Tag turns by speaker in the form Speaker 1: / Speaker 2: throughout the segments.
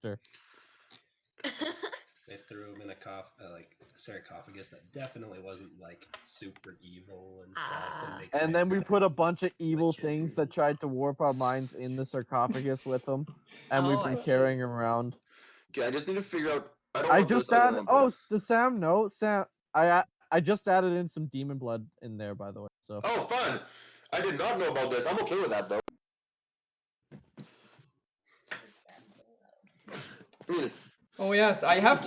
Speaker 1: character.
Speaker 2: They threw him in a sarcophagus that definitely wasn't like super evil and stuff.
Speaker 1: And then we put a bunch of evil things that tried to warp our minds in the sarcophagus with them, and we've been carrying around.
Speaker 3: Okay, I just need to figure out.
Speaker 1: I just added. Oh, does Sam know? Sam, I just added in some demon blood in there, by the way. So.
Speaker 3: Oh, fun! I did not know about this. I'm okay with that though.
Speaker 4: Oh yes, I have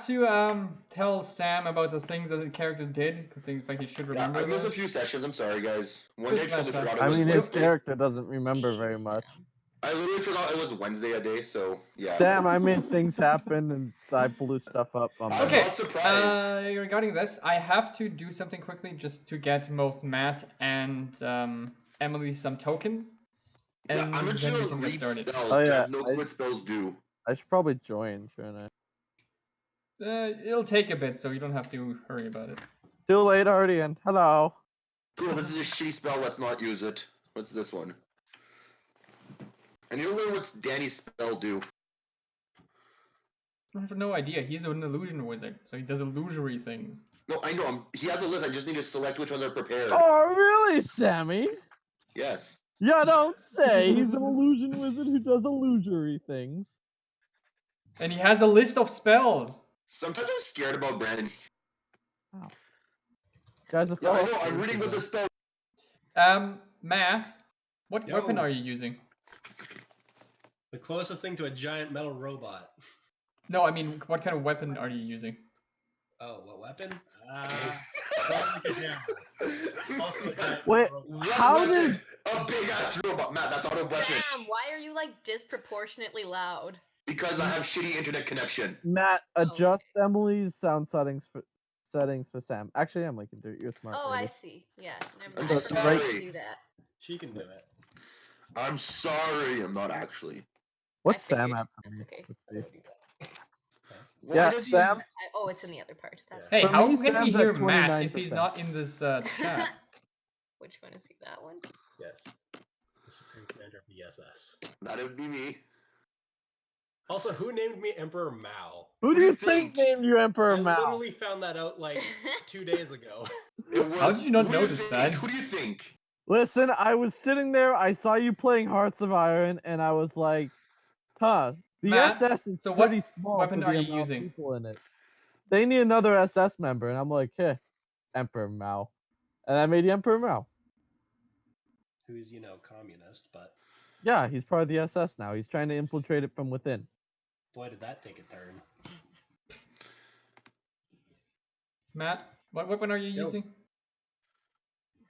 Speaker 4: to tell Sam about the things that the character did, because in fact he should remember.
Speaker 3: I missed a few sessions. I'm sorry, guys. One day I totally forgot it was
Speaker 1: Wednesday. His character doesn't remember very much.
Speaker 3: I literally forgot it was Wednesday a day, so yeah.
Speaker 1: Sam, I made things happen and I blew stuff up.
Speaker 3: I'm not surprised.
Speaker 4: Regarding this, I have to do something quickly just to get both Matt and Emily some tokens. And
Speaker 3: yeah, I'm just gonna read spells.
Speaker 1: Oh yeah,
Speaker 3: know what spells do.
Speaker 1: I should probably join, shouldn't
Speaker 4: I? It'll take a bit, so you don't have to hurry about it.
Speaker 1: Too late already, and hello.
Speaker 3: Cool, this is a shitty spell, let's not use it. What's this one? I need to learn what's Danny's spell do.
Speaker 4: I have no idea. He's an illusion wizard, so he does illusory things.
Speaker 3: No, I know. He has a list. I just need to select which ones are prepared.
Speaker 1: Oh, really, Sammy?
Speaker 3: Yes.
Speaker 1: Yeah, don't say. He's an illusion wizard who does illusory things.
Speaker 4: And he has a list of spells.
Speaker 3: Sometimes I'm scared about Brandon.
Speaker 1: Wow. Guys,
Speaker 3: yeah, I know. I'm reading with the spell.
Speaker 4: Matt, what weapon are you using?
Speaker 2: The closest thing to a giant metal robot.
Speaker 4: No, I mean, what kind of weapon are you using?
Speaker 2: Oh, what weapon?
Speaker 1: Wait, how did...
Speaker 3: A big-ass robot. Matt, that's not a weapon.
Speaker 5: Damn, why are you, like, disproportionately loud?
Speaker 3: Because I have shitty internet connection.
Speaker 1: Matt, adjust Emily's sound settings for Sam. Actually, Emily can do it. You're smart.
Speaker 5: Oh,
Speaker 1: lady.
Speaker 5: I see. Yeah, never
Speaker 3: I'm
Speaker 5: mind. I forgot
Speaker 3: sorry.
Speaker 5: to do that.
Speaker 2: She can do it.
Speaker 3: I'm sorry, I'm not actually.
Speaker 1: What's Sam have to
Speaker 5: That's okay.
Speaker 3: Why
Speaker 1: Yeah,
Speaker 3: does he-
Speaker 1: Sam.
Speaker 5: Oh, it's in the other part. That's
Speaker 4: Hey,
Speaker 1: For
Speaker 4: how
Speaker 1: me,
Speaker 4: can we
Speaker 1: Sam's
Speaker 4: hear
Speaker 1: at
Speaker 4: Matt if he's
Speaker 1: 29%.
Speaker 4: not in this chat?
Speaker 5: Which one is he? That one?
Speaker 2: Yes. The Supreme Commander of the SS.
Speaker 3: That would be me.
Speaker 2: Also, who named me Emperor Mao?
Speaker 1: Who do you think named you Emperor
Speaker 2: I
Speaker 1: Mao?
Speaker 2: literally found that out like 2 days ago.
Speaker 4: How did you not notice that?
Speaker 3: Who do you think?
Speaker 1: Listen, I was sitting there, I saw you playing Hearts of Iron, and I was like, huh, the
Speaker 4: Matt,
Speaker 1: SS is
Speaker 4: so
Speaker 1: pretty
Speaker 4: what
Speaker 1: small
Speaker 4: weapon
Speaker 1: for
Speaker 4: are
Speaker 1: the
Speaker 4: you
Speaker 1: amount
Speaker 4: using?
Speaker 1: of people in it. They need another SS member, and I'm like, hey, Emperor Mao. And I made the Emperor Mao.
Speaker 2: Who's, communist, but
Speaker 1: Yeah, he's part of the SS now. He's trying to infiltrate it from within.
Speaker 2: boy, did that take a turn.
Speaker 4: Matt, what weapon are you using?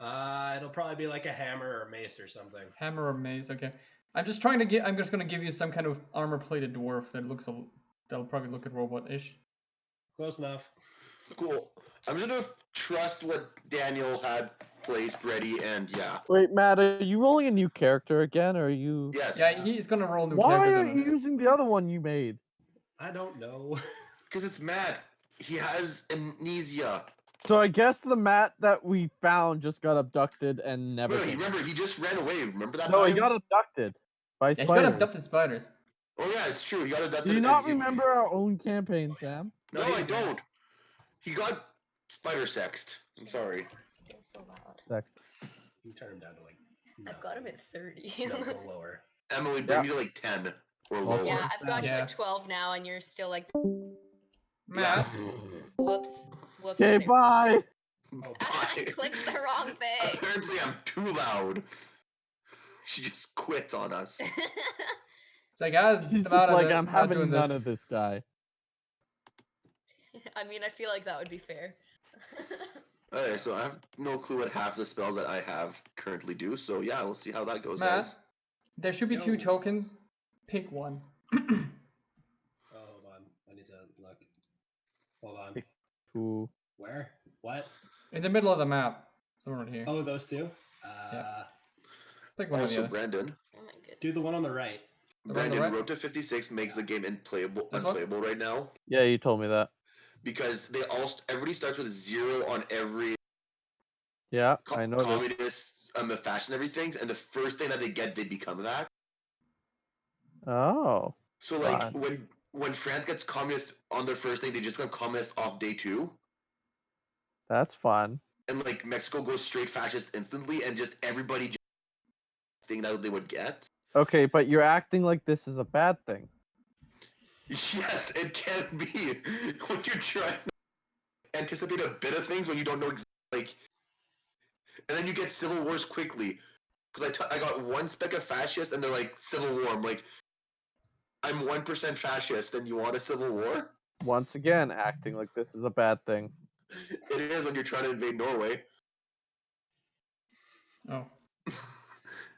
Speaker 2: It'll probably be like a hammer or mace or something.
Speaker 4: Hammer or mace? Okay. I'm just gonna give you some kind of armor-plated dwarf that that'll probably look at robot-ish.
Speaker 2: Close enough.
Speaker 3: Cool. I'm just gonna trust what Daniel had placed ready, and yeah.
Speaker 1: Wait, Matt, are you rolling a new character again, or are you...
Speaker 3: Yes.
Speaker 4: Yeah, he's gonna roll new
Speaker 1: Why
Speaker 4: characters.
Speaker 1: are you using the other one you made?
Speaker 2: I don't know.
Speaker 3: Because it's Matt. He has amnesia.
Speaker 1: So I guess the Matt that we found just got abducted and never...
Speaker 3: No, remember, he just ran away. Remember that
Speaker 1: No,
Speaker 3: time?
Speaker 1: he got abducted by
Speaker 4: Yeah, he
Speaker 1: spiders.
Speaker 4: got abducted spiders.
Speaker 3: Oh yeah, it's true. He got abducted.
Speaker 1: Do you not remember our own campaign, Sam?
Speaker 3: No, I don't. He got spider sexed. I'm sorry.
Speaker 5: Still so loud.
Speaker 1: Sex.
Speaker 2: You turn him down to like.
Speaker 5: I've got him at 30.
Speaker 2: No, go lower.
Speaker 3: Emily, bring me to like 10 or lower.
Speaker 5: Yeah, I've got you at 12 now, and you're still like.
Speaker 4: Matt.
Speaker 5: Whoops.
Speaker 1: Okay, bye.
Speaker 3: Oh,
Speaker 5: I clicked the wrong thing.
Speaker 3: Apparently, I'm too loud. She just quit on us.
Speaker 4: It's like,
Speaker 1: She's just like, I'm having none of this guy.
Speaker 5: I mean, I feel like that would be fair.
Speaker 3: Okay, so I have no clue what half the spells that I have currently do. So yeah, we'll see how that goes,
Speaker 4: Matt,
Speaker 3: guys.
Speaker 4: there should be 2 tokens. Pick one.
Speaker 2: Oh, hold on. I need to look. Hold on.
Speaker 1: Pick 2.
Speaker 2: Where? What?
Speaker 4: In the middle of the map. Somewhere here.
Speaker 2: Oh, those two?
Speaker 4: Yeah. Pick one of the
Speaker 3: Also,
Speaker 4: others.
Speaker 3: Brandon.
Speaker 5: Oh my goodness.
Speaker 2: Do the one on the right.
Speaker 3: Brandon, Road to 56 makes the game unplayable right now.
Speaker 1: Yeah, you told me that.
Speaker 3: Because everybody starts with 0 on every
Speaker 1: Yeah, I know this.
Speaker 3: communist fashion and everything, and the first thing that they get, they become that.
Speaker 1: Oh.
Speaker 3: So like
Speaker 1: Fine.
Speaker 3: when France gets communist on their first day, they just went communist off day 2,
Speaker 1: That's fun.
Speaker 3: and like Mexico goes straight fascist instantly, and just everybody just think that they would get.
Speaker 1: Okay, but you're acting like this is a bad thing.
Speaker 3: Yes, it can be when you're trying to anticipate a bit of things when you don't know like, and then you get civil wars quickly. Because I got one speck of fascist, and they're like civil war. I'm like, I'm 1% fascist, and you want a civil war?
Speaker 1: Once again, acting like this is a bad thing.
Speaker 3: It is when you're trying to invade Norway.
Speaker 4: Oh.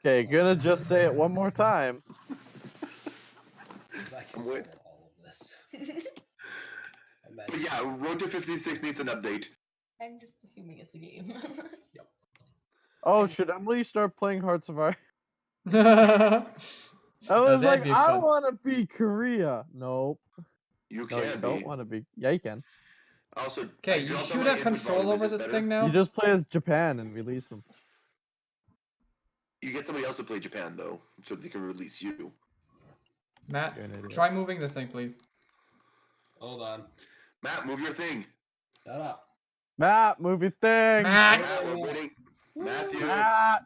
Speaker 1: Okay, gonna just say it one more time.
Speaker 2: 'Cause I can
Speaker 3: I'm with-
Speaker 2: follow all of this.
Speaker 3: But yeah, Road to 56 needs an update.
Speaker 5: I'm just assuming it's a game.
Speaker 1: Oh, should Emily start playing Hearts of Iron?
Speaker 4: No,
Speaker 1: I was
Speaker 4: that'd
Speaker 1: like,
Speaker 4: be
Speaker 1: I
Speaker 4: fun.
Speaker 1: want to be Korea. Nope.
Speaker 3: You
Speaker 1: No, you
Speaker 3: can
Speaker 1: don't
Speaker 3: be.
Speaker 1: want to be. Yeah, you can.
Speaker 3: Also,
Speaker 4: Okay,
Speaker 3: I
Speaker 4: you
Speaker 3: dropped on
Speaker 4: should
Speaker 3: my
Speaker 4: have
Speaker 3: input
Speaker 4: control
Speaker 3: volume. Is
Speaker 4: over
Speaker 3: this
Speaker 4: this
Speaker 3: better?
Speaker 4: thing now.
Speaker 1: You just play as Japan and release them.
Speaker 3: You get somebody else to play Japan though, so they can release you.
Speaker 4: Matt,
Speaker 1: You're an idiot.
Speaker 4: try moving this thing, please.
Speaker 2: Hold on.
Speaker 3: Matt, move your thing.
Speaker 2: Shut up.
Speaker 1: Matt, movie thing.
Speaker 4: Matt!
Speaker 3: Matt, we're waiting. Matthew.
Speaker 1: Matt.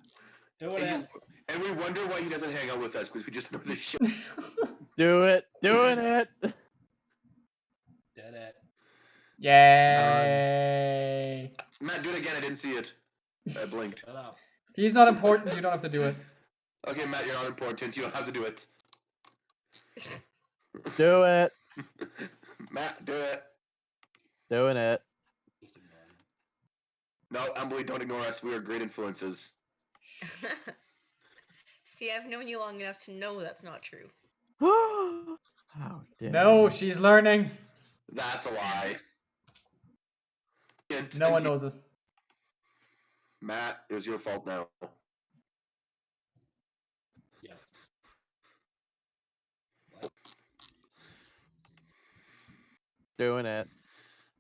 Speaker 2: Doing
Speaker 3: And,
Speaker 2: it.
Speaker 3: and we wonder why he doesn't hang out with us because we just know this shit.
Speaker 1: Do it. Doing it.
Speaker 2: Did it.
Speaker 4: Yay!
Speaker 3: Matt, do it again. I didn't see it. I blinked.
Speaker 2: Shut up.
Speaker 4: He's not important, you don't have to do it.
Speaker 3: Okay, Matt, you're not important. You don't have to do it.
Speaker 1: Do it.
Speaker 3: Matt, do it.
Speaker 1: Doing it.
Speaker 2: Just ignore me.
Speaker 3: No, Emily, don't ignore us. We are great influences.
Speaker 5: See, I've known you long enough to know that's not true.
Speaker 1: How dare
Speaker 4: No,
Speaker 1: you.
Speaker 4: she's learning.
Speaker 3: That's a lie.
Speaker 4: No one knows this.
Speaker 3: Matt, it was your fault now.
Speaker 2: Yes.
Speaker 1: Doing it.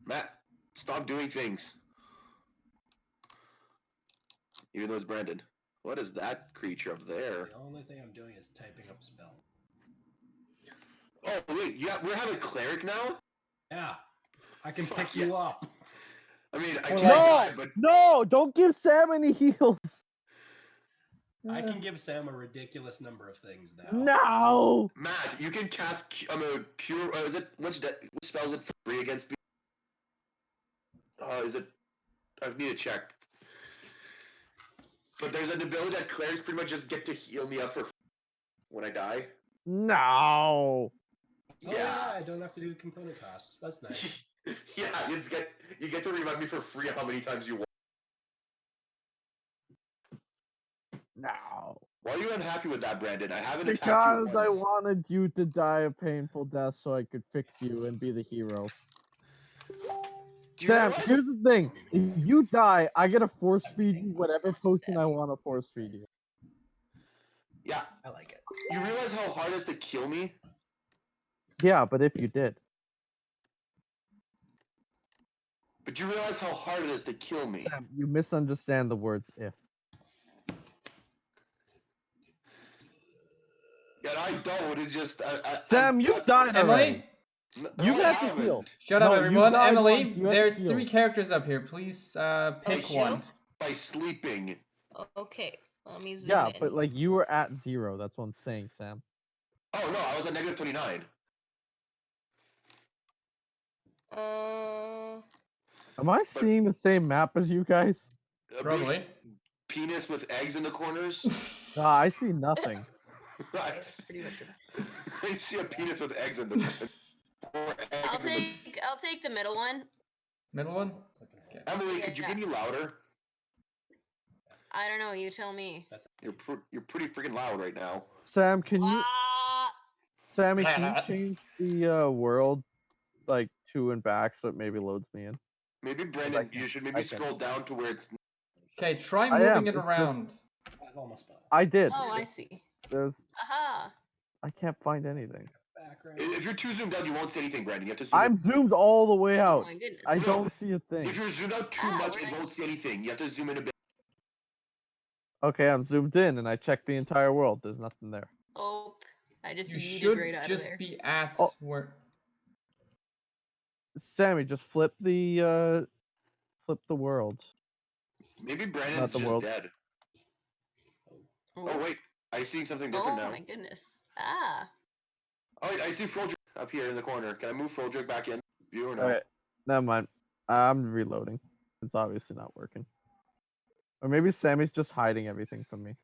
Speaker 3: Matt, stop doing things. Even though it's Brandon. What is that creature up there?
Speaker 2: The only thing I'm doing is typing up spell.
Speaker 3: Oh, wait, yeah, we're having a cleric now?
Speaker 2: Yeah. I can
Speaker 3: Fuck
Speaker 2: pick
Speaker 3: yeah.
Speaker 2: you up.
Speaker 3: I mean, I
Speaker 4: Well,
Speaker 3: can't
Speaker 1: No,
Speaker 3: die, but
Speaker 1: no, don't give Sam any heals.
Speaker 2: I can give Sam a ridiculous number of things now.
Speaker 1: No.
Speaker 3: Matt, you can cast cure. Is it which spell is it for free against me? Is it? I need to check. But there's an ability that clerics pretty much just get to heal me up for when I die.
Speaker 1: No.
Speaker 2: Oh, yeah, I don't have to do component costs. That's nice.
Speaker 3: Yeah, you get to revive me for free how many times you want.
Speaker 1: No.
Speaker 3: Why are you unhappy with that, Brandon? I haven't attacked
Speaker 1: Because
Speaker 3: you
Speaker 1: I
Speaker 3: once.
Speaker 1: wanted you to die a painful death so I could fix you and be the hero.
Speaker 3: Do you
Speaker 1: Sam,
Speaker 3: realize-
Speaker 1: here's the thing. If you die, I get to force
Speaker 5: I'm
Speaker 1: feed
Speaker 5: getting
Speaker 1: you whatever
Speaker 5: upset,
Speaker 1: potion I
Speaker 5: Sam.
Speaker 1: want to force feed you.
Speaker 3: Yeah,
Speaker 2: I like it.
Speaker 3: you realize how hard it is to kill me?
Speaker 1: Yeah, but if you did.
Speaker 3: But you realize how hard it is to kill me?
Speaker 1: Sam, you misunderstand the words if.
Speaker 3: And I don't. It's just
Speaker 1: Sam, you died already.
Speaker 4: Emily,
Speaker 1: You
Speaker 3: I
Speaker 1: had to heal.
Speaker 3: haven't.
Speaker 4: shut
Speaker 1: No,
Speaker 4: up,
Speaker 1: you
Speaker 4: everyone.
Speaker 1: died
Speaker 4: Emily,
Speaker 1: once, you had to
Speaker 4: there's
Speaker 1: heal.
Speaker 4: 3 characters up here. Please pick
Speaker 3: heal?
Speaker 4: one.
Speaker 3: By sleeping.
Speaker 5: Okay, let me zoom
Speaker 1: Yeah,
Speaker 5: in.
Speaker 1: but like you were at 0. That's what I'm saying, Sam.
Speaker 3: Oh no, I was at negative 29.
Speaker 1: Am I seeing the same map as you guys?
Speaker 3: A
Speaker 4: Probably.
Speaker 3: big penis with eggs in the corners.
Speaker 1: I see nothing.
Speaker 3: I
Speaker 5: That's pretty much
Speaker 3: I see a penis with eggs in the.
Speaker 5: I'll take the middle one.
Speaker 4: Middle one? Okay.
Speaker 3: Emily, could you
Speaker 5: Yeah.
Speaker 3: be any louder?
Speaker 5: I don't know. You tell me.
Speaker 3: You're pretty freaking loud right now.
Speaker 1: Sam, can you,
Speaker 5: Ah,
Speaker 1: Sammy, can you change the world like to and back so it maybe loads me in?
Speaker 3: Maybe Brandon,
Speaker 1: can-
Speaker 3: you should
Speaker 1: I
Speaker 3: maybe
Speaker 1: can.
Speaker 3: scroll down to where it's.
Speaker 4: Okay, try
Speaker 1: I
Speaker 4: moving
Speaker 1: am,
Speaker 4: it
Speaker 1: it's just-
Speaker 4: around.
Speaker 2: I have all my spells.
Speaker 1: I did.
Speaker 5: oh, I see.
Speaker 1: There's,
Speaker 5: Aha.
Speaker 1: I can't find anything.
Speaker 2: Background.
Speaker 3: If you're too zoomed out, you won't see anything, Brandon. You have to zoom.
Speaker 1: I'm zoomed all the way
Speaker 5: Oh
Speaker 1: out.
Speaker 5: my goodness.
Speaker 1: I
Speaker 3: No.
Speaker 1: don't see a thing.
Speaker 3: If you're zoomed out too
Speaker 5: Ah,
Speaker 3: much,
Speaker 5: where'd
Speaker 3: it
Speaker 5: I-
Speaker 3: won't see anything. You have to zoom in a bit.
Speaker 1: Okay, I'm zoomed in and I checked the entire world. There's nothing there.
Speaker 5: Oh. I just
Speaker 4: You
Speaker 5: yeeted
Speaker 4: should
Speaker 5: right out of
Speaker 4: just
Speaker 5: there.
Speaker 4: be at
Speaker 1: Oh.
Speaker 4: where.
Speaker 1: Sammy, just flip the world.
Speaker 3: Maybe Brandon's
Speaker 1: Not the
Speaker 3: just
Speaker 1: world.
Speaker 3: dead.
Speaker 5: Oh,
Speaker 3: Oh wait, I see something different now.
Speaker 5: my goodness. Ah.
Speaker 3: Oh wait, I see Froldrick up here in the corner. Can I move Froldrick back in view or no?
Speaker 1: Okay, never mind. I'm reloading. It's obviously not working. Or maybe Sammy's just hiding everything from me.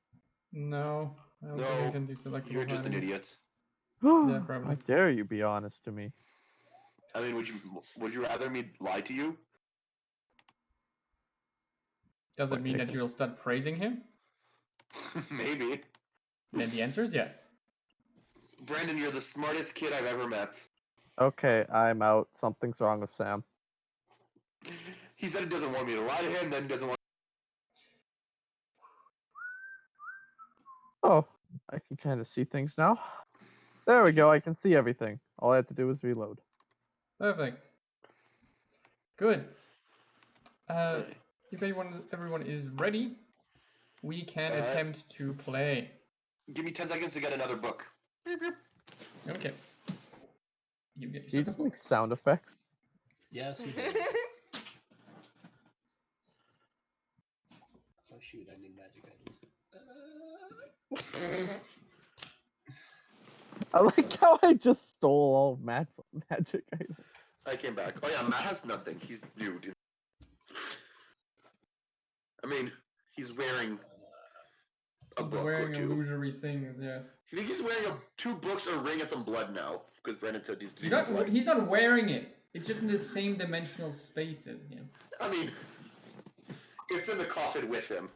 Speaker 4: No, I don't think I
Speaker 3: No,
Speaker 4: can do selectable
Speaker 3: you're just an
Speaker 4: hiding.
Speaker 3: idiot.
Speaker 4: Yeah,
Speaker 1: How
Speaker 4: probably.
Speaker 1: dare you be honest to me?
Speaker 3: I mean, would you rather me lie to you?
Speaker 4: Does it
Speaker 1: What,
Speaker 4: mean that
Speaker 1: Nick?
Speaker 4: you'll start praising him?
Speaker 3: Maybe.
Speaker 4: Then the answer is yes.
Speaker 3: Brandon, you're the smartest kid I've ever met.
Speaker 1: Okay, I'm out. Something's wrong with Sam.
Speaker 3: He said he doesn't want me to lie to him, then doesn't want.
Speaker 1: Oh, I can kind of see things now. There we go. I can see everything. All I have to do is reload.
Speaker 4: Perfect. Good. If everyone is ready, we can attempt to play.
Speaker 3: Give me 10 seconds to get another book. Beep, beep.
Speaker 4: Okay. You get
Speaker 1: Do you
Speaker 4: yourself a
Speaker 1: just
Speaker 4: book.
Speaker 1: make sound effects?
Speaker 2: Yes, he did. Oh shoot, I need magic items.
Speaker 1: I like how I just stole all of Matt's magic items.
Speaker 3: I came back. Oh yeah, Matt has nothing. He's new, dude. I mean, he's wearing a
Speaker 4: He's
Speaker 3: book
Speaker 4: wearing
Speaker 3: or two.
Speaker 4: illusory things, yes.
Speaker 3: You think he's wearing 2 books, a ring, and some blood now? Because Brandon said he's
Speaker 4: You're
Speaker 3: drinking
Speaker 4: not,
Speaker 3: blood.
Speaker 4: he's not wearing it. It's just in the same dimensional space as him.
Speaker 3: I mean, it's in the coffin with him.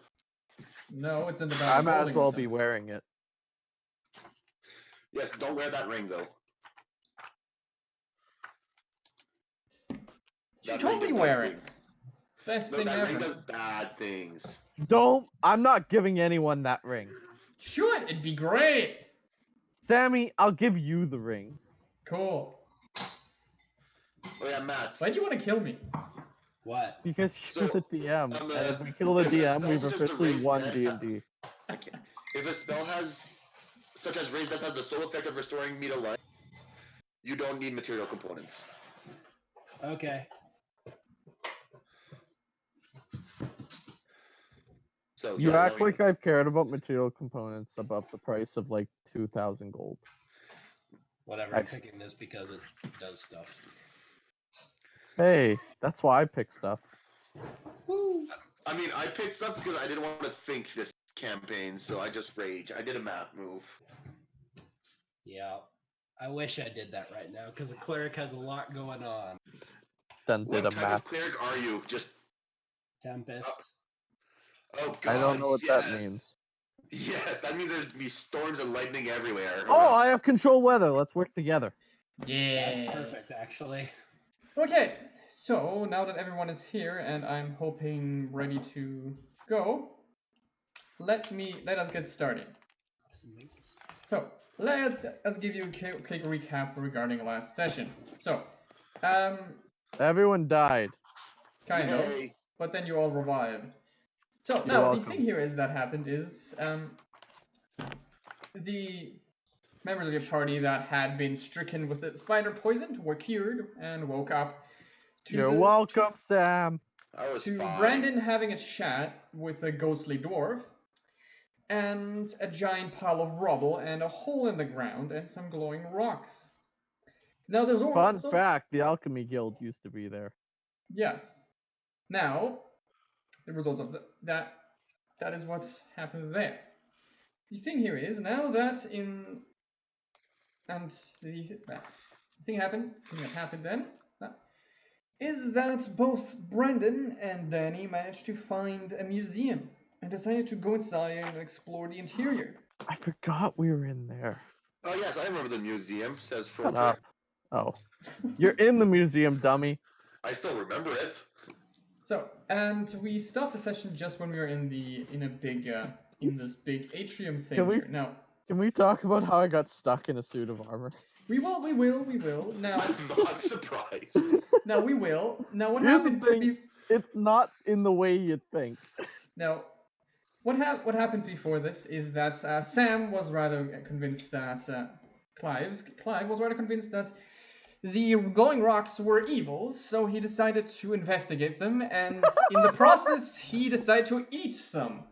Speaker 4: No, it's in the
Speaker 1: I
Speaker 4: bag
Speaker 1: might as
Speaker 4: holding
Speaker 1: well
Speaker 4: with
Speaker 1: be
Speaker 4: him.
Speaker 1: wearing it.
Speaker 3: Yes, don't wear that ring though.
Speaker 4: You should
Speaker 3: That ring
Speaker 4: totally
Speaker 3: did bad
Speaker 4: wear it.
Speaker 3: things.
Speaker 4: Best
Speaker 3: No,
Speaker 4: thing
Speaker 3: that ring
Speaker 4: ever.
Speaker 3: does bad things.
Speaker 1: I'm not giving anyone that ring.
Speaker 4: Should, it'd be great.
Speaker 1: Sammy, I'll give you the ring.
Speaker 4: Cool.
Speaker 3: Oh yeah, Matt.
Speaker 4: Why do you want to kill me?
Speaker 2: What?
Speaker 1: Because you're
Speaker 3: So,
Speaker 1: the DM. And if we kill the
Speaker 3: if a
Speaker 1: DM,
Speaker 3: spell
Speaker 1: we've
Speaker 3: such as
Speaker 1: officially
Speaker 3: Erase
Speaker 1: won
Speaker 3: Dead
Speaker 1: D&D.
Speaker 3: If a spell has, such as Raise Death, has the sole effect of restoring me to life, you don't need material components.
Speaker 2: Okay.
Speaker 3: So
Speaker 1: You
Speaker 3: yeah,
Speaker 1: act like I've cared about material components above the price of like 2,000 gold.
Speaker 2: Whatever, I'm picking this because it does stuff.
Speaker 1: Hey, that's why I pick stuff.
Speaker 2: Woo!
Speaker 3: I mean, I picked stuff because I didn't want to think this campaign, so I just rage. I did a map move.
Speaker 2: Yeah. I wish I did that right now, because the cleric has a lot going on.
Speaker 1: Then
Speaker 3: What
Speaker 1: did a
Speaker 3: type
Speaker 1: map.
Speaker 3: of cleric are you? Just
Speaker 2: Tempest.
Speaker 3: oh god,
Speaker 1: I don't know what
Speaker 3: yes.
Speaker 1: that means.
Speaker 3: Yes, that means there's gonna be storms and lightning everywhere.
Speaker 1: Oh, I have control weather. Let's work together.
Speaker 4: Yeah.
Speaker 2: That's perfect, actually.
Speaker 4: Okay, so now that everyone is here and I'm hoping ready to go, let us get started. So let's give you a quick recap regarding last session. So,
Speaker 1: Everyone died.
Speaker 4: kind of,
Speaker 3: Yay.
Speaker 4: but then you all revived. So
Speaker 1: You're
Speaker 4: now the
Speaker 1: welcome.
Speaker 4: thing here is that happened is the members of your party that had been stricken with the spider poison were cured and woke up.
Speaker 1: You're welcome, Sam.
Speaker 3: I was
Speaker 4: To
Speaker 3: fine.
Speaker 4: Brandon having a chat with a ghostly dwarf, and a giant pile of rubble, and a hole in the ground, and some glowing rocks. Now there's
Speaker 1: Fun fact, the Alchemy Guild used to be there.
Speaker 4: Yes. Now, the results of that is what happened there. The thing here is, now that the thing that happened then, is that both Brandon and Danny managed to find a museum and decided to go inside and explore the interior.
Speaker 1: I forgot we were in there.
Speaker 3: Oh yes, I remember the museum, says
Speaker 1: Shut
Speaker 3: Froldrick.
Speaker 1: up. Oh. You're in the museum, dummy.
Speaker 3: I still remember it.
Speaker 4: So, and we stopped the session just when we were in this big atrium thing here. Now,
Speaker 1: can we talk about how I got stuck in a suit of armor?
Speaker 4: we will. Now,
Speaker 3: I'm not surprised.
Speaker 4: now we will. Now, what
Speaker 1: Here's the
Speaker 4: happened?
Speaker 1: thing. It's not in the way you'd think.
Speaker 4: Now, what happened before this is that Sam was rather convinced that Clyve was rather convinced that the glowing rocks were evil, so he decided to investigate them, and in the process, he decided to eat some.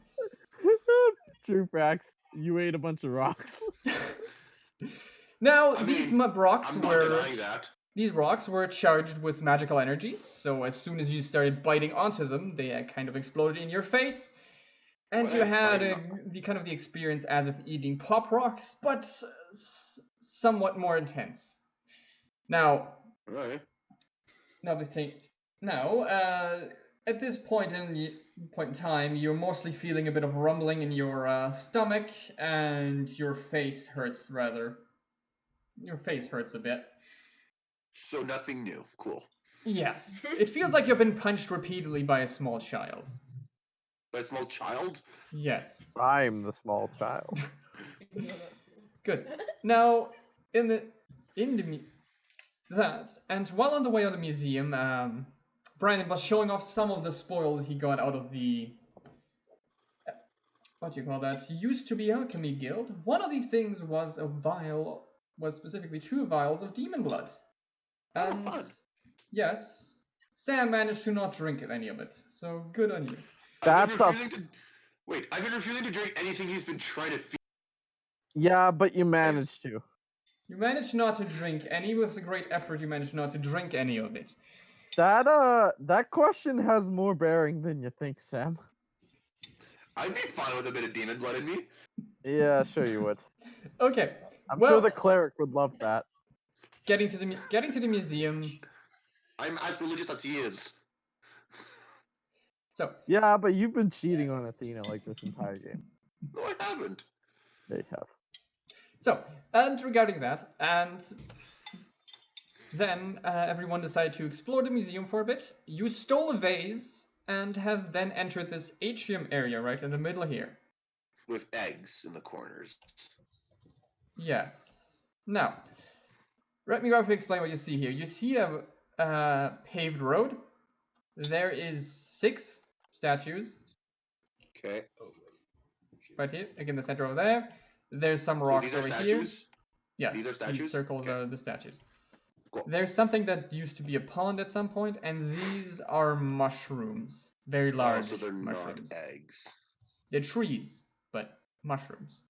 Speaker 1: True facts. You ate a bunch of rocks.
Speaker 4: Now,
Speaker 3: I
Speaker 4: these
Speaker 3: mean,
Speaker 4: rocks
Speaker 3: I'm not
Speaker 4: were
Speaker 3: denying that.
Speaker 4: these rocks were charged with magical energies, so as soon as you started biting onto them, they kind of exploded in your face, and you
Speaker 3: What?
Speaker 4: had
Speaker 3: Biting
Speaker 4: the experience as of eating pop rocks, but somewhat more intense. Now,
Speaker 3: Alright.
Speaker 4: At this point in time, you're mostly feeling a bit of rumbling in your stomach, and your face hurts rather. Your face hurts a bit.
Speaker 3: So nothing new. Cool.
Speaker 4: Yes, it feels like you've been punched repeatedly by a small child.
Speaker 3: By a small child?
Speaker 4: Yes.
Speaker 1: I'm the small child.
Speaker 4: Good. Now, while on the way out of the museum, Brandon was showing off some of the spoils he got out of the used to be alchemy guild. One of these things was specifically 2 vials of demon blood. And
Speaker 3: fun.
Speaker 4: yes, Sam managed to not drink any of it, so good on you.
Speaker 3: I've been refusing to drink anything he's been trying to feed.
Speaker 1: Yeah, but you managed to.
Speaker 4: You managed not to drink any. With a great effort, you managed not to drink any of it.
Speaker 1: That question has more bearing than you think, Sam.
Speaker 3: I'd be fine with a bit of demon blood in me.
Speaker 1: Yeah, sure you would.
Speaker 4: Okay.
Speaker 1: I'm sure the cleric would love that.
Speaker 4: Getting to the museum.
Speaker 3: I'm as religious as he is.
Speaker 4: So.
Speaker 1: Yeah, but you've been cheating on Athena like this entire game.
Speaker 3: No, I haven't.
Speaker 1: They have.
Speaker 4: So, and regarding that, and then everyone decided to explore the museum for a bit. You stole a vase and have then entered this atrium area right in the middle here.
Speaker 3: With eggs in the corners.
Speaker 4: Yes. Now, let me roughly explain what you see here. You see a paved road. There is 6 statues.
Speaker 3: Okay.
Speaker 4: Right here, like in the center over there. There's some rocks over here. Yes,
Speaker 3: these are statues?
Speaker 4: These circles
Speaker 3: Okay.
Speaker 4: are the statues.
Speaker 3: Cool.
Speaker 4: There's something that used to be a pond at some point, and these are mushrooms. Very large
Speaker 3: so they're
Speaker 4: mushrooms.
Speaker 3: not eggs.
Speaker 4: They're trees, but mushrooms.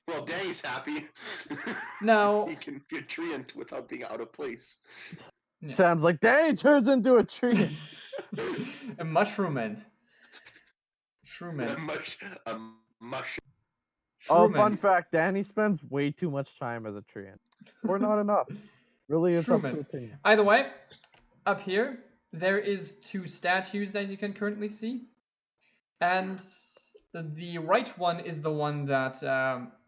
Speaker 3: Well, Danny's happy.
Speaker 4: Now
Speaker 3: he can be a treant without being out of place.
Speaker 4: Yeah.
Speaker 1: Sam's like, Danny turns into a tree.
Speaker 4: A mushroom end.
Speaker 3: A mushroom.
Speaker 1: Oh, fun fact, Danny spends way too much time as a treant. Or not enough. Really, it's up to opinion.
Speaker 4: Either way, up here, there is 2 statues that you can currently see. And the right one is the one that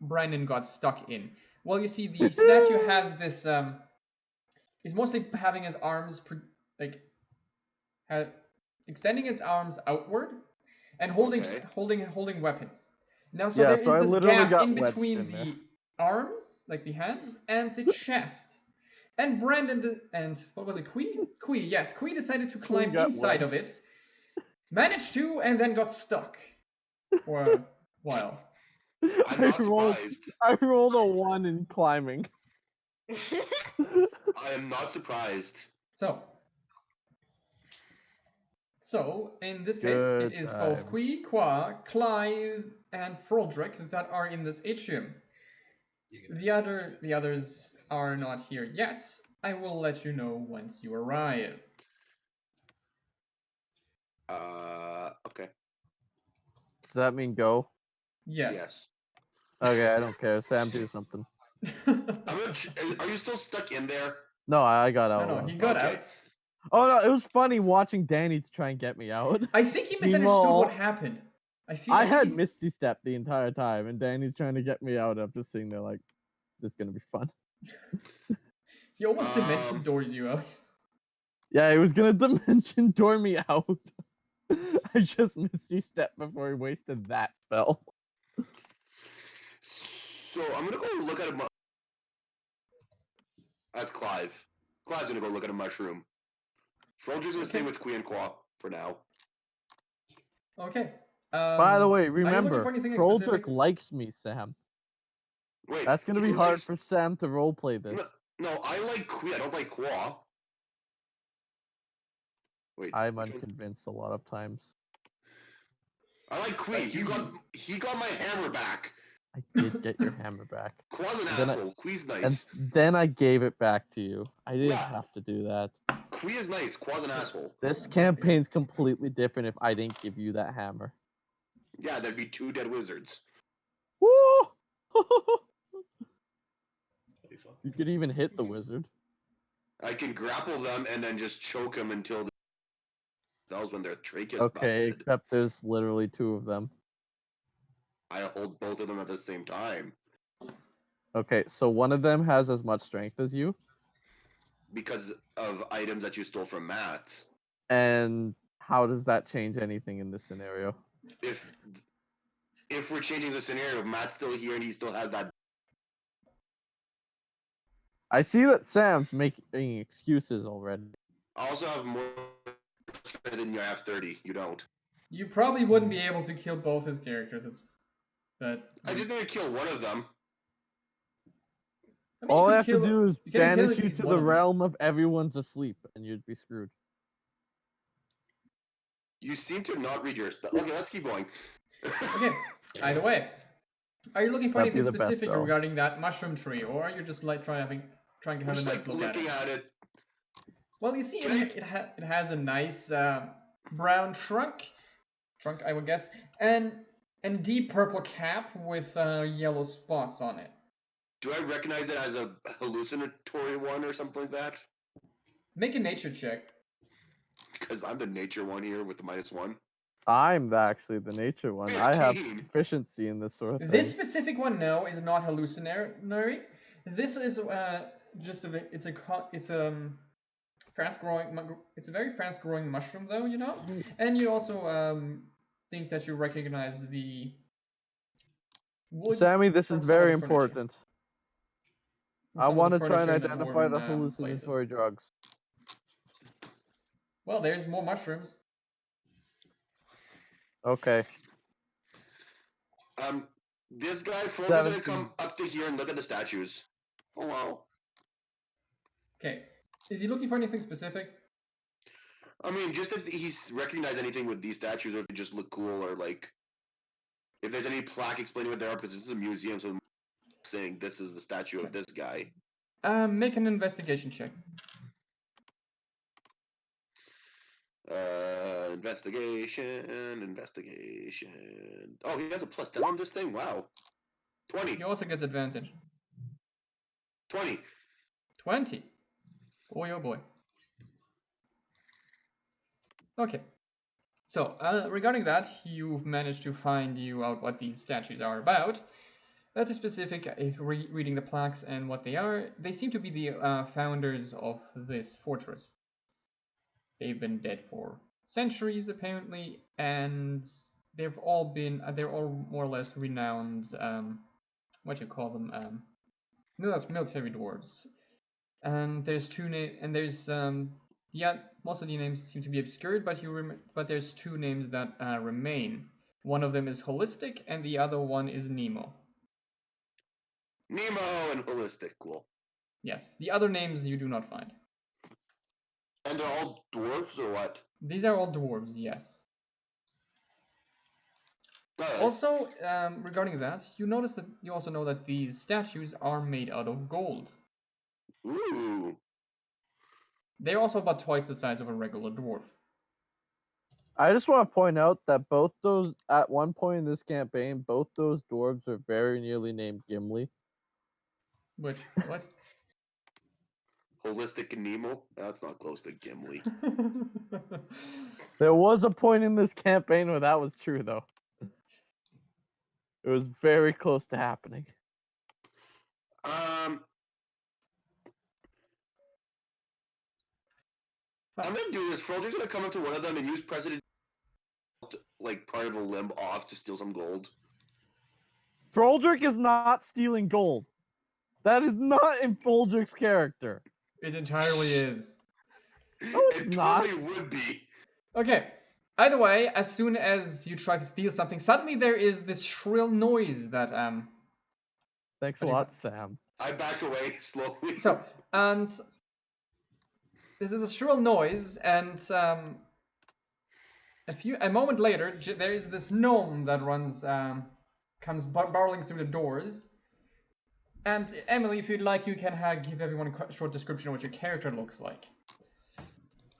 Speaker 4: Brandon got stuck in. Well, you see, the statue has this... He's mostly having his arms... extending its arms outward and holding weapons. Now, so there is this gap in between the arms, like the hands, and the chest. And Brandon and what was it, Kwee? Kwee, yes. Kwee decided to climb inside of it, managed to, and then got stuck for a while.
Speaker 3: I'm not surprised.
Speaker 1: I rolled a 1 in climbing.
Speaker 3: I am not surprised.
Speaker 4: So, in this case, it is both Kwee, Kwoi, Clyve, and Froldrick that are in this atrium. The others are not here yet. I will let you know once you arrive.
Speaker 3: Okay.
Speaker 1: Does that mean go?
Speaker 4: Yes.
Speaker 1: Okay, I don't care. Sam, do something.
Speaker 3: Are you still stuck in there?
Speaker 1: No, I got out.
Speaker 4: No, he got out.
Speaker 1: Oh no, it was funny watching Danny try and get me out.
Speaker 4: I think he misunderstood what happened.
Speaker 1: I had Misty Step the entire time, and Danny's trying to get me out. I'm just sitting there like, this is gonna be fun.
Speaker 4: He almost dimension doored you out.
Speaker 1: Yeah, he was gonna dimension door me out. I just Misty Step before he wasted that spell.
Speaker 3: So I'm gonna go look at him. That's Clyve. Clyve's gonna go look at a mushroom. Froldrick's gonna stay with Kwee and Kwoi for now.
Speaker 4: Okay.
Speaker 1: By the way, remember, Froldrick likes me, Sam.
Speaker 3: Wait,
Speaker 1: That's gonna be
Speaker 3: who
Speaker 1: hard
Speaker 3: likes-
Speaker 1: for Sam to roleplay this.
Speaker 3: No, I like Kwee. I don't like Kwoi. Wait,
Speaker 1: I'm
Speaker 3: which one?
Speaker 1: unconvinced a lot of times.
Speaker 3: I like Kwee. He got my hammer back.
Speaker 1: I did get your hammer back.
Speaker 3: Kwoi's an
Speaker 1: Then I-
Speaker 3: asshole. Kwee's
Speaker 1: And
Speaker 3: nice.
Speaker 1: then I gave it back to you. I didn't
Speaker 3: Yeah.
Speaker 1: have to do that.
Speaker 3: Kwee is nice. Kwoi's an asshole.
Speaker 1: This campaign's completely different if I didn't give you that hammer.
Speaker 3: Yeah, there'd be 2 dead wizards.
Speaker 1: Woo!
Speaker 2: That'd be fun.
Speaker 1: You could even hit the wizard.
Speaker 3: I can grapple them and then just choke them until that was when their trachea's
Speaker 1: Okay,
Speaker 3: busted.
Speaker 1: except there's literally 2 of them.
Speaker 3: I hold both of them at the same time
Speaker 1: Okay, so one of them has as much strength as you,
Speaker 3: because of items that you stole from Matt.
Speaker 1: and how does that change anything in this scenario?
Speaker 3: If we're changing the scenario, Matt's still here and he still has that.
Speaker 1: I see that Sam's making excuses already.
Speaker 3: I also have more strength than you. I have 30. You don't.
Speaker 4: You probably wouldn't be able to kill both his characters. But
Speaker 3: I just need to kill one of them.
Speaker 4: I mean,
Speaker 1: All
Speaker 4: you
Speaker 1: I
Speaker 4: could
Speaker 1: have to
Speaker 4: kill-
Speaker 1: do is
Speaker 4: you can kill
Speaker 1: banish
Speaker 4: at
Speaker 1: you
Speaker 4: least
Speaker 1: to
Speaker 4: one
Speaker 1: the
Speaker 4: of them.
Speaker 1: realm of everyone's asleep, and you'd be screwed.
Speaker 3: You seem to not read your spell. Okay, let's keep going.
Speaker 4: Okay. Either way, are you looking for
Speaker 1: That'd be
Speaker 4: anything
Speaker 1: the best
Speaker 4: specific
Speaker 1: spell.
Speaker 4: regarding that mushroom tree, or are you just like trying to have
Speaker 3: I'm
Speaker 4: a
Speaker 3: just
Speaker 4: nice
Speaker 3: like
Speaker 4: look at
Speaker 3: looking
Speaker 4: it?
Speaker 3: at it.
Speaker 4: Well, you see,
Speaker 3: Can
Speaker 4: it has a nice brown trunk, I would guess, and deep purple cap with yellow spots on it.
Speaker 3: Do I recognize it as a hallucinatory one or something like that?
Speaker 4: Make a nature check.
Speaker 3: Because I'm the nature one here with the -1.
Speaker 1: I'm actually the nature one. I have
Speaker 3: 15.
Speaker 1: proficiency in this sort of thing.
Speaker 4: This specific one, no, is not hallucinatory. This is just it's a fast growing. It's a very fast growing mushroom, though, you know. And you also think that you recognize the wood.
Speaker 1: Sammy, this
Speaker 4: from
Speaker 1: is
Speaker 4: some
Speaker 1: very
Speaker 4: of the furniture.
Speaker 1: important.
Speaker 4: From
Speaker 1: I
Speaker 4: some of
Speaker 1: want
Speaker 4: the
Speaker 1: to try and
Speaker 4: furniture in the
Speaker 1: identify the
Speaker 4: dwarven, places.
Speaker 1: hallucinatory drugs.
Speaker 4: Well, there's more mushrooms.
Speaker 1: Okay.
Speaker 3: This guy, Froldrick's gonna
Speaker 1: 17.
Speaker 3: come up to here and look at the statues. Hello.
Speaker 4: Okay. Is he looking for anything specific?
Speaker 3: I mean, just if he's recognized anything with these statues, or if they just look cool, or like, if there's any plaque explaining what they are, because this is a museum, so I'm saying this is the statue of this guy.
Speaker 4: Make an investigation check.
Speaker 3: Investigation. Oh, he has a +10 on this thing? Wow. 20.
Speaker 4: He also gets advantage.
Speaker 3: 20.
Speaker 4: 20. Boy, oh boy. Okay. So, regarding that, you've managed to find out what these statues are about. That is specific, if reading the plaques and what they are, they seem to be the founders of this fortress. They've been dead for centuries, apparently, and they're all more or less renowned, what you call them, military dwarves. And there's most of the names seem to be obscured, but there's 2 names that remain. One of them is Holistic, and the other one is Nemo.
Speaker 3: Nemo and Holistic. Cool.
Speaker 4: Yes, the other names you do not find.
Speaker 3: And they're all dwarves, or what?
Speaker 4: These are all dwarves, yes.
Speaker 3: Alright.
Speaker 4: Also, regarding that, you also know that these statues are made out of gold.
Speaker 3: Ooh.
Speaker 4: They're also about twice the size of a regular dwarf.
Speaker 1: I just want to point out that both those, at one point in this campaign, both those dwarves are very nearly named Gimli.
Speaker 4: Which, what?
Speaker 3: Holistic and Nemo? That's not close to Gimli.
Speaker 1: There was a point in this campaign where that was true, though. It was very close to happening.
Speaker 3: I'm gonna do this. Froldrick's gonna come up to one of them and use President like part of a limb off to steal some gold.
Speaker 1: Froldrick is not stealing gold. That is not in Froldrick's character.
Speaker 4: It entirely is.
Speaker 1: No, it's
Speaker 3: It
Speaker 1: not.
Speaker 3: totally would be.
Speaker 4: Okay. Either way, as soon as you try to steal something, suddenly there is this shrill noise that
Speaker 1: Thanks a
Speaker 4: What do you
Speaker 1: lot, Sam.
Speaker 3: I back away slowly.
Speaker 4: So, and this is a shrill noise, and a moment later, there is this gnome that comes barreling through the doors. And Emily, if you'd like, you can give everyone a short description of what your character looks like.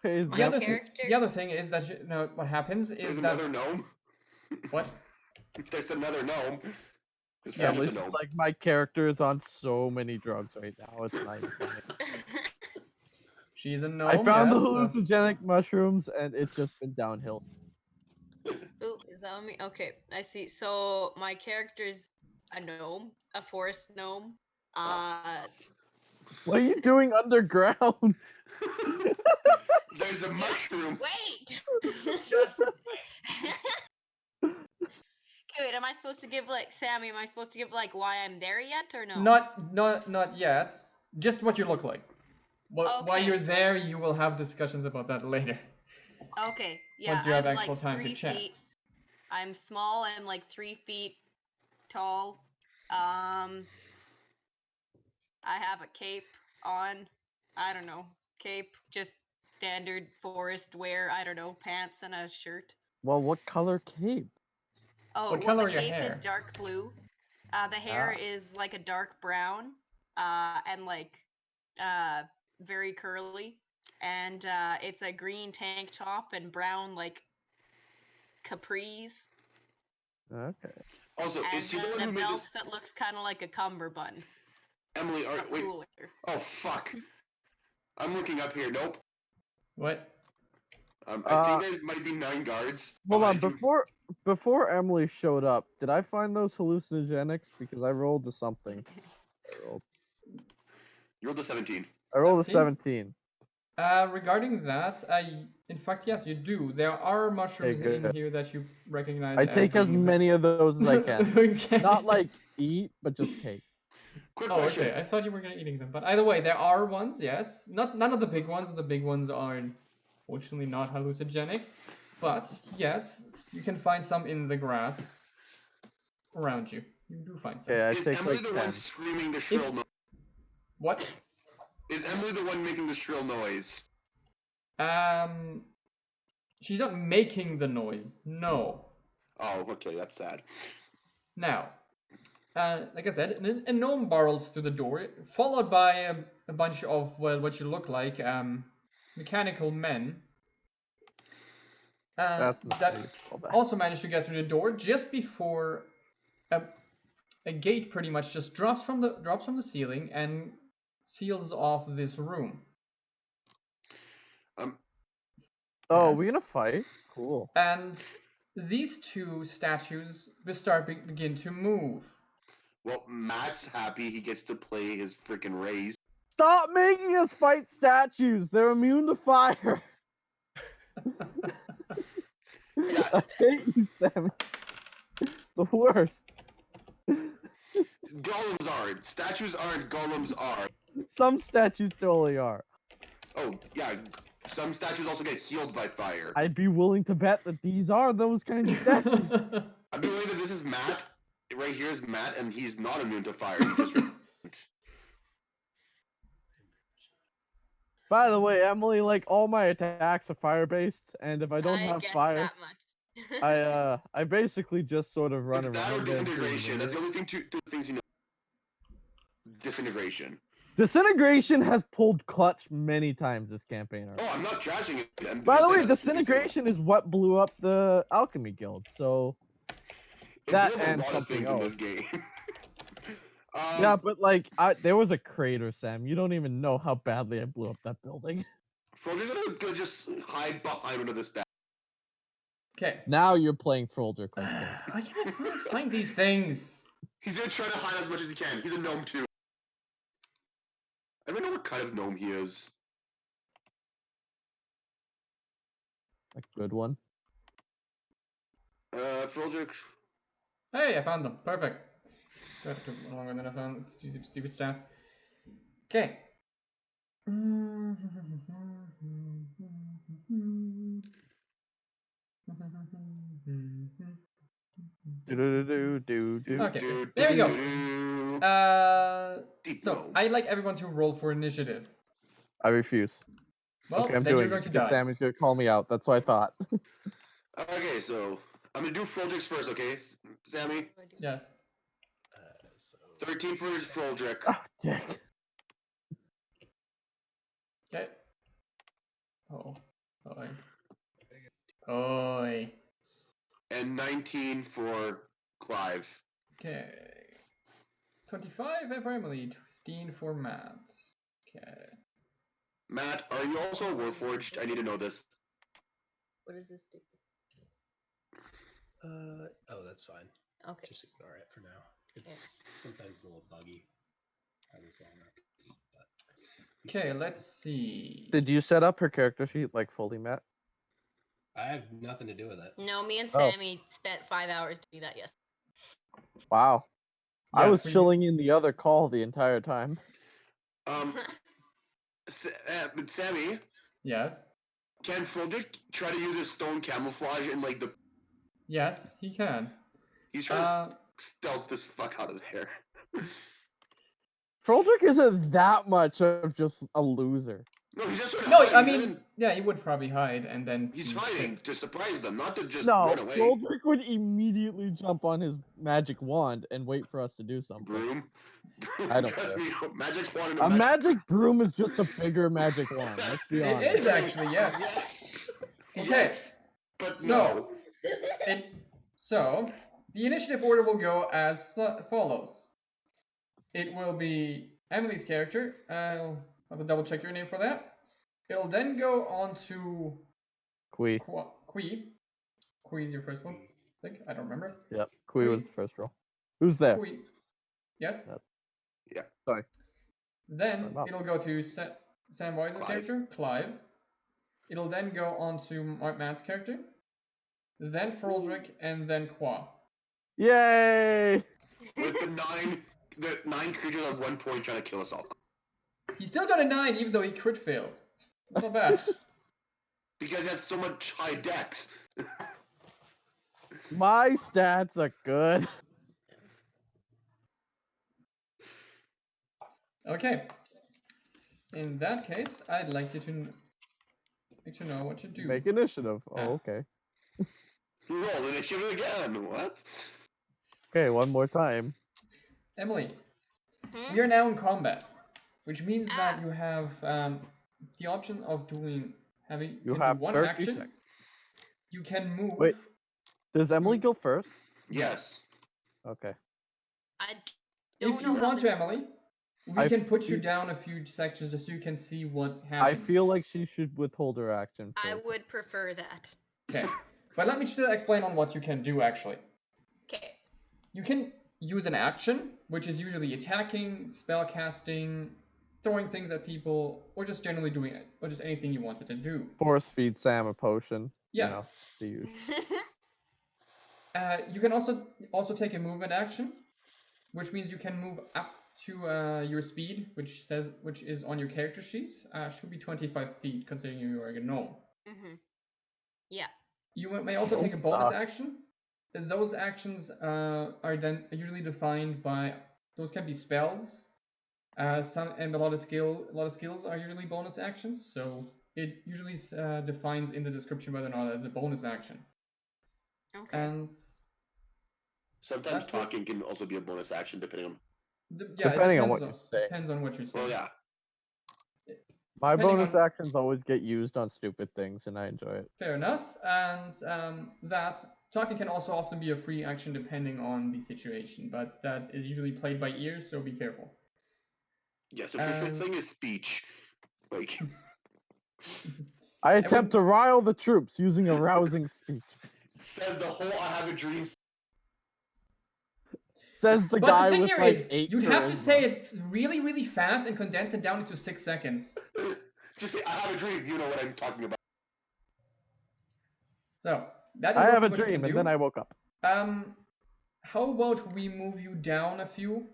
Speaker 1: Hey, is
Speaker 5: My
Speaker 4: The
Speaker 1: that
Speaker 4: other,
Speaker 5: character-
Speaker 4: the other thing is that what happens
Speaker 3: There's
Speaker 4: is that
Speaker 3: another gnome.
Speaker 4: what?
Speaker 3: There's another gnome. His
Speaker 4: Yeah,
Speaker 3: friend is
Speaker 1: Emily's
Speaker 3: a gnome.
Speaker 1: like my character is on so many drugs right now. It's not even funny.
Speaker 4: She's a gnome.
Speaker 1: I found the
Speaker 4: yes,
Speaker 1: hallucinogenic mushrooms, and it's just been downhill.
Speaker 5: Ooh, is that on me? Okay, I see. So my character's a gnome, a forest gnome.
Speaker 1: What are you doing underground?
Speaker 3: There's a mushroom.
Speaker 5: Wait.
Speaker 2: Just
Speaker 5: Okay, wait. Am I supposed to give Sammy? Am I supposed to give why I'm there yet or no?
Speaker 4: not yet. Just what you look like. While
Speaker 5: Okay.
Speaker 4: you're there, you will have discussions about that later.
Speaker 5: Okay. Yeah.
Speaker 4: Once you have
Speaker 5: I'm
Speaker 4: actual time to
Speaker 5: 3
Speaker 4: chat.
Speaker 5: feet. I'm small. I'm 3 feet tall. I have a cape on. I don't know. Cape, just standard forest wear. I don't know. Pants and a shirt.
Speaker 1: Well, what color cape?
Speaker 5: Oh,
Speaker 4: What
Speaker 5: well,
Speaker 4: color
Speaker 5: the
Speaker 4: are your
Speaker 5: cape is
Speaker 4: hair?
Speaker 5: dark blue. The hair
Speaker 1: Ah.
Speaker 5: is a dark brown. And very curly. And it's a green tank top and brown capris.
Speaker 1: Okay.
Speaker 3: Also,
Speaker 5: And
Speaker 3: is she the
Speaker 5: then
Speaker 3: one
Speaker 5: a
Speaker 3: who made
Speaker 5: belt
Speaker 3: this?
Speaker 5: that looks kind of like a cummerbund,
Speaker 3: Emily,
Speaker 5: but
Speaker 3: wait.
Speaker 5: cooler.
Speaker 3: Oh fuck. I'm looking up here. Nope.
Speaker 4: What?
Speaker 3: I think there might be 9 guards.
Speaker 1: Hold on,
Speaker 3: behind you.
Speaker 1: before Emily showed up, did I find those hallucinogenics? Because I rolled to something.
Speaker 3: You rolled a 17.
Speaker 1: I rolled a
Speaker 4: 17?
Speaker 1: 17.
Speaker 4: Regarding that, in fact, yes, you do. There are mushrooms in
Speaker 1: good.
Speaker 4: here that you recognize.
Speaker 1: I take as
Speaker 4: being the-
Speaker 1: many of those as I can.
Speaker 4: Okay.
Speaker 1: Not eat, but just take.
Speaker 3: Quick
Speaker 4: Oh,
Speaker 3: question.
Speaker 4: okay. I thought you were gonna eating them, but either way, there are ones. Yes, none of the big ones. The big ones are fortunately not hallucinogenic, but yes, you can find some in the grass around you. You do find some.
Speaker 1: Okay, I
Speaker 3: Is
Speaker 1: take
Speaker 3: Emily the
Speaker 1: 10.
Speaker 3: one screaming the shrill noise?
Speaker 4: What?
Speaker 3: Is Emily the one making the shrill noise?
Speaker 4: She's not making the noise. No.
Speaker 3: Oh, okay, that's sad.
Speaker 4: Now, like I said, a gnome barrels through the door, followed by a bunch of what you look like mechanical men.
Speaker 1: That's not
Speaker 4: that
Speaker 1: how you spell that.
Speaker 4: also managed to get through the door just before a gate pretty much just drops from the ceiling and seals off this room.
Speaker 1: Oh, we're gonna
Speaker 4: Yes.
Speaker 1: fight? Cool.
Speaker 4: And these two statues begin to move.
Speaker 3: Well, Matt's happy he gets to play his freaking race.
Speaker 1: Stop making us fight statues! They're immune to fire!
Speaker 3: Yeah.
Speaker 1: I hate you, Sammy. The worst.
Speaker 3: Golems aren't. Statues aren't. Golems are.
Speaker 1: Some statues totally are.
Speaker 3: Oh, yeah. Some statues also get healed by fire.
Speaker 1: I'd be willing to bet that these are those kinds of statues.
Speaker 3: I believe that this is Matt. Right here is Matt, and he's not immune to fire. He just.
Speaker 1: By the way, Emily, all my attacks are fire-based, and if I don't have
Speaker 5: guessed
Speaker 1: fire,
Speaker 5: that much.
Speaker 1: I basically just sort of run
Speaker 3: It's that or
Speaker 1: around.
Speaker 3: disintegration. That's the only two things you know. Disintegration.
Speaker 1: Disintegration has pulled clutch many times this campaign.
Speaker 3: Oh, I'm not trashing it. I'm
Speaker 1: By the
Speaker 3: just
Speaker 1: way,
Speaker 3: saying that's the thing too.
Speaker 1: disintegration is what blew up the alchemy guild. So
Speaker 3: It
Speaker 1: that
Speaker 3: blew up
Speaker 1: and
Speaker 3: a lot of
Speaker 1: something
Speaker 3: things
Speaker 1: else.
Speaker 3: in this game.
Speaker 1: Yeah, but there was a crater, Sam. You don't even know how badly I blew up that building.
Speaker 3: Froldrick's gonna just hide behind one of the statues.
Speaker 4: Okay.
Speaker 1: Now you're playing Froldrick.
Speaker 4: I can't find these things.
Speaker 3: He's gonna try to hide as much as he can. He's a gnome too. I don't know what kind of gnome he is.
Speaker 1: A good one.
Speaker 3: Froldrick.
Speaker 4: Hey, I found them. Perfect. That took longer than I found. It's stupid stats. Okay.
Speaker 1: Do do do do do.
Speaker 4: Okay, there we go.
Speaker 3: Deep
Speaker 4: So
Speaker 3: gnome.
Speaker 4: I'd like everyone to roll for initiative.
Speaker 1: I refuse.
Speaker 4: Well,
Speaker 1: Okay, I'm
Speaker 4: then you're
Speaker 1: doing
Speaker 4: going
Speaker 1: it
Speaker 4: to
Speaker 1: because
Speaker 4: die.
Speaker 1: Sammy's gonna call me out. That's what I thought.
Speaker 3: Okay, so I'm gonna do Froldrick's first, okay? Sammy?
Speaker 4: Yes.
Speaker 2: So
Speaker 3: 13 for Froldrick.
Speaker 1: Oh, dick.
Speaker 4: Okay. Oh. Oi. Oi.
Speaker 3: And 19 for Clyve.
Speaker 4: Okay. 25 for Emily. 15 for Matt. Okay.
Speaker 3: Matt, are you also a Warforged? I need to know this.
Speaker 5: What does this do?
Speaker 2: oh, that's fine.
Speaker 5: Okay.
Speaker 2: Just ignore it for now. It's sometimes a little buggy. How this all works, but
Speaker 4: Okay, let's see.
Speaker 1: Did you set up her character sheet like fully, Matt?
Speaker 2: I have nothing to do with it.
Speaker 5: No, me and
Speaker 1: Oh.
Speaker 5: Sammy spent 5 hours to do that yesterday.
Speaker 1: Wow. I
Speaker 4: Yes,
Speaker 1: was
Speaker 4: we-
Speaker 1: chilling in the other call the entire time.
Speaker 3: Sammy,
Speaker 4: Yes.
Speaker 3: can Froldrick try to use his stone camouflage in like the?
Speaker 4: Yes, he can.
Speaker 3: He's trying to stealth this fuck out of there.
Speaker 1: Froldrick isn't that much of just a loser.
Speaker 3: No, he's just trying to
Speaker 4: No,
Speaker 3: hide.
Speaker 4: I
Speaker 3: He's
Speaker 4: mean,
Speaker 3: in-
Speaker 4: yeah, he would probably hide and then.
Speaker 3: he's
Speaker 4: he-
Speaker 3: hiding to surprise them, not to just
Speaker 1: No,
Speaker 3: run away.
Speaker 1: Froldrick would immediately jump on his magic wand and wait for us to do something.
Speaker 3: Broom.
Speaker 1: I don't
Speaker 3: Trust
Speaker 1: care.
Speaker 3: me, magic's wand and
Speaker 1: A magic broom is just a bigger magic wand. Let's be
Speaker 4: It
Speaker 1: honest.
Speaker 4: is actually, yes.
Speaker 3: Yes.
Speaker 4: Okay.
Speaker 3: Yes. But no.
Speaker 4: So, the initiative order will go as follows. It will be Emily's character. I'll have to double check your name for that. It'll then go on to
Speaker 1: Kwee.
Speaker 4: Kwee. Kwee's your first one, I think. I don't remember.
Speaker 1: Yep. Kwee was the first roll. Who's there?
Speaker 4: Kwee. Yes?
Speaker 3: Yeah.
Speaker 1: Sorry.
Speaker 4: Then
Speaker 1: I'm up.
Speaker 4: it'll go to Samwise's
Speaker 3: Clyve.
Speaker 4: character, Clyve. It'll then go on to Matt's character. Then Froldrick, and then Kwoi.
Speaker 1: Yay!
Speaker 3: With the nine creatures at one point trying to kill us all.
Speaker 4: He still got a 9 even though he crit failed. That's not bad.
Speaker 3: Because he has so much high dex.
Speaker 1: My stats are good.
Speaker 4: Okay. In that case, I'd like you to know what to do.
Speaker 1: Make initiative. Oh,
Speaker 4: Ah.
Speaker 1: okay.
Speaker 3: Roll initiative again. What?
Speaker 1: Okay, one more time.
Speaker 4: Emily,
Speaker 5: Hmm?
Speaker 4: we are now in combat, which means that
Speaker 5: Ah.
Speaker 4: you have the option of
Speaker 1: You
Speaker 4: can
Speaker 1: have
Speaker 4: do one
Speaker 1: 30
Speaker 4: action.
Speaker 1: seconds.
Speaker 4: You can move.
Speaker 1: Wait. Does Emily go first?
Speaker 3: Yes.
Speaker 1: Okay.
Speaker 5: I don't
Speaker 4: If
Speaker 5: know
Speaker 4: you
Speaker 5: how
Speaker 4: want
Speaker 5: this
Speaker 4: to, Emily, we
Speaker 1: I
Speaker 4: can put you
Speaker 1: feel-
Speaker 4: down a few sections just so you can see what
Speaker 1: I
Speaker 4: happens.
Speaker 1: feel like she should withhold her action.
Speaker 5: I
Speaker 1: first.
Speaker 5: would prefer that.
Speaker 4: Okay. But let me just explain on what you can do actually.
Speaker 5: Okay.
Speaker 4: You can use an action, which is usually attacking, spell casting, throwing things at people, or just generally doing it, or just anything you wanted to do.
Speaker 1: Force feed Sam a potion.
Speaker 4: Yes.
Speaker 1: You know, the usual.
Speaker 4: You can also take a movement action, which means you can move up to your speed, which is on your character sheet. Should be 25 feet, considering you are a gnome.
Speaker 5: Yeah.
Speaker 4: You may also take a
Speaker 1: Don't
Speaker 4: bonus
Speaker 1: suck.
Speaker 4: action. Those actions are then usually defined by those can be spells. And a lot of skills are usually bonus actions. So it usually defines in the description whether or not it's a bonus action.
Speaker 5: Okay.
Speaker 4: And
Speaker 3: Sometimes
Speaker 4: That's it.
Speaker 3: talking can also be a bonus action depending on.
Speaker 1: Depending
Speaker 4: it
Speaker 1: on
Speaker 4: depends
Speaker 1: what you say.
Speaker 4: Depends on what you say.
Speaker 3: Well, yeah.
Speaker 1: My
Speaker 4: Depending
Speaker 1: bonus
Speaker 4: on-
Speaker 1: actions always get used on stupid things, and I enjoy it.
Speaker 4: Fair enough. And that talking can also often be a free action depending on the situation, but that is usually played by ear, so be careful.
Speaker 3: Yes, if you're saying his speech, like.
Speaker 1: I attempt to rile the troops using a rousing speech.
Speaker 3: Says the whole I have a dream.
Speaker 1: Says the
Speaker 4: But
Speaker 1: guy
Speaker 4: the thing
Speaker 1: with
Speaker 4: here
Speaker 1: like
Speaker 4: is,
Speaker 1: 8
Speaker 4: you'd have to
Speaker 1: charisma.
Speaker 4: say it really, really fast and condense it down into 6 seconds.
Speaker 3: Just say I have a dream. You know what I'm talking about.
Speaker 4: So that is
Speaker 1: I have a
Speaker 4: what you
Speaker 1: dream,
Speaker 4: can
Speaker 1: and
Speaker 4: do.
Speaker 1: then I woke up.
Speaker 4: How about we move you down a few?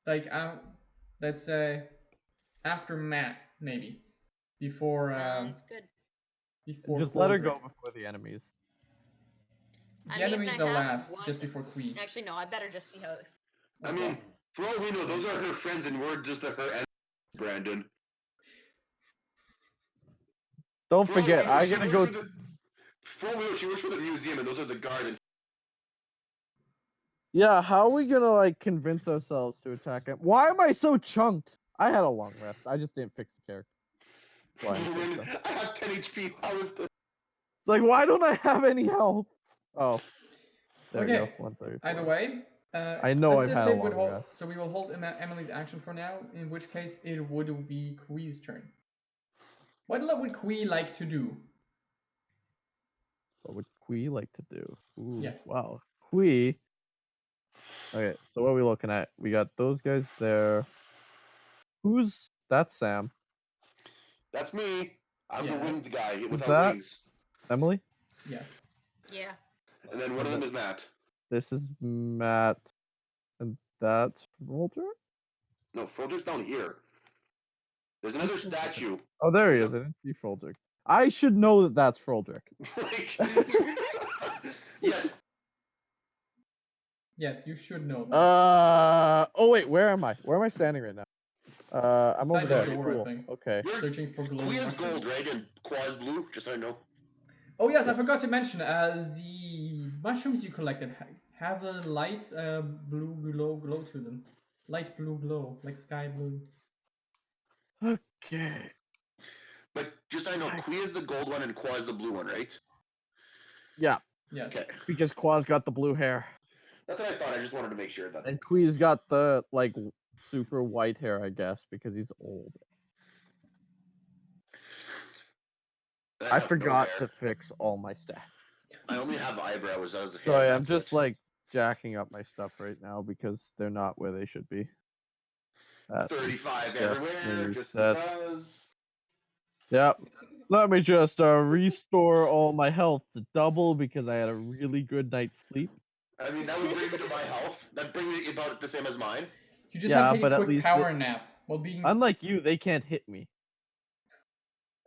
Speaker 4: Like, let's say after Matt, maybe. Before
Speaker 5: Sounds good.
Speaker 4: before
Speaker 1: Just let her go
Speaker 4: Froldrick.
Speaker 1: before the enemies.
Speaker 4: The
Speaker 5: I mean,
Speaker 4: enemies
Speaker 5: I
Speaker 4: are
Speaker 5: have
Speaker 4: last,
Speaker 5: one-
Speaker 4: just before Kwee.
Speaker 5: Actually, no. I better just see how this.
Speaker 3: I mean, For all we know, those are her friends, and we're just her enemies, Brandon.
Speaker 1: Don't
Speaker 3: For all we
Speaker 1: forget,
Speaker 3: know,
Speaker 1: I
Speaker 3: she
Speaker 1: gotta
Speaker 3: works
Speaker 1: go.
Speaker 3: for the- For all we know, she works for the museum, and those are the guards. And
Speaker 1: Yeah, how are we gonna like convince ourselves to attack him? Why am I so chunked? I had a long rest. I just didn't fix the character. That's why I'm so chunked.
Speaker 3: I have 10 HP. How is this?
Speaker 1: It's like, why don't I have any health? Oh, there we go.
Speaker 4: Okay.
Speaker 1: 134.
Speaker 4: Either way,
Speaker 1: I know
Speaker 4: let's
Speaker 1: I've
Speaker 4: just
Speaker 1: had a
Speaker 4: say we'd
Speaker 1: long
Speaker 4: hold,
Speaker 1: rest.
Speaker 4: so we will hold Emily's action for now, in which case it would be Kwee's turn. What would Kwee like to do?
Speaker 1: What would Kwee like to do? Ooh,
Speaker 4: Yes.
Speaker 1: wow. Kwee. Okay, so what are we looking at? We got those guys there. That's Sam.
Speaker 3: That's me. I'm the
Speaker 4: Yes.
Speaker 3: winged guy
Speaker 1: Who's
Speaker 3: without
Speaker 1: that?
Speaker 3: wings.
Speaker 1: Emily?
Speaker 4: Yes.
Speaker 5: Yeah.
Speaker 3: And then one of them is Matt.
Speaker 1: This is Matt. And that's Roger?
Speaker 3: No, Froldrick's down here. There's another statue.
Speaker 1: Oh, there he
Speaker 3: There's
Speaker 1: is. I didn't see Froldrick. I should know that that's Froldrick.
Speaker 3: Like, yes.
Speaker 4: Yes, you should know that.
Speaker 1: Oh wait, where am I? Where am I standing right now? I'm over
Speaker 4: Beside the
Speaker 1: there.
Speaker 4: door, I
Speaker 1: Cool.
Speaker 4: think.
Speaker 1: Okay.
Speaker 3: You're,
Speaker 4: Searching for glowing
Speaker 3: Kwee is
Speaker 4: mushrooms.
Speaker 3: gold, right? And Kwoi is blue, just so I know.
Speaker 4: Oh yes, I forgot to mention, the mushrooms you collected have a light blue glow to them. Light blue glow, like sky blue.
Speaker 1: Okay.
Speaker 3: But just so I know, Kwee is the gold one and Kwoi is the blue one, right?
Speaker 1: Yeah,
Speaker 4: Yes.
Speaker 3: Okay.
Speaker 1: because Qua's got the blue hair.
Speaker 3: That's what I thought. I just wanted to make sure that.
Speaker 1: And Quee's got the like super white hair, I guess, because he's old. I
Speaker 3: have no
Speaker 1: forgot
Speaker 3: hair.
Speaker 1: to fix all my stats.
Speaker 3: I only have eyebrows. That was the hair.
Speaker 1: Sorry, I'm
Speaker 3: that's
Speaker 1: just
Speaker 3: it.
Speaker 1: like jacking up my stuff right now because they're not where they should be.
Speaker 3: 35
Speaker 1: definitely
Speaker 3: everywhere, just
Speaker 1: reset.
Speaker 3: because.
Speaker 1: Yep. Let me just restore all my health to double because I had a really good night's sleep.
Speaker 3: I mean, that would bring me to my health. That'd bring me about the same as mine.
Speaker 4: You just
Speaker 1: Yeah,
Speaker 4: have to take
Speaker 1: but
Speaker 4: a
Speaker 1: at
Speaker 4: quick
Speaker 1: least
Speaker 4: power nap while being.
Speaker 1: Unlike you, they can't hit me.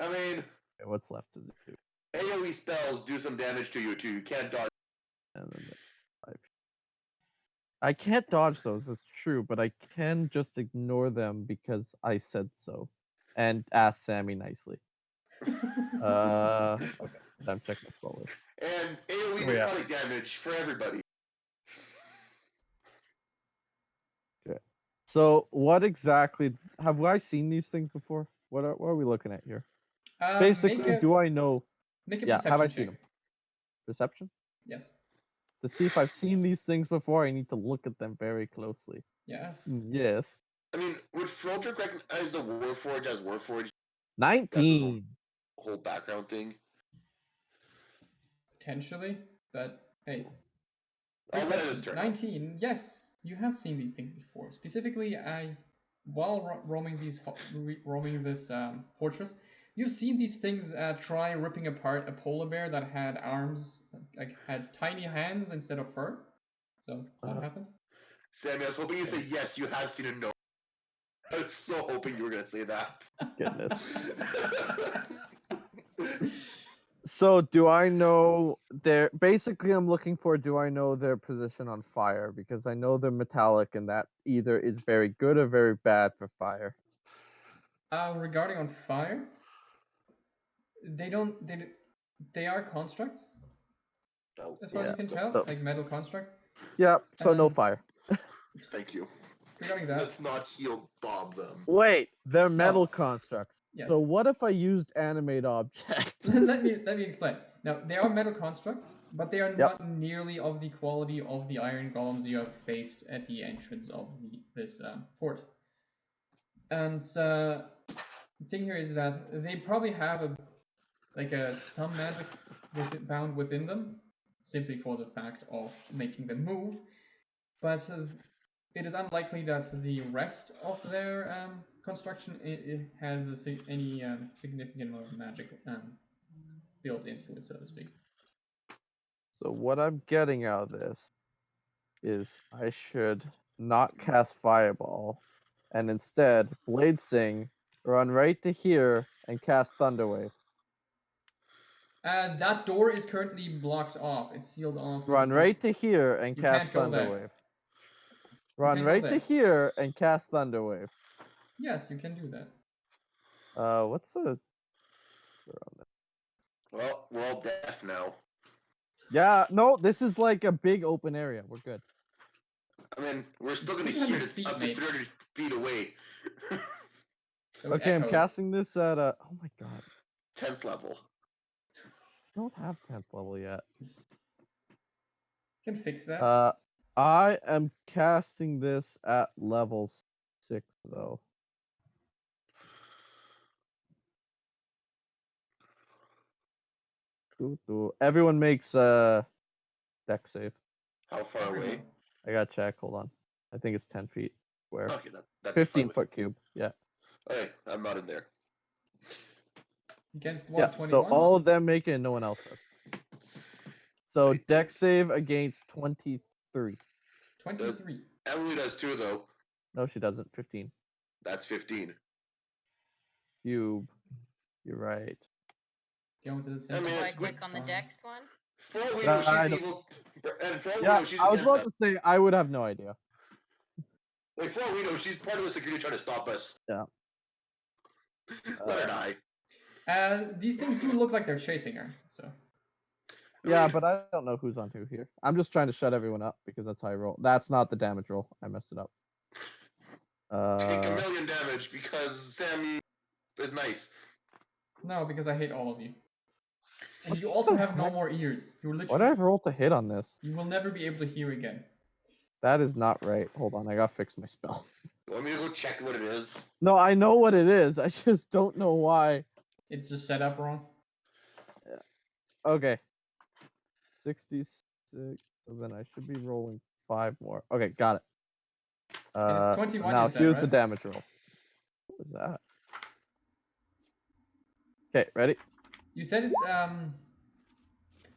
Speaker 3: I mean,
Speaker 1: Okay, what's left to do?
Speaker 3: AoE spells do some damage to you too. You can't dodge.
Speaker 1: And then I can't dodge those, that's true, but I can just ignore them because I said so. And ask Sammy nicely. Okay, time check my spell list.
Speaker 3: And AoE
Speaker 1: Oh, yeah.
Speaker 3: necrotic damage for everybody.
Speaker 1: Okay. So what exactly have I seen these things before? What are we looking at here? Basically, do I know?
Speaker 4: Make a
Speaker 1: Yeah,
Speaker 4: perception
Speaker 1: have I
Speaker 4: check.
Speaker 1: seen them? Perception?
Speaker 4: Yes.
Speaker 1: To see if I've seen these things before, I need to look at them very closely.
Speaker 4: Yes.
Speaker 1: Yes.
Speaker 3: I mean, would Froldrick recognize the Warforged as Warforged?
Speaker 1: 19.
Speaker 3: Whole background thing.
Speaker 4: Potentially, but hey.
Speaker 3: I'll let it turn.
Speaker 4: 19. Yes, you have seen these things before. Specifically, while roaming this fortress, you've seen these things try ripping apart a polar bear that had arms, like had tiny hands instead of fur. So that happened.
Speaker 3: Sammy, I was hoping you say yes. You have seen a no. I was so hoping you were gonna say that.
Speaker 1: Goodness. So do I know their basically I'm looking for do I know their position on fire because I know they're metallic and that either is very good or very bad for fire.
Speaker 4: Regarding on fire, they are constructs.
Speaker 3: Oh,
Speaker 4: As far as you can tell,
Speaker 1: so-
Speaker 4: like metal constructs.
Speaker 1: Yeah, so no
Speaker 4: And
Speaker 1: fire.
Speaker 3: thank you.
Speaker 4: Regarding that,
Speaker 3: Let's not heal Bob them.
Speaker 1: Wait, they're metal
Speaker 4: No.
Speaker 1: constructs.
Speaker 4: Yes.
Speaker 1: So what if I used animate object?
Speaker 4: let me explain. Now they are metal constructs, but they are not nearly of the quality of the iron golems you have faced at the entrance of this fort. And the thing here is that they probably have some magic bound within them, simply for the fact of making them move. But it is unlikely that the rest of their construction has any significant amount of magic built into it, so to speak.
Speaker 1: So what I'm getting out of this is I should not cast Fireball and instead Blade Sing, run right to here and cast Thunderwave.
Speaker 4: That door is currently blocked off. It's sealed off.
Speaker 1: Run right to here and
Speaker 4: You
Speaker 1: cast
Speaker 4: can't go there.
Speaker 1: Thunderwave. Run
Speaker 4: can go
Speaker 1: right to
Speaker 4: there.
Speaker 1: here and cast Thunder Wave.
Speaker 4: Yes, you can do that.
Speaker 1: What's the...
Speaker 3: Well, we're all deaf now.
Speaker 1: Yeah, no, this is like a big open area. We're good.
Speaker 3: I mean, we're still gonna
Speaker 4: 300
Speaker 3: hear this
Speaker 4: feet,
Speaker 3: up to
Speaker 4: mate.
Speaker 3: 300 feet away.
Speaker 4: So it
Speaker 1: Okay, I'm
Speaker 4: echoes.
Speaker 1: casting this at a... Oh my god.
Speaker 3: 10th level.
Speaker 1: I don't have 10th level yet.
Speaker 4: You can fix that.
Speaker 1: I am casting this at level 6, though. Everyone makes deck save.
Speaker 3: How far
Speaker 4: Everyone.
Speaker 3: away?
Speaker 1: I gotta check. Hold on. I think it's 10 feet square.
Speaker 3: Okay, that'd be fine
Speaker 1: 15
Speaker 3: with
Speaker 1: foot cube. Yeah.
Speaker 3: Okay, I'm not in there.
Speaker 4: Against
Speaker 1: Yeah.
Speaker 4: 121?
Speaker 1: So all of them make it and no one else does. So
Speaker 3: Wait.
Speaker 1: deck save against 23.
Speaker 4: 23.
Speaker 3: Emily does too, though.
Speaker 1: No, she doesn't. 15.
Speaker 3: That's 15.
Speaker 1: Cube. You're right.
Speaker 4: Go into the
Speaker 3: I
Speaker 4: center.
Speaker 3: mean,
Speaker 5: Do I
Speaker 3: it's
Speaker 5: click on the dex one?
Speaker 3: For all we know,
Speaker 1: I
Speaker 3: she's
Speaker 1: don't-
Speaker 3: evil. And for all we
Speaker 1: Yeah,
Speaker 3: know, she's
Speaker 1: I was
Speaker 3: against
Speaker 1: about
Speaker 3: us.
Speaker 1: to say I would have no idea.
Speaker 3: Like, for all we know, she's part of the security trying to stop us.
Speaker 1: Yeah.
Speaker 3: Let her die.
Speaker 4: These things do look like they're chasing her, so.
Speaker 1: Yeah, but I don't know who's on who here. I'm just trying to shut everyone up because that's how I roll. That's not the damage roll. I messed it up.
Speaker 3: Take a million damage because Sammy is nice.
Speaker 4: No, because I hate all of you. And you also have no more ears. You're
Speaker 1: What
Speaker 4: literally.
Speaker 1: did I roll to hit on this?
Speaker 4: You will never be able to hear again.
Speaker 1: That is not right. Hold on, I gotta fix my spell.
Speaker 3: You want me to go check what it is?
Speaker 1: No, I know what it is. I just don't know why.
Speaker 4: It's just set up wrong.
Speaker 1: Okay. 66. So then I should be rolling 5 more. Okay, got it.
Speaker 4: And it's
Speaker 1: So
Speaker 4: 21
Speaker 1: now
Speaker 4: you said,
Speaker 1: here's the
Speaker 4: right?
Speaker 1: damage roll. What was that? Okay, ready?
Speaker 4: You said it's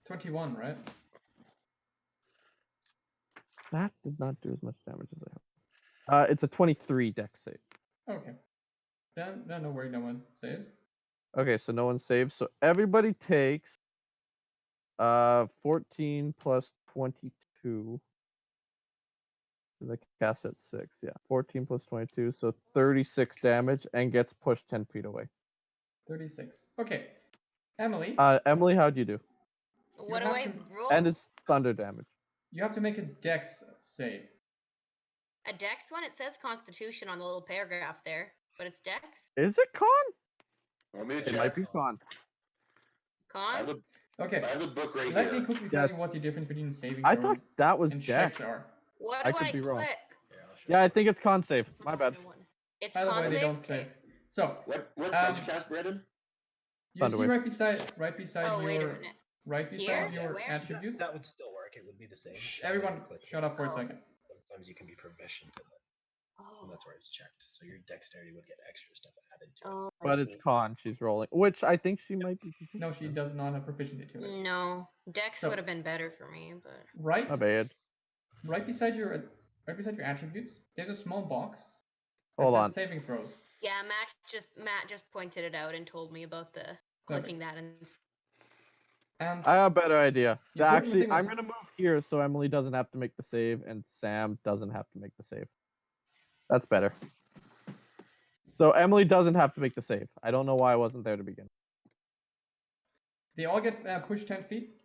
Speaker 4: 21, right?
Speaker 1: That did not do as much damage as I hoped. It's a 23 dex save.
Speaker 4: Okay. Then no worry, no one saves.
Speaker 1: Okay, so no one saves. So everybody takes 14 plus 22. So they cast at 6. Yeah, 14 plus 22, so 36 damage and gets pushed 10 feet away.
Speaker 4: 36. Okay. Emily,
Speaker 1: Emily, how'd you do?
Speaker 5: What do
Speaker 4: have
Speaker 5: I
Speaker 4: to-
Speaker 5: roll?
Speaker 1: And it's thunder damage.
Speaker 4: you have to make a dex save.
Speaker 5: A dex one? It says Constitution on the little paragraph there, but it's dex.
Speaker 1: Is it con?
Speaker 3: Want me to
Speaker 1: It
Speaker 3: check?
Speaker 1: might be con.
Speaker 3: I have,
Speaker 5: Con?
Speaker 3: the,
Speaker 4: Okay.
Speaker 3: I have the book right
Speaker 4: Let me
Speaker 3: here.
Speaker 4: quickly tell you what the difference between saving
Speaker 1: I
Speaker 4: throws
Speaker 1: thought that was
Speaker 4: and
Speaker 1: dex.
Speaker 4: checks are.
Speaker 5: What
Speaker 1: I
Speaker 5: do
Speaker 1: could
Speaker 5: I
Speaker 1: be wrong.
Speaker 5: click?
Speaker 1: Yeah, I think it's con save. My bad.
Speaker 5: It's
Speaker 4: By the
Speaker 5: con
Speaker 4: way, they
Speaker 5: save?
Speaker 4: don't save. So,
Speaker 3: What spell did you cast, Brandon?
Speaker 4: you
Speaker 1: Thunder
Speaker 4: see
Speaker 1: wave.
Speaker 4: right beside
Speaker 5: Oh, wait a
Speaker 4: your
Speaker 5: minute.
Speaker 4: right beside
Speaker 5: Here?
Speaker 4: your
Speaker 5: Where?
Speaker 4: attributes.
Speaker 2: That would still work. It would be the same.
Speaker 4: Shh, everyone, shut up for a
Speaker 5: Oh.
Speaker 4: second.
Speaker 2: Sometimes you can be proficient in it,
Speaker 5: Oh.
Speaker 2: and that's where it's checked. So your dexterity would get extra stuff added to it.
Speaker 5: Oh, I
Speaker 1: But it's
Speaker 5: see.
Speaker 1: con she's rolling, which I think she might be.
Speaker 4: No, she does not have proficiency to it.
Speaker 5: No, dex
Speaker 4: So-
Speaker 5: would have been better for me, but
Speaker 4: Right,
Speaker 1: My bad.
Speaker 4: right beside your attributes, there's a small box that
Speaker 1: Hold
Speaker 4: says
Speaker 1: on.
Speaker 4: saving throws.
Speaker 5: yeah, Matt just pointed it out and told me about the clicking that and
Speaker 4: And
Speaker 1: I have a better idea.
Speaker 4: The important
Speaker 1: Actually,
Speaker 4: thing was-
Speaker 1: I'm gonna move here so Emily doesn't have to make the save and Sam doesn't have to make the save. That's better. So Emily doesn't have to make the save. I don't know why I wasn't there to begin.
Speaker 4: they all get pushed 10 feet.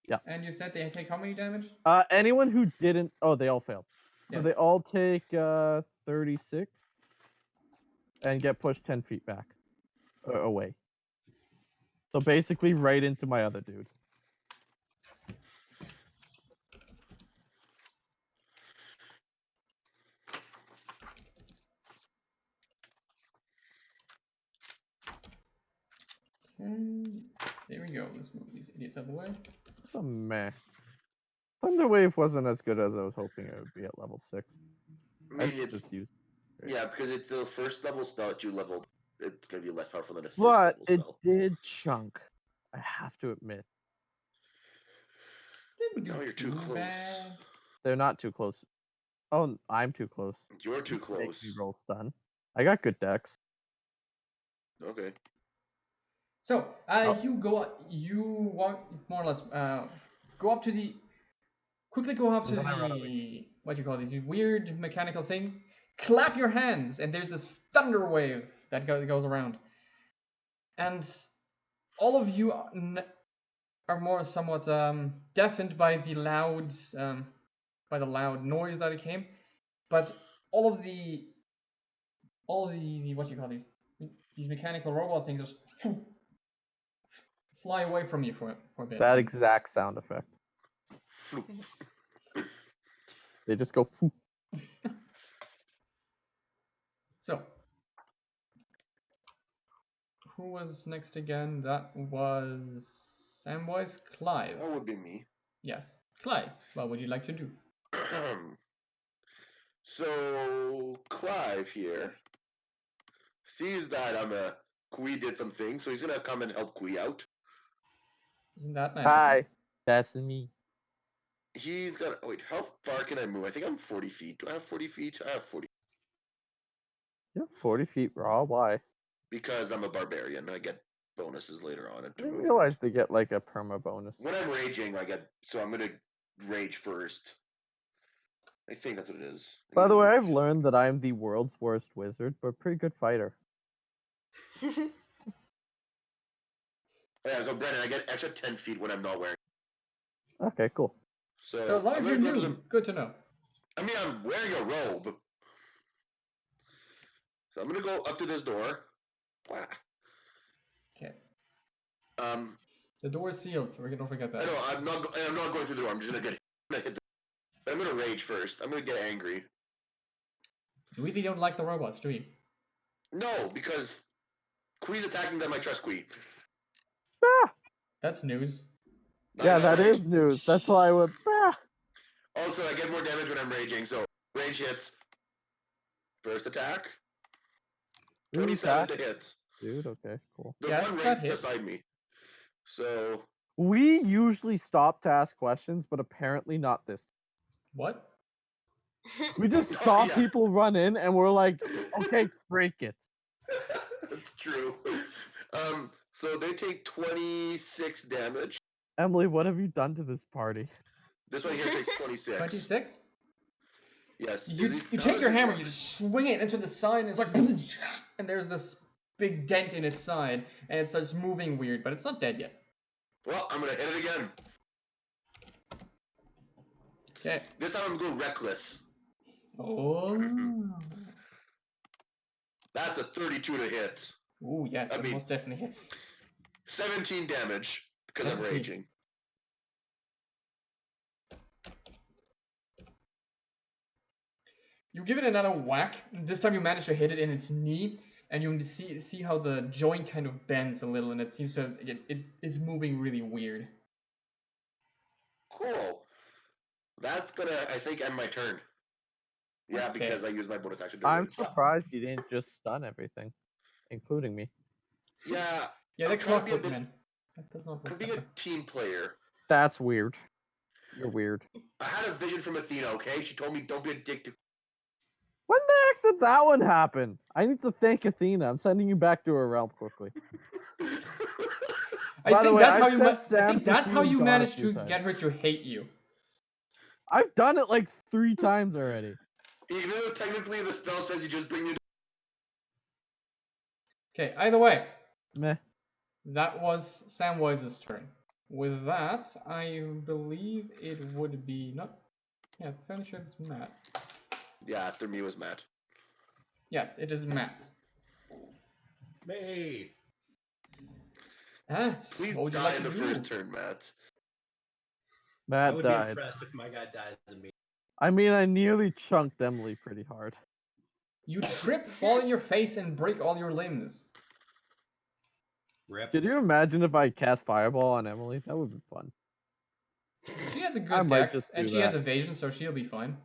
Speaker 1: Yeah.
Speaker 4: And you said they take how many damage?
Speaker 1: Anyone who didn't, oh, they all failed. So
Speaker 4: Yeah.
Speaker 1: they all take 36 and get pushed 10 feet back away. So basically, right into my other dude.
Speaker 4: There we go. Let's move these idiots out of the way.
Speaker 1: So meh. Thunder Wave wasn't as good as I was hoping it would be at level 6.
Speaker 3: I
Speaker 1: I
Speaker 3: mean, it's
Speaker 1: just used.
Speaker 3: yeah, because it's the first level spell that you leveled. It's gonna be less powerful than a 6th
Speaker 1: But
Speaker 3: level
Speaker 1: it
Speaker 3: spell.
Speaker 1: did chunk. I have to admit.
Speaker 4: Didn't
Speaker 3: No,
Speaker 4: do
Speaker 3: you're too close.
Speaker 4: bad.
Speaker 1: They're not too close. Oh, I'm too close.
Speaker 3: You're too
Speaker 1: Make
Speaker 3: close.
Speaker 1: me roll stun. I got good decks.
Speaker 3: Okay.
Speaker 4: So,
Speaker 1: Oh.
Speaker 4: you walk more or less, go up to the, quickly go up to
Speaker 1: And then I run
Speaker 4: the what do you call these weird mechanical things. Clap your hands, and there's this thunder wave that goes around, and all of you are more somewhat deafened by the loud noise that it came, but all of the what do you call these mechanical robot things just fly away from you for a bit.
Speaker 1: That exact sound effect. They just go. Phoop.
Speaker 4: So, who was next again? That was Samwise. Clyve.
Speaker 3: That would be me.
Speaker 4: Yes, Clyve. What would you like to do?
Speaker 3: So Clyve here sees that Kwee did some things, so he's gonna come and help Kwee out.
Speaker 4: Isn't that nice?
Speaker 1: Hi, that's me.
Speaker 3: He's gonna wait. How far can I move? I think I'm 40 feet. Do I have 40 feet? I have 40
Speaker 1: You're 40 feet raw. Why?
Speaker 3: because I'm a barbarian. I get bonuses later on.
Speaker 1: I didn't realize they get like a perma bonus.
Speaker 3: When I'm raging, so I'm gonna rage first. I think that's what it is.
Speaker 1: By the way, I've learned that I'm the world's worst wizard, but a pretty good fighter.
Speaker 3: Yeah, so Brennan, I get extra 10 feet when I'm not wearing.
Speaker 1: Okay, cool.
Speaker 4: So as long as you're new, good to know.
Speaker 3: I mean, I'm wearing a robe. So I'm gonna go up to this door. Wow.
Speaker 4: Okay.
Speaker 3: Um,
Speaker 4: The door is sealed. Don't forget that.
Speaker 3: I know I'm not going through the door. I'm just gonna hit. I'm gonna rage first. I'm gonna get angry.
Speaker 4: You really don't like the robots, do you?
Speaker 3: No, because Kwee's attacking them. I trust Kwee.
Speaker 1: Ah!
Speaker 4: That's news.
Speaker 1: Yeah, that is news. That's why I would. Ah!
Speaker 3: Also, I get more damage when I'm raging, so rage hits. First attack. 27 to hit.
Speaker 1: Dude, okay, cool.
Speaker 3: There's
Speaker 4: Yes,
Speaker 3: one
Speaker 4: that
Speaker 3: rage
Speaker 4: hits.
Speaker 3: beside me. So
Speaker 1: We usually stop to ask questions, but apparently not this.
Speaker 4: What?
Speaker 1: We just
Speaker 3: Oh,
Speaker 1: saw
Speaker 3: yeah.
Speaker 1: people run in and we're like, okay, break it.
Speaker 3: that's true. So they take 26 damage.
Speaker 1: Emily, what have you done to this party?
Speaker 3: This one here takes 26.
Speaker 4: 26?
Speaker 3: Yes.
Speaker 4: You take your hammer, you just swing it into the side, and it's like, and there's this big dent in its side, and it starts moving weird, but it's not dead yet.
Speaker 3: Well, I'm gonna hit it again.
Speaker 4: Okay.
Speaker 3: This time I'm going reckless.
Speaker 4: Oh.
Speaker 3: That's a 32 to hit.
Speaker 4: Ooh, yes,
Speaker 3: I
Speaker 4: it
Speaker 3: mean-
Speaker 4: most definitely hits.
Speaker 3: 17 damage because I'm
Speaker 4: 17.
Speaker 3: raging.
Speaker 4: You give it another whack. This time you manage to hit it in its knee, and you see how the joint kind of bends a little, and it seems to it is moving really weird.
Speaker 3: Cool. That's gonna, I think, end my turn. Yeah,
Speaker 4: Okay.
Speaker 3: because I used my bonus action. to
Speaker 1: I'm
Speaker 3: rage.
Speaker 1: surprised you didn't just stun everything, including me.
Speaker 3: Yeah,
Speaker 4: Yeah,
Speaker 3: I'm
Speaker 4: that
Speaker 3: trying to
Speaker 4: clock
Speaker 3: be a
Speaker 4: work,
Speaker 3: bit-
Speaker 4: man. That does not
Speaker 3: I'm
Speaker 4: work.
Speaker 3: being
Speaker 4: that
Speaker 3: a
Speaker 4: way.
Speaker 3: team player.
Speaker 1: That's weird. You're weird.
Speaker 3: I had a vision from Athena, okay? She told me don't be a dick to.
Speaker 1: When the heck did that one happen? I need to thank Athena. I'm sending you back to her realm quickly.
Speaker 4: I
Speaker 1: By the
Speaker 4: think
Speaker 1: way,
Speaker 4: that's
Speaker 1: I've
Speaker 4: how you.
Speaker 1: sent Sam
Speaker 4: I think
Speaker 1: to
Speaker 4: that's
Speaker 1: see
Speaker 4: how
Speaker 1: his
Speaker 4: you
Speaker 1: god a
Speaker 4: managed
Speaker 1: few
Speaker 4: to
Speaker 1: times.
Speaker 4: get her to hate you.
Speaker 1: I've done it like 3 times already.
Speaker 3: Even though technically the spell says you just bring me.
Speaker 4: Okay. Either way,
Speaker 1: Meh.
Speaker 4: that was Samwise's turn. With that, I believe it would be not. Yeah, it's fairly sure it's Matt.
Speaker 3: Yeah, after me was Matt.
Speaker 4: Yes, it is Matt.
Speaker 2: Me.
Speaker 4: Matt,
Speaker 3: Please
Speaker 4: what would you
Speaker 3: die
Speaker 4: like
Speaker 3: in
Speaker 4: to
Speaker 3: the
Speaker 4: do?
Speaker 3: first turn, Matt.
Speaker 2: I
Speaker 1: Matt
Speaker 2: would be
Speaker 1: died.
Speaker 2: impressed if my guy dies immediately.
Speaker 1: I mean, I nearly chunked Emily pretty hard.
Speaker 4: You trip, fall on your face, and break all your limbs.
Speaker 2: Rip.
Speaker 1: Could you imagine if I cast Fireball on Emily? That would be fun.
Speaker 4: She has a
Speaker 1: I
Speaker 4: good
Speaker 1: might
Speaker 4: dex,
Speaker 1: just
Speaker 4: and
Speaker 1: do
Speaker 4: she has
Speaker 1: that.
Speaker 4: evasion, so she'll be fine.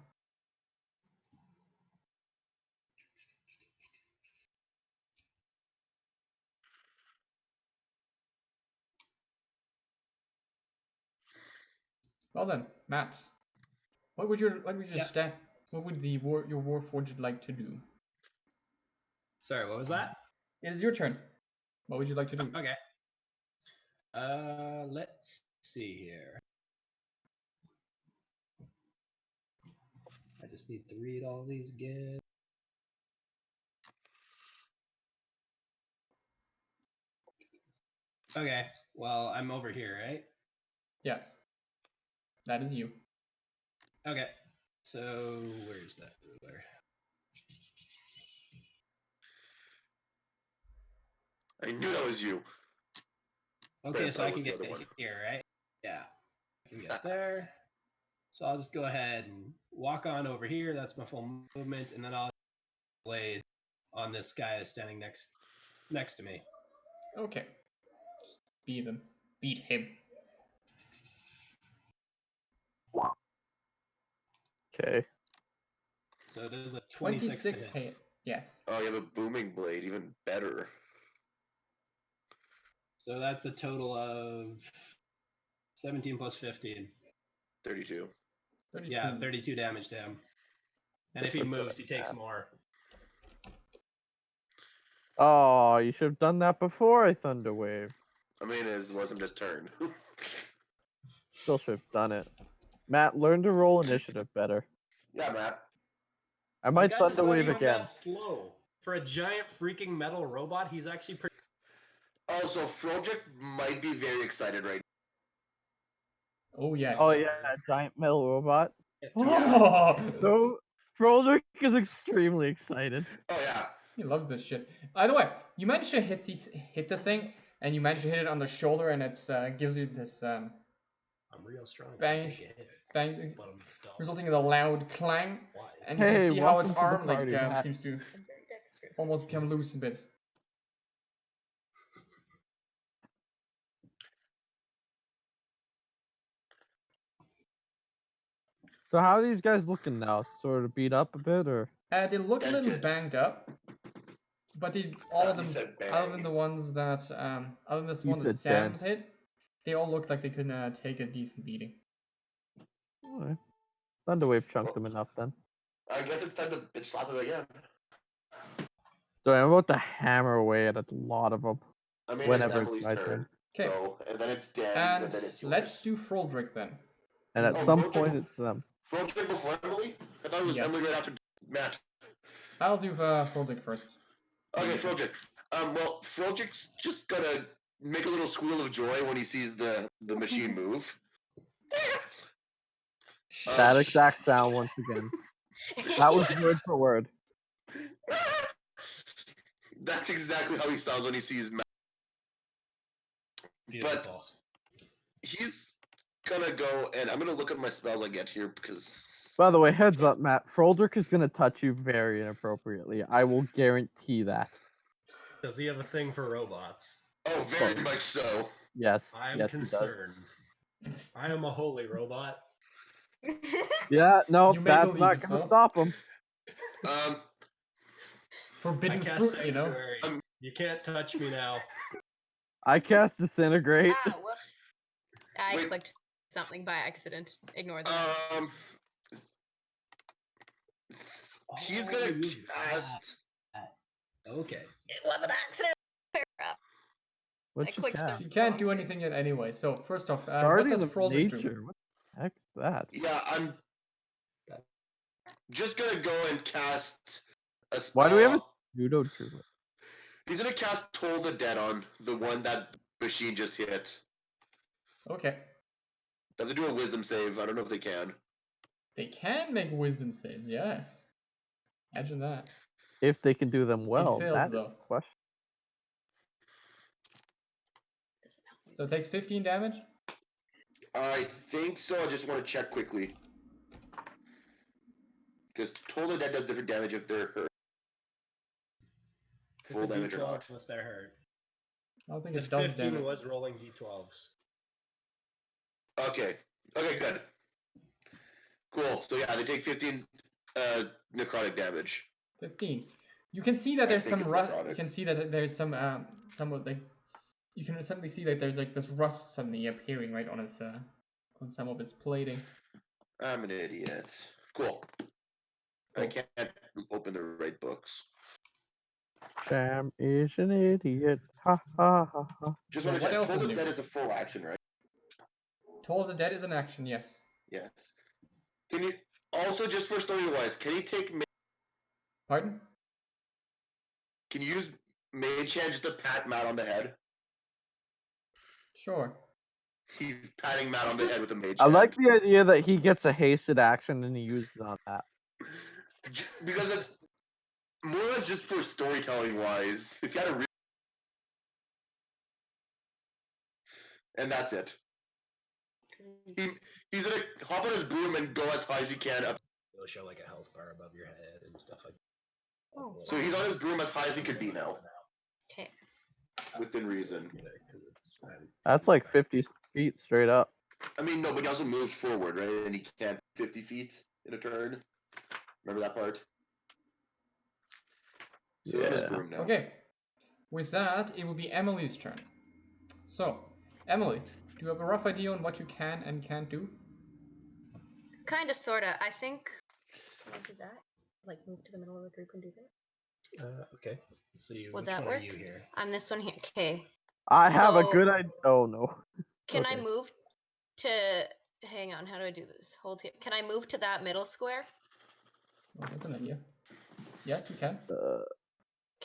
Speaker 4: Well then, Matt, what would your
Speaker 2: Yeah.
Speaker 4: stat? What would your Warforged like to do?
Speaker 2: Sorry, what was that?
Speaker 4: It is your turn. What would you like to do?
Speaker 2: Okay. Let's see here. just need to read all these again. Okay, well, I'm over here, right?
Speaker 4: Yes. That is you.
Speaker 2: Okay, so where's that ruler?
Speaker 3: I knew that was you.
Speaker 2: Okay,
Speaker 3: But
Speaker 2: so
Speaker 3: that
Speaker 2: I
Speaker 3: was
Speaker 2: can
Speaker 3: the
Speaker 2: get
Speaker 3: other
Speaker 2: to
Speaker 3: one.
Speaker 2: here, right? Yeah, I can get there. So I'll just go ahead and walk on over here. That's my full movement, and then I'll blade on this guy that's standing next to me.
Speaker 4: Okay. Just beat him. Beat him.
Speaker 1: Okay.
Speaker 2: So there's a 26 to
Speaker 4: 26
Speaker 2: hit.
Speaker 4: hit. Yes.
Speaker 3: Oh, you have a booming blade, even better.
Speaker 2: So that's a total of 17 plus 15.
Speaker 3: 32.
Speaker 4: 32.
Speaker 2: Yeah, 32 damage to him. And if he moves, he takes more.
Speaker 1: Oh, you should have done that before I Thunder Wave.
Speaker 3: I mean, it wasn't his turn.
Speaker 1: Still should have done it. Matt, learn to roll initiative better.
Speaker 3: Yeah, Matt.
Speaker 1: I might
Speaker 2: The guy's
Speaker 1: Thunder
Speaker 2: not
Speaker 1: Wave
Speaker 2: even
Speaker 1: again.
Speaker 2: that slow. For a giant freaking metal robot, he's actually pretty.
Speaker 3: Also, Froldrick might be very excited right
Speaker 4: Oh, yes.
Speaker 1: Oh yeah, giant metal robot.
Speaker 4: Oh!
Speaker 1: So Froldrick is extremely excited.
Speaker 3: now. Oh, yeah.
Speaker 4: He loves this shit. By the way, you managed to hit the thing, and you managed to hit it on the shoulder, and it's gives you this
Speaker 2: I'm real strong.
Speaker 4: bang,
Speaker 2: Take a hit.
Speaker 4: bang,
Speaker 2: But I'm dumb.
Speaker 4: resulting in a loud clang.
Speaker 2: Wise.
Speaker 4: And you can
Speaker 1: Hey,
Speaker 4: see how its
Speaker 1: welcome to the
Speaker 4: arm like
Speaker 1: party, Matt.
Speaker 4: seems to almost come loose a bit.
Speaker 1: So how are these guys looking now? Sort of beat up a bit, or?
Speaker 4: They look a little
Speaker 3: Dented.
Speaker 4: banged up, but all of
Speaker 3: He
Speaker 4: them,
Speaker 3: said
Speaker 4: other than
Speaker 3: bang.
Speaker 4: the ones that, other than this
Speaker 1: You
Speaker 4: one that
Speaker 1: said
Speaker 4: Sam's
Speaker 1: dent.
Speaker 4: hit, they all look like they could take a decent beating.
Speaker 1: Alright. Thunder Wave chunked them enough then.
Speaker 3: I guess it's time to bitch slap him again.
Speaker 1: So I'm about to hammer away at a lot of them.
Speaker 3: I mean,
Speaker 1: Whenever
Speaker 3: it's
Speaker 1: it's
Speaker 3: Emily's
Speaker 1: my
Speaker 3: turn.
Speaker 1: turn.
Speaker 4: Okay,
Speaker 3: So, and then it's Danny's,
Speaker 4: and
Speaker 3: and then it's yours.
Speaker 4: let's do Froldrick then.
Speaker 1: And at
Speaker 3: Oh,
Speaker 1: some
Speaker 3: Froldrick-
Speaker 1: point it's them.
Speaker 3: Froldrick before Emily? I thought it was
Speaker 4: Yeah.
Speaker 3: Emily right after Matt.
Speaker 4: I'll do Froldrick first.
Speaker 3: Okay, Froldrick. Well, Froldrick's just gonna make a little squeal of joy when he sees the machine move.
Speaker 1: That exact sound once again. That was word for word.
Speaker 3: That's exactly how he sounds when he sees Matt.
Speaker 2: Beautiful.
Speaker 3: He's gonna go, and I'm gonna look at my spells I get here because.
Speaker 1: By the way, heads up, Matt. Froldrick is gonna touch you very inappropriately. I will guarantee that.
Speaker 2: Does he have a thing for robots?
Speaker 3: Oh, very much so.
Speaker 1: Yes.
Speaker 2: I am
Speaker 1: yes, he does.
Speaker 2: concerned. I am a holy robot.
Speaker 1: Yeah, no,
Speaker 4: You may
Speaker 1: that's
Speaker 4: believe
Speaker 1: not
Speaker 4: it,
Speaker 1: gonna
Speaker 4: so.
Speaker 1: stop him.
Speaker 3: Um,
Speaker 4: Forbidden
Speaker 2: I cast
Speaker 4: fruit, you know.
Speaker 2: Sanctuary. You can't touch me now.
Speaker 1: I cast Disintegrate.
Speaker 5: Ah, whoops. I
Speaker 3: Wait.
Speaker 5: clicked something by accident. Ignore that.
Speaker 3: He's
Speaker 2: Oh,
Speaker 3: gonna
Speaker 2: you
Speaker 3: cast.
Speaker 2: Okay.
Speaker 5: It was an accident.
Speaker 1: What
Speaker 5: I
Speaker 1: you
Speaker 5: clicked
Speaker 1: cast?
Speaker 5: the-
Speaker 4: You can't do anything yet anyway. So first off, what
Speaker 1: Guardian
Speaker 4: does
Speaker 1: of
Speaker 4: Froldrick do?
Speaker 1: Nature. What the heck's that?
Speaker 3: Yeah, I'm just gonna go and cast a spell.
Speaker 1: Why do we have a pseudo druid?
Speaker 3: He's gonna cast Toll the Dead on the one that machine just hit.
Speaker 4: Okay.
Speaker 3: They have to do a wisdom save. I don't know if they can.
Speaker 4: They can make wisdom saves, yes. Imagine that.
Speaker 1: If they can do them well,
Speaker 4: fails,
Speaker 1: that is
Speaker 4: though.
Speaker 1: the question.
Speaker 4: So it takes 15 damage.
Speaker 3: I think so. I just want to check quickly. Because Toll the Dead does different damage if they're hurt.
Speaker 2: It's
Speaker 3: Full
Speaker 2: a
Speaker 3: damage or
Speaker 2: D12
Speaker 3: not.
Speaker 2: if they're hurt.
Speaker 4: I don't think
Speaker 2: The
Speaker 4: it does
Speaker 2: 15
Speaker 4: damage.
Speaker 2: was rolling D12s.
Speaker 3: Okay. Okay, good. Cool. So yeah, they take 15 necrotic damage.
Speaker 4: 15. You can see that there's
Speaker 3: think
Speaker 4: some
Speaker 3: it's
Speaker 4: rust.
Speaker 3: necrotic.
Speaker 4: You can see that there's some of like. You can suddenly see that there's like this rust suddenly appearing right on his on some of his plating.
Speaker 3: I'm an idiot. Cool. I
Speaker 4: Cool.
Speaker 3: can't open the right books.
Speaker 1: Sam is an idiot. Ha ha ha ha.
Speaker 3: Just
Speaker 4: So
Speaker 3: want to
Speaker 4: what
Speaker 3: check.
Speaker 4: else
Speaker 3: Toll
Speaker 4: is
Speaker 3: the
Speaker 4: new?
Speaker 3: Dead is a full action, right?
Speaker 4: Toll the Dead is an action, yes.
Speaker 3: Yes. Can you Also, just for story-wise, can he take?
Speaker 4: Pardon?
Speaker 3: Can you use Mage Hand just to pat Matt on the head?
Speaker 4: Sure.
Speaker 3: He's patting Matt on the head with a Mage
Speaker 1: I
Speaker 3: Hand.
Speaker 1: like the idea that he gets a hasted action and he uses it on that.
Speaker 3: Because it's more or less just for storytelling-wise. If you had a and that's it. He's gonna hop on his broom and go as high as he can up.
Speaker 2: It'll show like a health bar above your head and stuff like that.
Speaker 5: Oh,
Speaker 3: So he's on his broom as high as he can be now,
Speaker 5: Okay.
Speaker 3: within reason.
Speaker 1: That's like 50 feet straight up.
Speaker 3: I mean, no, but he also moves forward, right? And he can't 50 feet in a turn. Remember that part? So he's on his
Speaker 1: Yeah.
Speaker 3: broom now.
Speaker 4: Okay. With that, it will be Emily's turn. So, Emily, do you have a rough idea on what you can and can't do?
Speaker 5: Kind of, sorta. I think. Can I do that? Like move to the middle of the group and do that?
Speaker 2: Okay. So you,
Speaker 5: Would
Speaker 2: which
Speaker 5: that
Speaker 2: one are
Speaker 5: work?
Speaker 2: you here?
Speaker 5: I'm this one here. Okay.
Speaker 1: I have a
Speaker 5: So-
Speaker 1: good idea. Oh no.
Speaker 5: Can I
Speaker 1: Okay.
Speaker 5: move to? Hang on. How do I do this? Hold here. Can I move to that middle square?
Speaker 4: Oh, that's an idea. Yes, you can.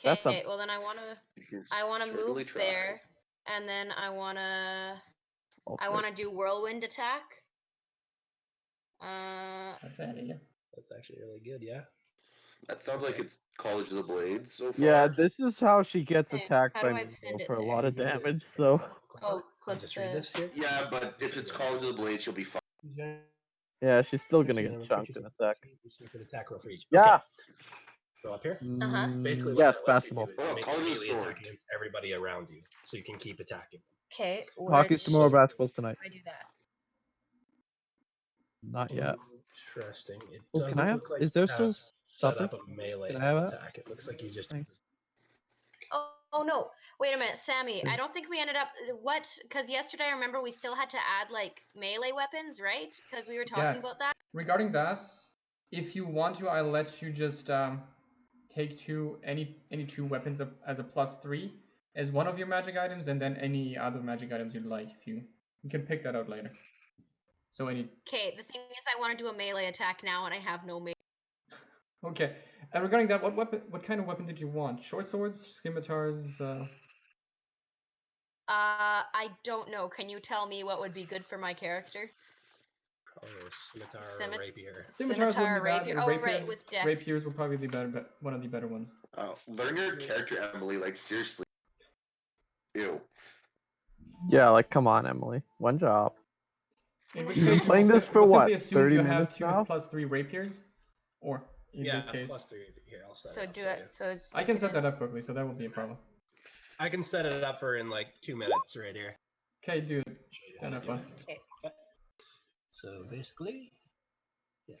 Speaker 1: That's a-
Speaker 5: Okay. Well, then I wanna.
Speaker 3: You can
Speaker 5: I wanna
Speaker 3: certainly
Speaker 5: move
Speaker 3: try.
Speaker 5: there, and then I wanna.
Speaker 1: I'll
Speaker 5: I
Speaker 1: fit.
Speaker 5: wanna do whirlwind attack. Uh.
Speaker 4: That's an idea.
Speaker 2: That's actually really good, yeah.
Speaker 3: That sounds like
Speaker 2: Okay.
Speaker 3: it's College of the Blades so far.
Speaker 1: Yeah, this is how she gets
Speaker 5: Okay,
Speaker 1: attacked
Speaker 5: how
Speaker 1: by
Speaker 5: do I
Speaker 1: me
Speaker 5: send it
Speaker 1: for a
Speaker 5: there?
Speaker 1: lot of
Speaker 2: You need to-
Speaker 1: damage. So
Speaker 5: Oh, click
Speaker 2: just
Speaker 5: the.
Speaker 2: read this here.
Speaker 3: Yeah, but if it's College of the Blades, she'll be fine.
Speaker 1: yeah, she's still gonna get chunked in a sec.
Speaker 2: An attack roll for each.
Speaker 1: Yeah.
Speaker 2: Okay. Go up here.
Speaker 5: Uh-huh.
Speaker 2: Basically, what
Speaker 1: Yes,
Speaker 2: that lets you
Speaker 1: fastball.
Speaker 2: do is
Speaker 3: Oh,
Speaker 2: make a
Speaker 3: College of the
Speaker 2: melee
Speaker 3: Sword.
Speaker 2: attack against everybody around you, so you can keep attacking.
Speaker 5: Okay.
Speaker 1: Hockey's tomorrow,
Speaker 2: So-
Speaker 1: basketball's tonight.
Speaker 5: I do that.
Speaker 1: Not yet.
Speaker 2: Interesting. It
Speaker 1: Oh,
Speaker 2: doesn't
Speaker 1: can I have?
Speaker 2: look like
Speaker 1: Is there
Speaker 2: you
Speaker 1: still
Speaker 2: have set
Speaker 1: something?
Speaker 2: up a melee
Speaker 1: Can I have that?
Speaker 2: attack. It looks like you just.
Speaker 1: Thanks.
Speaker 5: Oh no! Wait a minute, Sammy. I don't think we ended up what? Because yesterday, I remember we still had to add like melee weapons, right? Because we were talking
Speaker 4: Yes.
Speaker 5: about that.
Speaker 4: Regarding that, if you want to, I'll let you just take any two weapons as a +3 as one of your magic items, and then any other magic items you'd like. If you can pick that out later. So any.
Speaker 5: Okay. The thing is, I want to do a melee attack now, and I have no melee.
Speaker 4: Okay. And regarding that, what kind of weapon did you want? Short swords, scimitars?
Speaker 5: I don't know. Can you tell me what would be good for my character?
Speaker 2: Probably a scimitar or
Speaker 5: Scimit-
Speaker 2: a rapier.
Speaker 4: Scimitars
Speaker 5: Scimitar,
Speaker 4: wouldn't be bad.
Speaker 5: rapier.
Speaker 4: Or
Speaker 5: Oh,
Speaker 4: rapiers,
Speaker 5: right, with dex.
Speaker 4: rapiers would probably be better, but one of the better ones.
Speaker 3: Learn your character, Emily. Like, seriously. Ew.
Speaker 1: Yeah, like come on, Emily. One job.
Speaker 4: In which
Speaker 1: You've been
Speaker 4: case,
Speaker 1: playing
Speaker 4: we'll
Speaker 1: this for
Speaker 4: we'll
Speaker 1: what,
Speaker 4: simply assume
Speaker 1: 30
Speaker 4: you have
Speaker 1: minutes
Speaker 4: two
Speaker 1: now?
Speaker 4: +3 rapiers, or in
Speaker 2: Yeah,
Speaker 4: this case,
Speaker 2: +3 here. I'll set
Speaker 5: So
Speaker 2: it up
Speaker 5: do
Speaker 2: for
Speaker 5: it.
Speaker 2: you.
Speaker 5: So
Speaker 4: I can set that up quickly, so that won't be a problem.
Speaker 2: I can set it up for in like 2 minutes right here.
Speaker 4: Okay, dude.
Speaker 2: Show you how
Speaker 4: Then
Speaker 2: to
Speaker 4: have
Speaker 2: do
Speaker 4: fun.
Speaker 2: it.
Speaker 5: Okay.
Speaker 2: So basically, yeah.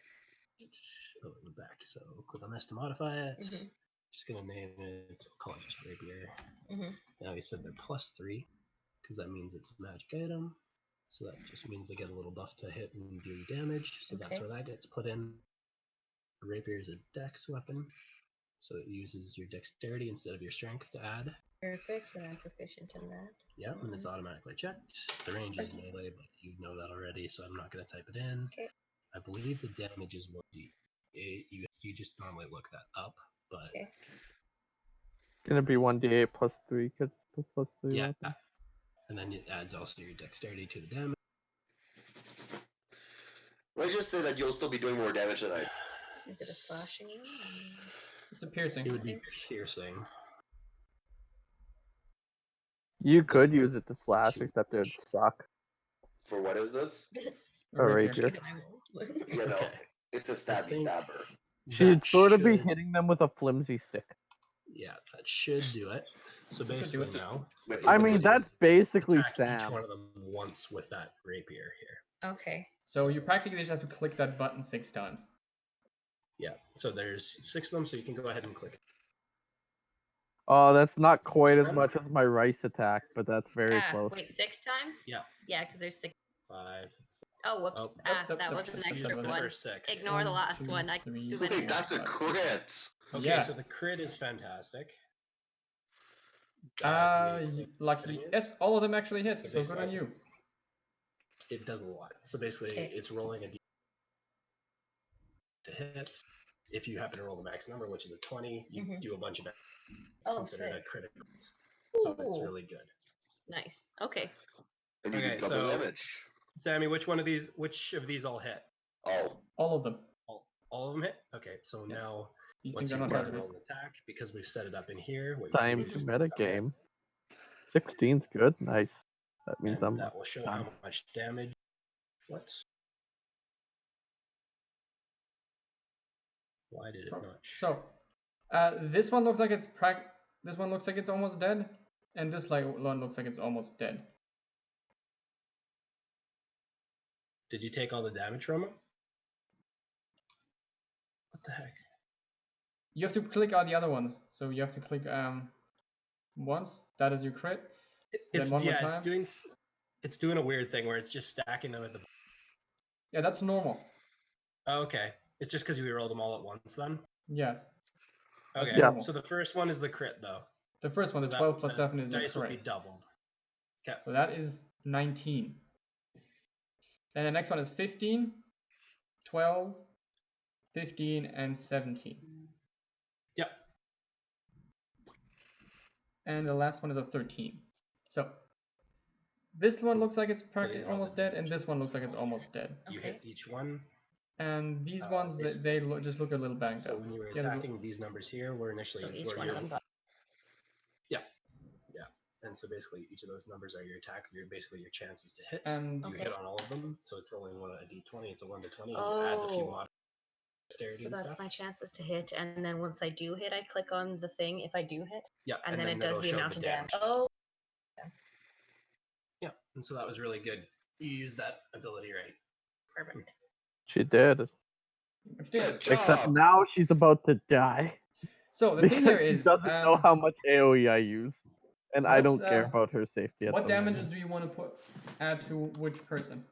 Speaker 2: Oh, in the back. So click on this to modify it.
Speaker 5: Mhm.
Speaker 2: Just gonna name it. I'll call it just rapier.
Speaker 5: Mhm.
Speaker 2: Now we said they're +3 because that means it's a magic item. So that just means they get a little buff to hit and do damage. So that's
Speaker 5: Okay.
Speaker 2: where that gets put in. Rapier is a dex weapon, so it uses your dexterity instead of your strength to add.
Speaker 5: Perfect, and I'm proficient in that.
Speaker 2: Yep, and it's automatically checked. The range is
Speaker 5: Okay.
Speaker 2: melee, but you know that already, so I'm not going to type it in.
Speaker 5: Okay.
Speaker 2: I believe the damage is 1d8. You just normally look that up, but
Speaker 5: Okay.
Speaker 1: Gonna be 1d8 +3. Could +3
Speaker 2: yeah.
Speaker 1: weapon.
Speaker 2: And then it adds also your dexterity to the damage.
Speaker 3: Let's just say that you'll still be doing more damage than I.
Speaker 5: Is it a slashing one?
Speaker 4: It's a piercing.
Speaker 2: It would be piercing.
Speaker 1: You could use it to slash, except it would suck.
Speaker 3: For what is this?
Speaker 4: A
Speaker 1: A
Speaker 4: rapier.
Speaker 1: rapier.
Speaker 3: You know,
Speaker 2: Okay.
Speaker 3: it's a stabby
Speaker 2: think-
Speaker 3: stabber.
Speaker 1: She'd
Speaker 2: That
Speaker 1: sort of be
Speaker 2: should-
Speaker 1: hitting them with a flimsy stick.
Speaker 2: Yeah, that should do it. So
Speaker 4: do
Speaker 2: basically
Speaker 4: it.
Speaker 2: now,
Speaker 3: Wait,
Speaker 1: I
Speaker 3: what
Speaker 1: mean,
Speaker 3: did you-
Speaker 1: that's basically
Speaker 2: attack each
Speaker 1: Sam.
Speaker 2: one of them once with that rapier here.
Speaker 5: Okay.
Speaker 4: So you practically just have to click that button 6 times.
Speaker 2: Yeah, so there's 6 of them, so you can go ahead and click.
Speaker 1: Oh, that's not quite as
Speaker 2: Sam?
Speaker 1: much as my rice attack, but that's very
Speaker 5: Ah,
Speaker 1: close.
Speaker 5: wait, 6 times?
Speaker 2: Yeah.
Speaker 5: Yeah, because there's 6.
Speaker 2: 5.
Speaker 5: Oh, whoops.
Speaker 2: Oh,
Speaker 5: That was an
Speaker 4: just
Speaker 5: extra
Speaker 4: the
Speaker 5: one.
Speaker 2: first 6.
Speaker 5: Ignore the
Speaker 4: 1,
Speaker 5: last
Speaker 4: 2,
Speaker 5: one. I
Speaker 4: 3,
Speaker 5: do
Speaker 3: Okay,
Speaker 5: it.
Speaker 3: that's a crit.
Speaker 2: Okay,
Speaker 4: Yeah.
Speaker 2: so the crit is fantastic.
Speaker 4: Lucky. Yes, all of them actually hit,
Speaker 2: So
Speaker 4: so good on
Speaker 2: basically-
Speaker 4: you.
Speaker 2: It does a lot. So basically,
Speaker 5: Okay.
Speaker 2: it's rolling a d. hits. If you happen to roll the max number, which is a 20, you do a bunch of damage. It's
Speaker 5: Oh,
Speaker 2: considered
Speaker 5: sick.
Speaker 2: a critical. So it's
Speaker 5: Ooh.
Speaker 2: really good.
Speaker 5: Nice. Okay.
Speaker 3: And you
Speaker 2: Okay,
Speaker 3: do double
Speaker 2: so-
Speaker 3: damage.
Speaker 2: Sammy, which of these all hit?
Speaker 3: All
Speaker 4: of them.
Speaker 2: All of them hit? Okay, so
Speaker 4: Yes.
Speaker 2: now
Speaker 4: These
Speaker 2: once
Speaker 4: things are
Speaker 2: you
Speaker 4: not
Speaker 2: roll
Speaker 4: targeted.
Speaker 2: an attack, because we've set it up in here, what you
Speaker 1: Time
Speaker 2: do
Speaker 1: to
Speaker 2: is
Speaker 1: metagame. 16's good. Nice. That means
Speaker 2: and
Speaker 1: I'm
Speaker 2: that will show
Speaker 1: done.
Speaker 2: how much damage. What? Why did it not show?
Speaker 4: So, this one looks like it's This one looks like it's almost dead, and this one looks like it's almost dead.
Speaker 2: Did you take all the damage from it? What the heck?
Speaker 4: You have to click on the other ones. So you have to click once. That is your crit.
Speaker 2: It's
Speaker 4: one more
Speaker 2: yeah,
Speaker 4: time.
Speaker 2: it's doing a weird thing where it's just stacking them at the.
Speaker 4: Yeah, that's normal.
Speaker 2: Oh, okay, it's just because we rolled them all at once then.
Speaker 4: Yes. That's
Speaker 2: Okay,
Speaker 4: normal.
Speaker 2: so the first one is the crit though.
Speaker 4: The first one,
Speaker 2: So
Speaker 4: the 12 plus
Speaker 2: the
Speaker 4: 7 is your
Speaker 2: dice will be
Speaker 4: crit.
Speaker 2: doubled. Okay.
Speaker 4: So that is 19. Then the next one is 15, 12, 15, and 17.
Speaker 2: Yep.
Speaker 4: And the last one is a 13. So this one looks like it's
Speaker 2: these are all
Speaker 4: almost
Speaker 2: the
Speaker 4: dead, and this one looks like it's almost dead.
Speaker 2: You
Speaker 5: Okay.
Speaker 2: hit each one.
Speaker 4: And these ones, they just look a little banged
Speaker 2: So
Speaker 4: up.
Speaker 2: when you were
Speaker 4: Yeah, they look-
Speaker 2: attacking, these numbers here were initially.
Speaker 5: So each
Speaker 2: were
Speaker 5: one
Speaker 2: your,
Speaker 5: of them got.
Speaker 2: Yeah. And so basically, each of those numbers are your attack. Basically your chances to hit.
Speaker 4: And
Speaker 2: You
Speaker 5: Okay.
Speaker 2: hit on all of them, so it's rolling one a d20. It's a 1 to 20, and it adds a few
Speaker 5: Oh.
Speaker 2: mod dexterity
Speaker 5: So
Speaker 2: and
Speaker 5: that's
Speaker 2: stuff.
Speaker 5: my chances to hit, and then once I do hit, I click on the thing if I do hit,
Speaker 2: Yeah,
Speaker 5: and then it
Speaker 2: it'll
Speaker 5: does the
Speaker 2: show
Speaker 5: amount of damage. Oh, that's
Speaker 2: Yeah, and so that was really good. You used that ability right.
Speaker 5: perfect.
Speaker 1: She did.
Speaker 3: Good
Speaker 1: Except
Speaker 3: job.
Speaker 1: now she's about to die.
Speaker 4: so the thing here
Speaker 1: Because she
Speaker 4: is,
Speaker 1: doesn't know how much AoE I use. And I
Speaker 4: what,
Speaker 1: don't care about her safety at
Speaker 4: what
Speaker 1: the
Speaker 4: damages
Speaker 1: moment.
Speaker 4: do you want to add to which person?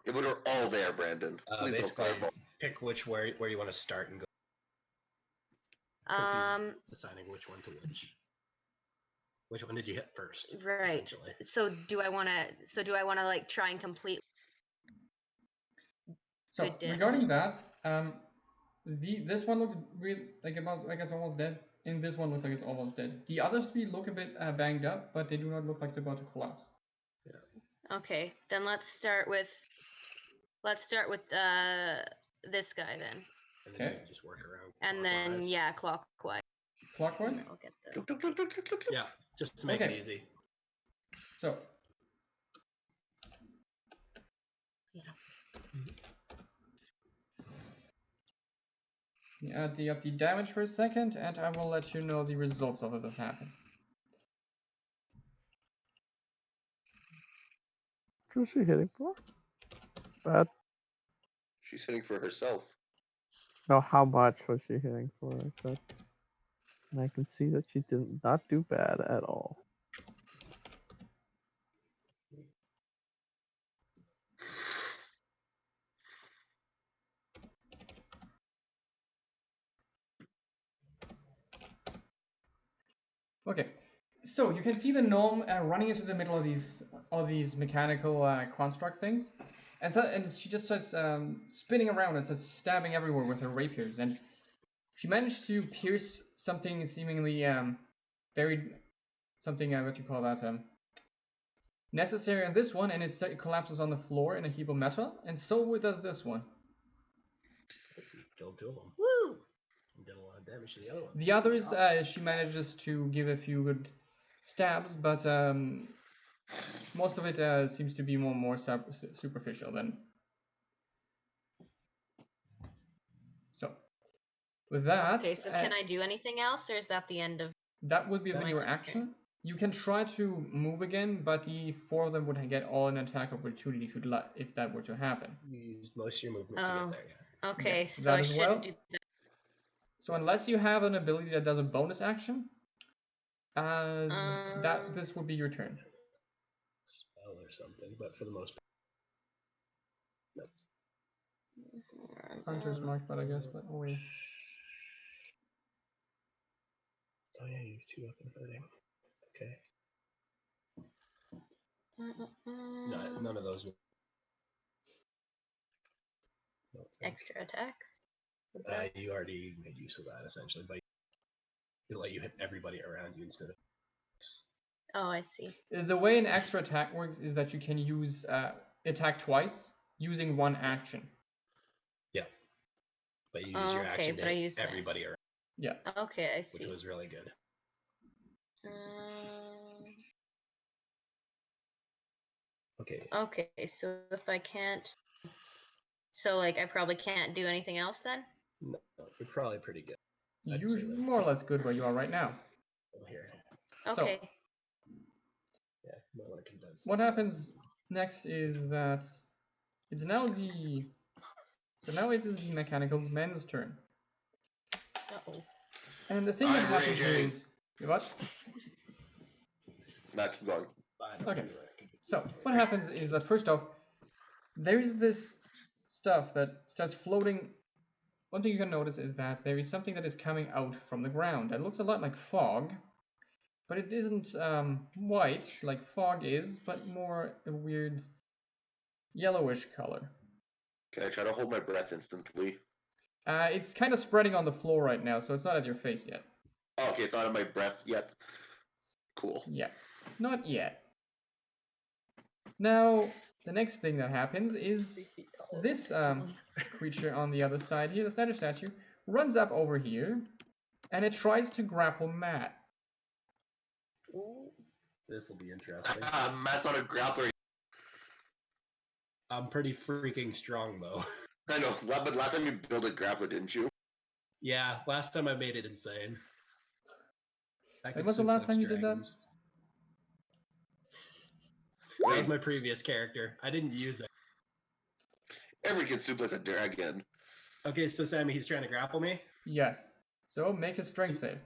Speaker 3: Yeah, but we're all there, Brandon. Please don't
Speaker 2: Basically,
Speaker 3: fireball.
Speaker 2: pick where you want to start and go. 'Cause he's deciding which one to which. Which one did you hit first?
Speaker 5: Right.
Speaker 2: Essentially.
Speaker 5: So do I want to like try and complete?
Speaker 4: So
Speaker 5: Good damage.
Speaker 4: regarding that, this one looks really like it's almost dead, and this one looks like it's almost dead. The other three look a bit banged up, but they do not look like they're about to collapse.
Speaker 5: Okay, then let's start with this guy then,
Speaker 2: And then
Speaker 4: Okay.
Speaker 2: you just work around.
Speaker 5: and then
Speaker 2: clockwise.
Speaker 5: yeah, clockwise.
Speaker 4: Clockwise.
Speaker 5: And then I'll get the.
Speaker 2: Yeah, just to make
Speaker 4: Okay.
Speaker 2: it easy.
Speaker 4: So.
Speaker 5: Yeah.
Speaker 4: Add up the damage for a second, and I will let you know the results of this happen.
Speaker 1: What's she hitting for? Bad.
Speaker 3: She's hitting for herself.
Speaker 1: No, how much was she hitting for? I said. And I can see that she did not do bad at all.
Speaker 4: Okay, so you can see the gnome running into the middle of these mechanical construct things, and she just starts spinning around and starts stabbing everywhere with her rapiers, and she managed to pierce something seemingly what you call that necessary on this one, and it collapses on the floor in a heap of metal, and so does this one.
Speaker 2: Killed 2 of them.
Speaker 5: Woo!
Speaker 2: And did a lot of damage to the other ones.
Speaker 4: The others, she manages to give a few good stabs, but most of it seems to be more superficial than. So, with that.
Speaker 5: Okay, so can I do anything else, or is that the end of?
Speaker 4: That would be
Speaker 5: my
Speaker 4: your
Speaker 5: turn?
Speaker 4: action. You can try to move again, but the 4 of them would get all an attack opportunity if that were to happen.
Speaker 2: You used most of your movement to get there, yeah.
Speaker 5: Okay,
Speaker 4: Yes,
Speaker 5: so
Speaker 4: that
Speaker 5: I
Speaker 4: as
Speaker 5: shouldn't
Speaker 4: well.
Speaker 5: do that.
Speaker 4: So unless you have an ability that does a bonus action, this would be your turn.
Speaker 2: Spell or something, but for the most part.
Speaker 4: Hunter's mark, but I guess, but oh wait.
Speaker 2: Oh yeah, you have 2 weapon fighting. Okay. No, none of those. No,
Speaker 5: Extra attack.
Speaker 2: You already made use of that essentially, but it'll let you hit everybody around you instead of.
Speaker 5: Oh, I see.
Speaker 4: The way an extra attack works is that you can use attack twice using one action.
Speaker 2: Yeah. But you use your
Speaker 5: Okay,
Speaker 2: action
Speaker 5: but
Speaker 2: to
Speaker 5: I
Speaker 2: hit
Speaker 5: used my
Speaker 2: everybody around,
Speaker 4: Yeah.
Speaker 5: Okay, I see.
Speaker 2: which was really good. Okay.
Speaker 5: Okay, so if I can't, so like I probably can't do anything else then.
Speaker 2: No, you're probably pretty good.
Speaker 4: You're more or less good where you are right now.
Speaker 2: Here.
Speaker 5: Okay.
Speaker 4: So,
Speaker 2: Yeah, you might want to condense.
Speaker 4: what happens next is that it's now the. So now it is the Mechanical's men's turn.
Speaker 5: Uh-oh.
Speaker 4: And the thing that
Speaker 3: I'm
Speaker 4: happens here
Speaker 3: raging.
Speaker 4: is. What?
Speaker 3: Not keep going.
Speaker 4: Okay. So, what happens is that first off, there is this stuff that starts floating. One thing you can notice is that there is something that is coming out from the ground. It looks a lot like fog, but it isn't white like fog is, but more a weird yellowish color.
Speaker 3: Can I try to hold my breath instantly?
Speaker 4: It's kind of spreading on the floor right now, so it's not at your face yet.
Speaker 3: Oh, okay, it's not in my breath yet. Cool.
Speaker 4: Yeah, not yet. Now, the next thing that happens is this creature on the other side here, the standard statue, runs up over here, and it tries to grapple Matt.
Speaker 2: This will be interesting.
Speaker 3: Matt's not a grappler.
Speaker 2: I'm pretty freaking strong though.
Speaker 3: I know, but last time you built a grappler, didn't you?
Speaker 2: Yeah, last time I made it insane.
Speaker 4: When was the last time you did that?
Speaker 2: That was my previous character. I didn't use it.
Speaker 3: Every kid suplex a dragon.
Speaker 2: Okay, so Sammy, he's trying to grapple me?
Speaker 4: Yes. So make a strength save.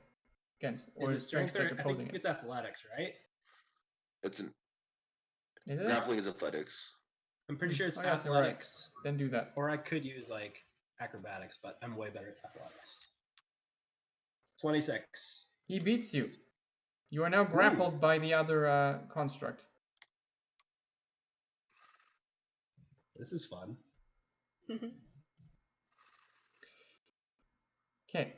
Speaker 4: Against, or
Speaker 2: Is it strength or
Speaker 4: check
Speaker 2: I
Speaker 4: opposing
Speaker 2: think
Speaker 4: it.
Speaker 2: it's athletics, right?
Speaker 3: It's an
Speaker 4: Is it?
Speaker 3: grappling is athletics.
Speaker 2: I'm pretty sure it's
Speaker 4: Oh, yes, you're right.
Speaker 2: athletics.
Speaker 4: Then do that.
Speaker 2: Or I could use like acrobatics, but I'm way better at athletics. 26.
Speaker 4: He beats you. You are now grappled by the other construct.
Speaker 2: This is fun.
Speaker 4: Okay.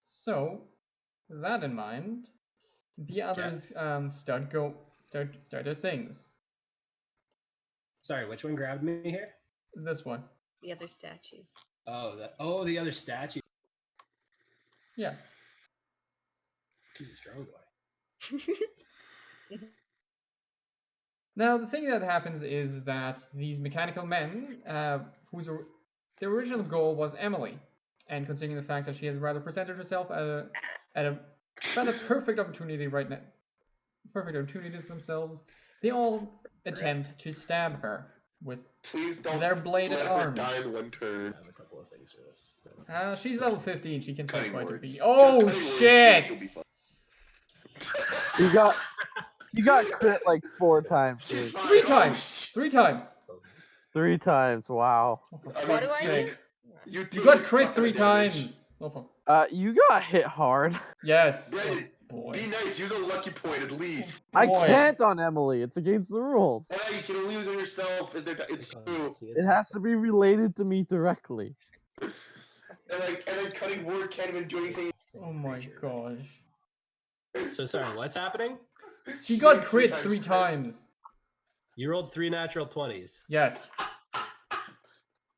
Speaker 4: So, with that in mind, the others start their things.
Speaker 2: Sorry, which one grabbed me here?
Speaker 4: This one.
Speaker 5: The other statue.
Speaker 2: Oh, the other statue.
Speaker 4: Yes.
Speaker 2: He's a strong boy.
Speaker 4: Now, the thing that happens is that these mechanical men, their original goal was Emily, and considering the fact that she has rather presented herself at a rather perfect opportunity right now, perfect opportunity for themselves, they all attempt to stab her with
Speaker 3: Please don't
Speaker 4: their bladed
Speaker 3: let her
Speaker 4: arms.
Speaker 3: die in one turn.
Speaker 2: I have a couple of things for this.
Speaker 4: She's level 15. She can take
Speaker 3: Cutting
Speaker 4: quite a
Speaker 3: words.
Speaker 4: beat.
Speaker 3: Just
Speaker 4: Oh
Speaker 3: cutting words,
Speaker 4: shit!
Speaker 3: she'll be fine.
Speaker 1: You got crit like 4 times.
Speaker 3: She's
Speaker 1: Dude.
Speaker 3: fine.
Speaker 4: 3
Speaker 3: Oh,
Speaker 4: times. 3 times.
Speaker 1: 3 times. Wow.
Speaker 4: Oh, for
Speaker 3: I mean,
Speaker 5: What do I
Speaker 4: fuck's
Speaker 5: do?
Speaker 4: sake.
Speaker 3: You
Speaker 4: You got
Speaker 3: took
Speaker 4: crit
Speaker 3: a
Speaker 4: 3
Speaker 3: damage.
Speaker 4: times. Oh, fuck.
Speaker 1: You got hit hard.
Speaker 4: Yes.
Speaker 3: Brandon,
Speaker 4: Oh, boy.
Speaker 3: be nice. Use a lucky point at least.
Speaker 1: I
Speaker 4: Boy.
Speaker 1: can't on Emily. It's against the rules.
Speaker 3: Yeah, you can only use it yourself. It's true.
Speaker 1: It has to be related to me directly.
Speaker 3: And then cutting word can't even do anything.
Speaker 4: Oh my gosh.
Speaker 2: So sorry, what's happening?
Speaker 4: She got crit 3 times.
Speaker 2: You rolled 3 natural 20s.
Speaker 4: Yes.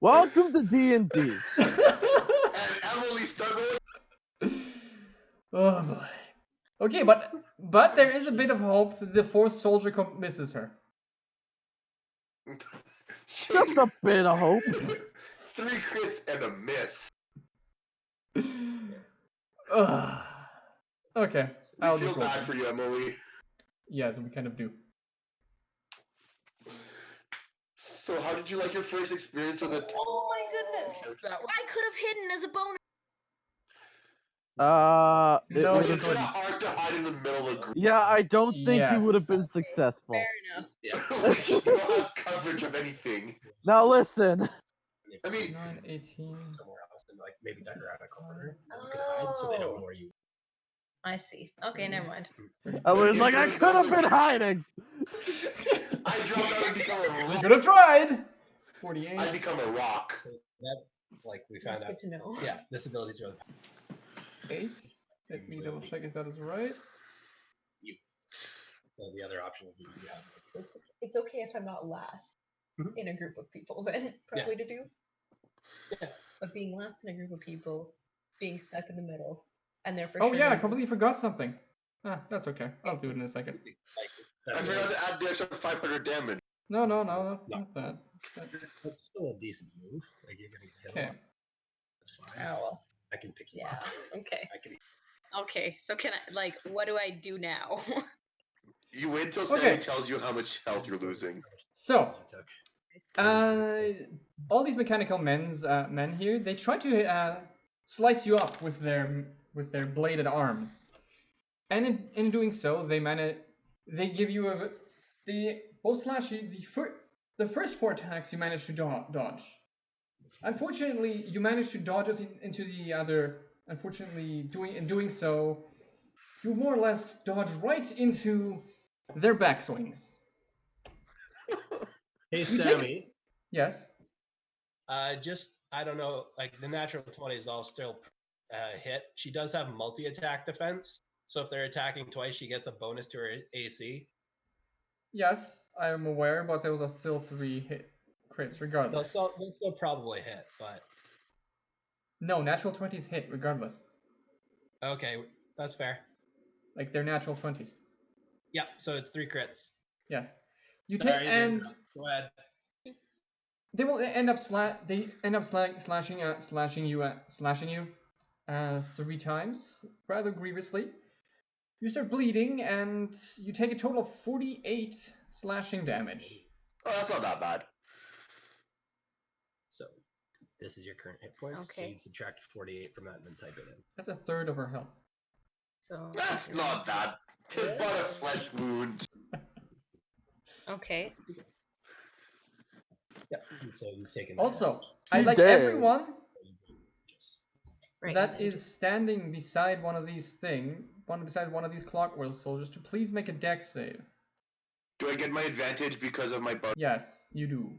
Speaker 1: Welcome to D&D.
Speaker 3: And Emily struggled.
Speaker 4: Oh boy. Okay, but there is a bit of hope. The 4th soldier misses her.
Speaker 1: Just a bit of hope.
Speaker 3: 3 crits and a miss.
Speaker 4: Ugh. Okay,
Speaker 3: I
Speaker 4: I'll
Speaker 3: feel
Speaker 4: just roll.
Speaker 3: bad for you, Emily.
Speaker 4: Yes, we kind of do.
Speaker 3: So, how did you like your first experience with it?
Speaker 5: Oh my goodness! I could have hidden as a bonus.
Speaker 1: It
Speaker 4: No,
Speaker 1: would
Speaker 3: It's
Speaker 1: have
Speaker 3: kind of
Speaker 1: been.
Speaker 3: hard to hide in the middle of the group.
Speaker 1: Yeah, I don't think you would have
Speaker 4: Yes.
Speaker 1: been successful.
Speaker 5: Fair enough.
Speaker 3: Like, you don't have coverage of anything.
Speaker 1: Now listen.
Speaker 3: I mean,
Speaker 4: 9, 18.
Speaker 2: Somewhere else and like maybe duck around a corner. And you can hide so they don't know where you.
Speaker 5: I see. Okay, never mind.
Speaker 1: I was like, I could have been hiding.
Speaker 3: I dropped out and become a
Speaker 4: You
Speaker 3: rock.
Speaker 4: could have tried. 48.
Speaker 3: I become a rock.
Speaker 2: like we
Speaker 5: That's
Speaker 2: found out.
Speaker 5: good to know.
Speaker 2: Yeah, this ability is really
Speaker 4: 8. Let me double check if that is right.
Speaker 2: so the other option would be you have like
Speaker 5: So it's okay if I'm not last
Speaker 2: Mhm.
Speaker 5: in a group of people then, probably to do.
Speaker 2: Yeah.
Speaker 5: But being last in a group of people, being stuck in the middle, and they're for
Speaker 4: Oh
Speaker 5: sure.
Speaker 4: yeah, I
Speaker 5: gonna
Speaker 4: completely forgot something. Ah, that's okay. I'll do it in a second.
Speaker 2: like
Speaker 3: I
Speaker 2: that's
Speaker 3: forgot to add the extra 500 damage.
Speaker 4: No,
Speaker 2: No.
Speaker 4: not that.
Speaker 2: That's still a decent move. Like you're gonna get hit a
Speaker 4: Okay.
Speaker 2: lot. That's fine.
Speaker 5: Oh well.
Speaker 2: I can pick you
Speaker 5: Yeah.
Speaker 2: up.
Speaker 5: Okay.
Speaker 2: I can.
Speaker 5: Okay. So can I like what do I do now?
Speaker 3: You wait till
Speaker 4: Okay.
Speaker 3: Sammy tells you how much health you're losing.
Speaker 4: So,
Speaker 2: You took.
Speaker 4: all these mechanical men here, they try to slice you up with their bladed arms, and in doing so, they give you they both slash you. The first 4 attacks you manage to dodge. Unfortunately, you manage to dodge it into the other. Unfortunately, in doing so, you more or less dodge right into their backswings.
Speaker 2: Hey
Speaker 4: You
Speaker 2: Sammy.
Speaker 4: Yes.
Speaker 2: Just I don't know. Like the natural 20 is all still hit. She does have multi-attack defense, so if they're attacking twice, she gets a bonus to her AC.
Speaker 4: Yes, I am aware, but those are still 3 hit crits regardless.
Speaker 2: They'll still probably hit, but
Speaker 4: No, natural 20s hit regardless.
Speaker 2: okay, that's fair.
Speaker 4: Like they're natural 20s.
Speaker 2: Yeah, so it's 3 crits.
Speaker 4: Yes. You
Speaker 2: Sorry,
Speaker 4: take
Speaker 2: I didn't
Speaker 4: and
Speaker 2: know. Go ahead.
Speaker 4: they will end up slashing you 3 times rather grievously. You start bleeding and you take a total of 48 slashing damage.
Speaker 3: Oh, that's not that bad.
Speaker 2: So this is your current hit points. So
Speaker 5: Okay.
Speaker 2: you subtract 48 from that and then type it in.
Speaker 4: That's a third of her health.
Speaker 5: So
Speaker 3: That's not that. Tis but a flesh wound.
Speaker 5: okay.
Speaker 2: Yeah. And so you've taken
Speaker 4: Also,
Speaker 1: She
Speaker 4: I'd like
Speaker 1: dead.
Speaker 4: everyone
Speaker 5: Right.
Speaker 4: that is standing beside one of these clock wheel soldiers to please make a dex save.
Speaker 3: Do I get my advantage because of my bar?
Speaker 4: Yes, you do.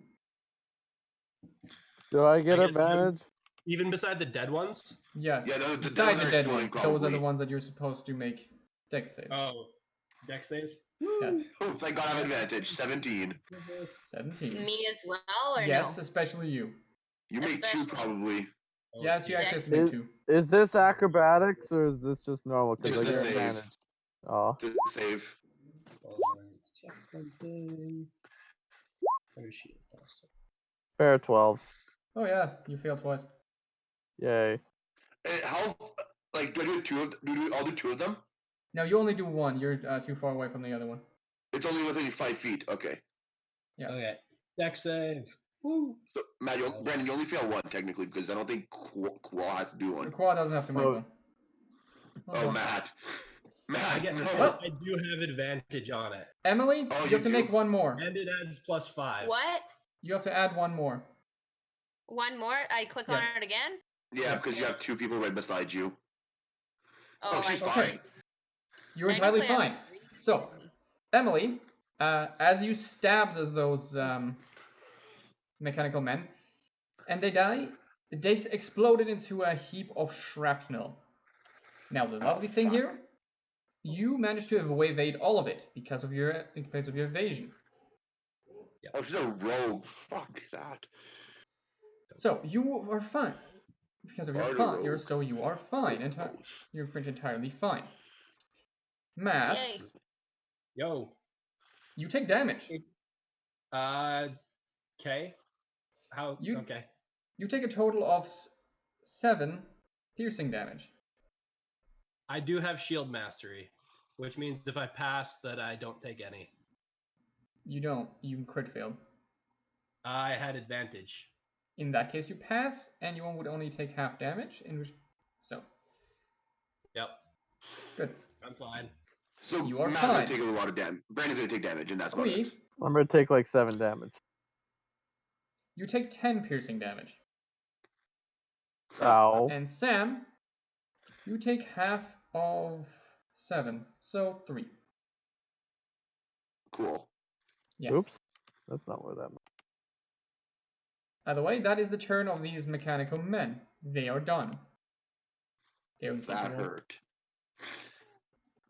Speaker 1: Do I get
Speaker 2: I guess
Speaker 1: advantage?
Speaker 2: even beside the dead ones.
Speaker 4: Yes.
Speaker 3: Yeah, those
Speaker 4: beside
Speaker 3: are
Speaker 4: the dead
Speaker 3: exploding,
Speaker 4: ones. Those are the
Speaker 3: probably.
Speaker 4: ones that you're supposed to make dex saves.
Speaker 2: Oh, dex saves.
Speaker 4: Yes.
Speaker 3: Oh, thank God I have advantage. 17.
Speaker 4: 17.
Speaker 5: Me as well, or
Speaker 4: Yes,
Speaker 5: no?
Speaker 4: especially you.
Speaker 3: You make 2
Speaker 5: Especially-
Speaker 3: probably.
Speaker 2: Oh,
Speaker 4: Yes, you
Speaker 2: dear.
Speaker 4: actually have to make
Speaker 1: Is,
Speaker 4: 2.
Speaker 1: is this acrobatics or is this just normal? Because
Speaker 3: Just
Speaker 1: I
Speaker 3: a
Speaker 1: get
Speaker 3: save.
Speaker 1: advantage. Oh,
Speaker 3: To save.
Speaker 2: Let's check something. Where's she?
Speaker 1: fair 12s.
Speaker 4: Oh yeah, you failed twice.
Speaker 1: Yay.
Speaker 3: How, like, do I do 2 of I'll do 2 of them?
Speaker 4: No, you only do 1. You're too far away from the other one.
Speaker 3: It's only within 5 feet. Okay.
Speaker 4: Yeah.
Speaker 2: Okay. Dex save. Woo.
Speaker 3: So, Brandon, you only fail 1 technically because I don't think Kwoi has to do
Speaker 4: The
Speaker 3: 1.
Speaker 4: Kwoi doesn't have to make
Speaker 1: Oh.
Speaker 4: 1.
Speaker 3: Oh, Matt. Matt, no.
Speaker 4: Well-
Speaker 2: I do have advantage on it,
Speaker 4: Emily,
Speaker 3: Oh,
Speaker 4: you
Speaker 3: you
Speaker 4: have to
Speaker 3: do?
Speaker 4: make 1 more.
Speaker 2: and it adds +5.
Speaker 5: What?
Speaker 4: You have to add 1 more.
Speaker 5: One more? I click on
Speaker 4: Yes.
Speaker 5: it again?
Speaker 3: Yeah, because you have 2 people right beside you. Oh, she's
Speaker 5: I
Speaker 3: fine.
Speaker 5: see.
Speaker 4: You're entirely
Speaker 5: Technically, I
Speaker 4: fine.
Speaker 5: have 3
Speaker 4: So-
Speaker 5: on me.
Speaker 4: Emily, as you stabbed those mechanical men, and they die, they exploded into a heap of shrapnel. Now, the lovely thing
Speaker 3: fuck.
Speaker 4: here, you managed to evade all of it because of your evasion.
Speaker 3: Oh, she's a rogue. Fuck that.
Speaker 4: So you are fine because of your
Speaker 3: Barter
Speaker 4: fine.
Speaker 3: rogue.
Speaker 4: You are fine. You're pretty entirely fine. Matt,
Speaker 5: Yay.
Speaker 2: Yo.
Speaker 4: you take damage.
Speaker 2: Okay. How?
Speaker 4: You-
Speaker 2: Okay.
Speaker 4: You take a total of 7 piercing damage.
Speaker 2: I do have shield mastery, which means if I pass, that I don't take any.
Speaker 4: You don't. You crit failed.
Speaker 2: I had advantage.
Speaker 4: In that case, you pass, and you would only take half damage. So
Speaker 2: Yep.
Speaker 4: good.
Speaker 2: I'm fine.
Speaker 3: So
Speaker 4: You are
Speaker 3: Matt's
Speaker 4: fine.
Speaker 3: gonna take a lot of damage. Brandon's gonna take damage, and that's about
Speaker 4: Kwee,
Speaker 3: it.
Speaker 1: I'm gonna take like 7 damage.
Speaker 4: you take 10 piercing damage.
Speaker 1: Ow.
Speaker 4: And Sam, you take half of 7, so 3.
Speaker 3: Cool.
Speaker 4: Yes.
Speaker 1: Oops. That's not where that.
Speaker 4: By the way, that is the turn of these mechanical men. They are done. They are
Speaker 3: That
Speaker 4: incapable.
Speaker 3: hurt.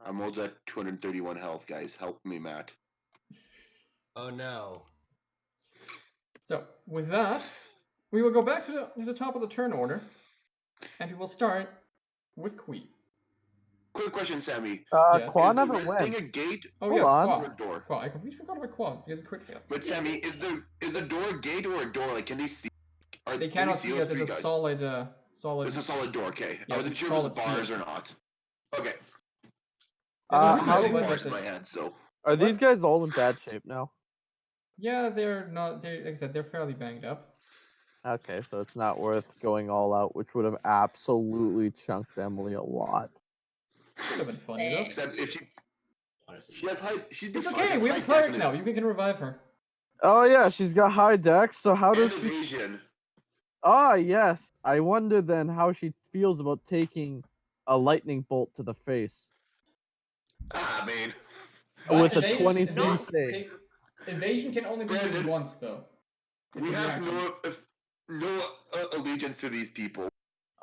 Speaker 3: I'm almost at 231 health, guys. Help me, Matt.
Speaker 2: Oh no.
Speaker 4: So, with that, we will go back to the top of the turn order, and we will start with Kwee.
Speaker 3: Quick question, Sammy.
Speaker 4: Yes.
Speaker 1: Kwa
Speaker 3: Is the
Speaker 1: never
Speaker 3: red
Speaker 1: went.
Speaker 3: thing a gate
Speaker 4: Oh
Speaker 1: Hold
Speaker 4: yes,
Speaker 1: on.
Speaker 3: or
Speaker 4: Kwaa.
Speaker 3: a door?
Speaker 4: Kwaa. I completely forgot about Kwaa because it crit failed.
Speaker 3: But Sammy, is the door a gate or a door? Like, can they see?
Speaker 4: They
Speaker 3: can we
Speaker 4: cannot see
Speaker 3: those
Speaker 4: us. It's
Speaker 3: three
Speaker 4: a
Speaker 3: guys?
Speaker 4: solid.
Speaker 3: It's a solid door. Okay.
Speaker 4: Yeah,
Speaker 3: I wasn't
Speaker 4: it's
Speaker 3: sure if it was
Speaker 4: solid
Speaker 3: bars
Speaker 4: steel.
Speaker 3: or not. Okay.
Speaker 4: Yeah,
Speaker 1: How
Speaker 3: I'm
Speaker 1: do
Speaker 3: using
Speaker 1: we-
Speaker 3: bars in my hand, so.
Speaker 1: Are
Speaker 4: What?
Speaker 1: these guys all in bad shape now?
Speaker 4: Yeah, they're not. They like I said, they're fairly banged up.
Speaker 1: Okay, so it's not worth going all out, which would have absolutely chunked Emily a lot.
Speaker 4: Would have been funny though.
Speaker 3: Except if she has high. She'd be
Speaker 4: It's
Speaker 3: fine.
Speaker 4: okay.
Speaker 3: She's
Speaker 4: We have
Speaker 3: high
Speaker 4: a cleric
Speaker 3: dex
Speaker 4: now. You can revive her.
Speaker 1: Oh yeah, she's got high dex, so how
Speaker 3: and
Speaker 1: does she...
Speaker 3: evasion.
Speaker 1: Ah yes, I wonder then how she feels about taking a lightning bolt to the face
Speaker 3: Ah, man.
Speaker 1: with a
Speaker 4: Evasion-
Speaker 1: 23
Speaker 4: evasion-
Speaker 1: save.
Speaker 4: Evasion can only be used
Speaker 3: Brandon,
Speaker 4: once though. It's
Speaker 3: We
Speaker 4: a
Speaker 3: have
Speaker 4: reaction.
Speaker 3: no allegiance to these people.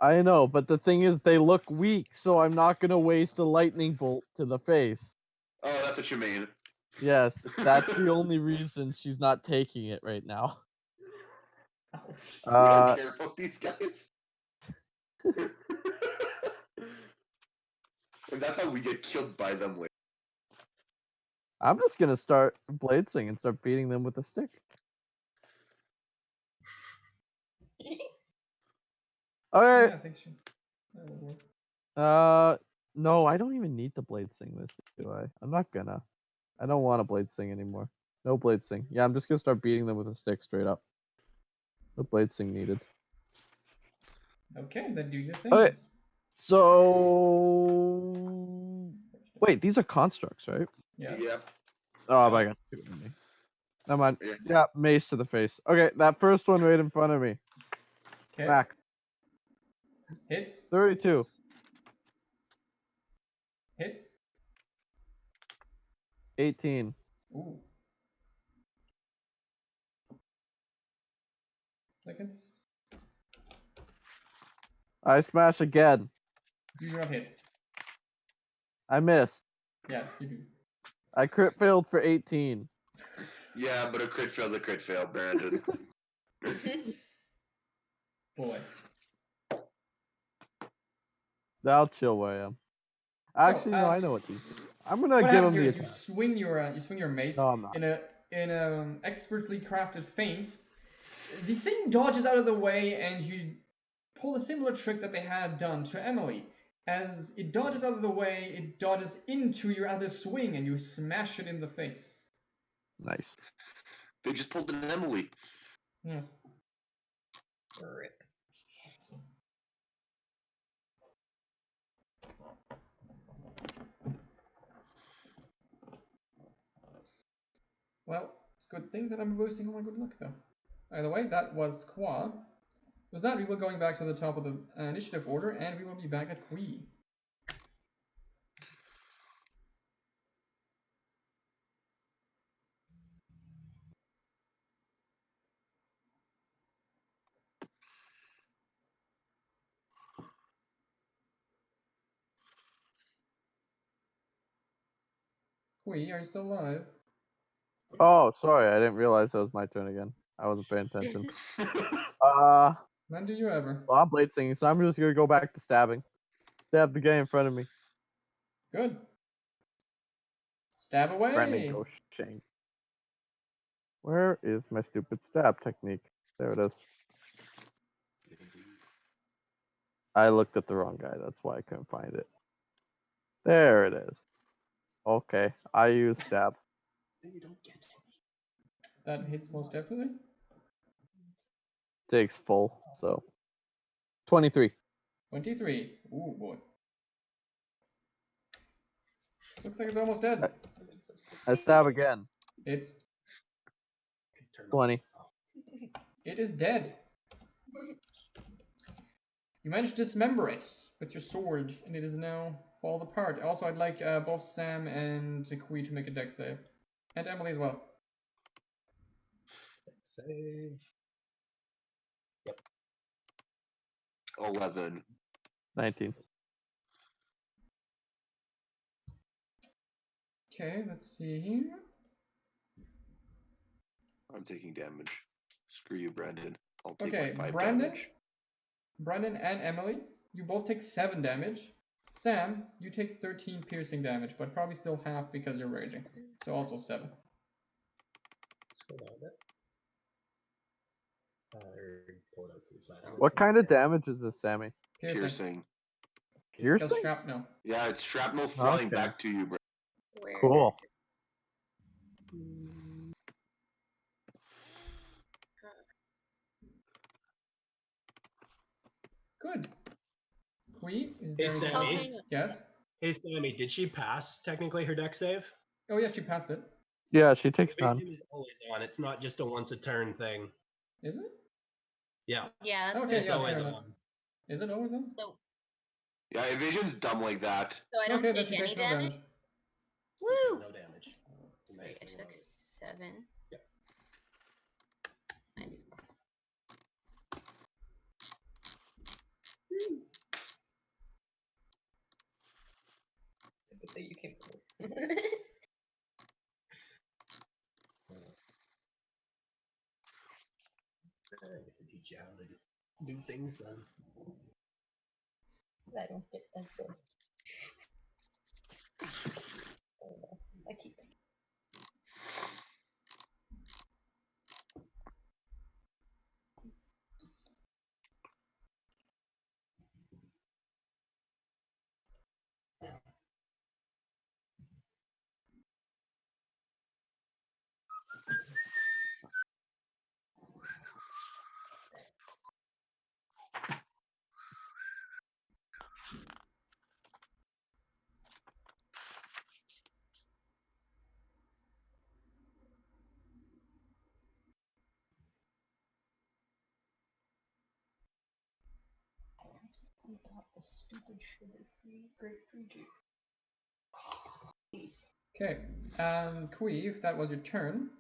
Speaker 1: I know, but the thing is they look weak, so I'm not gonna waste a lightning bolt to the face.
Speaker 3: Oh, that's what you mean.
Speaker 1: Yes, that's the only reason she's not taking it right now.
Speaker 4: Ouch.
Speaker 3: We don't care about these guys. And that's how we get killed by them later.
Speaker 1: I'm just gonna start bladesing and start beating them with a stick. Okay.
Speaker 4: Yeah, I think that will work.
Speaker 1: No, I don't even need to bladesing this, do I? I'm not gonna. I don't want to bladesing anymore. No bladesing. Yeah, I'm just gonna start beating them with a stick straight up. No bladesing needed.
Speaker 4: Okay, then do your things.
Speaker 1: Okay. So wait, these are constructs, right?
Speaker 4: Yeah.
Speaker 3: Yep.
Speaker 1: Oh,
Speaker 4: Yeah.
Speaker 1: but I got two in me. Never mind.
Speaker 3: Yeah.
Speaker 1: Yeah, mace to the face. Okay, that first one right in front of me.
Speaker 4: Okay.
Speaker 1: Back.
Speaker 4: Hits.
Speaker 1: 32.
Speaker 4: Hits.
Speaker 1: 18.
Speaker 4: Ooh. Seconds.
Speaker 1: I smash again.
Speaker 4: You do not hit.
Speaker 1: I missed.
Speaker 4: Yes, you do.
Speaker 1: I crit failed for 18.
Speaker 3: Yeah, but a crit fail's a crit fail, Brandon.
Speaker 4: Boy.
Speaker 1: I'll chill where I am. Actually, no, I know what these do. I'm gonna
Speaker 4: What
Speaker 1: give
Speaker 4: happens
Speaker 1: him
Speaker 4: here
Speaker 1: the
Speaker 4: is
Speaker 1: attack.
Speaker 4: you swing your mace
Speaker 1: No, I'm not.
Speaker 4: in a expertly crafted feint. The thing dodges out of the way, and you pull a similar trick that they had done to Emily. As it dodges out of the way, it dodges into your other swing, and you smash it in the face.
Speaker 1: Nice.
Speaker 3: They just pulled an Emily.
Speaker 4: Yes.
Speaker 5: Rip.
Speaker 4: Well, it's a good thing that I'm boosting all my good luck, though. By the way, that was Kwaa. With that, we will going back to the top of the initiative order, and we will be back at Kwee. Kwee, are you still alive?
Speaker 1: Oh, sorry, I didn't realize that was my turn again. I wasn't paying attention.
Speaker 4: When do you ever?
Speaker 1: Well, I'm blade singing, so I'm just gonna go back to stabbing. Stab the guy in front of me.
Speaker 4: Good. Stab away!
Speaker 1: Brandon go shank. Where is my stupid stab technique? There it is. I looked at the wrong guy, that's why I couldn't find it. There it is. Okay, I use stab.
Speaker 2: You don't get to me.
Speaker 4: That hits most definitely.
Speaker 1: Takes full, so 23.
Speaker 4: 23. Ooh, boy. Looks like it's almost dead.
Speaker 1: I stab again.
Speaker 4: It's
Speaker 1: 20.
Speaker 4: It is dead. You managed to dismember it with your sword, and it is now falls apart. Also, I'd like both Sam and Kwee to make a dex save. And Emily as well.
Speaker 2: Save.
Speaker 3: 11.
Speaker 1: 19.
Speaker 4: Okay, let's see here.
Speaker 3: I'm taking damage. Screw you, Brandon. I'll take
Speaker 4: Okay,
Speaker 3: my 5
Speaker 4: Brandon,
Speaker 3: damage.
Speaker 4: Brandon and Emily, you both take 7 damage. Sam, you take 13 piercing damage, but probably still half because you're raging. So also 7.
Speaker 2: Scroll down a bit. Or pull it out to the side.
Speaker 1: What kind of damage is this, Sammy?
Speaker 3: Piercing.
Speaker 4: Because
Speaker 1: Piercing?
Speaker 4: shrapnel.
Speaker 3: Yeah, it's shrapnel flying
Speaker 1: Okay.
Speaker 3: back to you, bro.
Speaker 5: Where?
Speaker 1: Cool.
Speaker 4: Good. Kwee, is
Speaker 2: Hey,
Speaker 4: there anything else?
Speaker 2: Sammy.
Speaker 4: Yes?
Speaker 2: Hey, Sammy, did she pass technically her deck save?
Speaker 4: Oh, yes, you passed it.
Speaker 1: Yeah, she takes none.
Speaker 2: Evasion is always on. It's not just a once a turn thing.
Speaker 4: Is it?
Speaker 2: Yeah,
Speaker 5: Yeah, that's
Speaker 4: Okay,
Speaker 2: it's
Speaker 4: yeah,
Speaker 2: always
Speaker 4: fair enough.
Speaker 2: on.
Speaker 4: Is it always on?
Speaker 5: so
Speaker 3: Yeah, evasion's dumb like that.
Speaker 5: I don't
Speaker 4: Okay, then
Speaker 5: take
Speaker 4: she
Speaker 5: any
Speaker 4: takes no
Speaker 5: damage.
Speaker 4: damage.
Speaker 2: You take
Speaker 5: Woo!
Speaker 2: no damage. It's a
Speaker 5: Sweet,
Speaker 2: nice
Speaker 5: I
Speaker 2: thing
Speaker 5: took
Speaker 2: about it.
Speaker 5: 7.
Speaker 2: Yep.
Speaker 5: 94. It's a good thing you came over.
Speaker 2: I get to teach you how to do things then.
Speaker 5: I don't get as good. I keep it. I bought the stupid sugar-free grapefruit juice. Please.
Speaker 4: Okay, Kwee, if that was your turn,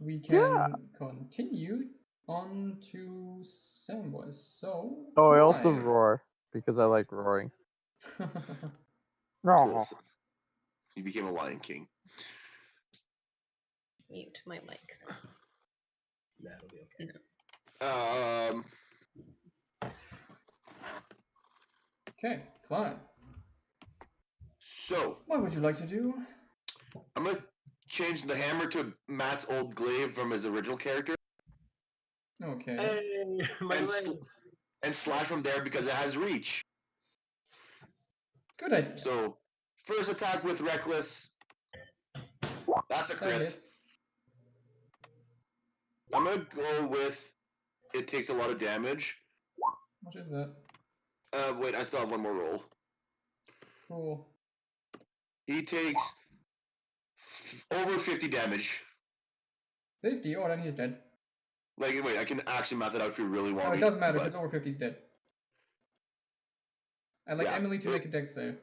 Speaker 4: we can
Speaker 1: Yeah.
Speaker 4: continue on to Samwise. So,
Speaker 1: Oh, I also
Speaker 4: Clyve.
Speaker 1: roar because I like roaring.
Speaker 3: Cool. You became a Lion King.
Speaker 5: Mute my mic.
Speaker 2: That'll be okay.
Speaker 4: Okay, Clyve.
Speaker 3: So
Speaker 4: What would you like to do?
Speaker 3: I'm gonna change the hammer to Matt's old glaive from his original character,
Speaker 4: Okay.
Speaker 2: Hey, my
Speaker 3: and,
Speaker 2: leg.
Speaker 3: and slash from there because it has reach.
Speaker 4: Good idea.
Speaker 3: So first attack with reckless. That's a
Speaker 4: That
Speaker 3: crit.
Speaker 4: hits.
Speaker 3: I'm gonna go with it takes a lot of damage.
Speaker 4: What is that?
Speaker 3: Wait, I still have one more roll.
Speaker 4: Cool.
Speaker 3: He takes over 50 damage.
Speaker 4: 50? Oh, then he's dead.
Speaker 3: Like, wait, I can actually math it out if you really want
Speaker 4: No, it
Speaker 3: me
Speaker 4: doesn't
Speaker 3: to,
Speaker 4: matter,
Speaker 3: but
Speaker 4: because over 50 is dead. I'd like
Speaker 3: yeah.
Speaker 4: Emily to make a dex save.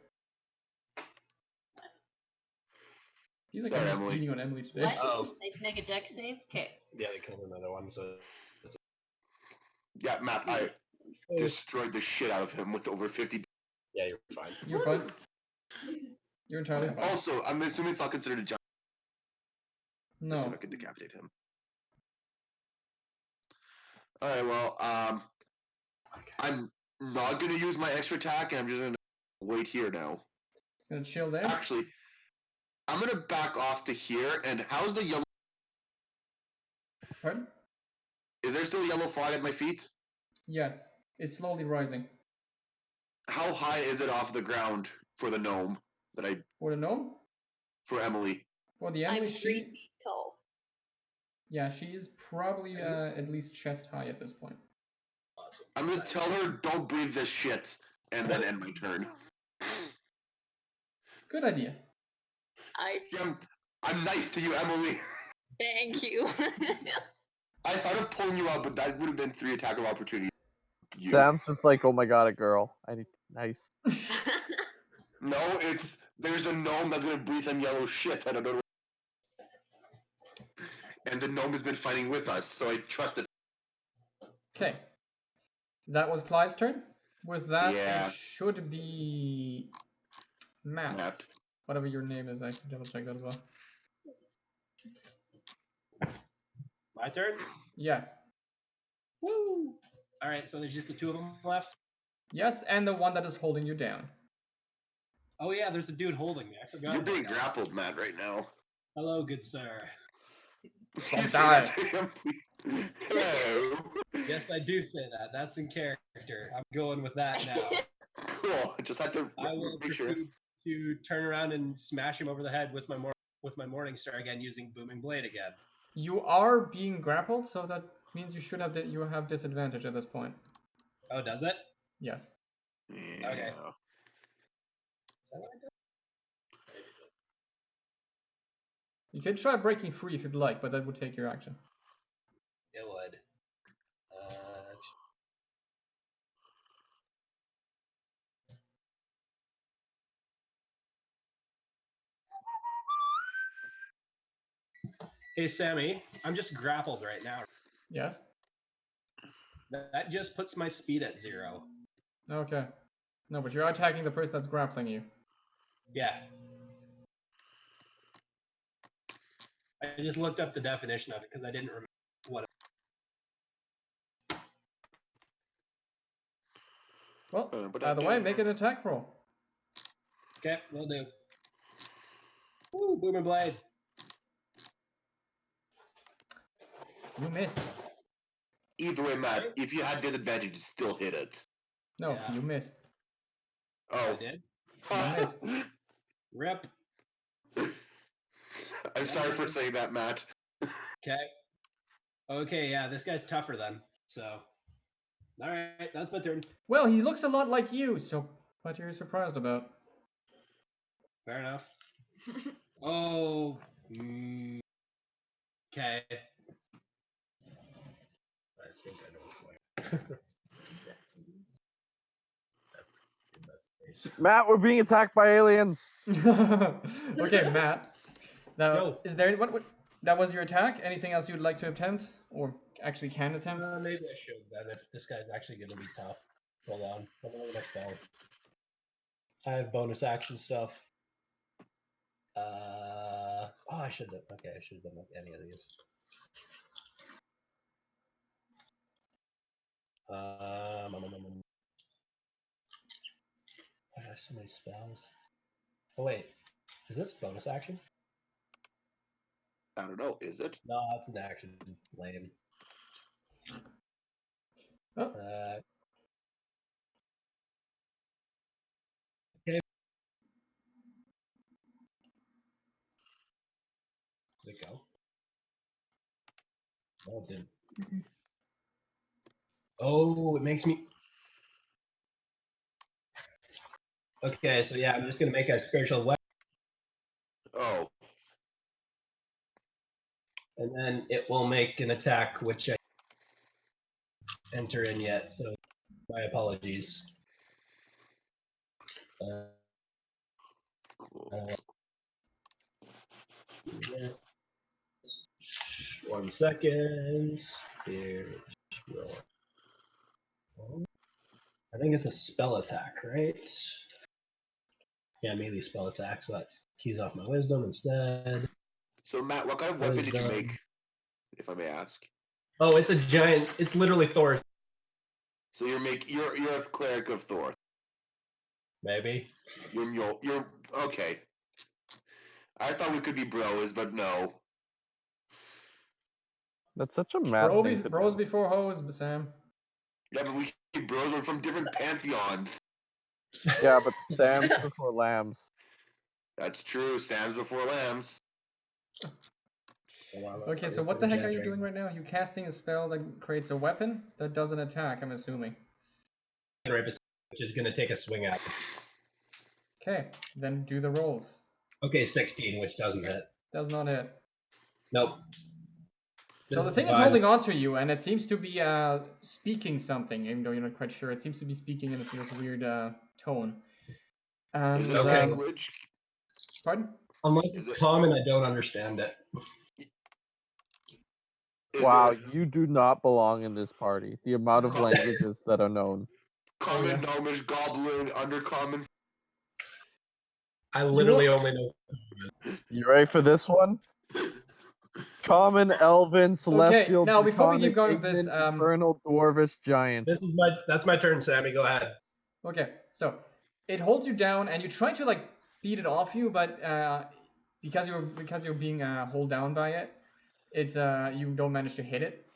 Speaker 4: He's like
Speaker 3: Sorry,
Speaker 4: I'm just
Speaker 3: Emily.
Speaker 4: beating on Emily today.
Speaker 5: What?
Speaker 2: Oh.
Speaker 5: I need to make a deck save? Okay.
Speaker 2: Yeah, they killed another one, so.
Speaker 3: Yeah, Matt, I destroyed the shit out of him with over 50.
Speaker 2: Yeah, you're fine.
Speaker 4: You're fine. You're entirely fine.
Speaker 3: Also, I'm assuming it's not considered a jump. Let's see if
Speaker 4: No.
Speaker 3: I can decapitate him. Alright, well, I'm not gonna use my extra attack, and I'm just gonna wait here now.
Speaker 4: It's gonna chill there.
Speaker 3: Actually, I'm gonna back off to here, and how's the yellow...
Speaker 4: Pardon?
Speaker 3: Is there still yellow fog at my feet?
Speaker 4: Yes. It's slowly rising.
Speaker 3: How high is it off the ground for the gnome that I...
Speaker 4: For the gnome?
Speaker 3: for Emily?
Speaker 4: For the
Speaker 5: I'm
Speaker 4: Emily,
Speaker 5: 3
Speaker 4: she...
Speaker 5: feet tall.
Speaker 4: Yeah, she is probably at least chest high at this point.
Speaker 2: Awesome.
Speaker 3: I'm gonna tell her, don't breathe this shit, and then end my turn.
Speaker 4: Good idea.
Speaker 3: See, I'm nice to you, Emily.
Speaker 5: Thank you.
Speaker 3: I thought of pulling you out, but that would have been 3 attack of opportunity. You.
Speaker 1: Sam's just like, oh my god, a girl. I need nice.
Speaker 3: No, there's a gnome that's gonna breathe some yellow shit. I don't know. And the gnome has been fighting with us, so I trust it.
Speaker 4: Okay. That was Clyve's turn. With that,
Speaker 3: Yeah.
Speaker 4: it should be Matt.
Speaker 3: Matt.
Speaker 4: Whatever your name is, I can double check that as well.
Speaker 2: My turn?
Speaker 4: Yes.
Speaker 2: Woo! Alright, so there's just the two of them left?
Speaker 4: Yes, and the one that is holding you down.
Speaker 2: Oh yeah, there's a dude holding me. I forgot.
Speaker 3: You're
Speaker 2: about
Speaker 3: being
Speaker 2: that.
Speaker 3: grappled, Matt, right now.
Speaker 2: Hello, good sir.
Speaker 3: Can you say
Speaker 4: die.
Speaker 3: that to him, please? Hello.
Speaker 2: Yes, I do say that. That's in character. I'm going with that now.
Speaker 3: Cool. Just had to
Speaker 2: I will
Speaker 3: make sure.
Speaker 2: proceed to turn around and smash him over the head with my Morning Star again, using Booming Blade again.
Speaker 4: You are being grappled, so that means you should have you have disadvantage at this point.
Speaker 2: Oh, does it?
Speaker 4: Yes.
Speaker 3: Yeah.
Speaker 2: Okay. Is that what I did?
Speaker 4: You can try breaking free if you'd like, but that would take your action.
Speaker 2: It would. Hey, Sammy, I'm just grappled right now.
Speaker 4: Yes?
Speaker 2: That just puts my speed at 0.
Speaker 4: Okay. No, but you're attacking the person that's grappling you.
Speaker 2: Yeah. I just looked up the definition of it because I didn't remember what.
Speaker 4: Well,
Speaker 3: But
Speaker 4: by the way, make an attack roll.
Speaker 2: Okay, will do. Woo, Booming Blade.
Speaker 4: You miss.
Speaker 3: Either way, Matt, if you had disadvantage, you'd still hit it.
Speaker 4: No,
Speaker 2: Yeah.
Speaker 4: you miss.
Speaker 3: Oh.
Speaker 2: I did.
Speaker 4: You missed.
Speaker 2: Rip.
Speaker 3: I'm sorry for saying that, Matt.
Speaker 2: Okay. Okay, yeah, this guy's tougher then. So, all right, that's my turn.
Speaker 4: Well, he looks a lot like you, so what are you surprised about?
Speaker 2: Fair enough. Oh. Okay. I think I know what's going on. That's
Speaker 1: Matt, we're being attacked by aliens.
Speaker 4: Okay, Matt. Now,
Speaker 2: No.
Speaker 4: is there what that was your attack? Anything else you'd like to attempt, or actually can attempt?
Speaker 2: Maybe I should then if this guy's actually going to be tough. Hold on. Hold on with my spells. I have bonus action stuff. Oh, I should have. Okay, I should have done like any of these. I have so many spells. Oh wait, is this bonus action?
Speaker 3: I don't know, is it?
Speaker 2: No, that's an action. Lame.
Speaker 4: Oh.
Speaker 2: Okay. Did it go? No, it didn't. Oh, it makes me. Okay, so yeah, I'm just gonna make a spiritual weapon,
Speaker 3: Oh.
Speaker 2: and then it will make an attack, which I can't enter in yet. So, my apologies.
Speaker 3: Cool.
Speaker 2: Yes. 1 second. Here. I think it's a spell attack, right? Yeah, melee spell attack, so that keys off my wisdom instead.
Speaker 3: So, Matt, what kind of weapon did you
Speaker 2: Wisdom.
Speaker 3: make, if I may ask?
Speaker 2: Oh, it's a giant. It's literally Thor.
Speaker 3: So you're a cleric of Thor.
Speaker 2: Maybe.
Speaker 3: You're okay. I thought we could be bros, but no.
Speaker 1: That's such a mad thing to
Speaker 4: Bros
Speaker 1: do.
Speaker 4: before hoes, Sam.
Speaker 3: Yeah, but we bros are from different pantheons.
Speaker 1: Yeah, but Sam's before lambs.
Speaker 3: That's true. Sam's before lambs.
Speaker 4: Okay, so what the heck are you doing right now? You casting a spell that creates a weapon that does an attack, I'm assuming.
Speaker 2: Right beside, which is going to take a swing at it.
Speaker 4: Okay, then do the rolls.
Speaker 2: Okay, 16, which doesn't hit.
Speaker 4: Does not hit.
Speaker 2: Nope.
Speaker 4: So the thing is holding on to you, and it seems to be speaking something, even though you're not quite sure. It seems to be speaking in this weird tone. And,
Speaker 3: Is it
Speaker 2: Okay.
Speaker 3: language?
Speaker 4: Pardon?
Speaker 2: Unless it's common, I don't understand it.
Speaker 1: Wow,
Speaker 3: there
Speaker 1: you do not belong in this party. The amount of
Speaker 2: Oh.
Speaker 1: languages that are known.
Speaker 3: common,
Speaker 4: yeah.
Speaker 3: gnomish, goblin, undercommon?
Speaker 2: I literally only know.
Speaker 1: You ready for this one? Common, elven, celestial,
Speaker 4: now before we keep
Speaker 1: draconic,
Speaker 4: going with this,
Speaker 1: ignorant, infernal, dwarvish, giant.
Speaker 2: That's my turn, Sammy. Go ahead.
Speaker 4: Okay, so it holds you down, and you try to like beat it off you, but because you're being held down by it, it's you don't manage to hit it,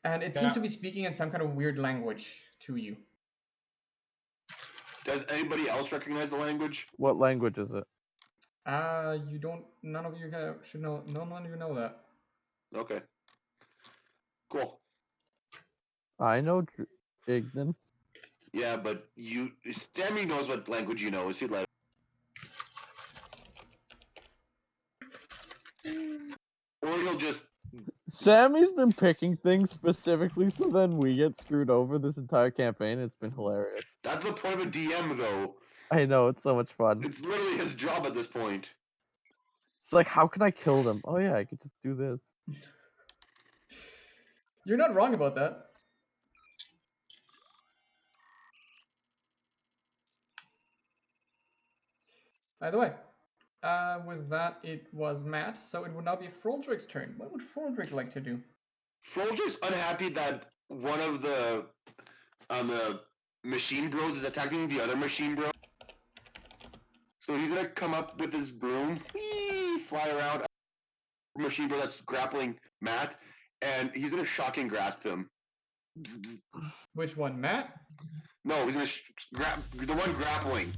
Speaker 4: and it seems to be speaking in some kind of weird language to you.
Speaker 3: Does anybody else recognize the language?
Speaker 1: What language is it?
Speaker 4: You don't. None of you should know. None of you know that.
Speaker 3: Okay. Cool.
Speaker 1: I know Ignan.
Speaker 3: Yeah, but Sammy knows what language you know. Is he like? Or he'll just.
Speaker 1: Sammy's been picking things specifically so then we get screwed over this entire campaign. It's been hilarious.
Speaker 3: That's the point of a DM, though.
Speaker 1: I know, it's so much fun.
Speaker 3: It's literally his job at this point.
Speaker 1: It's like, how can I kill them? Oh yeah, I could just do this.
Speaker 4: You're not wrong about that. By the way, with that, it was Matt, so it would now be Froldrick's turn. What would Froldrick like to do?
Speaker 3: Froldrick's unhappy that one of the machine bros is attacking the other machine bro. So he's gonna come up with his broom, fly around machine bro that's grappling Matt, and he's gonna shocking grasp him.
Speaker 4: Which one, Matt?
Speaker 3: No, he's gonna grab the one grappling.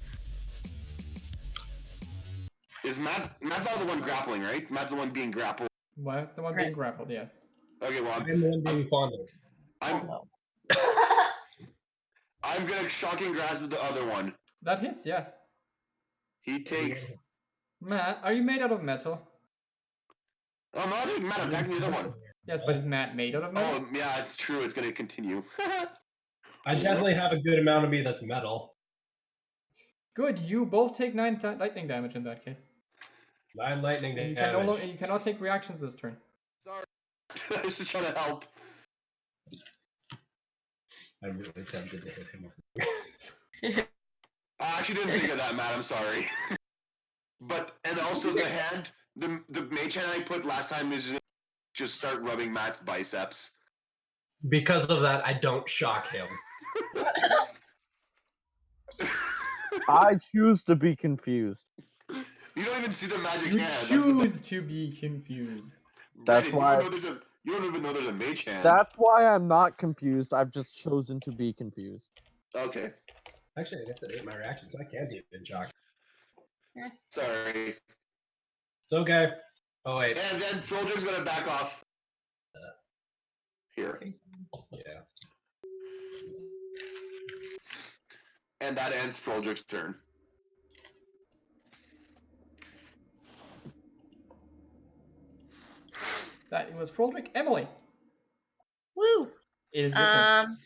Speaker 3: Is Matt's not the one grappling, right? Matt's the one being grappled.
Speaker 4: Well, that's the one being grappled, yes.
Speaker 3: Okay, well,
Speaker 2: I'm the one being fondled.
Speaker 3: I'm gonna shocking grasp with the other one.
Speaker 4: That hits, yes.
Speaker 3: He takes.
Speaker 4: Matt, are you made out of metal?
Speaker 3: Oh, no, Matt, I'm attacking the other one.
Speaker 4: Yes, but is Matt made out of metal?
Speaker 3: Oh, yeah, it's true. It's gonna continue.
Speaker 2: I definitely have a good amount of me that's metal.
Speaker 4: Good, you both take 9 lightning damage in that case.
Speaker 2: 9 lightning
Speaker 4: And
Speaker 2: damage.
Speaker 4: you cannot take reactions this turn.
Speaker 3: Sorry, I was just trying to help.
Speaker 2: I'm really tempted to hit him.
Speaker 3: I actually didn't think of that, Matt. I'm sorry. And also the hand, the mage hand I put last time is just start rubbing Matt's biceps.
Speaker 2: Because of that, I don't shock him.
Speaker 1: I choose to be confused.
Speaker 3: You don't even see the magic
Speaker 4: You
Speaker 3: hand.
Speaker 4: choose to be confused.
Speaker 1: That's why.
Speaker 3: You don't even know there's a mage hand.
Speaker 1: That's why I'm not confused. I've just chosen to be confused.
Speaker 3: Okay.
Speaker 2: Actually, I guess it ate my reaction, so I can't do it in shock.
Speaker 3: Sorry.
Speaker 2: It's okay. Oh, wait.
Speaker 3: And then Froldrick's gonna back off. Here.
Speaker 2: Yeah.
Speaker 3: And that ends Froldrick's turn.
Speaker 4: That was Froldrick. Emily.
Speaker 5: Woo!
Speaker 4: It is your turn.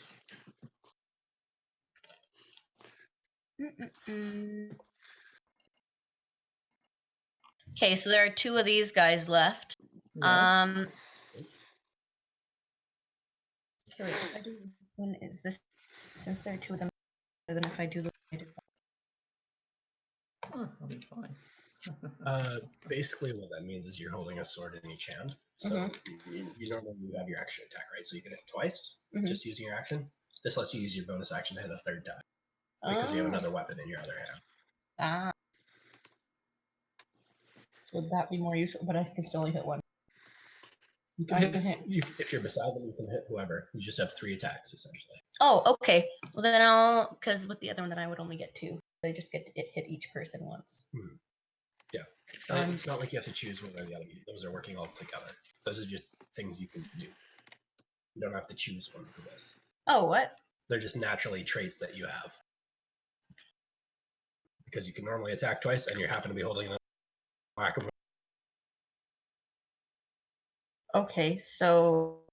Speaker 5: Okay, so there are 2 of these guys left.
Speaker 4: Yeah.
Speaker 5: Okay, wait, if I do this one, is this, since there are 2 of them, better than if I do the
Speaker 4: I'll be fine.
Speaker 2: Basically, what that means is you're holding a sword in each hand. So you normally have your action attack, right? So you can hit twice, just using your action. This lets you use your bonus action to hit a 3rd time because you have another weapon in your other hand.
Speaker 5: Would that be more useful? But I can still only hit one.
Speaker 2: You can if you're beside them, you can hit whoever. You just have 3 attacks essentially.
Speaker 5: Oh, okay. Well then because with the other one, then I would only get 2. I just get to hit each person once.
Speaker 2: Yeah.
Speaker 5: So
Speaker 2: it's not like you have to choose one or the other. Those are working all together. Those are just things you can do. You don't have to choose one for this.
Speaker 5: Oh, what?
Speaker 2: They're just naturally traits that you have. Because you can normally attack twice, and you happen to be holding a whack of.
Speaker 5: Okay, so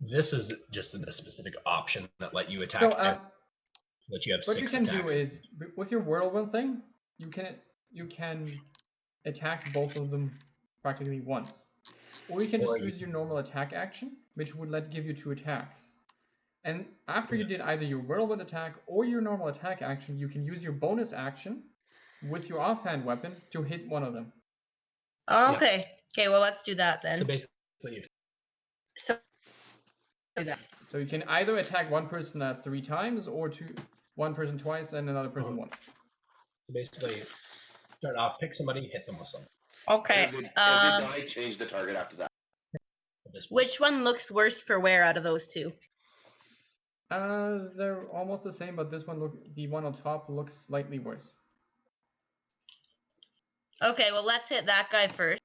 Speaker 2: This is just a specific option that let you attack.
Speaker 4: So,
Speaker 2: that you have
Speaker 4: what
Speaker 2: 6
Speaker 4: you can
Speaker 2: attacks.
Speaker 4: do is with your whirlwind thing, you can attack both of them practically once. or you can just
Speaker 6: Or you
Speaker 4: use your normal attack action, which would give you 2 attacks. And after you did either your whirlwind attack or your normal attack action, you can use your bonus action with your offhand weapon to hit one of them.
Speaker 5: Okay. Okay, well, let's do that then.
Speaker 6: So basically,
Speaker 5: So do that.
Speaker 4: So you can either attack one person 3 times, or one person twice and another person once.
Speaker 6: start off, pick somebody, hit them with something.
Speaker 5: Okay.
Speaker 3: If they die, change the target after that.
Speaker 5: Which one looks worse for wear out of those two?
Speaker 4: They're almost the same, but this one the one on top looks slightly worse.
Speaker 5: Okay, well, let's hit that guy first.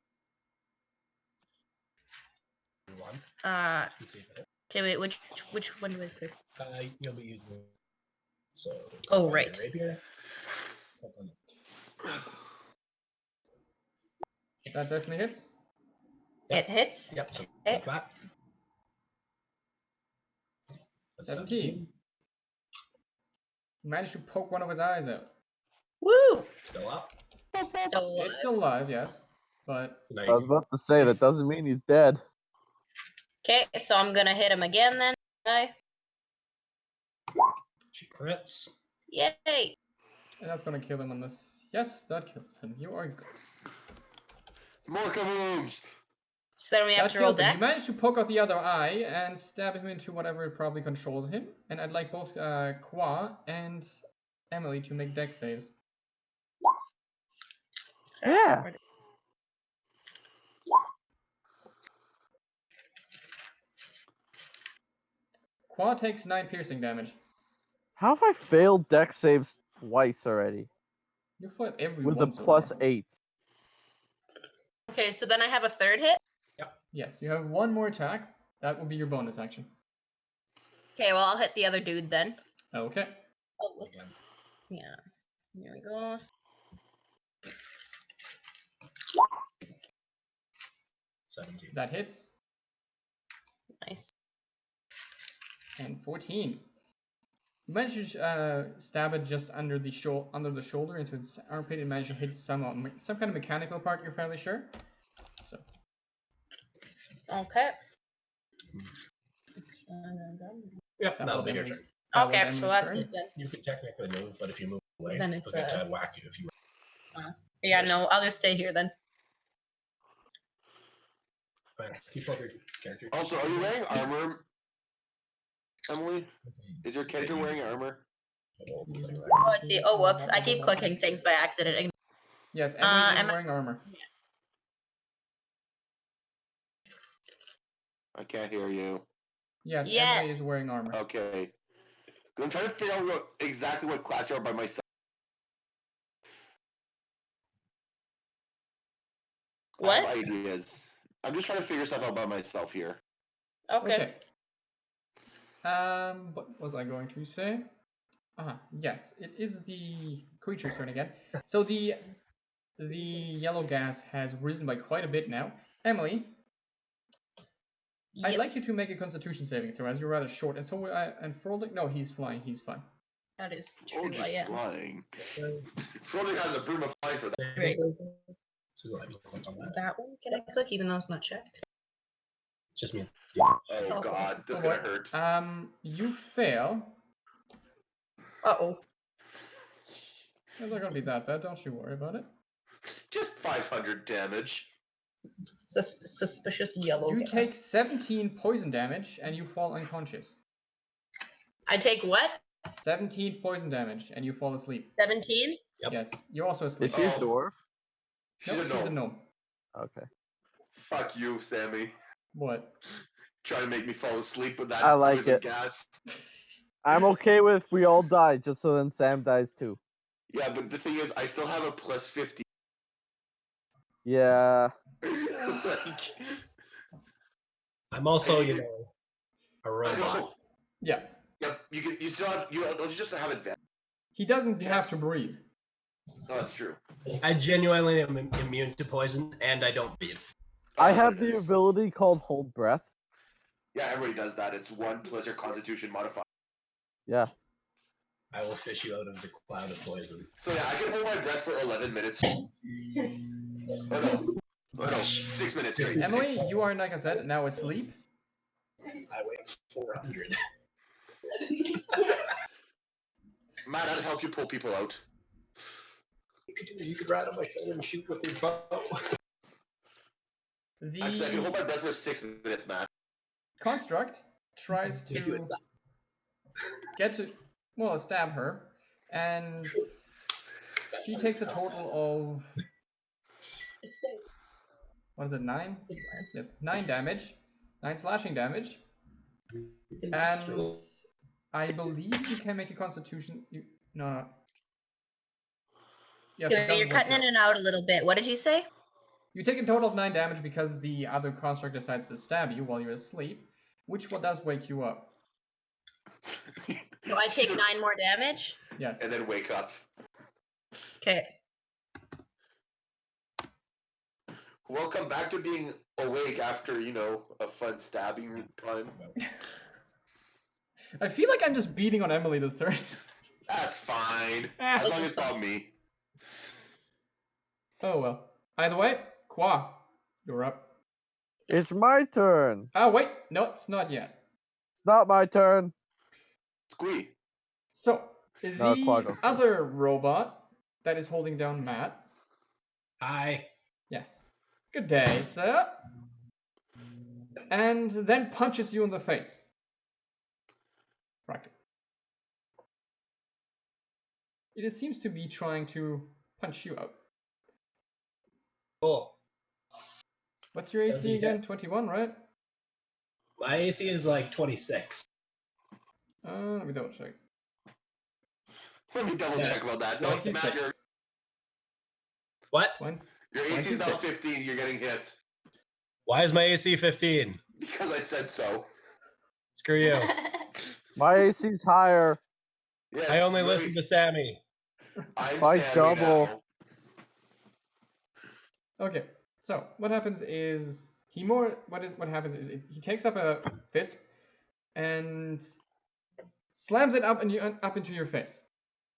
Speaker 6: One.
Speaker 5: Okay,
Speaker 6: See if it
Speaker 5: wait, which one do I pick?
Speaker 6: you'll be using. So.
Speaker 5: Oh,
Speaker 6: find
Speaker 5: right.
Speaker 6: your rapier. Click on
Speaker 4: That definitely hits.
Speaker 5: It hits.
Speaker 6: Yep. So
Speaker 5: Eh.
Speaker 6: like that. That's
Speaker 4: 17. You managed to poke one of his eyes out.
Speaker 5: Woo!
Speaker 6: Still up.
Speaker 5: Still alive.
Speaker 4: It's still alive, yes, but
Speaker 6: So now
Speaker 1: I
Speaker 6: you
Speaker 1: was about to say that doesn't mean he's dead.
Speaker 5: Okay, so I'm gonna hit him again then. Guy.
Speaker 6: she crits.
Speaker 5: Yay!
Speaker 4: and that's gonna kill him on this. Yes, that kills him. You are good.
Speaker 3: More kabooms!
Speaker 5: So then we have
Speaker 4: That
Speaker 5: to roll
Speaker 4: kills him.
Speaker 5: death.
Speaker 4: You managed to poke out the other eye and stab him into whatever probably controls him. And I'd like both Kwoi and Emily to make dex saves.
Speaker 1: Yeah.
Speaker 4: Kwoi takes 9 piercing damage.
Speaker 1: How have I failed dex saves twice already?
Speaker 4: You failed every
Speaker 1: With a
Speaker 4: one so
Speaker 1: plus
Speaker 4: far.
Speaker 1: 8.
Speaker 5: Okay, so then I have a third hit.
Speaker 4: Yes, you have one more attack. That will be your bonus action.
Speaker 5: Okay, well, I'll hit the other dude then.
Speaker 4: Okay.
Speaker 5: Oh, whoops. Yeah. Here we go.
Speaker 6: 17.
Speaker 4: That hits.
Speaker 5: Nice.
Speaker 4: And 14. You managed to stab it just under the shoulder into its armpit and managed to hit some kind of mechanical part, you're fairly sure. So.
Speaker 5: Okay.
Speaker 6: Yep,
Speaker 4: That
Speaker 6: that'll
Speaker 4: was
Speaker 6: be your
Speaker 4: Emily's-
Speaker 6: turn.
Speaker 4: that was
Speaker 5: Okay,
Speaker 4: Emily's
Speaker 5: so that's
Speaker 4: turn.
Speaker 5: it then.
Speaker 6: You can technically move, but if you move away,
Speaker 5: Then it's,
Speaker 6: you'll get to whack you if you.
Speaker 5: Yeah, no, I'll just stay here then.
Speaker 6: Fine. Keep up your character.
Speaker 3: Also, are you wearing armor, Emily? Is your character wearing armor?
Speaker 5: Oh, I see. Oh, whoops. I keep clicking things by accident.
Speaker 4: Yes, Emily is
Speaker 5: Emma-
Speaker 4: wearing armor.
Speaker 3: I can't hear you.
Speaker 4: Yes, Emily
Speaker 5: Yes.
Speaker 4: is wearing armor.
Speaker 3: Okay. I'm trying to figure out exactly what class you are by myself. I
Speaker 5: What?
Speaker 3: have ideas. I'm just trying to figure stuff out by myself here.
Speaker 5: Okay.
Speaker 4: What was I going to say? Yes, it is the creature's turn again. So the yellow gas has risen by quite a bit now. Emily, I'd
Speaker 5: Yep,
Speaker 4: like you to make a Constitution saving throw, as you're rather short. And so, and Froldrick, no, he's flying. He's fine.
Speaker 5: that is
Speaker 3: Oh,
Speaker 5: true. I
Speaker 3: just
Speaker 5: am.
Speaker 3: flying. Froldrick has a broom of flying for that.
Speaker 5: Great.
Speaker 6: So go ahead and click on that.
Speaker 5: That one? Can I click even though it's not checked?
Speaker 6: Just means.
Speaker 3: Oh
Speaker 5: Oh.
Speaker 3: god, this is
Speaker 4: Oh,
Speaker 3: gonna
Speaker 4: what?
Speaker 3: hurt.
Speaker 4: You fail.
Speaker 5: Uh-oh.
Speaker 4: It's not gonna be that bad. Don't you worry about it.
Speaker 3: Just 500 damage.
Speaker 5: Suspicious yellow
Speaker 4: You
Speaker 5: gas.
Speaker 4: take 17 poison damage, and you fall unconscious.
Speaker 5: I take what?
Speaker 4: 17 poison damage, and you fall asleep.
Speaker 5: 17?
Speaker 6: Yep.
Speaker 4: Yes, you're also
Speaker 1: Is
Speaker 4: asleep.
Speaker 1: she a
Speaker 3: Oh.
Speaker 1: dwarf?
Speaker 3: She's
Speaker 4: No,
Speaker 3: a
Speaker 4: she's a
Speaker 3: gnome.
Speaker 4: gnome.
Speaker 1: Okay.
Speaker 3: Fuck you, Sammy.
Speaker 4: What?
Speaker 3: Trying to make me fall asleep with that
Speaker 1: I like
Speaker 3: poison
Speaker 1: it.
Speaker 3: gas.
Speaker 1: I'm okay with we all die, just so then Sam dies too.
Speaker 3: Yeah, but the thing is, I still have a plus 50.
Speaker 1: Yeah.
Speaker 3: Like,
Speaker 6: I'm also,
Speaker 3: you
Speaker 6: a
Speaker 3: I
Speaker 6: robot.
Speaker 3: also,
Speaker 4: Yeah.
Speaker 3: yep, you still have, don't you just have advantage?
Speaker 4: He doesn't have to breathe.
Speaker 3: No, that's true.
Speaker 6: I genuinely am immune to poison, and I don't breathe.
Speaker 1: I
Speaker 3: Oh,
Speaker 1: have
Speaker 3: there it
Speaker 1: the
Speaker 3: is.
Speaker 1: ability called Hold Breath.
Speaker 3: Yeah, everybody does that. It's 1 plus your Constitution modifier.
Speaker 1: Yeah.
Speaker 6: I will fish you out of the cloud of poison.
Speaker 3: So yeah, I can hold my breath for 11 minutes. Oh no. Oh no. 6 minutes straight.
Speaker 4: Emily,
Speaker 3: 6.
Speaker 4: you are, like I said, now asleep.
Speaker 6: I weigh 400.
Speaker 3: Matt, I'd help you pull people out.
Speaker 6: You could ride on my shoulder and shoot with your bow.
Speaker 3: Actually, I can hold
Speaker 4: The
Speaker 3: my breath for 6 minutes, Matt.
Speaker 4: construct tries
Speaker 6: Give you a
Speaker 4: to
Speaker 6: sign.
Speaker 4: get to, well, stab her, and she takes a total of, what is it, 9? Yes, 9 damage, 9 slashing damage, and I believe you can make a constitution, no. Yes, it
Speaker 7: You're
Speaker 4: doesn't
Speaker 7: cutting
Speaker 4: wake
Speaker 7: in
Speaker 4: you up.
Speaker 7: and out a little bit. What did you say?
Speaker 4: You take a total of 9 damage because the other construct decides to stab you while you're asleep, which one does wake you up.
Speaker 7: So I take 9 more damage?
Speaker 4: Yes.
Speaker 3: And then wake up.
Speaker 7: Okay.
Speaker 3: Welcome back to being awake after, a fun stabbing time.
Speaker 4: I feel like I'm just beating on Emily this turn.
Speaker 3: That's fine.
Speaker 4: Ah.
Speaker 3: As long as it's not me.
Speaker 4: Oh well. Either way, Kwoi, you're up.
Speaker 1: It's my turn.
Speaker 4: Oh wait, no, it's not yet.
Speaker 1: It's not my turn.
Speaker 3: Kwee.
Speaker 4: So,
Speaker 1: No, Kwoi
Speaker 4: the
Speaker 1: goes first.
Speaker 4: other robot that is holding down Matt.
Speaker 6: Hi.
Speaker 4: Yes. Good day, sir. And then punches you in the face. Practically. It seems to be trying to punch you out.
Speaker 6: Cool.
Speaker 4: What's your
Speaker 6: Does
Speaker 4: AC
Speaker 6: he
Speaker 4: again?
Speaker 6: hit?
Speaker 4: 21, right?
Speaker 6: My AC is like 26.
Speaker 4: Let me double check.
Speaker 3: Let me double check about that. No, it's Matt.
Speaker 4: 26.
Speaker 6: What?
Speaker 3: Your AC is now
Speaker 4: 26.
Speaker 3: 15. You're getting hit.
Speaker 6: Why is my AC 15?
Speaker 3: Because I said so.
Speaker 6: Screw you.
Speaker 1: My AC's higher.
Speaker 3: Yes,
Speaker 6: I only
Speaker 3: your
Speaker 6: listen to Sammy.
Speaker 3: I'm
Speaker 1: By
Speaker 3: Sammy
Speaker 1: double.
Speaker 3: now.
Speaker 4: Okay, so what happens is he he takes up a fist and slams it up into your face.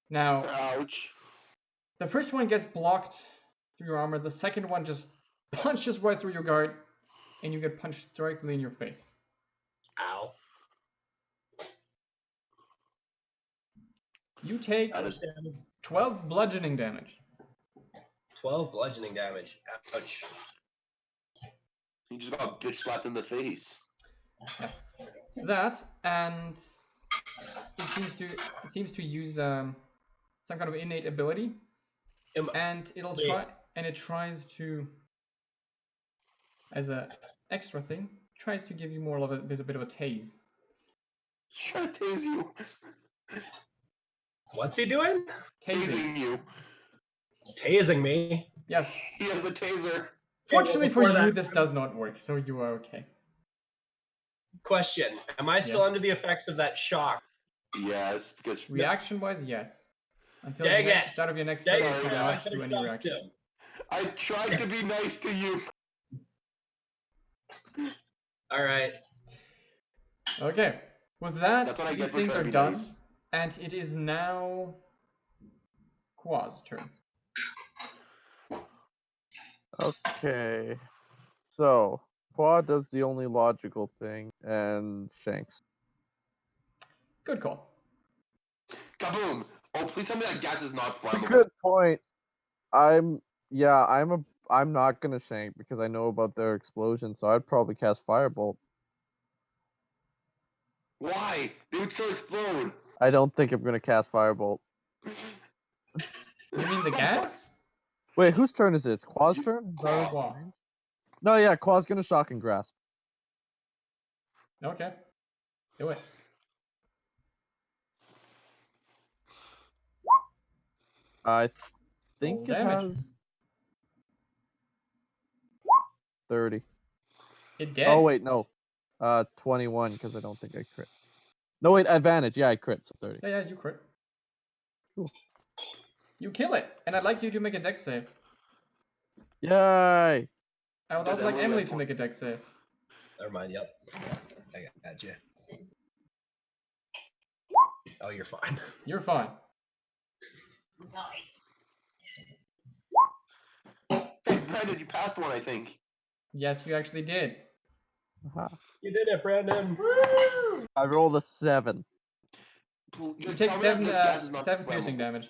Speaker 4: Now,
Speaker 3: Ouch.
Speaker 4: the first one gets blocked through your armor. The second one just punches right through your guard, and you get punched directly in your face.
Speaker 6: Ow.
Speaker 4: You take
Speaker 3: That is
Speaker 4: 12 bludgeoning damage.
Speaker 6: 12 bludgeoning damage. Ouch.
Speaker 3: You just got bitch slapped in the face.
Speaker 4: Yes. That, and it seems to use some kind of innate ability, and it tries to, as a extra thing, tries to give you more of a bit of a tase.
Speaker 3: Trying to tase you.
Speaker 6: What's he doing?
Speaker 3: Tasing you.
Speaker 6: Tasing me.
Speaker 4: Yes.
Speaker 3: He has a taser.
Speaker 4: Fortunately for
Speaker 6: before
Speaker 4: you,
Speaker 6: that-
Speaker 4: this does not work, so you are okay.
Speaker 6: Question. Am I still
Speaker 4: Yeah.
Speaker 6: under the effects of that shock?
Speaker 3: Yes, because
Speaker 4: Reaction-wise, yes. Until
Speaker 6: Dang
Speaker 4: the
Speaker 6: it.
Speaker 4: start of your next
Speaker 6: Dang
Speaker 4: turn,
Speaker 3: it.
Speaker 4: you
Speaker 3: Sorry,
Speaker 4: cannot
Speaker 3: I
Speaker 4: do any reactions.
Speaker 3: I tried to be nice to you.
Speaker 6: Alright.
Speaker 4: Okay. With that,
Speaker 3: That's what I
Speaker 4: these
Speaker 3: get for
Speaker 4: things
Speaker 3: trying
Speaker 4: are
Speaker 3: to be
Speaker 4: done,
Speaker 3: nice.
Speaker 4: and it is now Kwoi's turn.
Speaker 1: Okay. So, Quad does the only logical thing, and Shanks.
Speaker 4: Good call.
Speaker 3: Kaboom! Oh, please tell me that gas is not flammable.
Speaker 1: Good point. I'm not gonna Shank because I know about their explosion, so I'd probably cast Firebolt.
Speaker 3: Why? They would still explode.
Speaker 1: I don't think I'm gonna cast Firebolt.
Speaker 4: You mean the gas?
Speaker 1: Wait, whose turn is this? Quad's turn?
Speaker 4: Quo.
Speaker 1: No, yeah, Quad's gonna Shock and Grasp.
Speaker 4: Okay. Do it.
Speaker 1: I think
Speaker 4: Roll
Speaker 1: it
Speaker 4: damage.
Speaker 1: has 30.
Speaker 4: It did.
Speaker 1: Oh wait, no. 21 because I don't think I crit. No wait, advantage. Yeah, I crit, so 30.
Speaker 4: Yeah, you crit.
Speaker 1: Cool.
Speaker 4: You kill it, and I'd like you to make a dex save.
Speaker 1: Yay!
Speaker 4: I would
Speaker 3: Does
Speaker 4: also like
Speaker 3: Emily
Speaker 4: Emily
Speaker 3: like
Speaker 4: to make a dex save.
Speaker 6: Never mind, yep. I got you. Oh, you're fine.
Speaker 4: You're fine.
Speaker 7: Nice.
Speaker 3: Hey, Brandon, you passed one, I think.
Speaker 4: Yes, you actually did.
Speaker 1: Aha.
Speaker 6: You did it, Brandon.
Speaker 1: I rolled a 7.
Speaker 4: You
Speaker 3: Just
Speaker 4: take
Speaker 3: tell me that
Speaker 4: 7,
Speaker 3: this gas is not
Speaker 4: 7 piercing
Speaker 3: flammable.
Speaker 4: damage.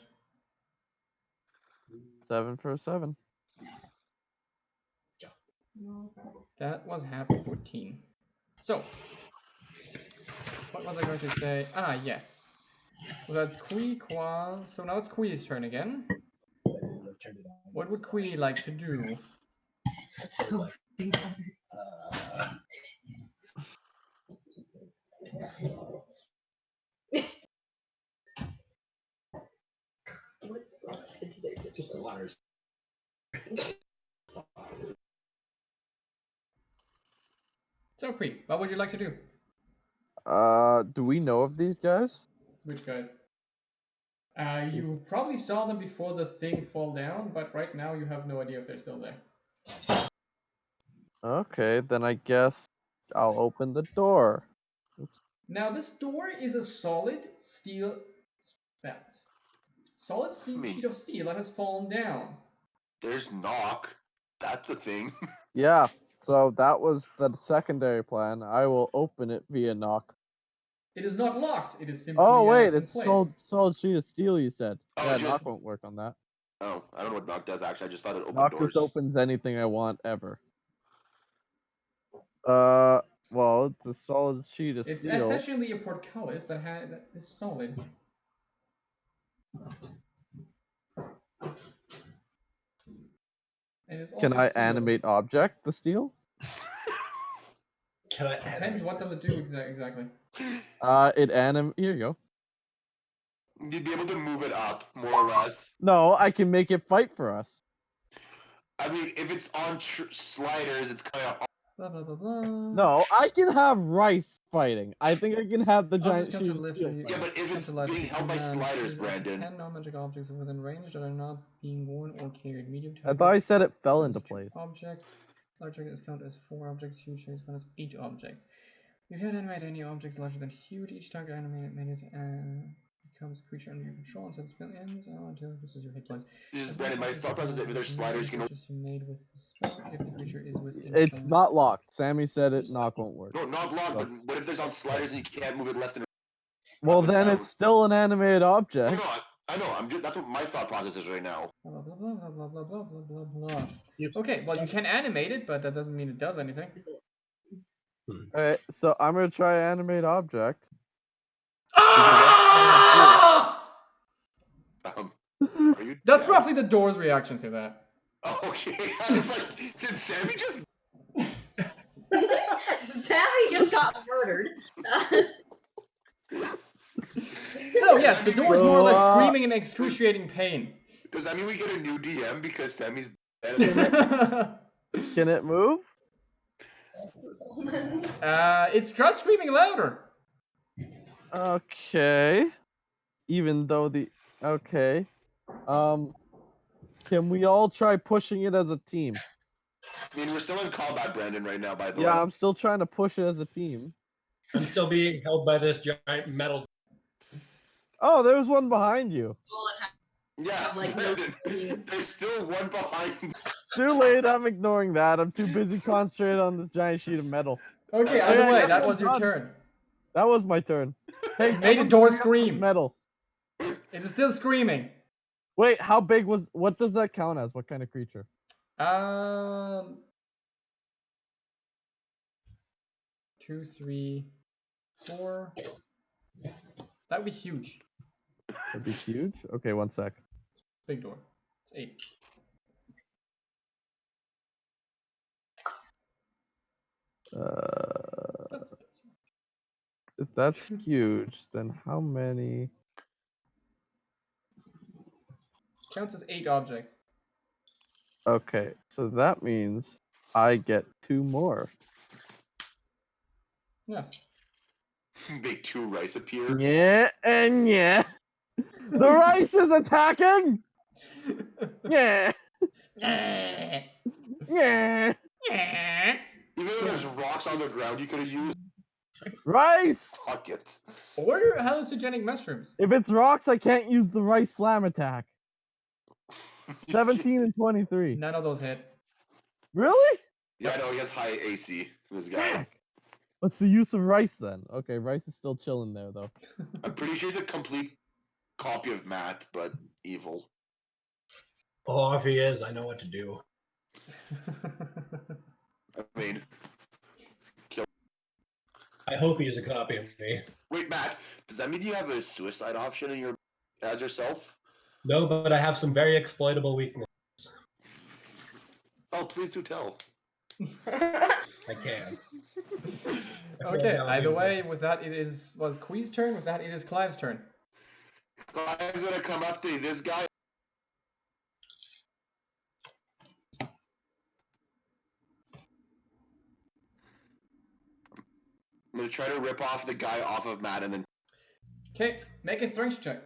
Speaker 1: 7 for a 7.
Speaker 4: That was half 14. So, what was I going to say? Ah, yes. So that's Kwee, Kwa. So now it's Kwee's turn again. What would Kwee like to do?
Speaker 7: So what splash did they just
Speaker 6: water.
Speaker 4: So Kwee, what would you like to do?
Speaker 1: Do we know of these guys?
Speaker 4: Which guys? You probably saw them before the thing fall down, but right now you have no idea if they're still there.
Speaker 1: Okay, then I guess I'll open the door. Oops.
Speaker 4: Now this door is a solid steel, sheet of steel that has fallen down.
Speaker 3: There's knock. That's a thing.
Speaker 1: Yeah, so that was the secondary plan. I will open it via knock.
Speaker 4: It is not locked. It is simply
Speaker 1: Oh wait,
Speaker 4: in
Speaker 1: it's
Speaker 4: place.
Speaker 1: solid sheet of steel. You said.
Speaker 3: Oh,
Speaker 1: Yeah,
Speaker 3: just-
Speaker 1: knock won't work on that.
Speaker 3: Oh, I don't know what knock does actually. I just thought it opened
Speaker 1: Knock
Speaker 3: doors.
Speaker 1: just opens anything I want ever. Well, it's a solid sheet of
Speaker 4: It's
Speaker 1: steel.
Speaker 4: essentially a portcullis that is solid. And it's
Speaker 1: Can
Speaker 4: also
Speaker 1: I
Speaker 4: sealed.
Speaker 1: animate object the steel?
Speaker 6: Can I
Speaker 4: Depends what does it do exactly.
Speaker 1: Here you go.
Speaker 3: You'd be able to move it up, more or less.
Speaker 1: No, I can make it fight for us.
Speaker 3: I mean, if it's on sliders, it's kind of.
Speaker 4: Blah blah blah blah.
Speaker 1: No, I can have Rice fighting. I think I can have the giant
Speaker 4: Objects come
Speaker 1: sheet
Speaker 4: to
Speaker 1: of
Speaker 4: lift
Speaker 1: steel.
Speaker 4: you-
Speaker 3: Yeah, but if it's
Speaker 4: come to life
Speaker 3: being
Speaker 4: with
Speaker 3: held by
Speaker 4: command.
Speaker 3: sliders,
Speaker 4: Use up to
Speaker 3: Brandon.
Speaker 4: 10 non-magic objects within range that are not being worn or carried. Medium
Speaker 1: I thought I said it fell
Speaker 4: counts
Speaker 1: into
Speaker 4: 2
Speaker 1: place.
Speaker 4: Objects. Large objects count as 4 objects. Huge objects count as 8 objects. You can animate any object larger than huge. Each target animated becomes a creature under your control until the spell ends, until it loses your hit points.
Speaker 3: This is
Speaker 4: As
Speaker 3: Brandon. My
Speaker 4: objects
Speaker 3: thought process is if there's sliders, you can.
Speaker 4: creatures you made with the spell, if the creature is within
Speaker 1: It's
Speaker 4: stone's
Speaker 1: not locked. Sammy said it. Knock won't work.
Speaker 3: No, not locked,
Speaker 1: So-
Speaker 3: but what if there's on sliders and you can't move it left and
Speaker 1: Well,
Speaker 3: up and
Speaker 1: then
Speaker 3: down?
Speaker 1: it's still an animated object.
Speaker 3: I know. That's what my thought process is right now.
Speaker 4: Blah blah blah blah blah blah blah blah blah. Okay, well you can animate it, but that doesn't mean it does anything.
Speaker 1: Alright, so I'm gonna try animate object.
Speaker 4: Ah!
Speaker 3: Are you?
Speaker 4: That's
Speaker 3: dead?
Speaker 4: roughly the door's reaction to that.
Speaker 3: Oh, okay. I was like, did Sammy just?
Speaker 7: Sammy just got murdered.
Speaker 4: So yes, the door is more or less
Speaker 1: So,
Speaker 4: screaming in excruciating pain.
Speaker 3: Does that mean we get a new DM because Sammy's dead?
Speaker 1: Can it move?
Speaker 4: It's just screaming louder.
Speaker 1: Okay. Even though okay. Can we all try pushing it as a team?
Speaker 3: I mean, we're still in combat, Brandon, right now. By the
Speaker 1: Yeah,
Speaker 3: way.
Speaker 1: I'm still trying to push it as a team.
Speaker 6: I'm still being held by this giant metal.
Speaker 1: Oh, there's one behind you.
Speaker 3: Yeah,
Speaker 7: Like,
Speaker 3: Brandon,
Speaker 7: no-
Speaker 3: there's still one behind.
Speaker 1: Too late, I'm ignoring that. I'm too busy concentrating on this giant sheet of metal.
Speaker 4: Okay,
Speaker 1: Yeah,
Speaker 4: either
Speaker 1: I
Speaker 4: way,
Speaker 1: guess
Speaker 4: that
Speaker 1: I'm
Speaker 4: was your
Speaker 1: done.
Speaker 4: turn.
Speaker 1: That was my turn. Hey,
Speaker 4: Made the
Speaker 1: someone
Speaker 4: door
Speaker 1: bring up this
Speaker 4: scream.
Speaker 1: metal.
Speaker 4: It is still screaming.
Speaker 1: Wait, how big was? What does that count as? What kind of creature?
Speaker 4: 2, 3, 4. That would be huge.
Speaker 1: That'd be huge. Okay, one sec.
Speaker 4: Big door. It's 8.
Speaker 1: If that's huge, then how many?
Speaker 4: Counts as 8 objects.
Speaker 1: Okay, so that means I get 2 more.
Speaker 4: Yes.
Speaker 3: Make 2 rice appear.
Speaker 1: Yeah, and yeah. The rice is attacking. Yeah, yeah.
Speaker 3: Even though there's rocks on the ground, you could have used
Speaker 1: Rice.
Speaker 3: buckets.
Speaker 4: Or hallucinogenic mushrooms.
Speaker 1: If it's rocks, I can't use the rice slam attack. 17 and 23.
Speaker 4: None of those hit.
Speaker 1: Really?
Speaker 3: Yeah, I know he has high AC. This guy.
Speaker 1: What's the use of Rice then? Okay, Rice is still chilling there though.
Speaker 3: I'm pretty sure he's a complete copy of Matt, but evil.
Speaker 6: Oh, if he is, I know what to do.
Speaker 3: I mean,
Speaker 6: I hope he's a copy of me.
Speaker 3: wait, Matt. Does that mean you have a suicide option in your as yourself?
Speaker 6: No, but I have some very exploitable weakness.
Speaker 3: Oh, please do tell.
Speaker 6: I can't.
Speaker 4: Okay, either way, with that was Kwee's turn, with that it is Clyve's turn.
Speaker 3: Clyve's gonna come up to this guy. I'm gonna try to rip off the guy off of Matt and then.
Speaker 4: Okay, make a strength check.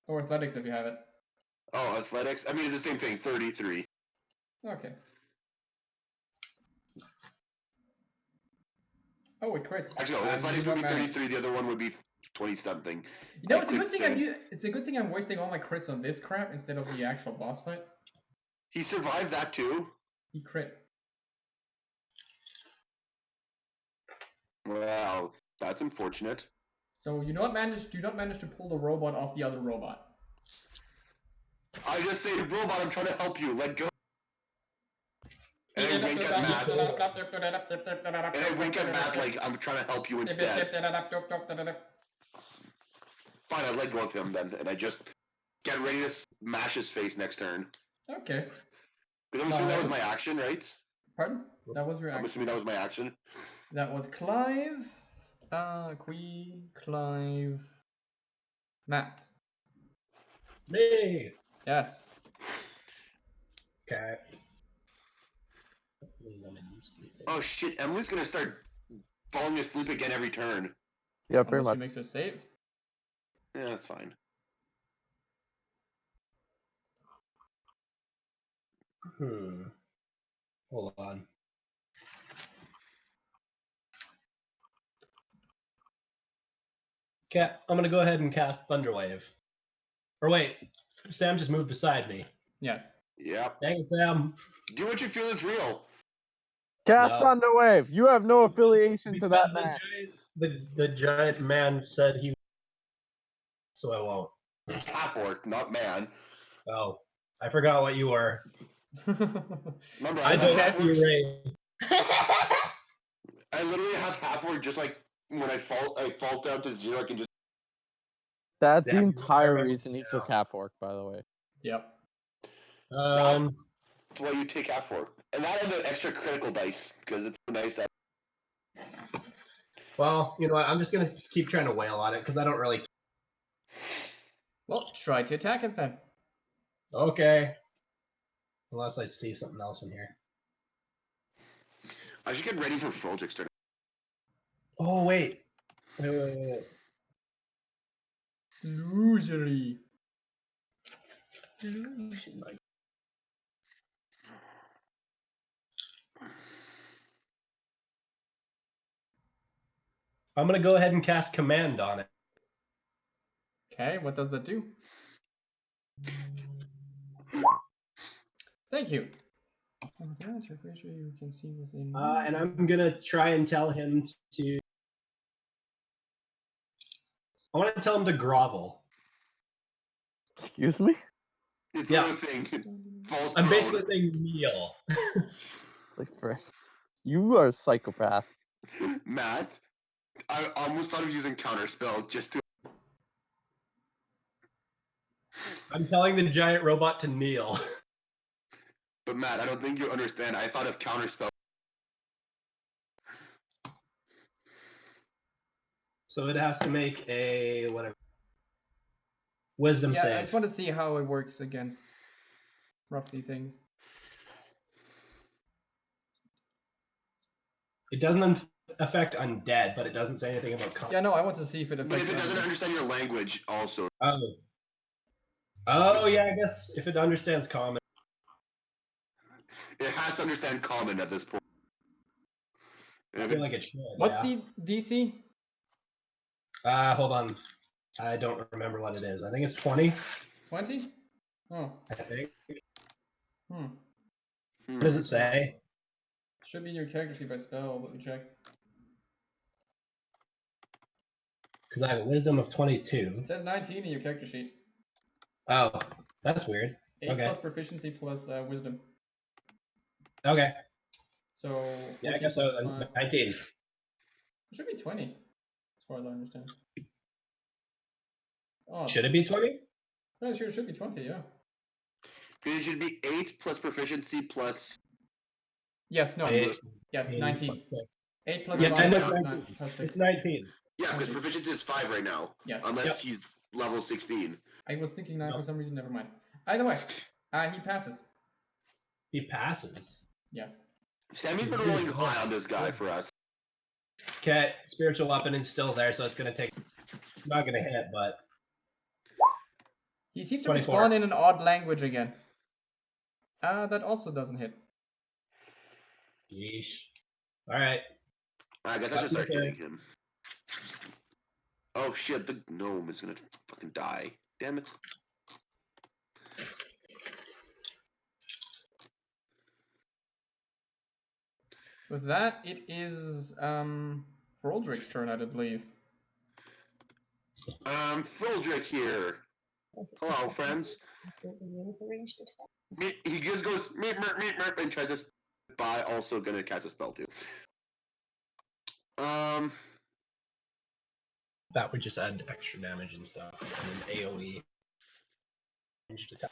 Speaker 4: Or athletics if you have it.
Speaker 3: Oh, athletics? I mean, it's the same thing, 33.
Speaker 4: Okay. Oh, it crits.
Speaker 3: Actually, no, athletics would be 33, the other one would be 20-something.
Speaker 4: You know, it's a good thing it's a good thing I'm wasting all my crits on this crap instead of the actual boss fight.
Speaker 3: He survived that too?
Speaker 4: He crit.
Speaker 3: Well, that's unfortunate.
Speaker 4: So you do not manage to pull the robot off the other robot.
Speaker 3: I just say to robot, I'm trying to help you, let go. And I wink at Matt. And I wink at Matt like I'm trying to help you instead. Fine, I let go of him then, and I just get ready to smash his face next turn.
Speaker 4: Okay.
Speaker 3: Because I'm assuming that was my action, right?
Speaker 4: Pardon? That was your action.
Speaker 3: I'm assuming that was my action.
Speaker 4: That was Clyve, Kwee, Clyve, Matt.
Speaker 6: Me.
Speaker 4: Yes.
Speaker 6: Okay.
Speaker 3: Oh shit, Emily's gonna start falling asleep again every turn.
Speaker 1: Yeah, pretty
Speaker 4: Unless
Speaker 1: much.
Speaker 4: she makes her save.
Speaker 3: Yeah, that's fine.
Speaker 6: Hold on. Okay, I'm gonna go ahead and cast Thunderwave. Or wait, Sam just moved beside me.
Speaker 4: Yes.
Speaker 3: Yep.
Speaker 6: Dang it, Sam.
Speaker 3: Do what you feel is real.
Speaker 1: Cast
Speaker 6: No.
Speaker 1: Thunderwave! You have no affiliation to that
Speaker 6: Because
Speaker 1: man.
Speaker 6: the giant man said he, so I won't.
Speaker 3: Half-Ork, not man.
Speaker 6: Oh, I forgot what you were.
Speaker 3: Remember,
Speaker 6: I don't have you,
Speaker 3: Half-Orks.
Speaker 6: Ray.
Speaker 3: I literally have Half-Ork just like when I fall down to 0, I can just.
Speaker 1: That's
Speaker 6: Yeah,
Speaker 1: the entire
Speaker 6: I
Speaker 1: reason he took Half-Ork, by the way.
Speaker 4: Yep.
Speaker 3: That's why you take Half-Ork. And that has an extra critical dice, because it's so nice that.
Speaker 6: Well, you know what? I'm just gonna keep trying to wail on it because I don't really.
Speaker 4: Well, try to attack it then.
Speaker 6: Okay. Unless I see something else in here.
Speaker 3: I should get ready for Froldrick's turn.
Speaker 6: Oh wait. Wait.
Speaker 4: Illusory.
Speaker 6: I'm gonna go ahead and cast Command on it.
Speaker 4: Okay, what does that do? Thank you. You can see within.
Speaker 6: And I'm gonna try and tell him to. I want to tell him to grovel.
Speaker 1: Excuse me?
Speaker 3: It's
Speaker 6: Yeah.
Speaker 3: another thing. Falls
Speaker 6: I'm
Speaker 3: prone.
Speaker 6: basically saying kneel.
Speaker 1: It's like, frick. You are a psychopath.
Speaker 3: Matt, I almost thought of using counterspell just to.
Speaker 6: I'm telling the giant robot to kneel.
Speaker 3: But Matt, I don't think you understand. I thought of counterspell.
Speaker 6: So it has to make a whatever. Wisdom
Speaker 4: Yeah,
Speaker 6: save.
Speaker 4: I just want to see how it works against roughly things.
Speaker 6: It doesn't affect undead, but it doesn't say anything about combat.
Speaker 4: Yeah, no, I want to see if it
Speaker 3: But
Speaker 4: affects.
Speaker 3: if it doesn't understand your language, also.
Speaker 6: Oh yeah, I guess if it understands common.
Speaker 3: It has to understand common at this point.
Speaker 6: I feel like it should.
Speaker 4: What's
Speaker 6: yeah.
Speaker 4: the DC?
Speaker 6: Hold on. I don't remember what it is. I think it's 20.
Speaker 4: 20? Oh.
Speaker 6: I think.
Speaker 4: Hmm.
Speaker 6: What does it say?
Speaker 4: Should be in your character sheet by spell. Let me check.
Speaker 6: Because I have a wisdom of 22.
Speaker 4: It says 19 in your character sheet.
Speaker 6: Oh, that's weird.
Speaker 4: 8
Speaker 6: Okay.
Speaker 4: plus proficiency plus wisdom.
Speaker 6: Okay.
Speaker 4: So
Speaker 6: Yeah, I
Speaker 4: 14
Speaker 6: guess so.
Speaker 4: plus 5.
Speaker 6: 19.
Speaker 4: It should be 20, as far as I understand. Oh,
Speaker 6: Should it be 20?
Speaker 4: no, sure, it should be 20, yeah.
Speaker 3: It should be 8 plus proficiency plus.
Speaker 4: Yes, no.
Speaker 6: Eight.
Speaker 4: Yes,
Speaker 6: 8
Speaker 4: 19.
Speaker 6: plus 6.
Speaker 4: 8 plus
Speaker 6: Yeah,
Speaker 4: 5
Speaker 6: I know
Speaker 4: plus,
Speaker 6: it's
Speaker 4: 9,
Speaker 6: 19.
Speaker 4: plus 6.
Speaker 6: It's 19.
Speaker 3: Yeah, because
Speaker 4: Okay.
Speaker 3: proficiency is 5 right now.
Speaker 4: Yes.
Speaker 3: Unless he's level 16.
Speaker 4: I was thinking 9 for
Speaker 6: Nope.
Speaker 4: some reason, never mind. Either way, he passes.
Speaker 6: He passes.
Speaker 4: Yes.
Speaker 3: Sammy's been rolling high on this guy for us.
Speaker 6: Okay, spiritual weapon is still there, so it's gonna take. It's not gonna hit, but
Speaker 4: He seems to
Speaker 6: 24.
Speaker 4: respond in an odd language again. That also doesn't hit.
Speaker 6: yeesh. All right.
Speaker 3: I guess I should start hitting him. Oh shit, the gnome is gonna fucking die. Damn it.
Speaker 4: With that, it is Froldrick's turn, I believe.
Speaker 3: Froldrick here. Hello, friends. He just goes meep merp meep merp and tries to by also gonna cast a spell too.
Speaker 6: That would just add extra damage and stuff, and an AOE. Ranged attack.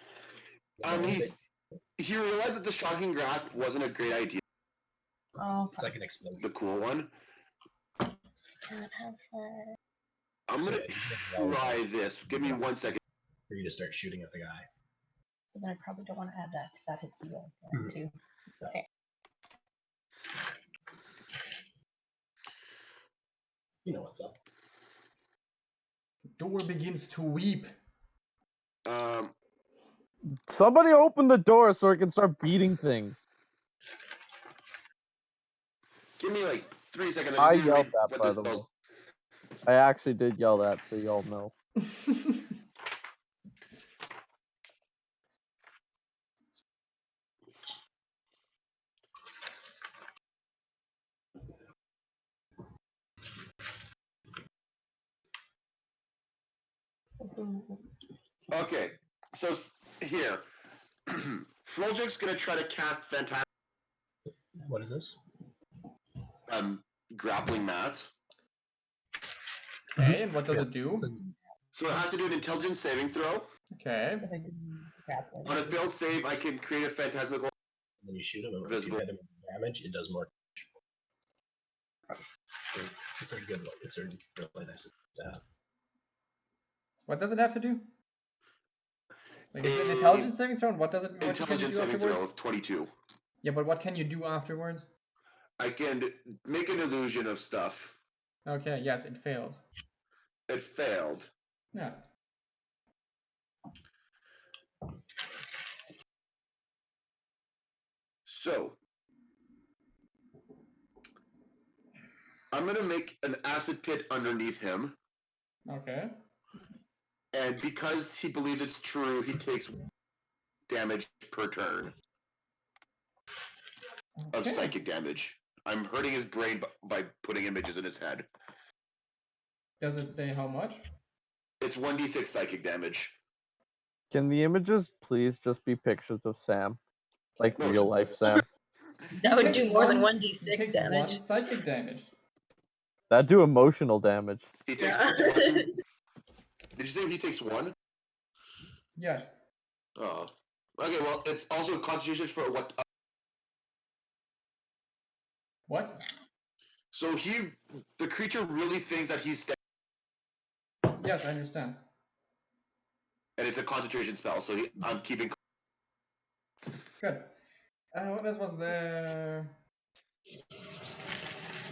Speaker 3: He realized that the shocking grasp wasn't a great idea.
Speaker 7: Oh,
Speaker 6: It's like an explosion.
Speaker 3: The cool one.
Speaker 7: can't have fun.
Speaker 3: I'm gonna try this. Give me 1 second.
Speaker 6: For you to start shooting at the guy.
Speaker 7: But then I probably don't want to add that because that hits you too. Okay.
Speaker 6: You know what's up.
Speaker 4: The door begins to weep.
Speaker 1: Somebody open the door so I can start beating things.
Speaker 3: Give me like 3 seconds.
Speaker 1: I
Speaker 3: just need to
Speaker 1: yelled
Speaker 3: read
Speaker 1: that,
Speaker 3: what
Speaker 1: by
Speaker 3: this
Speaker 1: the way.
Speaker 3: spell's-
Speaker 1: I actually did yell that, so y'all know.
Speaker 3: Okay, so here. Froldrick's gonna try to cast Fantastic
Speaker 6: What is this?
Speaker 3: Grappling Mat.
Speaker 4: Okay, and what does it do?
Speaker 3: So it has to do an intelligence saving throw.
Speaker 4: Okay.
Speaker 3: On a failed save, I can create a phantasmical.
Speaker 6: When you shoot him, and if
Speaker 3: Visible.
Speaker 6: you hit him with damage, it does more. It's a good one. It's a really nice to have.
Speaker 4: What does it have to do? Like, is it an
Speaker 3: A
Speaker 4: intelligence saving throw? And what does it? What can you
Speaker 3: Intelligence
Speaker 4: do
Speaker 3: saving
Speaker 4: afterwards?
Speaker 3: throw of 22.
Speaker 4: Yeah, but what can you do afterwards?
Speaker 3: I can make an illusion of stuff.
Speaker 4: Okay, yes, it fails.
Speaker 3: It failed.
Speaker 4: Yes.
Speaker 3: So I'm gonna make an acid pit underneath him,
Speaker 4: Okay.
Speaker 3: and because he believes it's true, he takes damage per turn of
Speaker 4: Okay.
Speaker 3: psychic damage. I'm hurting his brain by putting images in his head.
Speaker 4: Does it say how much?
Speaker 3: It's 1d6 psychic damage.
Speaker 1: Can the images please just be pictures of Sam? Like
Speaker 3: No,
Speaker 1: real life Sam?
Speaker 7: That would
Speaker 4: Takes
Speaker 7: do more than
Speaker 4: one-
Speaker 7: 1d6
Speaker 4: It takes
Speaker 7: damage.
Speaker 4: 1 psychic damage.
Speaker 1: That do emotional damage.
Speaker 3: He takes
Speaker 7: Yeah.
Speaker 3: 1. Did you say he takes 1?
Speaker 4: Yes.
Speaker 3: Oh. Okay, well, it's also a constitution for what?
Speaker 4: What?
Speaker 3: So the creature really thinks that he's
Speaker 4: Yes, I understand.
Speaker 3: and it's a concentration spell, so I'm keeping.
Speaker 4: Good. What else was there?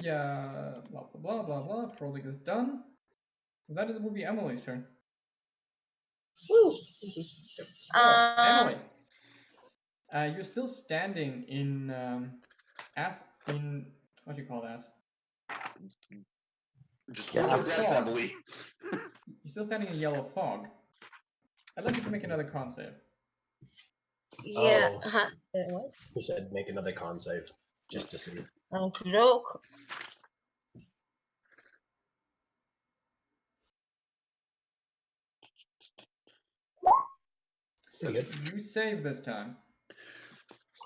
Speaker 4: Yeah, blah blah blah blah blah. Froldrick is done. That will be Emily's turn.
Speaker 7: Woo!
Speaker 4: So, Emily, you're still standing in what do you call that?
Speaker 3: Just hold your breath,
Speaker 4: Fog.
Speaker 3: Emily.
Speaker 4: You're still standing in yellow fog. I'd like you to make another con save.
Speaker 7: Yeah.
Speaker 6: Oh.
Speaker 7: What?
Speaker 6: He said make another con save, just to see.
Speaker 7: Okey-doke.
Speaker 6: Pretty good.
Speaker 4: You save this time.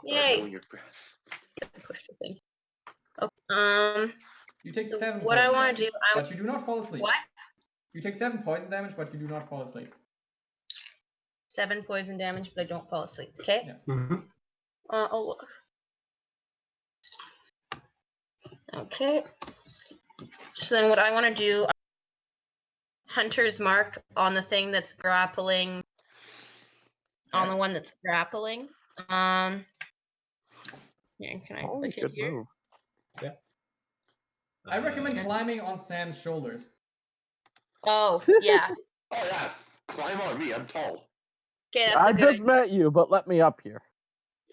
Speaker 7: Yay.
Speaker 3: Holding your breath.
Speaker 7: Push the thing. Okay.
Speaker 4: You take
Speaker 7: So
Speaker 4: 7
Speaker 7: what I
Speaker 4: poison
Speaker 7: want to
Speaker 4: damage,
Speaker 7: do,
Speaker 4: but you do not fall asleep.
Speaker 7: what?
Speaker 4: You take 7 poison damage, but you do not fall asleep.
Speaker 7: 7 poison damage, but I don't fall asleep. Okay.
Speaker 4: Yes.
Speaker 6: Mm-hmm.
Speaker 7: Oh. Okay. So then what I want to do, Hunter's Mark on the thing that's grappling, on the one that's grappling. Yeah, can I
Speaker 1: Holy
Speaker 7: click it
Speaker 1: good
Speaker 7: here?
Speaker 1: move.
Speaker 4: I recommend climbing on Sam's shoulders.
Speaker 7: Oh, yeah.
Speaker 3: Oh yeah, climb on me. I'm tall.
Speaker 7: Okay, that's
Speaker 1: I
Speaker 7: a good
Speaker 1: just met you, but let me up here.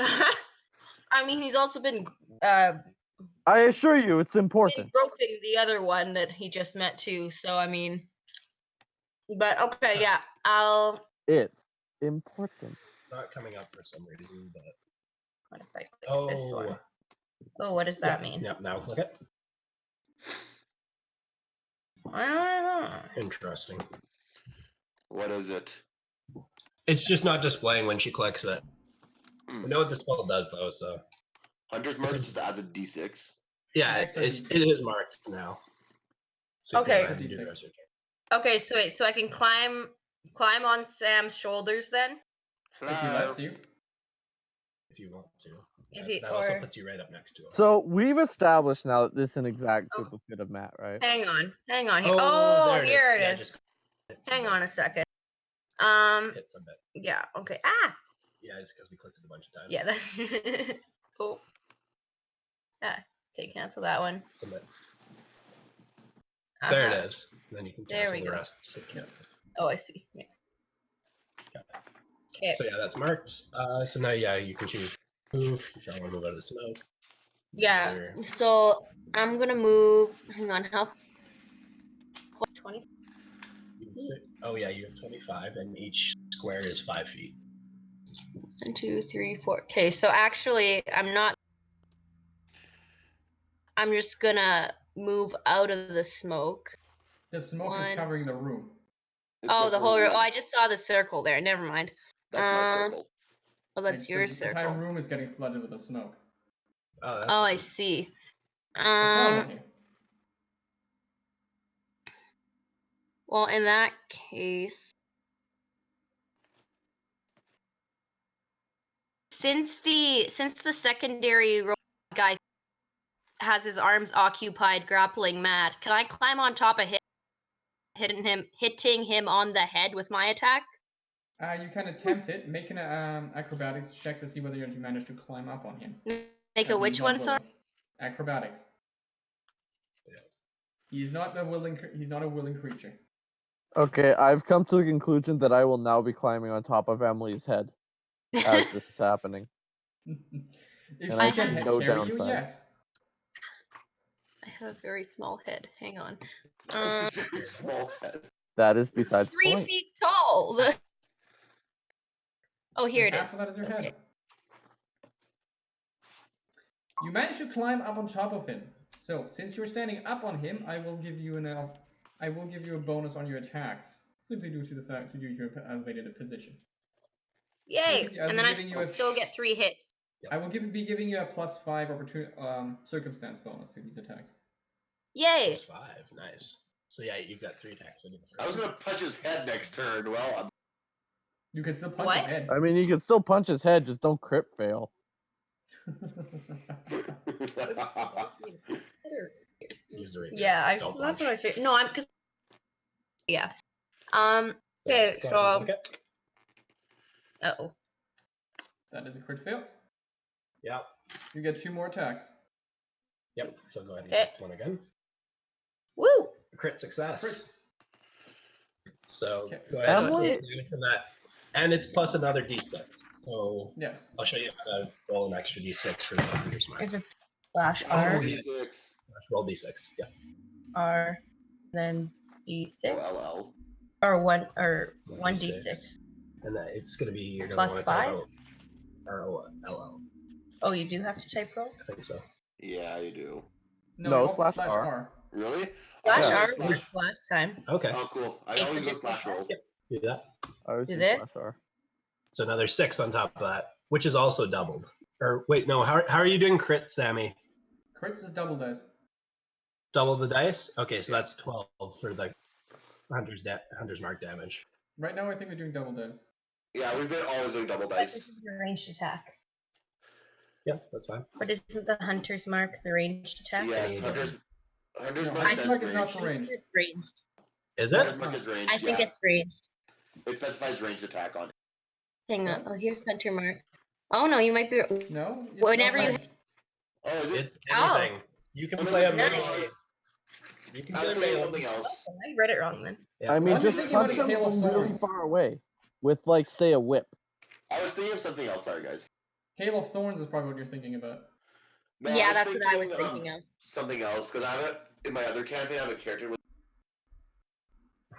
Speaker 7: I mean, he's also been
Speaker 1: I assure you, it's important.
Speaker 7: groping the other one that he just met too. So I mean, but okay, yeah, I'll.
Speaker 1: It's important.
Speaker 6: Not coming up for some reason, but
Speaker 7: What if I click this one?
Speaker 6: oh,
Speaker 7: Oh, what does that mean?
Speaker 6: Yep, now click it.
Speaker 7: Ah.
Speaker 6: Interesting.
Speaker 3: What is it?
Speaker 6: It's just not displaying when she clicks it. We know what the spell does though, so
Speaker 3: Hunter's Mark just added D6.
Speaker 6: yeah,
Speaker 4: Extra
Speaker 6: it is marked now. So you can
Speaker 7: Okay.
Speaker 6: go ahead and do the rest of your turn.
Speaker 7: Okay, so wait, so I can climb on Sam's shoulders then?
Speaker 4: If he lets you.
Speaker 6: If you want to.
Speaker 7: If
Speaker 6: That,
Speaker 7: you-
Speaker 6: that also
Speaker 7: or-
Speaker 6: puts you right up next to him.
Speaker 1: So we've established now that this is an exact duplicate of Matt, right?
Speaker 7: Hang on here.
Speaker 6: Oh, there it
Speaker 7: here
Speaker 6: is.
Speaker 7: it
Speaker 6: Yeah,
Speaker 7: is.
Speaker 6: just hit
Speaker 7: Hang
Speaker 6: submit.
Speaker 7: on a second.
Speaker 6: Hit submit.
Speaker 7: Yeah. Okay. Ah.
Speaker 6: Yeah, it's because we clicked it a bunch of times.
Speaker 7: Yeah. That's cool. Ah. Okay. Cancel that one.
Speaker 6: Submit. There it
Speaker 7: Uh-huh.
Speaker 6: is. And then you can
Speaker 7: There
Speaker 6: cancel
Speaker 7: we
Speaker 6: the
Speaker 7: go.
Speaker 6: rest. Just hit cancel.
Speaker 7: Oh, I see. Yeah. Okay.
Speaker 6: So yeah, that's marked. So now yeah, you can choose move if you want to move out of the smoke.
Speaker 7: Yeah.
Speaker 6: Or-
Speaker 7: So I'm gonna move. Hang on. How? 20.
Speaker 6: Oh yeah, you have 25, and each square is 5 feet.
Speaker 7: 1, 2, 3, 4. Okay. So actually, I'm not. I'm just gonna move out of the smoke.
Speaker 4: The smoke is
Speaker 7: One.
Speaker 4: covering the room.
Speaker 7: Oh, the whole. Oh, I just saw the circle there. Never mind.
Speaker 3: That's my circle.
Speaker 7: Oh, that's
Speaker 4: Like,
Speaker 7: your
Speaker 4: the entire
Speaker 7: circle.
Speaker 4: room is getting flooded with the smoke.
Speaker 6: Oh, that's
Speaker 7: Oh, I
Speaker 6: fun.
Speaker 7: see.
Speaker 4: What's wrong with you?
Speaker 7: Well, in that case, since the secondary guy has his arms occupied grappling Matt, can I climb on top of him, hitting him on the head with my attack?
Speaker 4: You can attempt it. Make an acrobatics check to see whether you manage to climb up on him.
Speaker 7: Make a
Speaker 4: As he's
Speaker 7: which
Speaker 4: not
Speaker 7: one, sorry?
Speaker 4: willing. Acrobatics.
Speaker 6: Yeah.
Speaker 4: He's not a willing creature.
Speaker 1: Okay, I've come to the conclusion that I will now be climbing on top of Emily's head as this is happening.
Speaker 4: If
Speaker 1: And I
Speaker 4: she can
Speaker 1: see no
Speaker 4: carry you,
Speaker 1: downside.
Speaker 4: yes.
Speaker 7: I have a very small head. Hang on.
Speaker 3: Very small head.
Speaker 1: That is besides the
Speaker 7: 3
Speaker 1: point.
Speaker 7: feet tall. Oh, here it
Speaker 4: Half
Speaker 7: is.
Speaker 4: of that is your
Speaker 7: Okay.
Speaker 4: head. You managed to climb up on top of him. So, since you're standing up on him, I will give you a bonus on your attacks, simply due to the fact that you're elevated a position.
Speaker 7: Yay!
Speaker 4: I'll
Speaker 7: And
Speaker 4: be
Speaker 7: then I
Speaker 4: giving you
Speaker 7: still get 3 hits.
Speaker 4: I will be giving you a +5 circumstance bonus to these attacks.
Speaker 7: Yay!
Speaker 6: Plus 5, nice. So yeah, you've got 3 attacks.
Speaker 3: I was gonna punch his head next turn. Well,
Speaker 4: You can still punch
Speaker 7: What?
Speaker 4: his head.
Speaker 1: I mean, you can still punch his head, just don't crit fail.
Speaker 6: Use the
Speaker 7: Yeah,
Speaker 6: stealth
Speaker 7: that's what I
Speaker 6: punch.
Speaker 7: figured. No, I'm because. Yeah. Okay,
Speaker 6: Yeah, go ahead and
Speaker 7: so.
Speaker 6: click it.
Speaker 7: Uh-oh.
Speaker 4: That is a crit fail.
Speaker 6: Yeah.
Speaker 4: You get 2 more attacks.
Speaker 6: Yep. So go ahead and
Speaker 7: Okay.
Speaker 6: click one again.
Speaker 7: Woo!
Speaker 6: Crit success.
Speaker 4: Crits.
Speaker 6: So
Speaker 4: Okay.
Speaker 6: go ahead and
Speaker 1: Emily-
Speaker 6: click damage from that. And it's plus another d6. So
Speaker 4: Yes.
Speaker 6: I'll show you how to roll an extra d6 for the Hunter's Mark.
Speaker 7: Is it slash
Speaker 3: oh,
Speaker 7: R,
Speaker 3: D6.
Speaker 6: Roll d6. Yeah.
Speaker 7: R, then D6,
Speaker 3: Oh,
Speaker 7: or 1d6.
Speaker 6: And it's going to be, you're going to
Speaker 7: Plus
Speaker 6: want to type
Speaker 7: 5?
Speaker 6: out ROLL.
Speaker 7: Oh, you do have to type roll?
Speaker 6: I think so.
Speaker 3: Yeah, you do.
Speaker 4: No,
Speaker 1: No,
Speaker 4: you have to
Speaker 1: /R.
Speaker 3: Really?
Speaker 7: Slash
Speaker 1: Yeah.
Speaker 7: R
Speaker 3: slash-
Speaker 7: worked last time.
Speaker 6: Okay.
Speaker 3: Oh, cool. I
Speaker 7: Okay, so
Speaker 3: always go
Speaker 7: just
Speaker 3: slash roll.
Speaker 6: Do that.
Speaker 1: I would
Speaker 7: Do
Speaker 1: do
Speaker 7: this?
Speaker 1: /R.
Speaker 6: So another 6 on top of that, which is also doubled. Or wait, no. How are you doing crit, Sammy?
Speaker 4: Crits is double dice.
Speaker 6: Double the dice? Okay, so
Speaker 3: Yeah.
Speaker 6: that's 12 for the hunter's mark damage.
Speaker 4: Right now, I think we're doing double dice.
Speaker 3: Yeah, we've been always doing double
Speaker 7: But this
Speaker 3: dice.
Speaker 7: is the ranged attack.
Speaker 6: Yeah, that's fine.
Speaker 7: But isn't the hunter's mark the ranged attack?
Speaker 3: Yes,
Speaker 6: you
Speaker 3: Hunter's
Speaker 4: No,
Speaker 3: Mark
Speaker 4: Hunter's
Speaker 3: says
Speaker 4: Mark is not
Speaker 3: ranged.
Speaker 4: for range.
Speaker 7: It's ranged.
Speaker 6: Is
Speaker 3: Hunter's
Speaker 6: it?
Speaker 3: Mark is ranged,
Speaker 7: I think
Speaker 3: yeah.
Speaker 7: it's ranged.
Speaker 3: It specifies ranged attack on it.
Speaker 7: Hang on. Oh, here's hunter mark. Oh no, you might be.
Speaker 4: No, it's
Speaker 7: Whenever
Speaker 4: not
Speaker 7: you-
Speaker 4: ranged.
Speaker 3: Oh, is it?
Speaker 6: It's anything. You can play a
Speaker 3: Nice.
Speaker 6: melee. You can
Speaker 3: I was
Speaker 6: play
Speaker 3: thinking
Speaker 6: melee.
Speaker 3: something else.
Speaker 7: Oh, I read it wrong then.
Speaker 6: Yeah.
Speaker 1: I mean,
Speaker 4: I'm
Speaker 1: just
Speaker 4: thinking about
Speaker 1: touch
Speaker 4: a
Speaker 1: them
Speaker 4: Hail of
Speaker 1: from really
Speaker 4: Thorns.
Speaker 1: far away with, like, say, a whip.
Speaker 3: I was thinking of something else. Sorry, guys.
Speaker 4: Hail of Thorns is probably what you're thinking about.
Speaker 3: No,
Speaker 7: Yeah, that's what I was
Speaker 3: thinking,
Speaker 7: thinking of.
Speaker 3: Something else because I have it in my other campaign. I have a character with.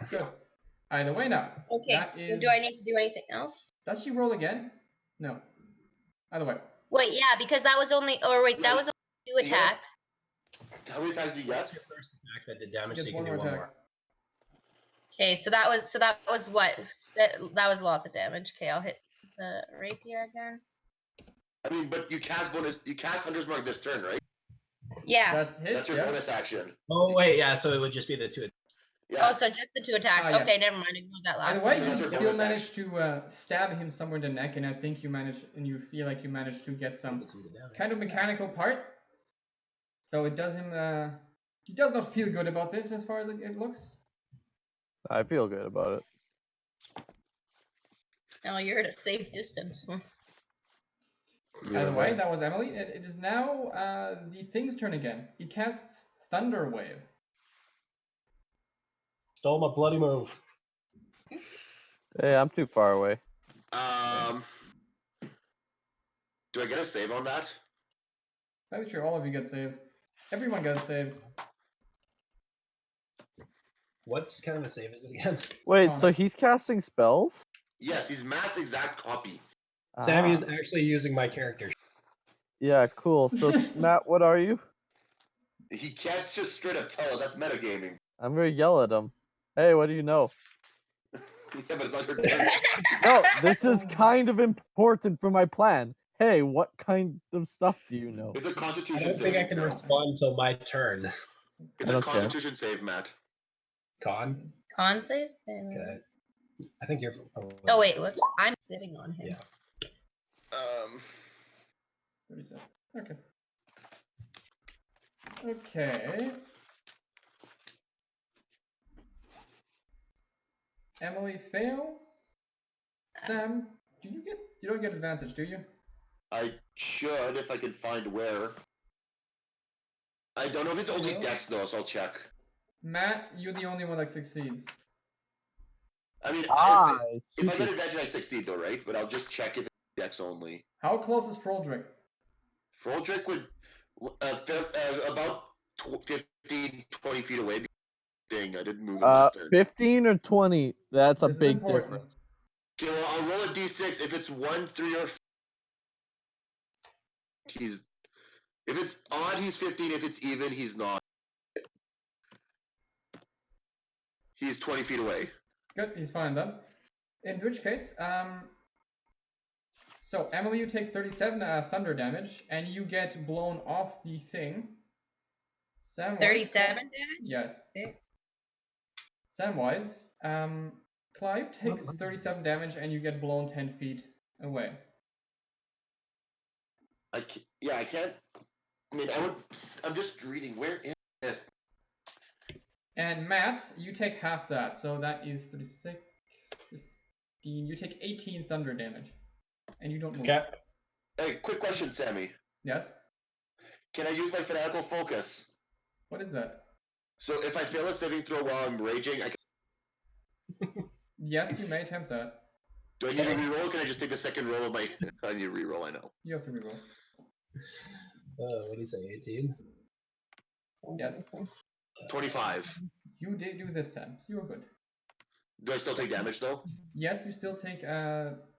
Speaker 4: Good. Either way now.
Speaker 7: Okay,
Speaker 4: That
Speaker 7: so
Speaker 4: is...
Speaker 7: do I need to do anything else?
Speaker 4: Does she roll again? No. Either way.
Speaker 7: Wait, yeah, because that was only. Or wait, that was only 2
Speaker 3: Yeah.
Speaker 7: attacks.
Speaker 3: How many attacks do you
Speaker 6: That's
Speaker 3: get?
Speaker 6: your first attack that did damage,
Speaker 4: Gets
Speaker 6: so you can
Speaker 4: one
Speaker 6: do
Speaker 4: more
Speaker 6: one
Speaker 4: attack.
Speaker 6: more.
Speaker 7: Okay, so that was what? That was lots of damage. Okay, I'll hit the rapier again.
Speaker 3: I mean, but you cast Hunter's Mark this turn, right?
Speaker 7: Yeah.
Speaker 4: That hits,
Speaker 3: That's your
Speaker 4: yeah.
Speaker 3: bonus action.
Speaker 6: Oh wait, yeah. So it would just be the 2.
Speaker 3: Yeah.
Speaker 7: Oh, so just the 2 attacks.
Speaker 4: Ah, yes.
Speaker 7: Okay, never mind. Ignore that last
Speaker 4: Either way,
Speaker 7: one.
Speaker 4: you
Speaker 3: That's your
Speaker 4: still
Speaker 3: bonus
Speaker 4: managed to stab him somewhere in the neck, and I think you managed, and you feel like you managed to get some kind of mechanical part. So it does him. He does not feel good about this, as far as it looks.
Speaker 1: I feel good about it.
Speaker 7: Oh, you're at a safe distance.
Speaker 4: Either way, that was Emily. It is now the thing's turn again. He casts Thunder Wave.
Speaker 6: Stole my bloody move.
Speaker 1: Hey, I'm too far away.
Speaker 3: Do I get a save on that?
Speaker 4: I'm sure all of you get saves. Everyone gets saves.
Speaker 6: What kind of a save is it again?
Speaker 1: Wait,
Speaker 4: Oh.
Speaker 1: so he's casting spells?
Speaker 3: Yes, he's Matt's exact copy.
Speaker 6: Sammy is
Speaker 1: Ah.
Speaker 6: actually using my character.
Speaker 1: Yeah, cool. So, Matt, what are you?
Speaker 3: He can't just straight up tell us. That's metagaming.
Speaker 1: I'm gonna yell at him. Hey, what do you know?
Speaker 3: Yeah, but it's not your turn.
Speaker 1: No, this is kind of important for my plan. Hey, what kind of stuff do you know?
Speaker 3: It's a
Speaker 6: I
Speaker 3: Constitution
Speaker 6: don't think I
Speaker 3: saving
Speaker 6: can
Speaker 3: throw.
Speaker 6: respond until my turn.
Speaker 3: It's
Speaker 1: I
Speaker 3: a
Speaker 1: don't care.
Speaker 3: Constitution save, Matt.
Speaker 6: Con?
Speaker 7: Con save?
Speaker 6: Okay. I think you're.
Speaker 7: Oh wait, whoops. I'm sitting on him.
Speaker 6: Yeah.
Speaker 4: 37. Okay. Okay. Emily fails. Sam, you don't get advantage, do you?
Speaker 3: I should if I can find where. I don't know if it's only
Speaker 4: No.
Speaker 3: Dex though, so I'll check.
Speaker 4: Matt, you're the only one that succeeds.
Speaker 3: I mean,
Speaker 1: Ah,
Speaker 3: if I get
Speaker 1: stupid.
Speaker 3: advantage, I succeed though, right? But I'll just check if it's Dex only.
Speaker 4: How close is Froldrick?
Speaker 3: Froldrick would about 15, 20 feet away. Dang, I didn't move him last turn.
Speaker 1: 15 or 20? That's a
Speaker 4: This is
Speaker 1: big
Speaker 4: important.
Speaker 1: difference.
Speaker 3: Okay, well, I'll roll a d6. If it's 1, 3, or 4, he's. If it's odd, he's 15. If it's even, he's not. He's 20 feet away.
Speaker 4: Good, he's fine then. In which case, so Emily, you take 37 thunder damage, and you get blown off the thing. Samwise,
Speaker 7: 37 damage?
Speaker 4: Yes.
Speaker 7: Okay.
Speaker 4: Samwise, Clyve takes 37 damage, and you get blown 10 feet away.
Speaker 3: I can't. I mean, I'm just reading. Where is this?
Speaker 4: And Matt, you take half that, so that is 36, 15. You take 18 thunder damage, and you don't move.
Speaker 6: Okay.
Speaker 3: Hey, quick question, Sammy.
Speaker 4: Yes?
Speaker 3: Can I use my fanatical focus?
Speaker 4: What is that?
Speaker 3: So if I fail a saving throw while I'm raging, I can...
Speaker 4: Yes, you may attempt that.
Speaker 3: Do I need to reroll? Or can I just take the second roll of my? I need to reroll. I know.
Speaker 4: You have to reroll.
Speaker 6: What do you say? 18.
Speaker 4: Yes.
Speaker 3: 25.
Speaker 4: You did do this time, so you're good.
Speaker 3: Do I still take damage though?
Speaker 4: Yes, you still take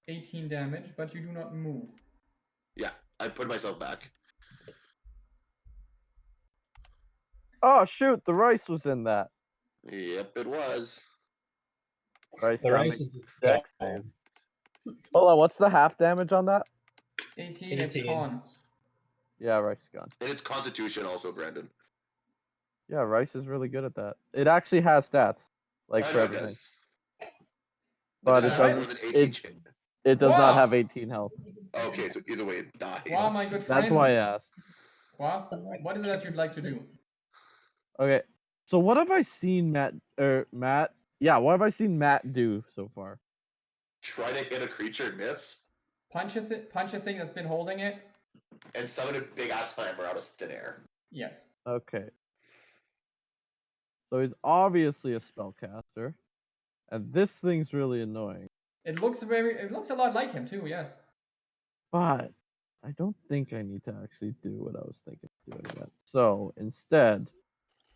Speaker 4: 18 damage, but you do not move.
Speaker 3: Yeah. I put myself back.
Speaker 1: Oh shoot, the rice was in that.
Speaker 3: Yep, it was.
Speaker 1: Rice
Speaker 6: The
Speaker 1: gotta
Speaker 6: rice
Speaker 1: make
Speaker 6: is just
Speaker 1: dex
Speaker 6: gone.
Speaker 1: saves. Hold on, what's the half damage on that?
Speaker 4: 18, it's
Speaker 6: 18.
Speaker 4: con.
Speaker 1: Yeah, rice is gone.
Speaker 3: And it's Constitution also, Brandon.
Speaker 1: Yeah, rice is really good at that. It actually has stats, like
Speaker 3: I
Speaker 1: for
Speaker 3: know it
Speaker 1: everything.
Speaker 3: does.
Speaker 1: But it
Speaker 3: does
Speaker 4: Alright.
Speaker 3: have more
Speaker 1: doesn't.
Speaker 3: than 18
Speaker 1: It does not
Speaker 4: Wow.
Speaker 1: have 18 health.
Speaker 3: Okay, so either way, it dies.
Speaker 4: Wow, my good
Speaker 1: That's
Speaker 4: friend.
Speaker 1: why I asked.
Speaker 4: Wow, what is it that you'd like to do?
Speaker 1: Okay, so what have I seen Matt? Yeah, what have I seen Matt do so far?
Speaker 3: Try to hit a creature and miss,
Speaker 4: Punch a thing that's been holding it?
Speaker 3: and summon a big ass hammer out of thin air.
Speaker 4: Yes.
Speaker 1: Okay. So he's obviously a spellcaster, and this thing's really annoying.
Speaker 4: It looks a lot like him too, yes.
Speaker 1: But I don't think I need to actually do what I was thinking of doing yet. So instead,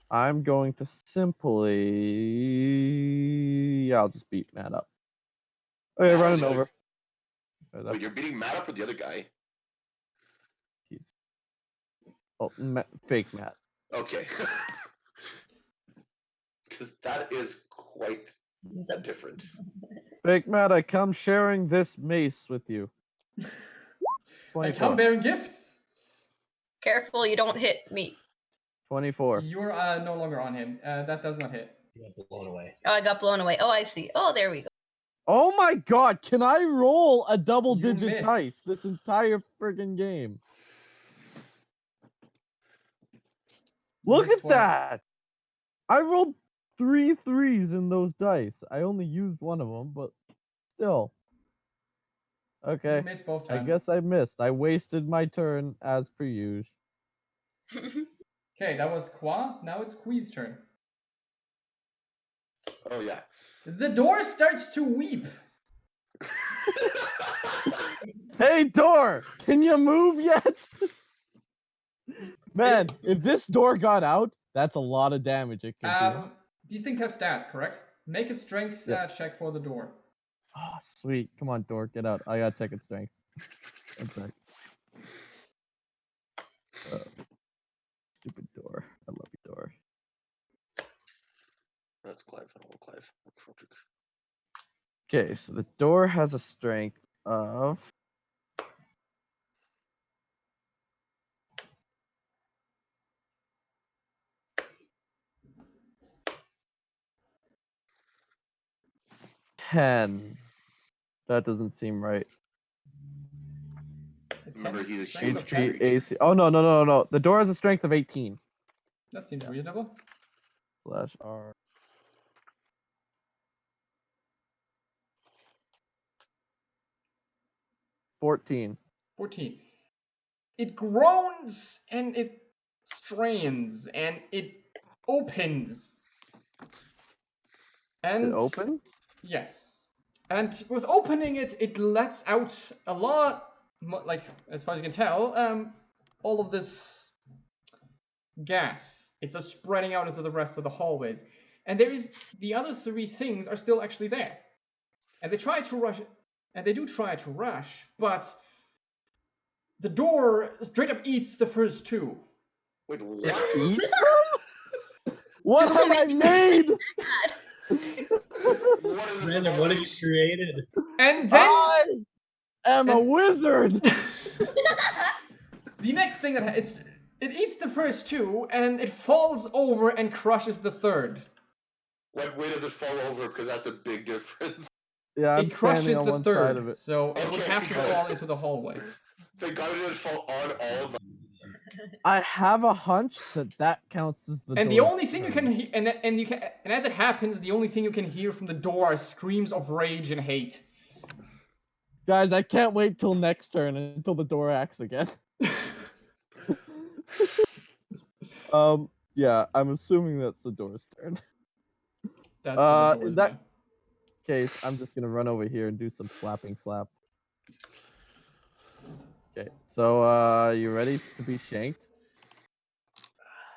Speaker 1: I'm going to simply, yeah, I'll just beat Matt up. Okay,
Speaker 3: Matt or
Speaker 1: running
Speaker 3: the other-
Speaker 1: over.
Speaker 3: Wait, you're beating Matt up with the other guy?
Speaker 1: Fake Matt.
Speaker 3: Okay. Because that is quite different.
Speaker 1: Fake Matt, I come sharing this mace with you.
Speaker 4: I
Speaker 1: 24.
Speaker 4: come bearing gifts.
Speaker 7: Careful, you don't hit me.
Speaker 1: 24.
Speaker 4: You're no longer on him. That does not hit.
Speaker 6: You got blown away.
Speaker 7: Oh, I got blown away. Oh, I see. Oh, there we go.
Speaker 1: Oh my god, can I roll a double-digit
Speaker 4: missed.
Speaker 1: dice this entire friggin' game? Look
Speaker 4: missed
Speaker 1: at
Speaker 4: twice.
Speaker 1: that! I rolled 3 3s in those dice. I only used one of them, but still. Okay,
Speaker 4: You missed both
Speaker 1: I
Speaker 4: times.
Speaker 1: guess I missed. I wasted my turn as per usual.
Speaker 4: Okay, that was Kwa. Now it's Kwee's turn.
Speaker 3: Oh, yeah.
Speaker 4: The door starts to weep.
Speaker 1: Hey, door! Can you move yet? Man, if this door got out, that's a lot of damage it could do.
Speaker 4: These things have stats, correct? Make a strength check for the door.
Speaker 1: Oh, sweet. Come on, door, get out. I gotta check its strength. One sec. Stupid door. I love you, door.
Speaker 3: That's Clyve. I don't want Clyve. I want Froldrick.
Speaker 1: Okay, so the door has a strength of 10. That doesn't seem right.
Speaker 3: Remember, he's a
Speaker 4: Strength of
Speaker 3: huge
Speaker 4: 10?
Speaker 3: creature.
Speaker 1: AC. Oh, no. The door has a strength of 18.
Speaker 4: That seems reasonable.
Speaker 1: /R. 14.
Speaker 4: 14. It groans and it strains and it opens. And
Speaker 1: Did it open?
Speaker 4: Yes. And with opening it, it lets out a lot, like, as far as you can tell, all of this gas. It's just spreading out into the rest of the hallways. And the other 3 things are still actually there. And they try to rush, and they do try to rush, but the door straight up eats the first 2.
Speaker 3: Wait,
Speaker 1: It
Speaker 3: what?
Speaker 1: eats them? What have I made?
Speaker 3: What is this?
Speaker 6: Brandon, what have you created?
Speaker 4: And then
Speaker 1: I am a wizard.
Speaker 4: the next thing that it eats the first 2 and it falls over and crushes the 3rd.
Speaker 3: What way does it fall over? Because that's a big difference.
Speaker 1: Yeah, I'm
Speaker 4: It crushes
Speaker 1: standing on
Speaker 4: the
Speaker 1: one side
Speaker 4: 3rd,
Speaker 1: of it.
Speaker 4: so it would
Speaker 3: Okay,
Speaker 4: have to
Speaker 3: good.
Speaker 4: fall into the hallway.
Speaker 3: Thank God it didn't fall on all of them.
Speaker 1: I have a hunch that counts as the
Speaker 4: And the
Speaker 1: door's
Speaker 4: only thing you
Speaker 1: turn.
Speaker 4: can hear, and as it happens, the only thing you can hear from the door are screams of rage and hate.
Speaker 1: Guys, I can't wait till next turn until the door acts again. Yeah, I'm assuming that's the door's turn.
Speaker 4: That's what the
Speaker 1: In
Speaker 4: door's
Speaker 1: that
Speaker 4: now.
Speaker 1: case, I'm just gonna run over here and do some slapping slap. Okay, so you ready to be shanked?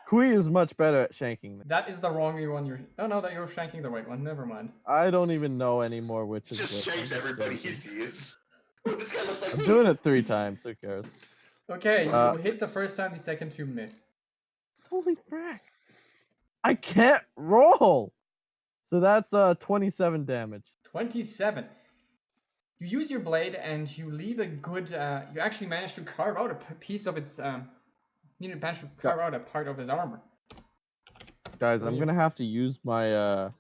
Speaker 1: Kwee is much better at shanking than
Speaker 4: That is the wrong one. Oh no, that you're shanking the right one. Never mind.
Speaker 1: I don't even know anymore which
Speaker 3: He
Speaker 1: is
Speaker 3: just
Speaker 1: which.
Speaker 3: shakes
Speaker 1: I'm
Speaker 3: everybody he
Speaker 1: joking.
Speaker 3: sees. This guy looks like
Speaker 1: I'm
Speaker 3: me.
Speaker 1: doing it 3 times. Who cares?
Speaker 4: Okay, you
Speaker 1: Uh,
Speaker 4: hit the first time, the second two miss.
Speaker 1: Holy frack! I can't roll. So that's 27 damage.
Speaker 4: 27. You use your blade and you leave a good. You actually manage to carve out a piece of its. You manage to carve out a part of his armor.
Speaker 1: Guys,
Speaker 4: What
Speaker 1: I'm
Speaker 4: do you-
Speaker 1: gonna have to use my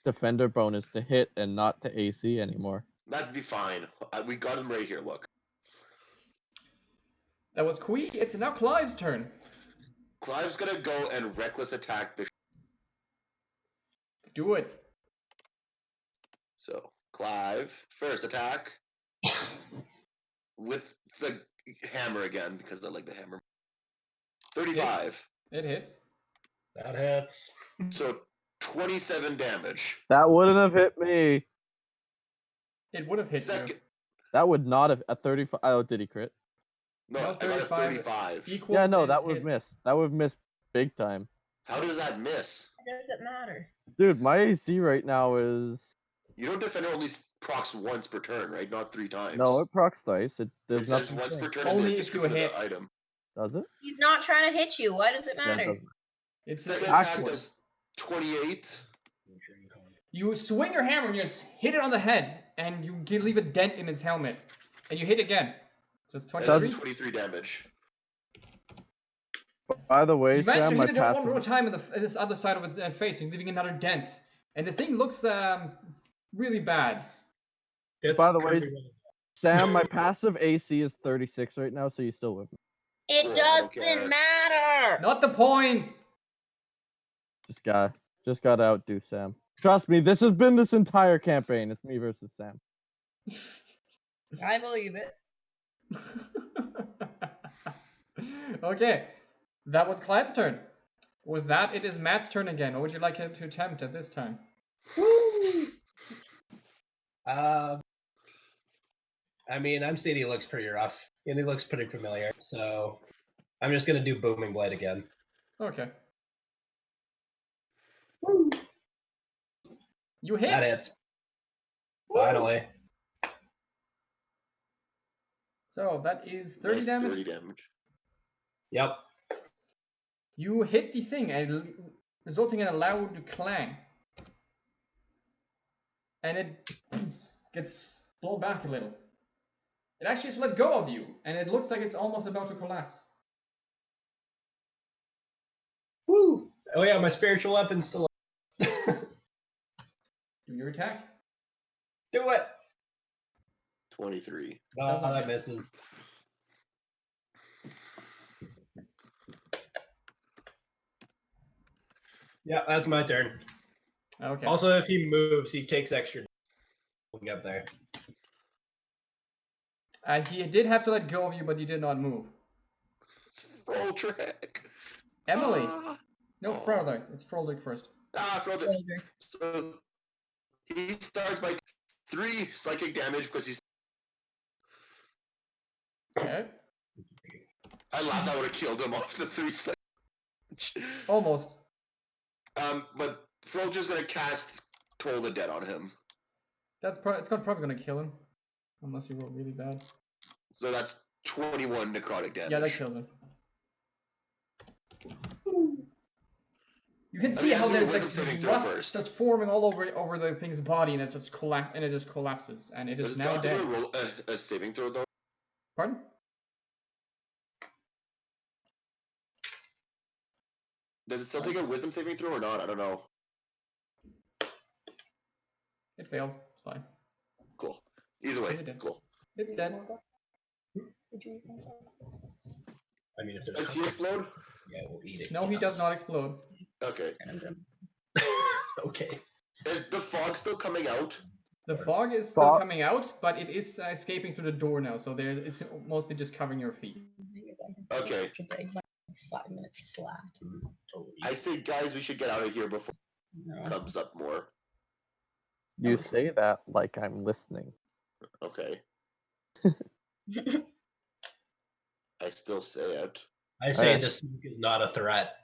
Speaker 1: defender bonus to hit and not to AC anymore.
Speaker 3: That'd be fine. We got him right here. Look.
Speaker 4: That was Kwee. It's now Clyve's turn.
Speaker 3: Clive's gonna go and reckless attack the.
Speaker 4: Do it.
Speaker 3: So Clyve first attack with the hammer again because I like the hammer. 35.
Speaker 4: It hits.
Speaker 6: That hits.
Speaker 3: So 27 damage.
Speaker 1: That wouldn't have hit me.
Speaker 4: It would have hit
Speaker 3: Second.
Speaker 1: That would not have at 35. Oh, did he crit?
Speaker 3: No,
Speaker 4: No,
Speaker 3: I got a
Speaker 4: 35.
Speaker 3: 35.
Speaker 4: you. Equals
Speaker 1: Yeah, no,
Speaker 4: is
Speaker 1: that would
Speaker 4: hit.
Speaker 1: miss. That would miss big time.
Speaker 3: How does that miss?
Speaker 7: Does it matter?
Speaker 1: Dude, my AC right now is
Speaker 3: You know defender only procs once per turn, right? Not 3 times.
Speaker 1: no, it procs dice. It
Speaker 3: It
Speaker 1: does
Speaker 3: says
Speaker 1: nothing.
Speaker 3: once per
Speaker 1: change.
Speaker 3: turn
Speaker 4: Only
Speaker 3: in the
Speaker 4: if you
Speaker 3: description of
Speaker 4: hit.
Speaker 3: the item.
Speaker 1: Does it?
Speaker 7: He's not trying to hit you. Why does it
Speaker 1: Yeah, it
Speaker 7: matter?
Speaker 1: doesn't.
Speaker 4: It's
Speaker 3: Second
Speaker 4: it's-
Speaker 3: attack
Speaker 1: Actually-
Speaker 3: does 28.
Speaker 4: You swing your hammer and you just hit it on the head, and you leave a dent in its helmet, and you hit again. So it's
Speaker 3: That
Speaker 4: 23.
Speaker 3: does 23 damage.
Speaker 1: By the way,
Speaker 4: You managed
Speaker 1: Sam,
Speaker 4: to
Speaker 1: my
Speaker 4: hit it one more
Speaker 1: passive.
Speaker 4: time in this other side of its face, and leaving another dent. And the thing looks really bad.
Speaker 6: It's
Speaker 1: By the way,
Speaker 6: pretty well.
Speaker 1: Sam, my passive AC is 36 right now, so you still with me.
Speaker 7: It
Speaker 3: Cool,
Speaker 7: doesn't
Speaker 3: okay.
Speaker 7: matter.
Speaker 4: Not the point.
Speaker 1: Just gotta outdo Sam. Trust me, this has been this entire campaign. It's me versus Sam.
Speaker 7: I believe it.
Speaker 4: Okay, that was Clyve's turn. With that, it is Matt's turn again. What would you like him to attempt at this time?
Speaker 2: I mean, I'm seeing he looks pretty rough, and he looks pretty familiar. So I'm just gonna do Booming Blade again.
Speaker 4: Okay. You hit.
Speaker 2: That hits. Finally.
Speaker 4: So that is 30
Speaker 3: Nice,
Speaker 4: damage.
Speaker 3: 30 damage.
Speaker 2: Yep.
Speaker 4: You hit the thing, and resulting in a loud clang. And it gets blown back a little. It actually has let go of you, and it looks like it's almost about to collapse.
Speaker 2: Woo! Oh yeah, my spiritual weapon's still.
Speaker 4: Do your attack.
Speaker 2: Do it.
Speaker 3: 23.
Speaker 4: That's not
Speaker 2: That
Speaker 4: bad.
Speaker 2: misses. Yeah, that's my turn.
Speaker 4: Okay.
Speaker 2: Also, if he moves, he takes extra. Up there.
Speaker 4: He did have to let go of you, but you did not move.
Speaker 3: It's Froldrick.
Speaker 4: Emily.
Speaker 3: Ah.
Speaker 4: No,
Speaker 3: Oh.
Speaker 4: Froldrick. It's Froldrick first.
Speaker 3: Froldrick.
Speaker 7: Froldrick.
Speaker 3: So he starts by 3 psychic damage because he's.
Speaker 4: Okay.
Speaker 3: I laughed I would have killed him off the 3 psychic.
Speaker 4: Almost.
Speaker 3: But Froldrick's gonna cast Toll the Dead on him.
Speaker 4: It's probably gonna kill him, unless you roll really bad.
Speaker 3: So that's 21 necrotic damage.
Speaker 4: Yeah, that kills him. You can
Speaker 3: I
Speaker 4: see
Speaker 3: mean,
Speaker 4: how
Speaker 3: let's do a
Speaker 4: there's
Speaker 3: wisdom saving
Speaker 4: like
Speaker 3: throw
Speaker 4: rust
Speaker 3: first.
Speaker 4: that's forming all over the thing's body, and it just collapses, and it is
Speaker 3: Does
Speaker 4: now
Speaker 3: it
Speaker 4: dead.
Speaker 3: roll a saving throw though?
Speaker 4: Pardon?
Speaker 3: Does it still take a wisdom saving throw or not? I don't know.
Speaker 4: It fails. It's fine.
Speaker 3: Cool. Either way,
Speaker 4: You did.
Speaker 3: cool.
Speaker 4: It's dead.
Speaker 6: I mean, if
Speaker 3: Does
Speaker 6: there's
Speaker 3: he explode?
Speaker 6: yeah, we'll eat it.
Speaker 4: No, he does not explode.
Speaker 3: Okay.
Speaker 6: Okay.
Speaker 3: Is the fog still coming out?
Speaker 4: The fog is still
Speaker 1: Fog-
Speaker 4: coming out, but it is escaping through the door now, so it's mostly just covering your feet.
Speaker 3: Okay.
Speaker 7: 5 minutes flat.
Speaker 3: I say, guys, we should get out of here before it
Speaker 7: No.
Speaker 3: comes up more.
Speaker 1: You say that like I'm listening.
Speaker 3: Okay. I still say it.
Speaker 2: I say
Speaker 1: Alright.
Speaker 2: the smoke is not a threat.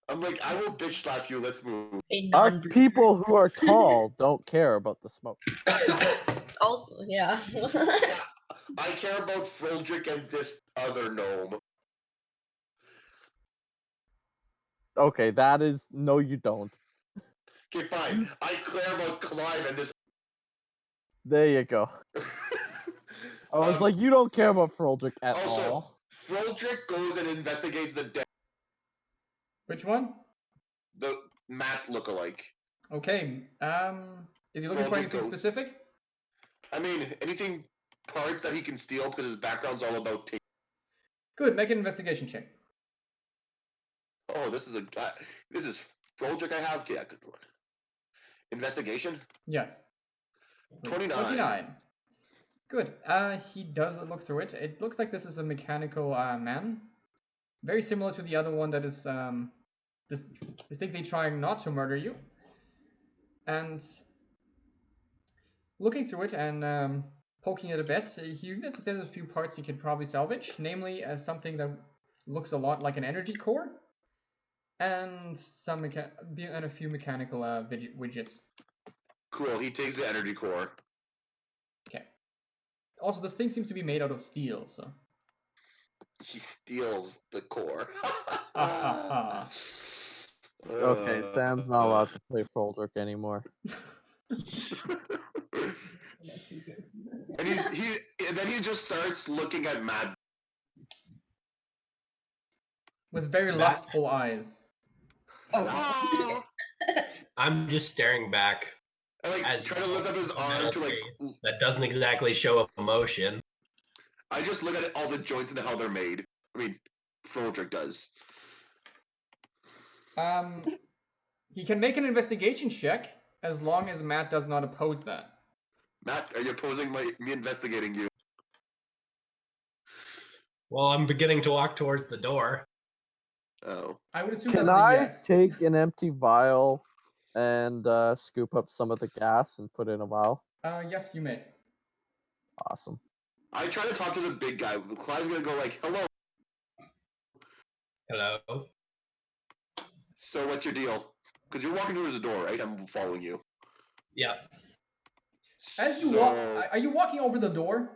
Speaker 3: I'm like, I will bitch slap you. Let's move.
Speaker 7: A
Speaker 1: Us
Speaker 7: non-breeder.
Speaker 1: people who are tall don't care about the smoke.
Speaker 7: Also, yeah.
Speaker 3: I care about Froldrick and this other gnome.
Speaker 1: Okay, that is no, you don't.
Speaker 3: Okay, fine. I care about Clyve and this.
Speaker 1: There you go. I was like, you don't care about Froldrick at
Speaker 3: also,
Speaker 1: all.
Speaker 3: Froldrick goes and investigates the dead.
Speaker 4: Which one?
Speaker 3: The Matt lookalike.
Speaker 4: Okay. Is he looking for
Speaker 3: Froldrick
Speaker 4: anything
Speaker 3: goes.
Speaker 4: specific?
Speaker 3: I mean, anything parts that he can steal because his background's all about.
Speaker 4: Good. Make an investigation check.
Speaker 3: Oh, this is Froldrick. I have. Yeah, good one. Investigation.
Speaker 4: Yes.
Speaker 3: 29.
Speaker 4: 29. Good. He does look through it. It looks like this is a mechanical man. Very similar to the other one that is distinctly trying not to murder you. And looking through it and poking it a bit, there's a few parts he could probably salvage, namely something that looks a lot like an energy core, and a few mechanical widgets.
Speaker 3: Cool. He takes the energy core.
Speaker 4: Okay. Also, this thing seems to be made out of steel, so.
Speaker 3: He steals the core.
Speaker 1: Okay, Sam's not allowed to play Froldrick anymore.
Speaker 3: And then he just starts looking at Matt.
Speaker 4: With very
Speaker 6: Matt?
Speaker 4: lustful eyes.
Speaker 5: Oh.
Speaker 6: I'm just staring back.
Speaker 3: I like
Speaker 6: As
Speaker 3: try to lift up his arm to like.
Speaker 6: That doesn't exactly show emotion.
Speaker 3: I just look at all the joints and how they're made. I mean, Froldrick does.
Speaker 4: He can make an investigation check as long as Matt does not oppose that.
Speaker 3: Matt, are you opposing me investigating you?
Speaker 6: Well, I'm beginning to walk towards the door.
Speaker 3: Oh.
Speaker 4: I would assume
Speaker 1: Can
Speaker 4: that's a
Speaker 1: I
Speaker 4: yes.
Speaker 1: take an empty vial and scoop up some of the gas and put it in a vial?
Speaker 4: Yes, you may.
Speaker 1: Awesome.
Speaker 3: I try to talk to the big guy. Clyve's gonna go like, "Hello.
Speaker 6: Hello.
Speaker 3: So what's your deal? Because you're walking towards the door, right? I'm following you.
Speaker 6: Yeah.
Speaker 4: As you walk, are you walking over the door?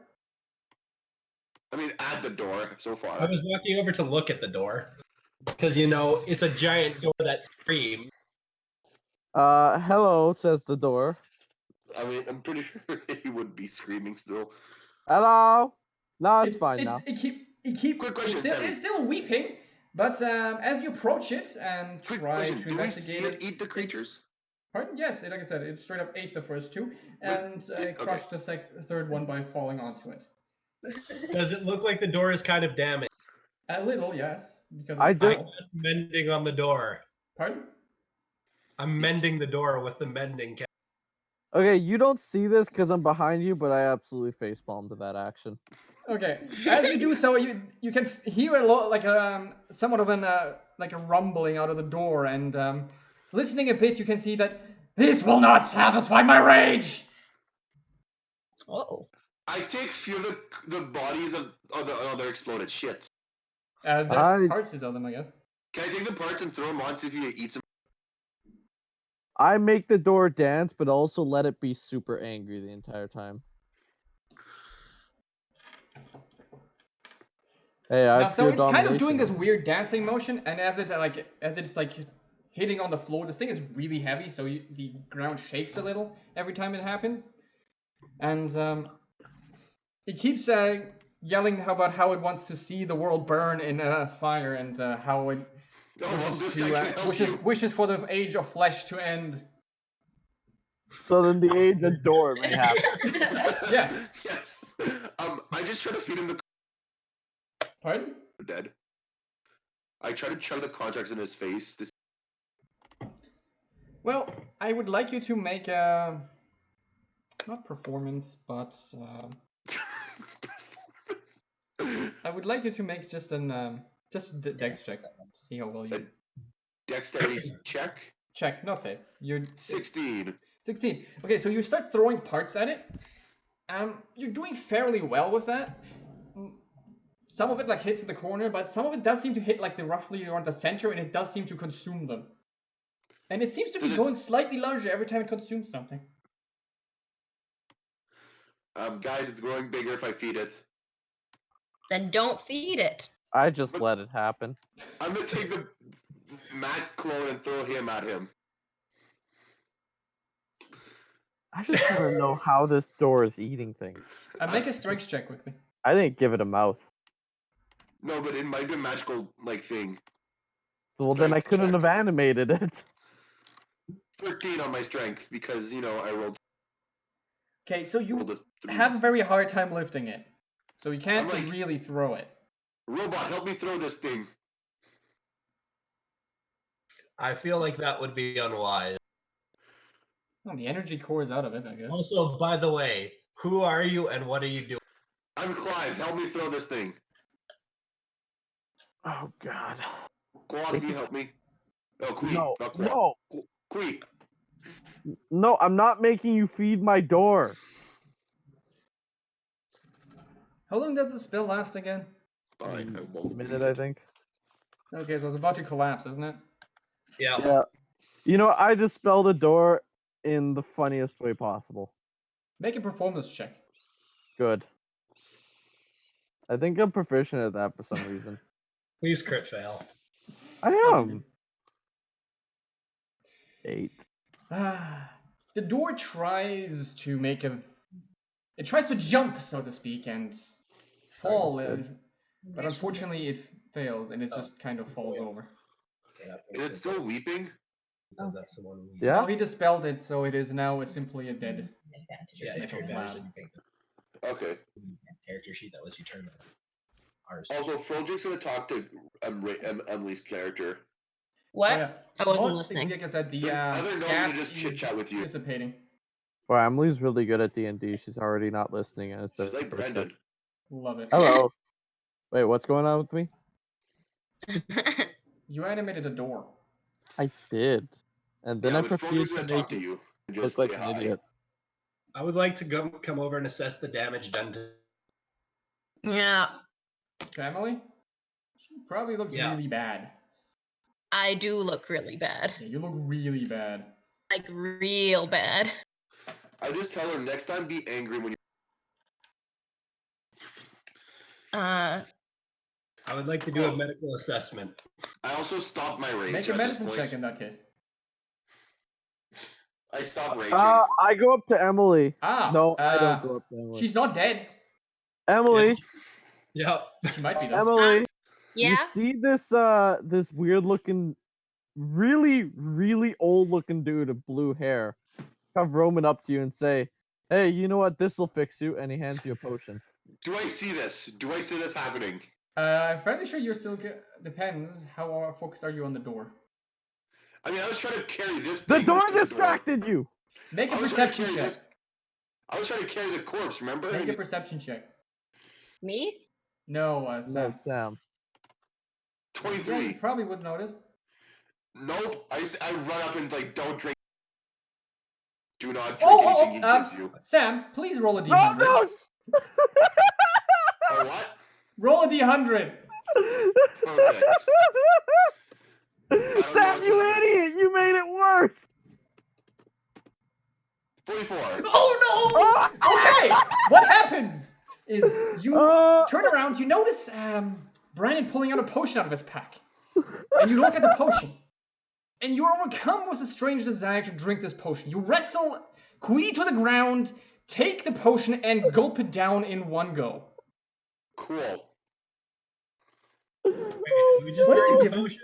Speaker 3: I mean, at the door so far.
Speaker 6: I was walking over to look at the door. Because, it's a giant door that screams.
Speaker 1: Hello, says the door.
Speaker 3: I mean, I'm pretty sure he would be screaming still.
Speaker 1: Hello? No, it's fine now.
Speaker 3: Quick question,
Speaker 4: It's still weeping, but as you approach it and
Speaker 3: Quick
Speaker 4: try
Speaker 3: question.
Speaker 4: to
Speaker 3: Do we
Speaker 4: investigate
Speaker 3: see it eat the creatures?
Speaker 4: Pardon? Yes, like I said, it straight up ate the first two and crushed the third one by falling onto it.
Speaker 6: Does it look like the door is kind of damaged?
Speaker 4: A little, yes. Because
Speaker 1: I do.
Speaker 6: I'm just mending on the door.
Speaker 4: Pardon?
Speaker 6: I'm mending the door with the mending cap.
Speaker 1: Okay, you don't see this because I'm behind you, but I absolutely facepalmed to that action.
Speaker 4: Okay, as you do so, you can hear a lot like somewhat of an like a rumbling out of the door, and listening a bit, you can see that this will not satisfy my rage.
Speaker 7: Oh.
Speaker 3: I take few of the bodies of the other exploded shits.
Speaker 4: There's parts of them, I guess.
Speaker 3: Can I take the parts and throw them on, see if you eat some?
Speaker 1: I make the door dance, but also let it be super angry the entire time. Hey, I
Speaker 4: Now,
Speaker 1: have
Speaker 4: so
Speaker 1: pure
Speaker 4: it's kind of doing
Speaker 1: domination.
Speaker 4: this weird dancing motion, and as it's like hitting on the floor, this thing is really heavy, so the ground shakes a little every time it happens, and it keeps yelling about how it wants to see the world burn in fire, and how it wishes for the age of flesh to end.
Speaker 1: So then the age of door may happen.
Speaker 4: Yes.
Speaker 3: Yes. I just try to feed him the.
Speaker 4: Pardon?
Speaker 3: Dead. I try to chug the contracts in his face.
Speaker 4: Well, I would like you to make a not performance, but I would like you to make just an dex check to see how well you.
Speaker 3: Dexterity check.
Speaker 4: Check, not save. You're
Speaker 3: 16.
Speaker 4: 16. Okay, so you start throwing parts at it. You're doing fairly well with that. Some of it like hits in the corner, but some of it does seem to hit like roughly around the center, and it does seem to consume them. And it seems to be going slightly larger every time it consumes something.
Speaker 3: Guys, it's growing bigger if I feed it.
Speaker 7: Then don't feed it.
Speaker 1: I just let it happen.
Speaker 3: I'm gonna take the Matt clone and throw him at him.
Speaker 1: I just want to know how this door is eating things.
Speaker 4: Make a strength check quickly.
Speaker 1: I didn't give it a mouth.
Speaker 3: No, but it might be a magical thing.
Speaker 1: Well, then I
Speaker 3: Strength
Speaker 1: couldn't
Speaker 3: check.
Speaker 1: have animated it.
Speaker 3: 13 on my strength because I rolled.
Speaker 4: Okay, so you
Speaker 3: rolled a 3.
Speaker 4: have a very hard time lifting it. So you can't
Speaker 3: I'm like-
Speaker 4: really throw it.
Speaker 3: Robot, help me throw this thing.
Speaker 6: I feel like that would be unwise.
Speaker 4: Well, the energy core is out of it, I guess.
Speaker 6: Also, by the way, who are you and what are you doing?
Speaker 3: I'm Clyve. Help me throw this thing.
Speaker 1: Oh God.
Speaker 3: Go on, can you help me? No, Kwee.
Speaker 1: No,
Speaker 3: Not Kwee.
Speaker 1: no,
Speaker 3: Kwee.
Speaker 1: no! I'm not making you feed my door.
Speaker 4: How long does the spell last again?
Speaker 3: Fine, I won't.
Speaker 1: Minute, I think.
Speaker 4: Okay, so it's about to collapse, isn't it?
Speaker 6: Yeah.
Speaker 1: Yeah. You know, I just spelled the door in the funniest way possible.
Speaker 4: Make a performance check.
Speaker 1: Good. I think I'm proficient at that for some reason.
Speaker 6: Please crit fail.
Speaker 1: I am. 8.
Speaker 4: The door tries to make a... It tries to jump, so to speak, and fall, but unfortunately it fails, and it just kind of falls over.
Speaker 3: Is it still weeping?
Speaker 6: Because that's the one we...
Speaker 1: Yeah?
Speaker 4: Oh, he dispelled it, so it is now simply a dead...
Speaker 6: Yeah, if
Speaker 4: metal
Speaker 6: you're
Speaker 4: slab.
Speaker 6: damaged, you pick
Speaker 3: Okay.
Speaker 6: the character sheet that was you turn ours.
Speaker 3: Also, Froldrick's gonna talk to Emily's character.
Speaker 7: What?
Speaker 4: Oh, yeah.
Speaker 7: I wasn't
Speaker 4: Well,
Speaker 7: listening.
Speaker 4: Like I said, the
Speaker 3: The other gnome
Speaker 4: gas
Speaker 3: will just
Speaker 4: is
Speaker 3: chit-chat with you.
Speaker 4: dissipating.
Speaker 1: Well, Emily's really good at D&D. She's already not listening. And it's
Speaker 3: She's like Brendan.
Speaker 4: Love it.
Speaker 1: Hello. Wait, what's going on with me?
Speaker 4: You animated a door.
Speaker 1: I did. And then I
Speaker 3: but
Speaker 1: proceeded
Speaker 3: Froldrick's
Speaker 1: to
Speaker 3: gonna
Speaker 1: make
Speaker 3: talk to
Speaker 1: it
Speaker 3: you and
Speaker 1: look
Speaker 3: just
Speaker 1: like
Speaker 3: say
Speaker 1: an
Speaker 3: hi.
Speaker 1: idiot.
Speaker 6: I would like to come over and assess the damage done to...
Speaker 7: Yeah,
Speaker 4: To Emily? She probably looks
Speaker 6: Yeah.
Speaker 4: really bad.
Speaker 7: I do look really bad.
Speaker 4: Yeah, you look really bad.
Speaker 7: Like, real bad.
Speaker 3: I just tell her next time be angry when you.
Speaker 7: Uh,
Speaker 6: I would like to do a medical assessment.
Speaker 3: I also stop my rage.
Speaker 4: Make a
Speaker 3: at
Speaker 4: medicine
Speaker 3: this
Speaker 4: check
Speaker 3: point.
Speaker 4: in that case.
Speaker 3: I stop raging.
Speaker 1: I go up to Emily.
Speaker 4: Ah,
Speaker 1: No, I don't go up to Emily.
Speaker 4: She's not dead.
Speaker 1: Emily,
Speaker 6: Yep.
Speaker 4: She might be though.
Speaker 1: Emily, you
Speaker 7: yeah?
Speaker 1: see this this weird looking, really old looking dude with blue hair come roaming up to you and say, "Hey, you know what? This'll fix you," and he hands you a potion.
Speaker 3: Do I see this? Do I see this happening?
Speaker 4: I'm fairly sure you're still... Depends. How focused are you on the door?
Speaker 3: I mean, I was trying to carry this
Speaker 1: The
Speaker 3: thing.
Speaker 1: door
Speaker 3: to the
Speaker 1: distracted you.
Speaker 4: Make a
Speaker 3: I was trying to
Speaker 4: perception
Speaker 3: carry
Speaker 4: check.
Speaker 3: this. I was trying to carry the corpse. Remember?
Speaker 4: Make a perception check.
Speaker 7: Me?
Speaker 4: No,
Speaker 1: No,
Speaker 4: Sam.
Speaker 1: Sam.
Speaker 3: 23.
Speaker 4: Yeah, you probably would notice.
Speaker 3: Nope. I run up and don't drink. Do not drink
Speaker 4: Oh,
Speaker 3: anything he gives you.
Speaker 4: Sam, please roll a
Speaker 1: No,
Speaker 4: d100.
Speaker 1: no!
Speaker 3: Oh what?
Speaker 4: Roll a d100.
Speaker 3: Perfect.
Speaker 1: Sam, you idiot! You made it worse.
Speaker 3: 44.
Speaker 4: Oh no! Okay, what happens is you turn around, you notice Brandon pulling out a potion out of his pack, and you look at the potion, and you're overcome with a strange desire to drink this potion. You wrestle Kwee to the ground, take the potion, and gulp it down in one go.
Speaker 3: Cool.
Speaker 6: We just
Speaker 4: What did you
Speaker 6: drink
Speaker 4: give
Speaker 6: the
Speaker 4: him?
Speaker 6: potion.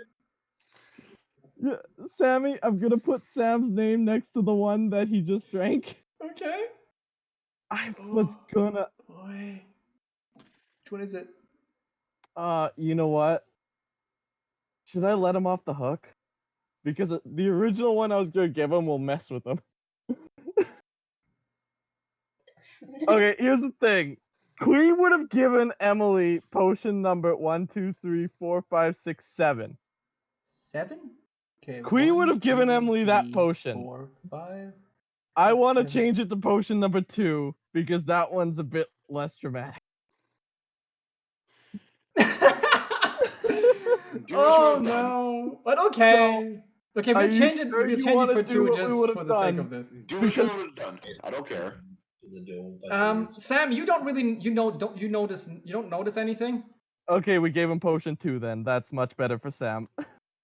Speaker 1: Yeah, Sammy, I'm gonna put Sam's name next to the one that he just drank.
Speaker 4: Okay.
Speaker 1: I was gonna.
Speaker 4: Boy. Which one is it?
Speaker 1: You know what? Should I let him off the hook? Because the original one I was gonna give him will mess with him. Okay, here's the thing. Kwee would have given Emily potion number 1, 2, 3, 4, 5, 6, 7.
Speaker 4: 7? Okay.
Speaker 1: Kwee would have given Emily that potion.
Speaker 4: 4, 5.
Speaker 1: I want to
Speaker 4: 7.
Speaker 1: change it to potion number 2 because that one's a bit less dramatic.
Speaker 4: Oh no! But okay. Okay,
Speaker 1: are
Speaker 4: we'll
Speaker 1: you
Speaker 4: change it.
Speaker 1: sure
Speaker 4: We'll
Speaker 1: you
Speaker 4: change it
Speaker 1: wanna
Speaker 4: for
Speaker 1: do
Speaker 4: 2
Speaker 1: what we
Speaker 4: just
Speaker 1: would've
Speaker 4: for the sake
Speaker 1: done?
Speaker 4: of this.
Speaker 3: Do what you would have done. I don't care.
Speaker 4: Sam, you don't really you don't notice anything.
Speaker 1: Okay, we gave him potion 2 then. That's much better for Sam.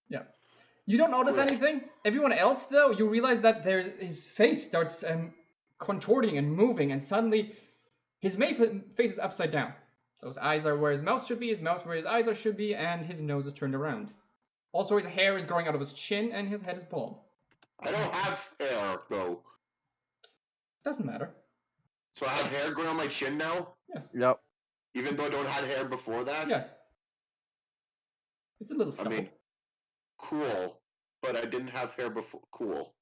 Speaker 4: Yeah. You don't notice
Speaker 3: Great.
Speaker 4: anything. Everyone else, though, you realize that his face starts contorting and moving, and suddenly his face is upside down. So his eyes are where his mouth should be, his mouth where his eyes should be, and his nose is turned around. Also, his hair is growing out of his chin, and his head is bald.
Speaker 3: I don't have hair though.
Speaker 4: Doesn't matter.
Speaker 3: So I have hair growing on my chin now,
Speaker 4: Yes.
Speaker 1: Yep.
Speaker 3: even though I don't have hair before that.
Speaker 4: Yes. It's a little
Speaker 3: I
Speaker 4: stubble.
Speaker 3: mean, cool. But I didn't have hair before. Cool.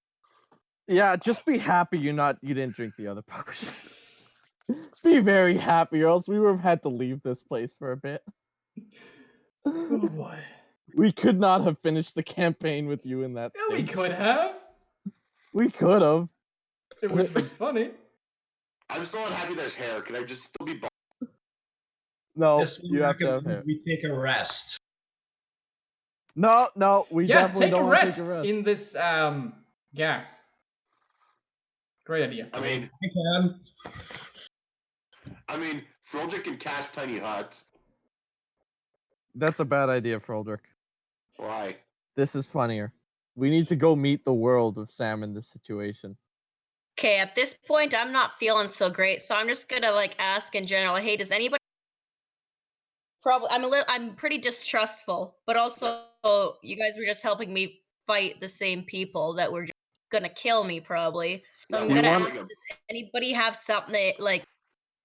Speaker 1: Yeah, just be happy you didn't drink the other potion. Be very happy, or else we would have had to leave this place for a bit.
Speaker 4: Oh boy.
Speaker 1: We could not have finished the campaign with you in that
Speaker 4: Yeah, we
Speaker 1: state.
Speaker 4: could have.
Speaker 1: We could have.
Speaker 4: It would have been funny.
Speaker 3: I'm still unhappy there's hair. Can I just still be bald?
Speaker 1: No,
Speaker 6: This
Speaker 1: you have to have hair.
Speaker 6: we take a rest.
Speaker 1: No, we
Speaker 4: Yes,
Speaker 1: definitely
Speaker 4: take a
Speaker 1: don't want to
Speaker 4: rest
Speaker 1: take a rest.
Speaker 4: in this gas. Great idea.
Speaker 3: I mean,
Speaker 6: I can.
Speaker 3: Froldrick can cast tiny huts.
Speaker 1: That's a bad idea, Froldrick.
Speaker 3: Why?
Speaker 1: This is funnier. We need to go meet the world of Sam in this situation.
Speaker 7: Okay, at this point, I'm not feeling so great, so I'm just gonna ask in general. Hey, does anybody? Probably, I'm pretty distrustful, but also you guys were just helping me fight the same people that were just gonna kill me probably. So I'm
Speaker 3: Yeah,
Speaker 7: gonna
Speaker 1: want-
Speaker 7: ask, does anybody have something that,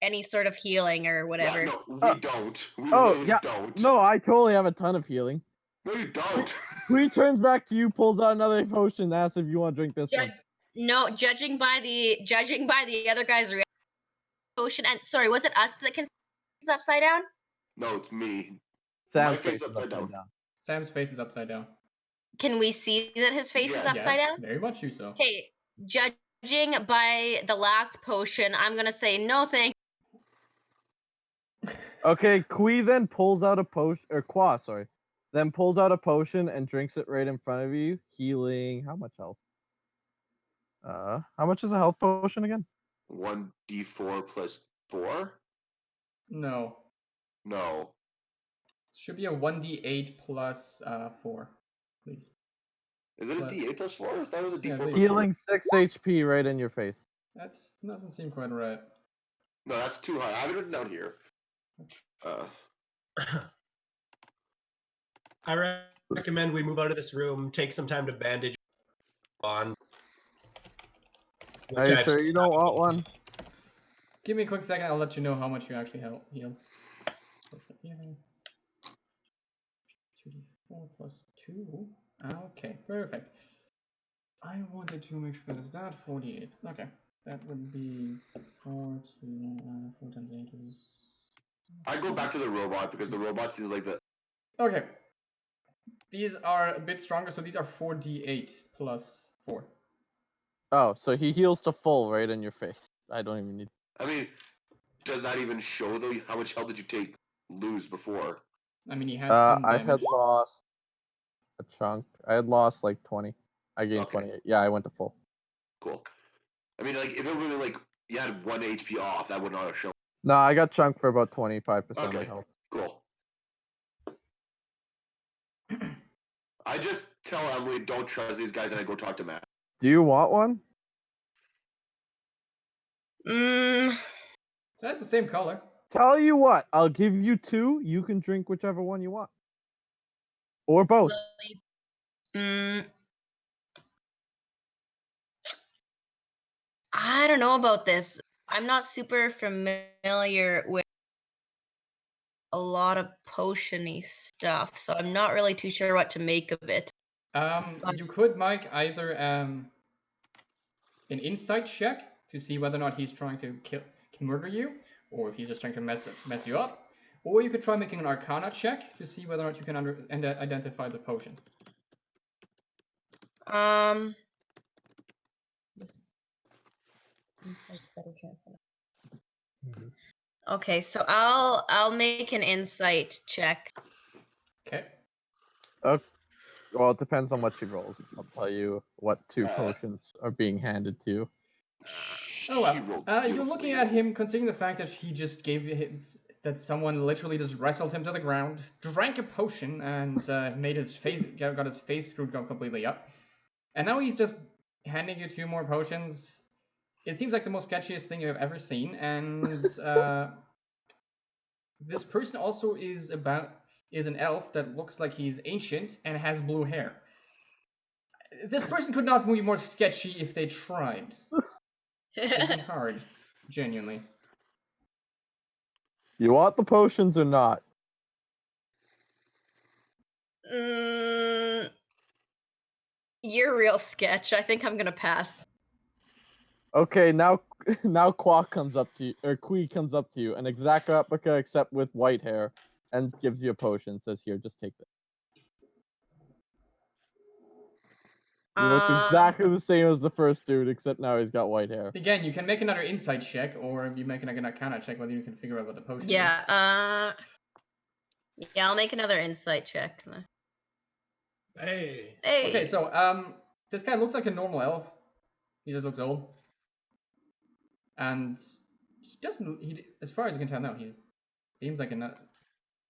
Speaker 7: any sort of healing or whatever?
Speaker 3: Yeah, no, we don't. We
Speaker 1: Oh,
Speaker 3: really
Speaker 1: yeah.
Speaker 3: don't.
Speaker 1: No, I totally have a ton of healing.
Speaker 3: No, you don't.
Speaker 1: Kwee turns back to you, pulls out another potion, and asks if you want to drink this
Speaker 7: Ju-
Speaker 1: one.
Speaker 7: No, judging by the other guy's reaction, potion. And sorry, was it us that can is upside down?
Speaker 3: No, it's me.
Speaker 1: Sam's
Speaker 3: face
Speaker 1: face is
Speaker 3: upside
Speaker 1: upside
Speaker 3: down.
Speaker 1: down.
Speaker 4: Sam's face is upside down.
Speaker 7: Can we see that his face is
Speaker 3: Yes.
Speaker 7: upside down?
Speaker 4: Very much so.
Speaker 7: Okay, judging by the last potion, I'm gonna say no thank.
Speaker 1: Okay, Kwee then pulls out a potion, or Kwa, sorry. Then pulls out a potion and drinks it right in front of you, healing. How much health? How much is a health potion again?
Speaker 3: 1d4 plus 4?
Speaker 4: No.
Speaker 3: No.
Speaker 4: It should be a 1d8 plus 4, please.
Speaker 3: Is it a
Speaker 4: But-
Speaker 3: d8 plus 4? That was a d4
Speaker 4: Yeah,
Speaker 3: plus 4.
Speaker 1: Healing 6 HP right in your face.
Speaker 4: That doesn't seem quite right.
Speaker 3: No, that's too high. I have it written down here.
Speaker 6: I recommend we move out of this room, take some time to bandage on.
Speaker 1: Are you sure you don't want one?
Speaker 4: Give me a quick second, I'll let you know how much you actually healed. Healing. 2d4 plus 2. Okay, perfect. I wanted to make sure that is that 48. Okay, that would be 4 times 8 is.
Speaker 3: I go back to the robot because the robot seems like the.
Speaker 4: Okay. These are a bit stronger, so these are 4d8 plus 4.
Speaker 1: Oh, so he heals to full right in your face. I don't even need.
Speaker 3: I mean, does that even show though? How much health did you lose before?
Speaker 4: I mean, he had some
Speaker 1: I
Speaker 4: damage.
Speaker 1: had lost a chunk. I had lost like 20. I gained
Speaker 3: Okay.
Speaker 1: 28. Yeah, I went to full.
Speaker 3: Cool. I mean, if it really you had 1 HP off, that would not have shown.
Speaker 1: No, I got chunked for about 25% of my
Speaker 3: Okay.
Speaker 1: health.
Speaker 3: Cool. I just tell Emily don't trust these guys, and I go talk to Matt.
Speaker 1: Do you want one?
Speaker 7: Mm,
Speaker 4: So that's the same color.
Speaker 1: Tell you what, I'll give you 2. You can drink whichever one you want. Or both.
Speaker 7: mm, I don't know about this. I'm not super familiar with a lot of potion-y stuff, so I'm not really too sure what to make of it.
Speaker 4: You could make either an insight check to see whether or not he's trying to murder you, or if he's just trying to mess you up, or you could try making an Arcana check to see whether or not you can identify the potion.
Speaker 7: Insight's better translated. Okay, so I'll make an insight check.
Speaker 4: Okay.
Speaker 1: Well, it depends on what she rolls. I'll tell you what 2 potions are being handed to you.
Speaker 4: Oh well.
Speaker 3: rolled
Speaker 4: You're
Speaker 3: beautifully.
Speaker 4: looking at him, considering the fact that he just gave that someone literally just wrestled him to the ground, drank a potion, and made his face got his face screwed completely up, and now he's just handing you 2 more potions. It seems like the most sketchiest thing you've ever seen, and this person also is an elf that looks like he's ancient and has blue hair. This person could not be more sketchy if they tried. It'd be hard, genuinely.
Speaker 1: You want the potions or not?
Speaker 7: You're real sketch. I think I'm gonna pass.
Speaker 1: Okay, now Kwee comes up to you, an exact replica except with white hair, and gives you a potion. Says, "Here, just take this." He looks exactly the same as the first dude, except now he's got white hair.
Speaker 4: Again, you can make another insight check, or you make an arcana check whether you can figure out what the potion is.
Speaker 7: Yeah, I'll make another insight check.
Speaker 6: Hey.
Speaker 7: Hey.
Speaker 4: Okay, so this guy looks like a normal elf. He just looks old, and he doesn't. As far as you can tell, no, he seems like a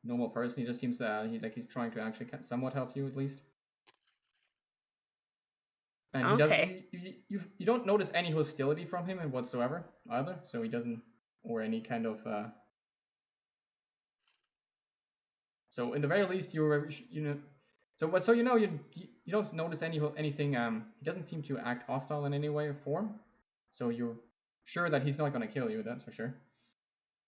Speaker 4: normal person. He just seems like he's trying to actually somewhat help you at least. And he doesn't. You don't notice any hostility from him whatsoever either. So he doesn't, or any kind of. So in the very least, you know. So you don't notice anything. He doesn't seem to act hostile in any way or form. So you're sure that he's not going to kill you. That's for sure.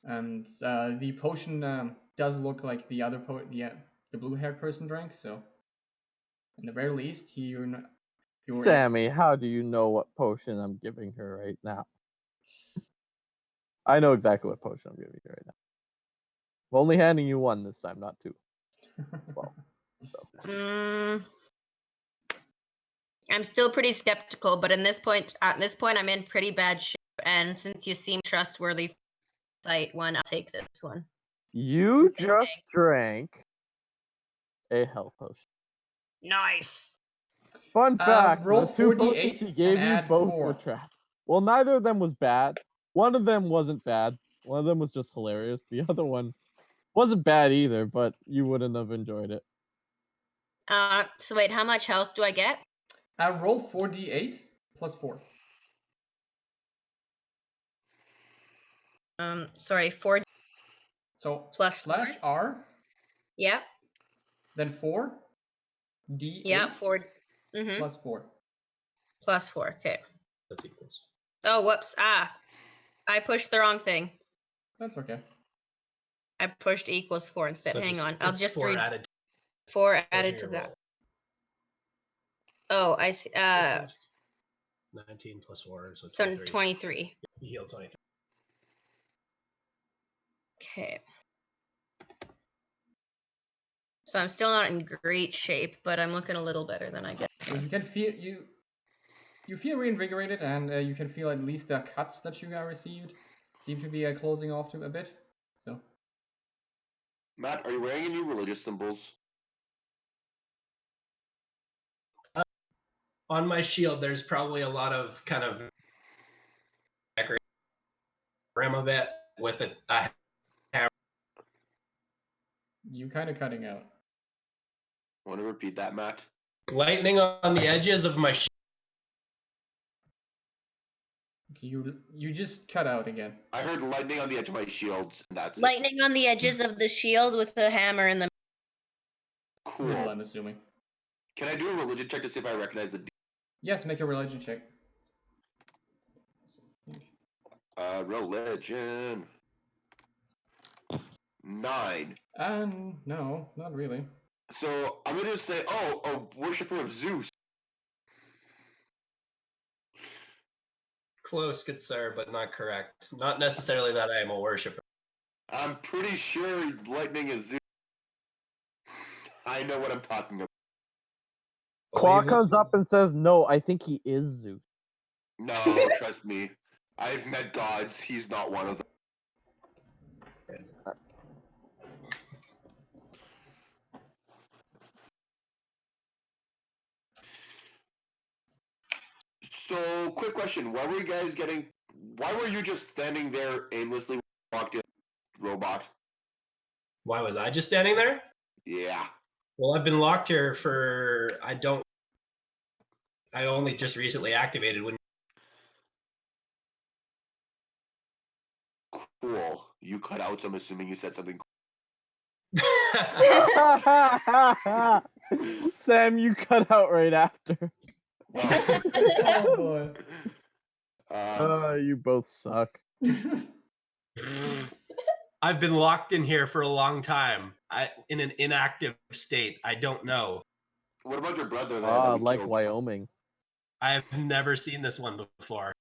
Speaker 4: And the potion does look like the other the blue-haired person drank. So in the very least,
Speaker 1: Sammy, how do you know what potion I'm giving her right now? I know exactly what potion I'm giving you right now. I'm only handing you 1 this time, not 2. 12. So.
Speaker 7: I'm still pretty skeptical, but at this point, I'm in pretty bad shape. And since you seem trustworthy, site one, I'll take this one.
Speaker 1: You just drank a health potion.
Speaker 7: Nice.
Speaker 1: Fun fact:
Speaker 4: roll
Speaker 1: the 2
Speaker 4: 4d8
Speaker 1: potions he gave
Speaker 4: and
Speaker 1: you
Speaker 4: add
Speaker 1: both
Speaker 4: 4.
Speaker 1: were trash. Well, neither of them was bad. One of them wasn't bad. One of them was just hilarious. The other one wasn't bad either, but you wouldn't have enjoyed it.
Speaker 7: So wait, how much health do I get?
Speaker 4: Roll 4d8 plus 4.
Speaker 7: Sorry, 4.
Speaker 4: So
Speaker 7: plus
Speaker 4: slash
Speaker 7: 4.
Speaker 4: R.
Speaker 7: Yeah.
Speaker 4: Then 4. D8.
Speaker 7: Yeah, 4.
Speaker 4: Plus 4.
Speaker 7: Plus 4. Okay.
Speaker 6: That's equals.
Speaker 7: Oh, whoops. I pushed the wrong thing.
Speaker 4: That's okay.
Speaker 7: I pushed equals 4 instead.
Speaker 6: So
Speaker 7: Hang on. I'll just
Speaker 6: 4
Speaker 7: read
Speaker 6: added.
Speaker 7: 4 added to that. Oh, I see.
Speaker 6: 19 plus 4, so
Speaker 7: 23. 23.
Speaker 6: You heal 23.
Speaker 7: Okay. So I'm still not in great shape, but I'm looking a little better than I guess.
Speaker 4: So you can feel you feel reinvigorated, and you can feel at least the cuts that you received seem to be closing off to a bit. So.
Speaker 3: Matt, are you wearing any religious symbols?
Speaker 6: On my shield, there's probably a lot of kind of rim of it with a hammer.
Speaker 4: You kind of cutting out.
Speaker 3: Want to repeat that, Matt?
Speaker 6: Lightning on the edges of my shield.
Speaker 4: Okay, you just cut out again.
Speaker 3: I heard lightning on the edge of my shields, and that's
Speaker 7: Lightning on the edges of the shield with the hammer in the
Speaker 3: cool.
Speaker 4: Middle, I'm assuming.
Speaker 3: Can I do a religion check to see if I recognize the?
Speaker 4: Yes, make a religion check.
Speaker 3: Religion. 9.
Speaker 4: No, not really.
Speaker 3: So I'm gonna say, oh, a worshiper of Zeus.
Speaker 6: Close, good sir, but not correct. Not necessarily that I am a worshiper.
Speaker 3: I'm pretty sure lightning is Zeus. I know what I'm talking about.
Speaker 1: Kwee comes up and says, "No, I think he is Zeus."
Speaker 3: No, trust me. I've met gods. He's not one of them. So, quick question. Why were you guys getting Why were you just standing there aimlessly when you walked in, robot?
Speaker 6: Why was I just standing there?
Speaker 3: Yeah.
Speaker 6: Well, I've been locked here for I only just recently activated when.
Speaker 3: Cool. You cut out, so I'm assuming you said something.
Speaker 1: Sam, you cut out right after.
Speaker 4: Oh boy.
Speaker 1: You both suck.
Speaker 6: I've been locked in here for a long time. In an inactive state. I don't know.
Speaker 3: What about your brother there? That we
Speaker 1: Like
Speaker 3: killed?
Speaker 1: Wyoming.
Speaker 6: I've never seen this one before.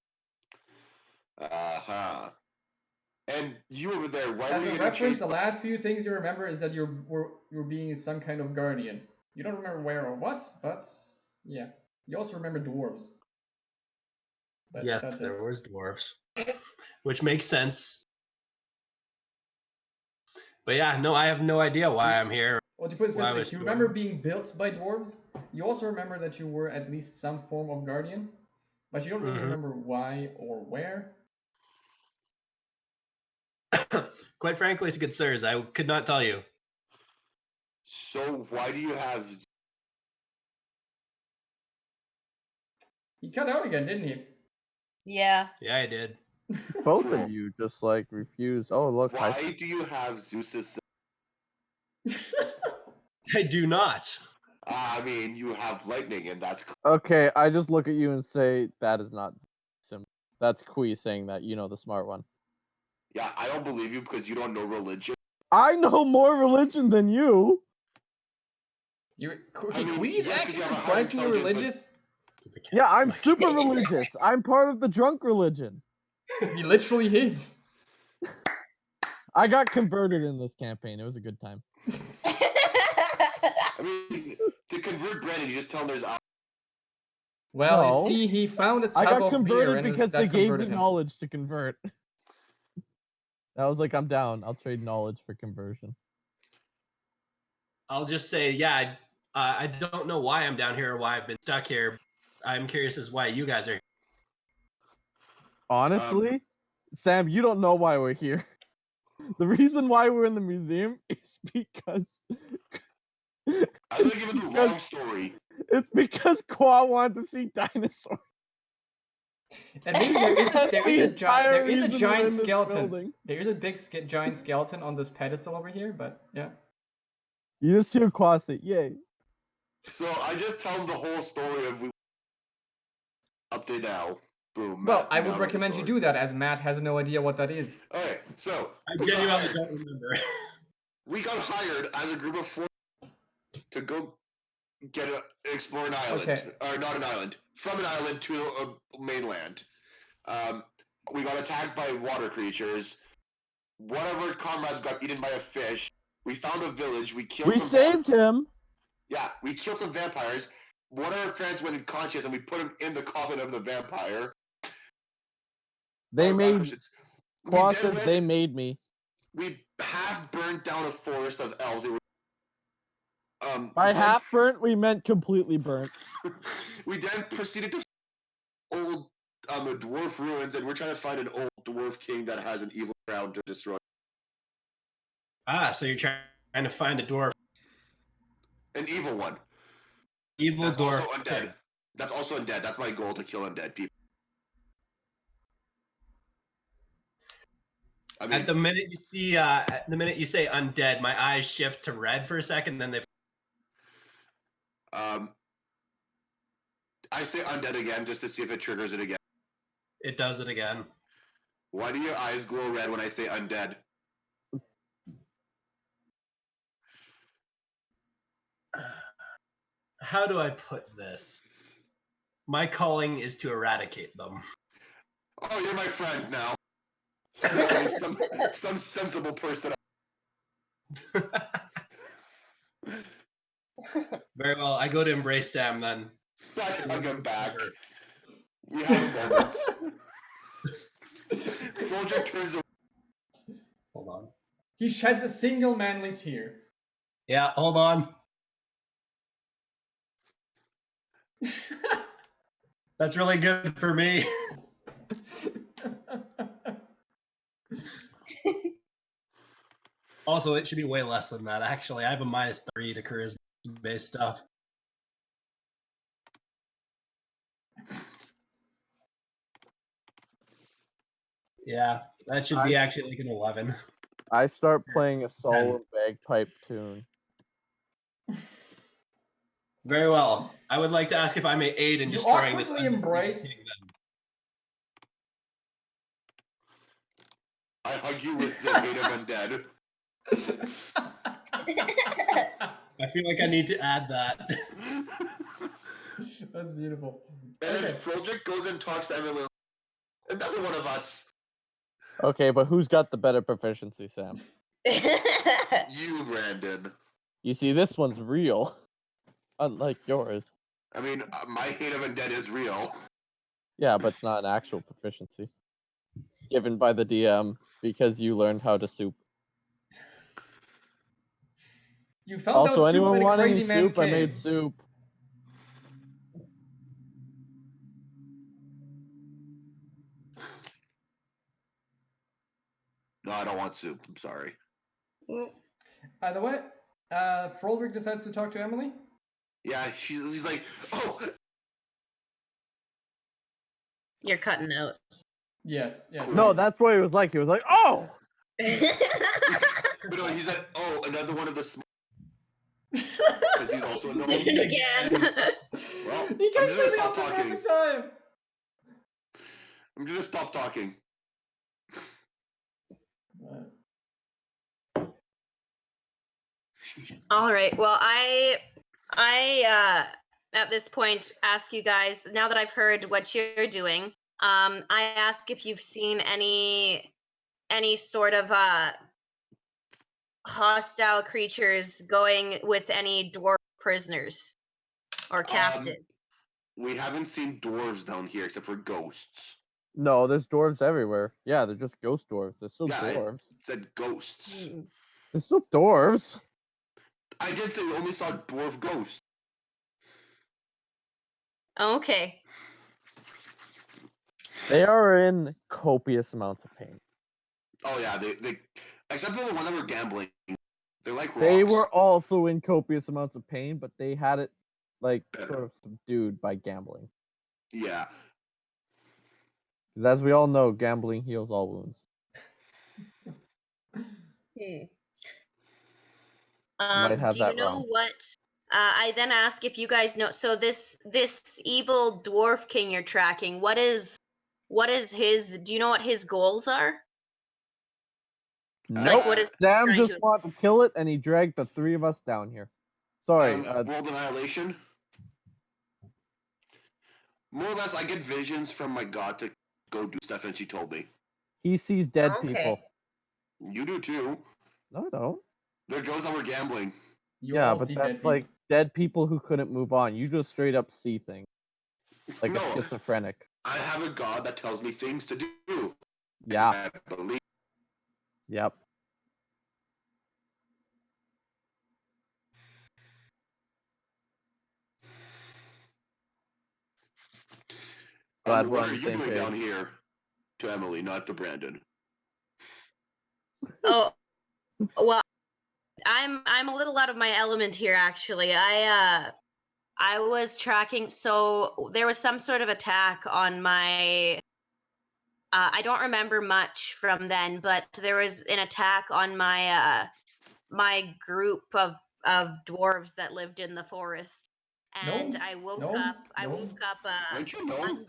Speaker 3: Uh-huh. And you over there, why
Speaker 4: As
Speaker 3: were you
Speaker 4: a
Speaker 3: getting
Speaker 4: reference,
Speaker 3: chased?
Speaker 4: the last few things you remember is that you were being some kind of guardian. You don't remember where or what, but yeah. You also remember dwarves. But
Speaker 6: Yes,
Speaker 4: that's
Speaker 6: there
Speaker 4: it.
Speaker 6: was dwarves, which makes sense. But yeah, no, I have no idea why I'm here.
Speaker 4: Well, to put it
Speaker 6: Why
Speaker 4: specifically,
Speaker 6: was
Speaker 4: you
Speaker 6: he
Speaker 4: remember
Speaker 6: going?
Speaker 4: being built by dwarves. You also remember that you were at least some form of guardian, but you don't really
Speaker 6: Mhm.
Speaker 4: remember why or where.
Speaker 6: Quite frankly, it's good sirs. I could not tell you.
Speaker 3: So why do you have...
Speaker 4: He cut out again, didn't he?
Speaker 5: Yeah.
Speaker 6: Yeah, I did.
Speaker 1: Both of you just like refuse. Oh look,
Speaker 3: Why do you have Zeus's...
Speaker 6: I do not.
Speaker 3: I mean, you have lightning, and that's...
Speaker 1: Okay, I just look at you and say that is not sim. That's Kwee saying that. You know, the smart one.
Speaker 3: Yeah, I don't believe you because you don't know religion.
Speaker 1: I know more religion than you.
Speaker 4: Okay,
Speaker 3: mean,
Speaker 4: Kwee's
Speaker 3: yes, 'cause
Speaker 4: actually
Speaker 3: you have a high
Speaker 4: surprisingly
Speaker 3: intelligence, but-
Speaker 4: religious.
Speaker 1: Yeah, I'm super religious. I'm part of the drunk religion.
Speaker 4: He literally is.
Speaker 1: I got converted in this campaign. It was a good time.
Speaker 3: I mean, to convert Brandon, you just tell him there's...
Speaker 4: Well,
Speaker 1: No.
Speaker 4: you see, he found a tub
Speaker 1: I got
Speaker 4: of beer
Speaker 1: converted
Speaker 4: and
Speaker 1: because
Speaker 4: that
Speaker 1: they gave me
Speaker 4: converted him.
Speaker 1: knowledge to convert. I was like, I'm down. I'll trade knowledge for conversion.
Speaker 6: I'll just say, yeah, I don't know why I'm down here or why I've been stuck here. I'm curious as why you guys are here.
Speaker 1: Honestly, Sam, you don't know why we're here. The reason why we're in the museum is because
Speaker 3: I was gonna give him the long story.
Speaker 1: it's because Kwoi wanted to see dinosaurs.
Speaker 4: Admittedly, there is
Speaker 1: That's the entire
Speaker 4: a
Speaker 1: reason we're
Speaker 4: giant
Speaker 1: in this
Speaker 4: skeleton.
Speaker 1: building.
Speaker 4: There is a big giant skeleton on this pedestal over here, but yeah.
Speaker 1: You just hear Kwoi say, "Yay!"
Speaker 3: So I just tell him the whole story of we up to now. Boom.
Speaker 4: Well,
Speaker 3: Matt,
Speaker 4: I
Speaker 3: now
Speaker 4: would
Speaker 3: know the
Speaker 4: recommend you
Speaker 3: story.
Speaker 4: do that, as Matt has no idea what that is.
Speaker 3: Okay, so
Speaker 6: I
Speaker 3: we got
Speaker 6: genuinely
Speaker 3: hired.
Speaker 6: don't remember.
Speaker 3: We got hired as a group of 4 to go explore an island,
Speaker 4: Okay.
Speaker 3: or not an island, from an island to a mainland. We got attacked by water creatures. One of our comrades got eaten by a fish. We found a village. We killed.
Speaker 1: We saved him.
Speaker 3: Yeah, we killed some vampires. One of our friends went unconscious, and we put him in the coffin of the vampire.
Speaker 1: They made. Kwoi
Speaker 3: We
Speaker 1: says they made me.
Speaker 3: We half burnt down a forest of elves.
Speaker 1: By half burnt, we meant completely burnt.
Speaker 3: We then proceeded to old dwarf ruins, and we're trying to find an old dwarf king that has an evil crown to destroy.
Speaker 6: So you're trying to find a dwarf.
Speaker 3: An evil one.
Speaker 6: Evil
Speaker 3: That's
Speaker 6: dwarf.
Speaker 3: also undead. That's also undead. That's my goal, to kill undead people. I mean,
Speaker 6: At the minute you see, the minute you say undead, my eyes shift to red for a second, then they.
Speaker 3: I say undead again just to see if it triggers it again.
Speaker 6: It does it again.
Speaker 3: Why do your eyes glow red when I say undead?
Speaker 6: How do I put this? My calling is to eradicate them.
Speaker 3: Oh, you're my friend now. some sensible person.
Speaker 6: Very well. I go to embrace Sam then.
Speaker 3: I hug him back. We have a moment. Froldrick turns around.
Speaker 6: Hold on.
Speaker 4: He sheds a single manly tear.
Speaker 6: Yeah, hold on. That's really good for me. Also, it should be way less than that, actually. I have a -3 to charisma-based stuff. Yeah, that should be actually like an 11.
Speaker 1: I start playing a solemn bagpipe tune.
Speaker 2: Very well. I would like to ask if I may aid in
Speaker 4: You
Speaker 2: destroying this
Speaker 4: awkwardly
Speaker 2: undead
Speaker 4: embrace-
Speaker 2: king, then.
Speaker 3: I hug you with the hate of undead.
Speaker 6: I feel like I need to add that.
Speaker 4: That's beautiful.
Speaker 3: And then
Speaker 4: Okay.
Speaker 3: Froldrick goes and talks to Emily. Another one of us.
Speaker 1: Okay, but who's got the better proficiency, Sam?
Speaker 3: You, Brandon.
Speaker 1: You see, this one's real, unlike yours.
Speaker 3: I mean, my hate of undead is real.
Speaker 1: Yeah, but it's not an actual proficiency given by the DM because you learned how to soup.
Speaker 4: You found
Speaker 1: Also,
Speaker 4: out soup
Speaker 1: anyone
Speaker 4: at a
Speaker 1: want any
Speaker 4: crazy man's
Speaker 1: soup? I made
Speaker 4: cave.
Speaker 1: soup.
Speaker 3: No, I don't want soup. I'm sorry.
Speaker 4: Either way, Froldrick decides to talk to Emily.
Speaker 3: Yeah, he's like, oh,
Speaker 7: You're cutting out.
Speaker 4: Yes, yes.
Speaker 3: Cool.
Speaker 1: No, that's what he was like. He was like, "Oh!"
Speaker 3: but no, he said, oh, another one of the small. Because he's also a gnome.
Speaker 7: Did it again.
Speaker 3: Well,
Speaker 4: He
Speaker 3: I'm
Speaker 4: kept
Speaker 3: just gonna
Speaker 4: me
Speaker 3: stop
Speaker 4: off the
Speaker 3: talking.
Speaker 4: perfect time.
Speaker 3: I'm gonna stop talking.
Speaker 7: All right. Well, I at this point ask you guys, now that I've heard what you're doing, I ask if you've seen any sort of hostile creatures going with any dwarf prisoners or captives.
Speaker 3: We haven't seen dwarves down here except for ghosts.
Speaker 1: No, there's dwarves everywhere. Yeah, they're just ghost dwarves. They're still
Speaker 3: Yeah,
Speaker 1: dwarves.
Speaker 3: I said ghosts.
Speaker 1: They're still dwarves.
Speaker 3: I did say we only saw dwarf ghosts.
Speaker 7: Okay.
Speaker 1: They are in copious amounts of pain.
Speaker 3: Oh yeah, they except for the one that were gambling. They're like rocks.
Speaker 1: They were also in copious amounts of pain, but they had it like
Speaker 3: Better.
Speaker 1: sort of subdued by gambling.
Speaker 3: Yeah.
Speaker 1: 'Cause as we all know, gambling heals all wounds. Might have
Speaker 7: Do you
Speaker 1: that
Speaker 7: know
Speaker 1: wrong.
Speaker 7: what? I then ask if you guys know. So this evil dwarf king you're tracking. What is his? Do you know what his goals are?
Speaker 1: Nope.
Speaker 7: what is he
Speaker 1: Sam
Speaker 7: trying
Speaker 1: just
Speaker 7: to-
Speaker 1: wanted to kill it, and he dragged the three of us down here. Sorry.
Speaker 3: World annihilation. More or less, I get visions from my god to go do stuff, and she told me.
Speaker 1: He sees dead
Speaker 7: Okay.
Speaker 1: people.
Speaker 3: You do too.
Speaker 1: No, I don't.
Speaker 3: There goes our gambling.
Speaker 4: You
Speaker 1: Yeah,
Speaker 4: all
Speaker 1: but
Speaker 4: see
Speaker 1: that's
Speaker 4: dead
Speaker 1: like
Speaker 4: people.
Speaker 1: dead people who couldn't move on. You just straight up see things. Like
Speaker 3: No.
Speaker 1: a schizophrenic.
Speaker 3: I have a god that tells me things to do.
Speaker 1: Yeah.
Speaker 3: I believe.
Speaker 1: Yep. Glad we're
Speaker 3: What
Speaker 1: on
Speaker 3: are
Speaker 1: the
Speaker 3: you
Speaker 1: same
Speaker 3: doing
Speaker 1: page.
Speaker 3: down here? To Emily, not to Brandon.
Speaker 7: Oh, well, I'm a little out of my element here. Actually, I was tracking. So there was some sort of attack on my. I don't remember much from then, but there was an attack on my my group of dwarves that lived in the forest, and
Speaker 4: Gnomes?
Speaker 7: I woke
Speaker 4: Gnomes?
Speaker 7: up. I
Speaker 4: Gnomes?
Speaker 7: woke up.
Speaker 3: Aren't you gnome?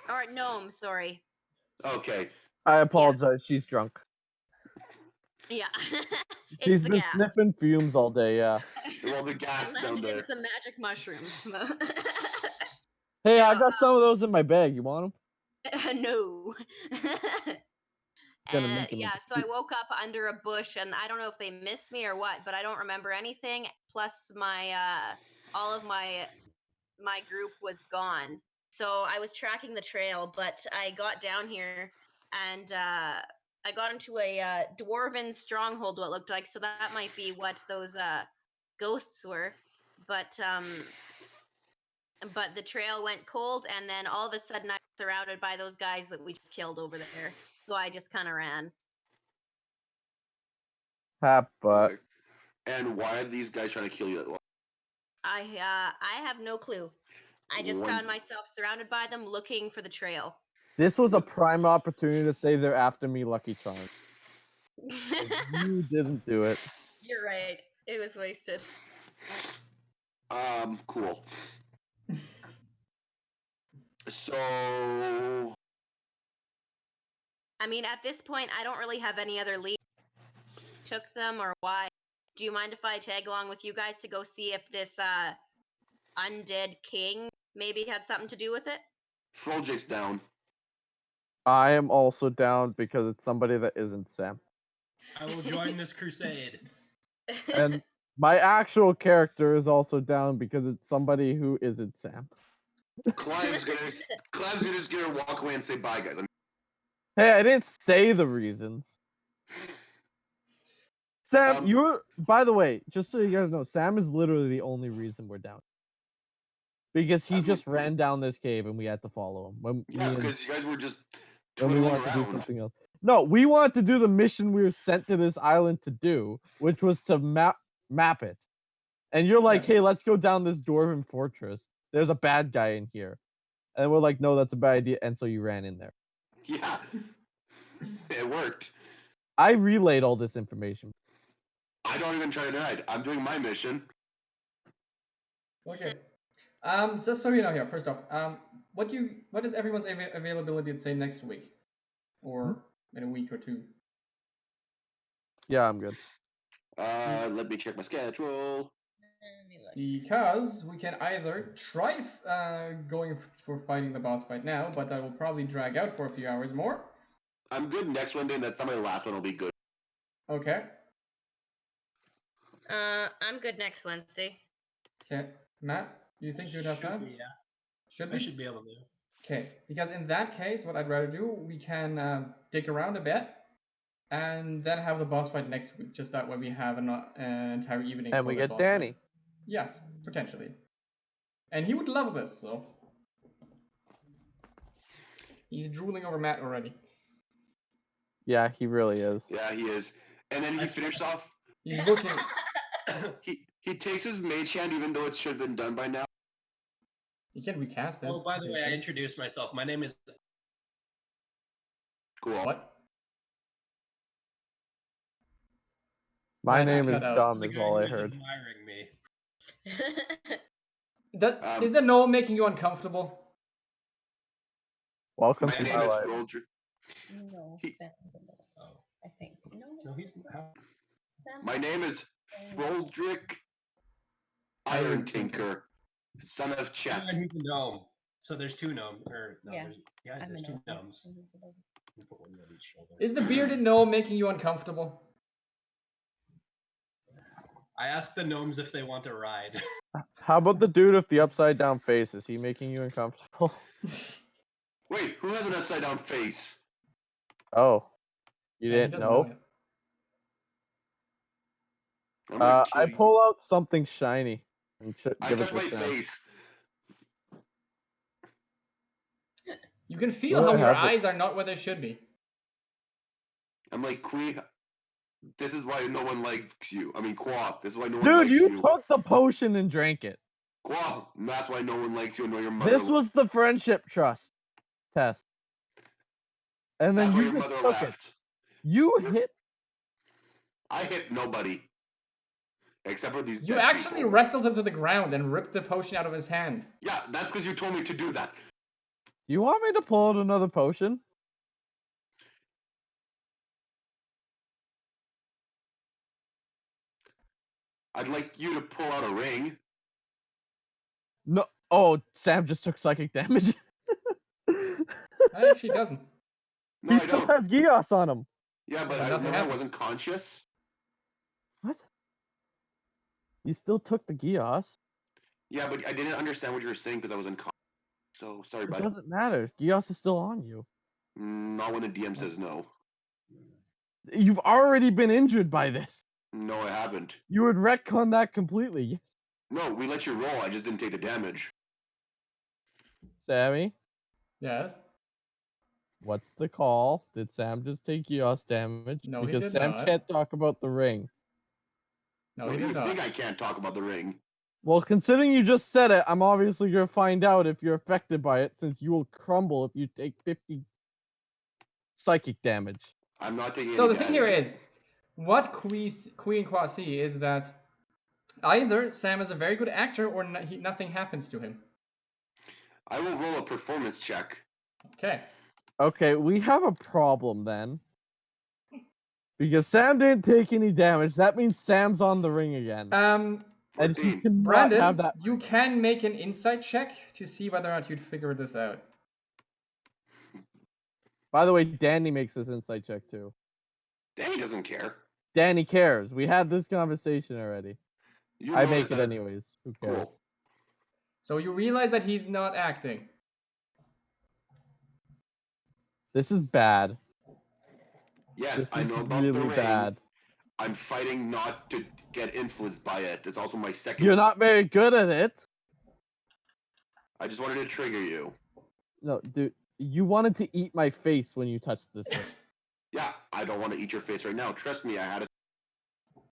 Speaker 7: Or gnome. Sorry.
Speaker 3: Okay.
Speaker 1: I apologize. She's drunk.
Speaker 7: Yeah. It's
Speaker 1: She's
Speaker 7: the
Speaker 1: been
Speaker 7: gas.
Speaker 1: sniffing fumes all day. Yeah.
Speaker 3: Well, the
Speaker 7: I
Speaker 3: gas down
Speaker 7: landed
Speaker 3: there.
Speaker 7: in some magic mushrooms.
Speaker 1: Hey, I
Speaker 7: No,
Speaker 1: got some of those in my bag. You want them?
Speaker 7: no.
Speaker 1: Gonna make them
Speaker 7: Yeah,
Speaker 1: into
Speaker 7: so I
Speaker 1: soup.
Speaker 7: woke up under a bush, and I don't know if they missed me or what, but I don't remember anything. Plus, my all of my group was gone. So I was tracking the trail, but I got down here, and I got into a dwarven stronghold. What looked like, so that might be what those ghosts were. But but the trail went cold, and then all of a sudden I was surrounded by those guys that we just killed over there. So I just kind of ran.
Speaker 1: But
Speaker 3: Okay. And why are these guys trying to kill you?
Speaker 7: I have no clue. I just
Speaker 3: One-
Speaker 7: found myself surrounded by them, looking for the trail.
Speaker 1: this was a prime opportunity to say they're after me, Lucky Charm. You didn't do it.
Speaker 7: You're right. It was wasted.
Speaker 3: Cool. So
Speaker 7: I mean, at this point, I don't really have any other lead. Took them or why? Do you mind if I tag along with you guys to go see if this undead king maybe had something to do with it?
Speaker 3: Froldrick's down.
Speaker 1: I am also down because it's somebody that isn't Sam.
Speaker 6: I will join this crusade.
Speaker 1: And my actual character is also down because it's somebody who isn't Sam.
Speaker 3: Clyve's just gonna walk away and say bye, guys.
Speaker 1: Hey, I didn't say the reasons. Sam, you're. By the way, just so you guys know, Sam is literally the only reason we're down. Because he just ran down this cave and we had to follow him.
Speaker 3: Because you guys were just
Speaker 1: when we
Speaker 3: twiddling
Speaker 1: wanted to do
Speaker 3: around.
Speaker 1: something else. No, we wanted to do the mission we were sent to this island to do, which was to map it. And you're like, hey, let's go down this dwarven fortress. There's a bad guy in here. And we're like, no, that's a bad idea. And so you ran in there.
Speaker 3: Yeah. It worked.
Speaker 1: I relayed all this information.
Speaker 3: I don't even try to hide. I'm doing my mission.
Speaker 4: Okay. Just so you know here, first off, what is everyone's availability to say next week? Or in a week or two?
Speaker 1: Yeah, I'm good.
Speaker 3: Let me check my schedule.
Speaker 4: Because we can either try going for fighting the boss fight now, but that will probably drag out for a few hours more.
Speaker 3: I'm good next Wednesday, and that's not my last one. I'll be good.
Speaker 4: Okay.
Speaker 7: I'm good next Wednesday.
Speaker 4: Okay. Matt, do you think you'd have time?
Speaker 6: Yeah.
Speaker 4: Should
Speaker 6: I
Speaker 4: we?
Speaker 6: should be able to.
Speaker 4: Okay, because in that case, what I'd rather do, we can dig around a bit, and then have the boss fight next week. Just that way we have an entire evening.
Speaker 1: And
Speaker 4: for
Speaker 1: we
Speaker 4: the
Speaker 1: get
Speaker 4: boss
Speaker 1: Danny.
Speaker 4: fight. Yes, potentially. And he would love this, so. He's drooling over Matt already.
Speaker 1: Yeah, he really is.
Speaker 3: Yeah, he is. And then he finished off.
Speaker 4: He's looking.
Speaker 3: He takes his mage hand, even though it should have been done by now.
Speaker 4: You can recast it.
Speaker 6: Oh, by the way, I introduced myself. My name is.
Speaker 3: Cool.
Speaker 4: What?
Speaker 1: My
Speaker 4: Matt
Speaker 1: name is
Speaker 4: cut out.
Speaker 1: Dumb,
Speaker 6: The
Speaker 1: is
Speaker 6: guy
Speaker 1: all
Speaker 6: who
Speaker 1: I
Speaker 6: is
Speaker 1: heard.
Speaker 6: admiring me.
Speaker 4: Is the gnome making you uncomfortable?
Speaker 1: Welcome
Speaker 3: My
Speaker 1: to
Speaker 3: name
Speaker 1: my
Speaker 3: is
Speaker 1: life.
Speaker 3: Froldrick.
Speaker 5: No,
Speaker 3: He-
Speaker 5: Sam's in it.
Speaker 6: Oh.
Speaker 5: I think. No,
Speaker 6: No, he's.
Speaker 5: Sam's
Speaker 3: My
Speaker 5: not.
Speaker 3: name is Froldrick Irontinker, son of Chet.
Speaker 6: Yeah, he's a gnome. So there's two gnomes. Or, no,
Speaker 5: Yeah.
Speaker 6: there's two
Speaker 5: an elf.
Speaker 6: gnomes. We'll put one on each shoulder.
Speaker 4: Is the bearded gnome making you uncomfortable?
Speaker 6: I asked the gnomes if they want a ride.
Speaker 1: How about the dude with the upside down face? Is he making you uncomfortable?
Speaker 3: Wait, who has an upside down face?
Speaker 1: Oh, you
Speaker 4: Yeah, he
Speaker 1: didn't
Speaker 4: doesn't
Speaker 1: know?
Speaker 4: yet.
Speaker 3: I'm gonna kill
Speaker 1: I
Speaker 3: you.
Speaker 1: pull out something shiny and
Speaker 3: I
Speaker 1: give it
Speaker 3: touch
Speaker 1: to
Speaker 3: my
Speaker 1: Sam.
Speaker 3: face.
Speaker 4: You can feel
Speaker 1: Go
Speaker 4: how your
Speaker 1: ahead.
Speaker 4: eyes are not where they should be.
Speaker 3: I'm like, Kwee, this is why no one likes you. I mean, Kwoi, this is why no one
Speaker 1: Dude,
Speaker 3: likes
Speaker 1: you
Speaker 3: you.
Speaker 1: took the potion and drank it.
Speaker 3: Kwoi, that's why no one likes you and your mother.
Speaker 1: This was the friendship trust test. And then
Speaker 3: That's why
Speaker 1: you
Speaker 3: your
Speaker 1: just
Speaker 3: mother
Speaker 1: took it.
Speaker 3: left.
Speaker 1: You hit.
Speaker 3: I hit nobody. Except for these
Speaker 4: You
Speaker 3: dead
Speaker 4: actually
Speaker 3: people.
Speaker 4: wrestled him to the ground and ripped the potion out of his hand.
Speaker 3: Yeah, that's because you told me to do that.
Speaker 1: You want me to pull out another potion?
Speaker 3: I'd like you to pull out a ring.
Speaker 1: No. Oh, Sam just took psychic damage.
Speaker 4: Actually, doesn't.
Speaker 3: No,
Speaker 1: He
Speaker 3: I
Speaker 1: still
Speaker 3: don't.
Speaker 1: has Gios on him.
Speaker 3: Yeah, but
Speaker 4: Yeah,
Speaker 3: I
Speaker 4: nothing
Speaker 3: remember I
Speaker 4: happened.
Speaker 3: wasn't conscious.
Speaker 1: What? You still took the Gios.
Speaker 3: Yeah, but I didn't understand what you were saying because I was unconscious. So, sorry,
Speaker 1: It
Speaker 3: bud.
Speaker 1: doesn't matter. Gios is still on you.
Speaker 3: Not when the DM says no.
Speaker 1: You've already been injured by this.
Speaker 3: No, I haven't.
Speaker 1: You would retcon that completely. Yes.
Speaker 3: No, we let you roll. I just didn't take the damage.
Speaker 1: Sammy,
Speaker 4: Yes.
Speaker 1: what's the call? Did Sam just take chaos damage?
Speaker 4: No, he
Speaker 1: Because
Speaker 4: did
Speaker 1: Sam
Speaker 4: not.
Speaker 1: can't talk about the ring.
Speaker 4: No,
Speaker 3: No,
Speaker 4: he
Speaker 3: you
Speaker 4: did not.
Speaker 3: think I can't talk about the ring?
Speaker 1: Well, considering you just said it, I'm obviously going to find out if you're affected by it, since you will crumble if you take 50 psychic damage.
Speaker 3: I'm not taking
Speaker 4: So
Speaker 3: any
Speaker 4: the thing here
Speaker 3: damage.
Speaker 4: is, what Kwee and Kwoi see is that either Sam is a very good actor or nothing happens to him.
Speaker 3: I will roll a performance check.
Speaker 4: Okay.
Speaker 1: Okay, we have a problem then. Because Sam didn't take any damage. That means Sam's on the ring again. And he
Speaker 3: 14.
Speaker 1: cannot
Speaker 4: Brandon,
Speaker 1: have that.
Speaker 4: you can make an insight check to see whether or not you'd figure this out.
Speaker 1: By the way, Danny makes this insight check too.
Speaker 3: Danny doesn't care.
Speaker 1: Danny cares. We had this conversation already.
Speaker 3: You
Speaker 1: I make
Speaker 3: noticed
Speaker 1: it
Speaker 3: that-
Speaker 1: anyways. Who cares?
Speaker 3: Cool.
Speaker 4: So you realize that he's not acting.
Speaker 1: This is bad.
Speaker 3: Yes,
Speaker 1: This
Speaker 3: I
Speaker 1: is
Speaker 3: know about the
Speaker 1: really
Speaker 3: ring.
Speaker 1: bad.
Speaker 3: I'm fighting not to get influenced by it. It's also my second.
Speaker 1: You're not very good at it.
Speaker 3: I just wanted to trigger you.
Speaker 1: No, dude. You wanted to eat my face when you touched this thing.
Speaker 3: Yeah, I don't want to eat your face right now. Trust me, I had a.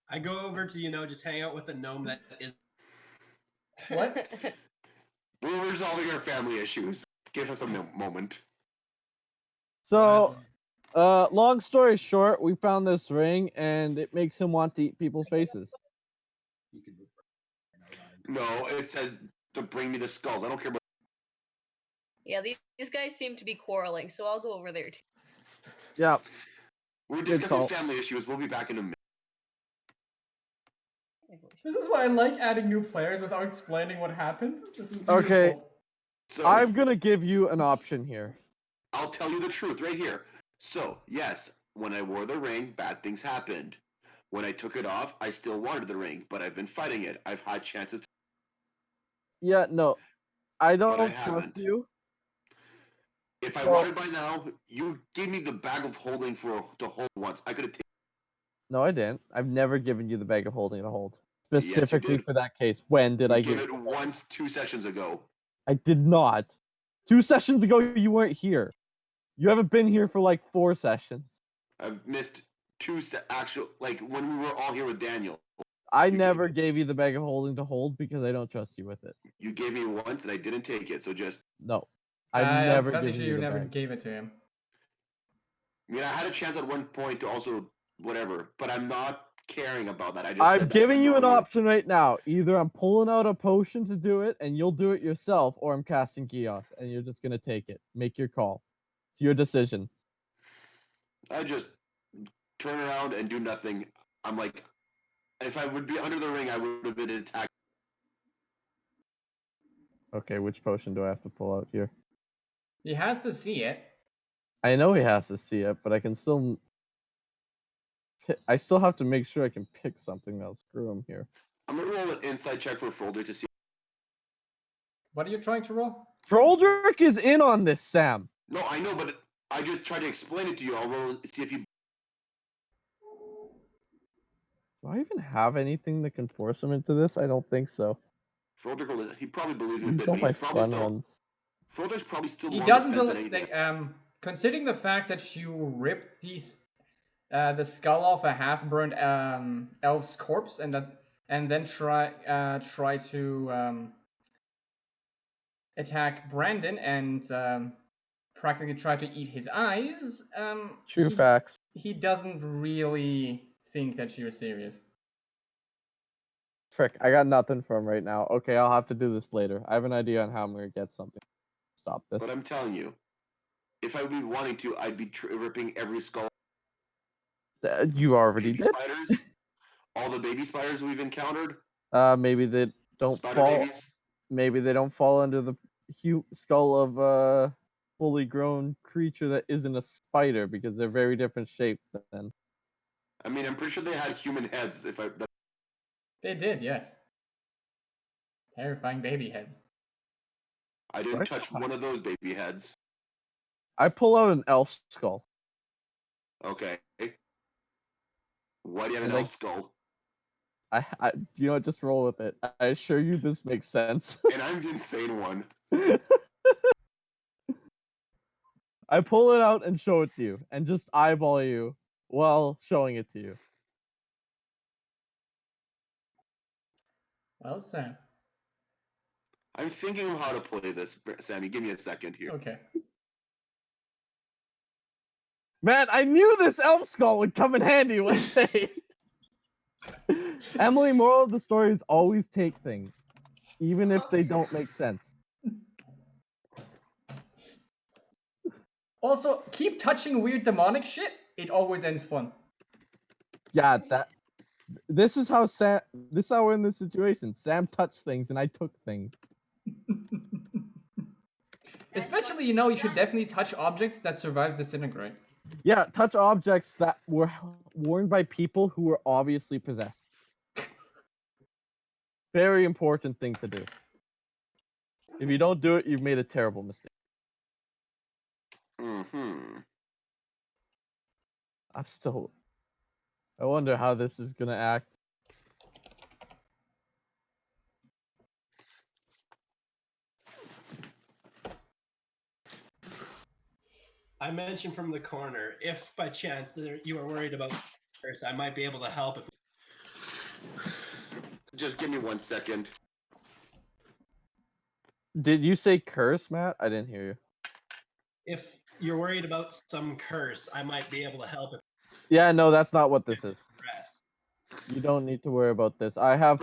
Speaker 2: I go over to, just hang out with a gnome that is.
Speaker 4: What?
Speaker 3: We're resolving our family issues. Give us a moment.
Speaker 1: So, long story short, we found this ring and it makes him want to eat people's faces.
Speaker 2: You could-
Speaker 3: No, it says to bring me the skulls. I don't care about.
Speaker 7: Yeah, these guys seem to be quarreling, so I'll go over there too.
Speaker 1: Yeah.
Speaker 3: We're
Speaker 1: Good
Speaker 3: discussing
Speaker 1: call.
Speaker 3: family issues. We'll be back in a minute.
Speaker 4: This is why I like adding new players without explaining what happened. This is beautiful.
Speaker 1: Okay.
Speaker 3: So
Speaker 1: I'm gonna give you an option here.
Speaker 3: I'll tell you the truth right here. So yes, when I wore the ring, bad things happened. When I took it off, I still wanted the ring, but I've been fighting it. I've had chances.
Speaker 1: Yeah, no. I
Speaker 3: But I
Speaker 1: don't trust
Speaker 3: haven't.
Speaker 1: you.
Speaker 3: If I
Speaker 1: So-
Speaker 3: wanted by now, you gave me the bag of holding to hold once. I could have taken.
Speaker 1: No, I didn't. I've never given you the bag of holding to hold.
Speaker 3: Yes, you
Speaker 1: Specifically
Speaker 3: did.
Speaker 1: for that case. When did I
Speaker 3: You
Speaker 1: give
Speaker 3: gave
Speaker 1: it?
Speaker 3: it once 2 sessions ago.
Speaker 1: I did not. 2 sessions ago, you weren't here. You haven't been here for like 4 sessions.
Speaker 3: I've missed 2 actual, like when we were all here with Daniel.
Speaker 1: I
Speaker 3: You
Speaker 1: never
Speaker 3: gave
Speaker 1: gave you the bag of holding to hold because I don't trust you with it.
Speaker 3: You gave me once and I didn't take it, so just.
Speaker 1: No. I've
Speaker 4: I'm
Speaker 1: never
Speaker 4: fairly
Speaker 1: given
Speaker 4: sure
Speaker 1: you
Speaker 4: you
Speaker 1: the
Speaker 4: never
Speaker 1: bag.
Speaker 4: gave it to him.
Speaker 3: I mean, I had a chance at one point to also whatever, but I'm not caring about that. I just.
Speaker 1: I'm
Speaker 3: said that
Speaker 1: giving you an
Speaker 3: earlier.
Speaker 1: option right now. Either I'm pulling out a potion to do it and you'll do it yourself, or I'm casting chaos and you're just gonna take it. Make your call. It's your decision.
Speaker 3: I just turn around and do nothing. I'm like, if I would be under the ring, I would have been attacked.
Speaker 1: Okay, which potion do I have to pull out here?
Speaker 4: He has to see it.
Speaker 1: I know he has to see it, but I can still. I still have to make sure I can pick something that'll screw him here.
Speaker 3: I'm gonna roll an inside check for Froldrick to see.
Speaker 4: What are you trying to roll?
Speaker 1: Froldrick is in on this, Sam.
Speaker 3: No, I know, but I just tried to explain it to you. I'll roll see if you.
Speaker 1: Do I even have anything that can force him into this? I don't think so.
Speaker 3: Froldrick will. He probably believes me a
Speaker 1: These
Speaker 3: bit,
Speaker 1: are
Speaker 3: but
Speaker 1: my
Speaker 3: he's probably
Speaker 1: fun
Speaker 3: still.
Speaker 1: ones.
Speaker 3: Froldrick's probably still
Speaker 4: He
Speaker 3: more on the
Speaker 4: doesn't
Speaker 3: fence than
Speaker 4: believe.
Speaker 3: anything.
Speaker 4: Considering the fact that you ripped the skull off a half-burned elf's corpse and then try to attack Brandon and practically try to eat his eyes.
Speaker 1: True facts.
Speaker 4: He doesn't really think that you're serious.
Speaker 1: Frick, I got nothing for him right now. Okay, I'll have to do this later. I have an idea on how I'm gonna get something. Stop this.
Speaker 3: But I'm telling you, if I would be wanting to, I'd be ripping every skull.
Speaker 1: You already
Speaker 3: Baby
Speaker 1: did.
Speaker 3: spiders, all the baby spiders we've encountered.
Speaker 1: Maybe they don't
Speaker 3: Spider
Speaker 1: fall.
Speaker 3: babies.
Speaker 1: Maybe they don't fall under the skull of a fully grown creature that isn't a spider because they're very different shape. Then
Speaker 3: I mean, I'm pretty sure they had human heads. If I.
Speaker 4: They did, yes. Terrifying baby heads.
Speaker 3: I didn't
Speaker 1: Right.
Speaker 3: touch one of those baby heads.
Speaker 1: I pull out an elf skull.
Speaker 3: Okay. Why do you have an
Speaker 1: And
Speaker 3: elf skull?
Speaker 1: You know what? Just roll with it. I assure you, this makes sense.
Speaker 3: And I'm the insane one.
Speaker 1: I pull it out and show it to you, and just eyeball you while showing it to you.
Speaker 4: Well, Sam.
Speaker 3: I'm thinking of how to play this, Sammy. Give me a second here.
Speaker 4: Okay.
Speaker 1: Man, I knew this elf skull would come in handy one day. Emily, moral of the story is always take things, even if they don't make sense.
Speaker 4: Also, keep touching weird demonic shit. It always ends fun.
Speaker 1: Yeah, this is how we're in this situation. Sam touched things and I took things.
Speaker 4: Especially, you should definitely touch objects that survive disintegrate.
Speaker 1: Yeah, touch objects that were worn by people who were obviously possessed. Very important thing to do. If you don't do it, you've made a terrible mistake.
Speaker 3: Mm-hmm.
Speaker 1: I wonder how this is gonna act.
Speaker 2: I mentioned from the corner, if by chance you are worried about curse, I might be able to help.
Speaker 3: Just give me 1 second.
Speaker 1: Did you say curse, Matt? I didn't hear you.
Speaker 2: If you're worried about some curse, I might be able to help.
Speaker 1: Yeah, no, that's not what this is.
Speaker 2: Rest.
Speaker 1: You don't need to worry about this. I have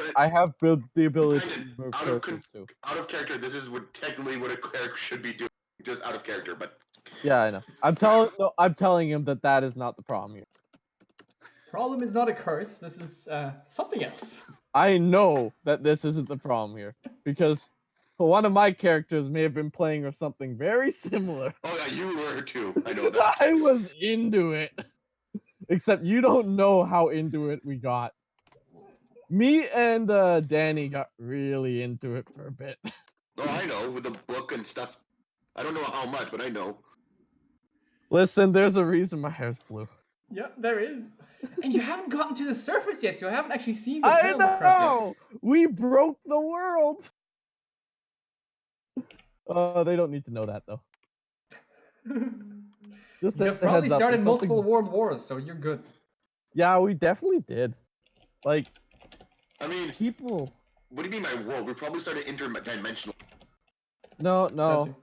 Speaker 1: built the ability to remove curses too.
Speaker 3: Out of character, this is technically what a cleric should be doing. Just out of character, but
Speaker 1: Yeah, I know. I'm telling him that is not the problem here.
Speaker 4: Problem is not a curse. This is something else.
Speaker 1: I know that this isn't the problem here because one of my characters may have been playing with something very similar.
Speaker 3: oh yeah, you were too. I know that.
Speaker 1: I was into it. Except you don't know how into it we got. Me and Danny got really into it for a bit.
Speaker 3: Oh, I know, with the book and stuff. I don't know how much, but I know.
Speaker 1: Listen, there's a reason my hair's blue.
Speaker 4: Yep, there is. And you haven't gotten to the surface yet, so I haven't actually seen the
Speaker 1: I
Speaker 4: tail crap yet.
Speaker 1: know! We broke the world! They don't need to know that, though. Just
Speaker 4: You
Speaker 1: a
Speaker 4: have probably
Speaker 1: heads up,
Speaker 4: started
Speaker 1: if
Speaker 4: multiple
Speaker 1: something-
Speaker 4: world wars, so you're good.
Speaker 1: Yeah, we definitely did. Like,
Speaker 3: I mean,
Speaker 1: people...
Speaker 3: what do you mean my world? We probably started interdimensional.
Speaker 1: No.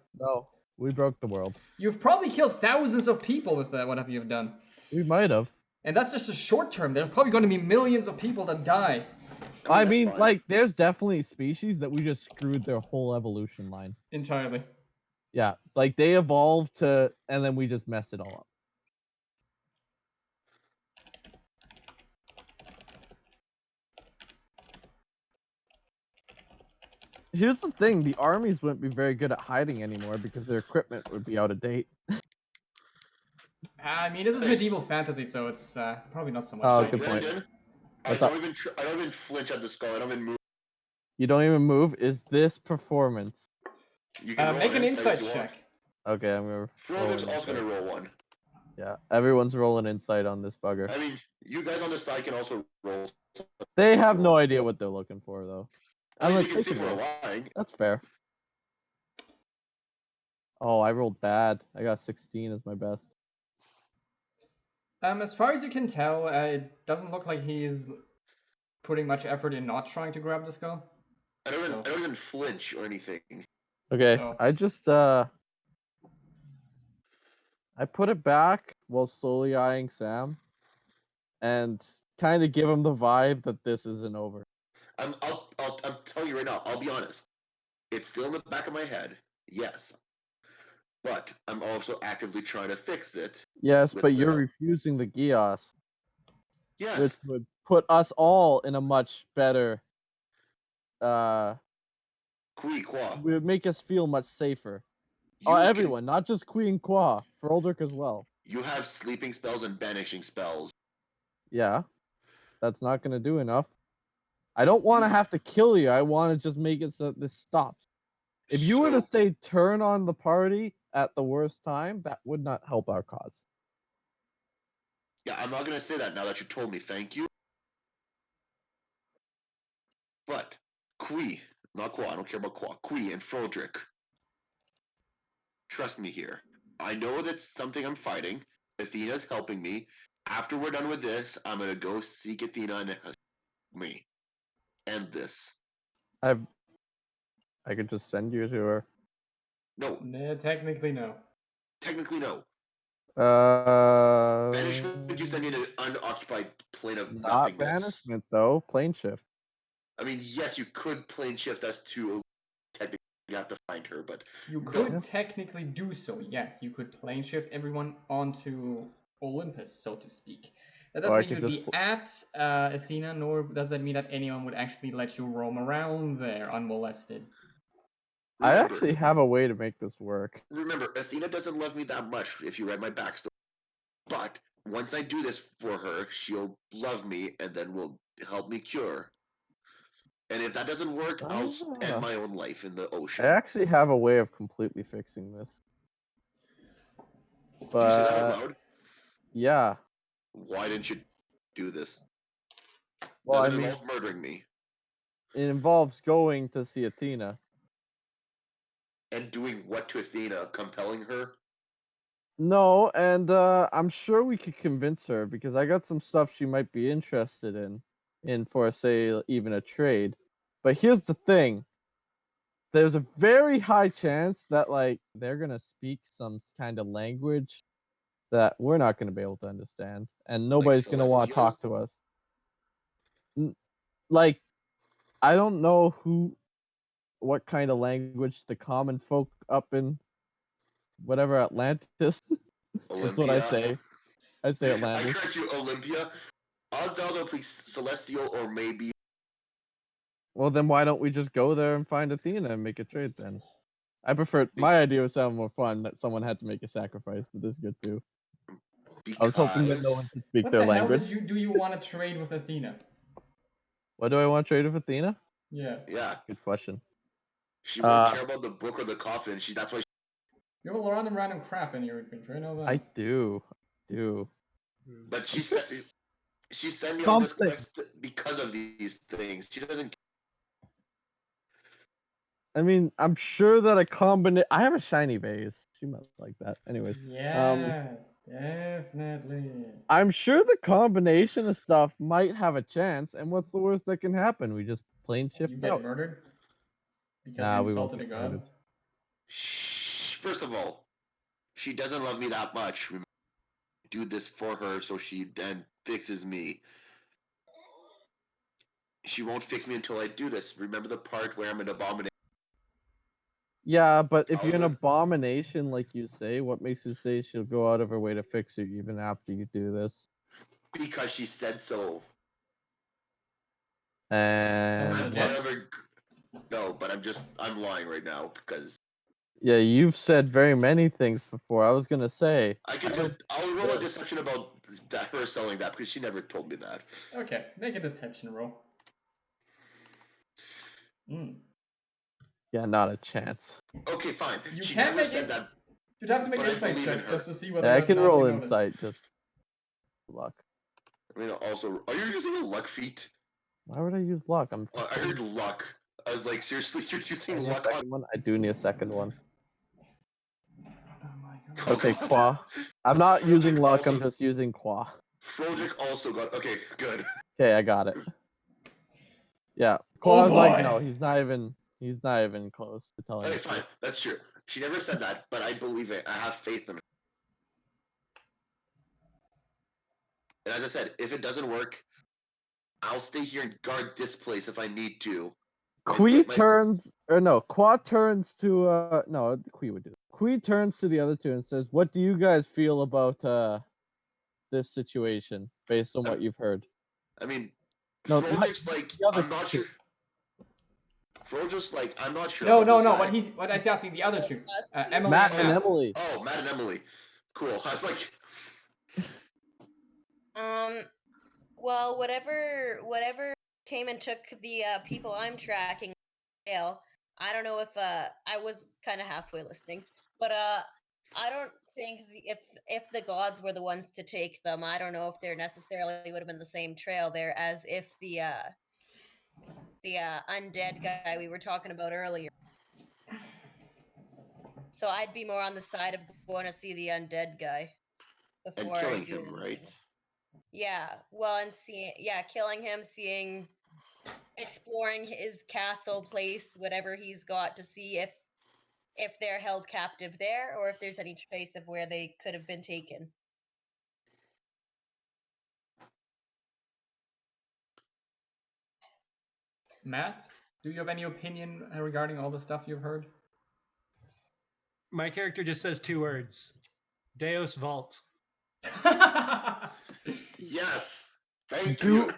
Speaker 1: We broke the world.
Speaker 4: You've probably killed thousands of people with whatever you've done.
Speaker 1: We might have.
Speaker 4: And that's just a short term. There's probably going to be millions of people that die.
Speaker 1: I
Speaker 3: that's
Speaker 1: mean,
Speaker 3: fine.
Speaker 1: like, there's definitely species that we just screwed their whole evolution line.
Speaker 4: Entirely.
Speaker 1: Yeah, like, they evolved to... And then we just messed it all up. Here's the thing, the armies wouldn't be very good at hiding anymore because their equipment would be out of date.
Speaker 4: I mean, this is medieval fantasy, so it's probably not so much.
Speaker 1: Oh,
Speaker 3: So,
Speaker 1: good point.
Speaker 3: Brandon, I
Speaker 1: What's
Speaker 3: don't
Speaker 1: up?
Speaker 3: even flinch at the skull. I don't even move.
Speaker 1: You don't even move? Is this performance?
Speaker 3: You can roll
Speaker 4: Make an insight
Speaker 3: if you
Speaker 4: check.
Speaker 1: Okay, I'm gonna...
Speaker 3: Froldrick's
Speaker 1: roll an
Speaker 3: also gonna
Speaker 1: insight.
Speaker 3: roll one.
Speaker 1: Yeah, everyone's rolling insight on this bugger.
Speaker 3: I mean, you guys on the side can also roll.
Speaker 1: They have no idea what they're looking for, though.
Speaker 3: I mean,
Speaker 1: Unless
Speaker 3: you
Speaker 1: they
Speaker 3: can see
Speaker 1: can
Speaker 3: if we're
Speaker 1: roll.
Speaker 3: lying.
Speaker 1: That's fair. Oh, I rolled bad. I got 16 as my best.
Speaker 4: As far as you can tell, it doesn't look like he's putting much effort in not trying to grab the skull.
Speaker 3: I don't even flinch or anything.
Speaker 1: Okay,
Speaker 4: So-
Speaker 1: I just I put it back while slowly eyeing Sam, and kind of give him the vibe that this isn't over.
Speaker 3: I'm telling you right now. I'll be honest. It's still in the back of my head. Yes, but I'm also actively trying to fix it.
Speaker 1: Yes,
Speaker 3: With
Speaker 1: but
Speaker 3: the
Speaker 1: you're
Speaker 3: help.
Speaker 1: refusing the Gios,
Speaker 3: Yes.
Speaker 1: which would put us all in a much better.
Speaker 3: Kwee, Kwa.
Speaker 1: Would make us feel much safer.
Speaker 3: You can-
Speaker 1: Everyone, not just Kwee and Kwoi, Froldrick as well.
Speaker 3: You have sleeping spells and banishing spells.
Speaker 1: Yeah, that's not gonna do enough. I don't want to have to kill you. I want to just make it so this stops. If you were to say turn on the party at the worst time, that would not help our cause.
Speaker 3: Yeah, I'm not gonna say that now that you told me. Thank you. But Kwee, not Kwa. I don't care about Kwa. Kwee and Froldrick. Trust me here. I know that's something I'm fighting. Athena's helping me. After we're done with this, I'm gonna go seek Athena and help me. End this.
Speaker 1: I could just send you to her.
Speaker 3: No,
Speaker 4: Nah, technically, no.
Speaker 3: technically no.
Speaker 1: Uh,
Speaker 3: Banishment, you send me to an unoccupied plane of
Speaker 1: not
Speaker 3: nothingness.
Speaker 1: banishment though. Plane shift.
Speaker 3: I mean, yes, you could plane shift us to technically you have to find her, but
Speaker 4: You
Speaker 3: no.
Speaker 4: could technically do so, yes. You could plane shift everyone onto Olympus, so to speak. That
Speaker 1: Or
Speaker 4: doesn't
Speaker 1: I
Speaker 4: mean
Speaker 1: could
Speaker 4: you'd
Speaker 1: just
Speaker 4: be at Athena, nor does that mean that anyone would actually let you roam around there unmolested.
Speaker 1: I
Speaker 3: Remember,
Speaker 1: actually have a way to make this work.
Speaker 3: remember, Athena doesn't love me that much if you read my backstory. But once I do this for her, she'll love me and then will help me cure. And if that doesn't work, I'll end my own life in the
Speaker 1: I
Speaker 3: ocean.
Speaker 1: actually have a way of completely fixing this.
Speaker 3: Do you say that out
Speaker 1: But
Speaker 3: loud?
Speaker 1: yeah.
Speaker 3: Why didn't you do this?
Speaker 1: Well,
Speaker 3: Does
Speaker 1: I
Speaker 3: it
Speaker 1: mean,
Speaker 3: involve murdering me?
Speaker 1: it involves going to see Athena.
Speaker 3: And doing what to Athena? Compelling her?
Speaker 1: No, and I'm sure we could convince her because I got some stuff she might be interested in for say even a trade. But here's the thing. There's a very high chance that like they're gonna speak some kind of language that we're not gonna be able to understand, and nobody's gonna want to
Speaker 3: Celestial?
Speaker 1: talk to us. Like, I don't know what kind of language the common folk up in whatever Atlantis. That's what I
Speaker 3: Olympia?
Speaker 1: say. I say
Speaker 3: I
Speaker 1: Atlantis.
Speaker 3: correct you, Olympia. Odds are they'll please Celestial or maybe.
Speaker 1: Well, then why don't we just go there and find Athena and make a trade then? I prefer my idea would sound more fun that someone had to make a sacrifice, but this is good too. I was hoping that no one
Speaker 3: Because
Speaker 1: could speak
Speaker 4: What
Speaker 1: their
Speaker 4: the hell
Speaker 1: language.
Speaker 4: do you want to trade with Athena?
Speaker 1: What do I want to trade with Athena?
Speaker 4: Yeah.
Speaker 3: yeah,
Speaker 1: Good question.
Speaker 3: she won't care about the book or the coffin. That's why.
Speaker 4: You have a lot of random crap in your inventory, I know that.
Speaker 1: I do.
Speaker 3: But
Speaker 1: I'm sure
Speaker 3: she sent me on this
Speaker 1: something.
Speaker 3: quest because of these things. She doesn't.
Speaker 1: I mean, I'm sure that a combination. I have a shiny vase. She might like that. Anyways,
Speaker 4: Yes, definitely.
Speaker 1: I'm sure the combination of stuff might have a chance. And what's the worst that can happen? We just plain shift
Speaker 4: You get
Speaker 1: out.
Speaker 4: murdered because
Speaker 1: Nah,
Speaker 4: you
Speaker 1: we won't
Speaker 4: insulted a
Speaker 1: get
Speaker 4: god.
Speaker 1: murdered.
Speaker 3: First of all, she doesn't love me that much. Do this for her so she then fixes me. She won't fix me until I do this. Remember the part where I'm an abomination?
Speaker 1: Yeah, but if you're an
Speaker 3: Oliver?
Speaker 1: abomination, like you say, what makes you say she'll go out of her way to fix you even after you do this?
Speaker 3: Because she said so.
Speaker 1: And
Speaker 4: Someone
Speaker 3: I'm
Speaker 4: did?
Speaker 3: part of her. No, but I'm lying right now because
Speaker 1: yeah, you've said very many things before. I was gonna say
Speaker 3: I'll roll a deception about her selling that because she never told me that.
Speaker 4: Okay, make a deception roll.
Speaker 1: yeah, not a chance.
Speaker 3: Okay, fine.
Speaker 4: You
Speaker 3: She
Speaker 4: can't
Speaker 3: never
Speaker 4: make
Speaker 3: said
Speaker 4: it.
Speaker 3: that,
Speaker 4: You'd have to make
Speaker 3: but I
Speaker 4: insight
Speaker 3: believe in
Speaker 4: checks
Speaker 3: her.
Speaker 4: just to see whether
Speaker 1: Yeah, I
Speaker 4: or
Speaker 1: can
Speaker 4: not
Speaker 1: roll
Speaker 4: you know this.
Speaker 1: insight. Just luck.
Speaker 3: I mean, also, are you using a luck feat?
Speaker 1: Why would I use luck?
Speaker 3: I heard luck. I was like, seriously, you're
Speaker 1: I
Speaker 3: using
Speaker 1: need a
Speaker 3: luck on.
Speaker 1: second one. I do need a second one.
Speaker 4: Oh my god.
Speaker 3: Oh,
Speaker 1: Okay,
Speaker 3: God.
Speaker 1: Kwoi. I'm not using
Speaker 3: Froldrick
Speaker 1: luck. I'm
Speaker 3: also-
Speaker 1: just using Kwoi.
Speaker 3: Froldrick also got. Okay, good.
Speaker 1: Okay, I got it. Yeah,
Speaker 4: Oh
Speaker 1: Kwoi's like,
Speaker 4: boy.
Speaker 1: no, he's not even close to telling
Speaker 3: Okay,
Speaker 1: the
Speaker 3: fine.
Speaker 1: truth.
Speaker 3: That's true. She never said that, but I believe it. I have faith in her. And as I said, if it doesn't work, I'll stay here and guard this place if I need to.
Speaker 1: Kwee turns, or no, Kwoi turns to, no, Kwee would do it. Kwee turns to the other two and says, what do you guys feel about, this situation, based on what you've heard?
Speaker 3: I mean,
Speaker 1: No,
Speaker 3: Froldrick's like,
Speaker 1: the other
Speaker 3: I'm not
Speaker 1: two.
Speaker 3: sure. Froldrick's like, I'm not sure
Speaker 4: No,
Speaker 3: about
Speaker 4: no,
Speaker 3: this
Speaker 4: no.
Speaker 3: guy.
Speaker 4: What I asking the other two, Emily
Speaker 1: Matt
Speaker 4: and
Speaker 1: and
Speaker 4: Matt.
Speaker 1: Emily.
Speaker 3: Oh, Matt and Emily. Cool. I was like,
Speaker 7: Well, whatever came and took the people I'm tracking to jail. I don't know if I was kind of halfway listening, but I don't think if the gods were the ones to take them, I don't know if there necessarily would have been the same trail there as if the undead guy we were talking about earlier. So I'd be more on the side of going to see the undead guy
Speaker 3: And
Speaker 7: before I
Speaker 3: killing
Speaker 7: do
Speaker 3: him, right?
Speaker 7: anything. Yeah, well, and killing him, exploring his castle place, whatever he's got, to see if they're held captive there or if there's any trace of where they could have been taken.
Speaker 4: Matt, do you have any opinion regarding all the stuff you've heard?
Speaker 6: My character just says 2 words: Deus Vault.
Speaker 3: Yes. Thank
Speaker 1: Do-
Speaker 3: you.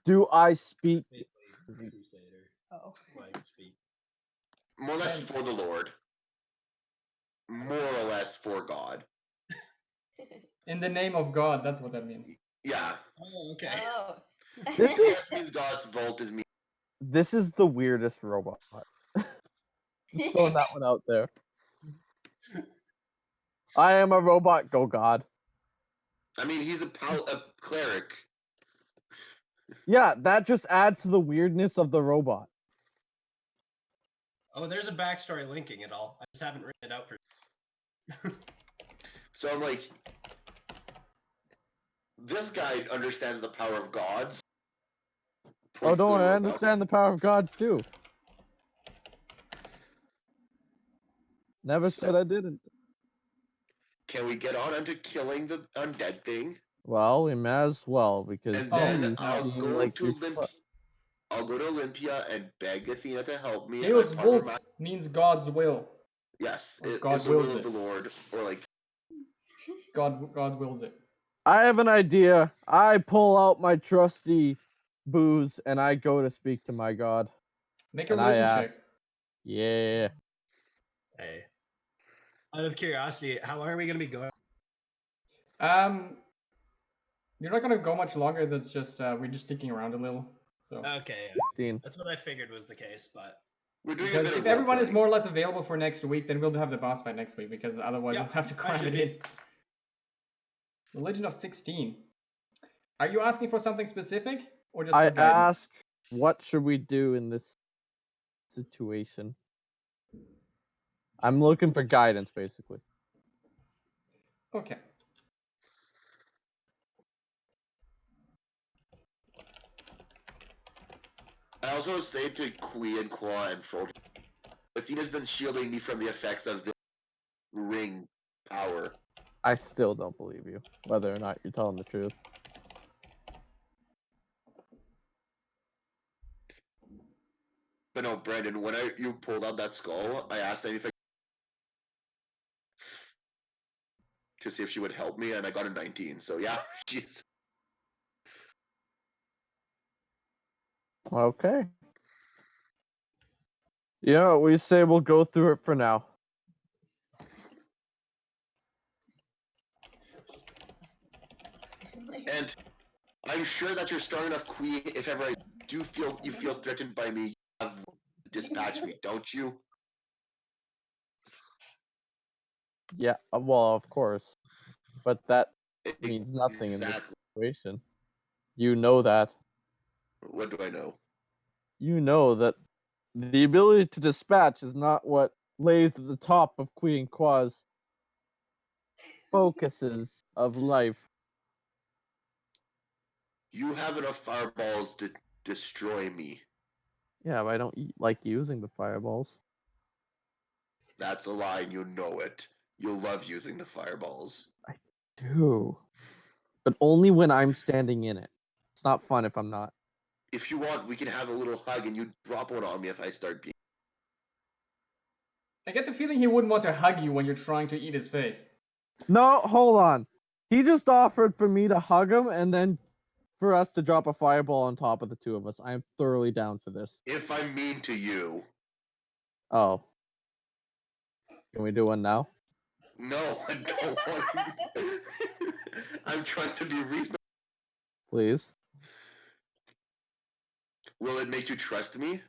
Speaker 1: Do I speak?
Speaker 6: Basically, Crusader.
Speaker 5: Oh.
Speaker 6: Like speak.
Speaker 3: More or less
Speaker 4: And-
Speaker 3: for the Lord. More or less for God.
Speaker 4: In the name of God, that's what that means.
Speaker 3: Yeah.
Speaker 6: Oh, okay.
Speaker 5: Oh.
Speaker 1: This is-
Speaker 3: Yes means God's vault is me.
Speaker 1: This is the weirdest robot. Just throwing that one out there. I am a robot. Go God.
Speaker 3: I mean, he's a cleric.
Speaker 1: Yeah, that just adds to the weirdness of the robot.
Speaker 6: Oh, there's a backstory linking it all. I just haven't written it out for.
Speaker 3: So I'm like, this guy understands the power of gods.
Speaker 1: Oh, don't worry, I understand the power of gods too. Never said I didn't.
Speaker 3: Can we get on into killing the undead thing?
Speaker 1: Well, we may as well because
Speaker 3: And
Speaker 4: Oh,
Speaker 3: then
Speaker 1: you
Speaker 3: I'll
Speaker 1: seem
Speaker 3: go
Speaker 1: like
Speaker 3: to
Speaker 1: you're
Speaker 3: I'll go to Olympia and beg Athena to help me.
Speaker 4: Deus
Speaker 3: I ponder
Speaker 4: Vult means God's will.
Speaker 3: Yes,
Speaker 4: Or
Speaker 3: it
Speaker 4: God
Speaker 3: is the will
Speaker 4: wills
Speaker 3: of
Speaker 4: it.
Speaker 3: the Lord, or like
Speaker 4: God wills it.
Speaker 1: I have an idea. I pull out my trusty booze and I go to speak to my god.
Speaker 4: Make a
Speaker 1: And I
Speaker 4: religion
Speaker 1: ask,
Speaker 4: check.
Speaker 1: yeah.
Speaker 6: Hey. Out of curiosity, how long are we gonna be going?
Speaker 4: You're not gonna go much longer. That's just we're just sticking around a little. So
Speaker 6: Okay, yeah.
Speaker 1: 16.
Speaker 6: That's what I figured was the case, but
Speaker 3: we're doing a
Speaker 4: because
Speaker 3: bit
Speaker 4: if
Speaker 3: of
Speaker 4: everyone is
Speaker 3: role-playing.
Speaker 4: more or less available for next week, then we'll have the boss fight next week. Because otherwise
Speaker 6: Yeah,
Speaker 4: we'll have to
Speaker 6: that
Speaker 4: cram
Speaker 6: should
Speaker 4: it
Speaker 6: be.
Speaker 4: in. Religion of 16. Are you asking for something specific or just
Speaker 1: I
Speaker 4: for guidance?
Speaker 1: ask, what should we do in this situation? I'm looking for guidance, basically.
Speaker 4: Okay.
Speaker 3: I also say to Kwee and Kwoi and Froldrick, Athena's been shielding me from the effects of the ring power.
Speaker 1: I still don't believe you, whether or not you're telling the truth.
Speaker 3: But no, Brandon, when you pulled out that skull, I asked Amy to see if she would help me, and I got a 19. So yeah, she's
Speaker 1: Okay. Yeah, we say we'll go through it for now.
Speaker 3: and I'm sure that you're strong enough, Kwee. If ever I do feel you feel threatened by me, you have dispatch me, don't you?
Speaker 1: Yeah, well, of course. But that means nothing in this
Speaker 3: Exactly.
Speaker 1: situation. You know that.
Speaker 3: What do I know?
Speaker 1: You know that the ability to dispatch is not what lays at the top of Kwee and Kwa's focuses of life.
Speaker 3: You have enough fireballs to destroy me.
Speaker 1: Yeah, but I don't like using the fireballs.
Speaker 3: That's a lie, and you know it. You love using the fireballs.
Speaker 1: Do. But only when I'm standing in it. It's not fun if I'm not.
Speaker 3: If you want, we can have a little hug, and you drop one on me if I start being.
Speaker 4: I get the feeling he wouldn't want to hug you when you're trying to eat his face.
Speaker 1: No, hold on. He just offered for me to hug him and then for us to drop a fireball on top of the two of us. I am thoroughly down for this.
Speaker 3: If I'm mean to you.
Speaker 1: Oh. Can we do one now?
Speaker 3: No, I don't want. I'm trying to be reasonable.
Speaker 1: Please.
Speaker 3: Will it make you trust me?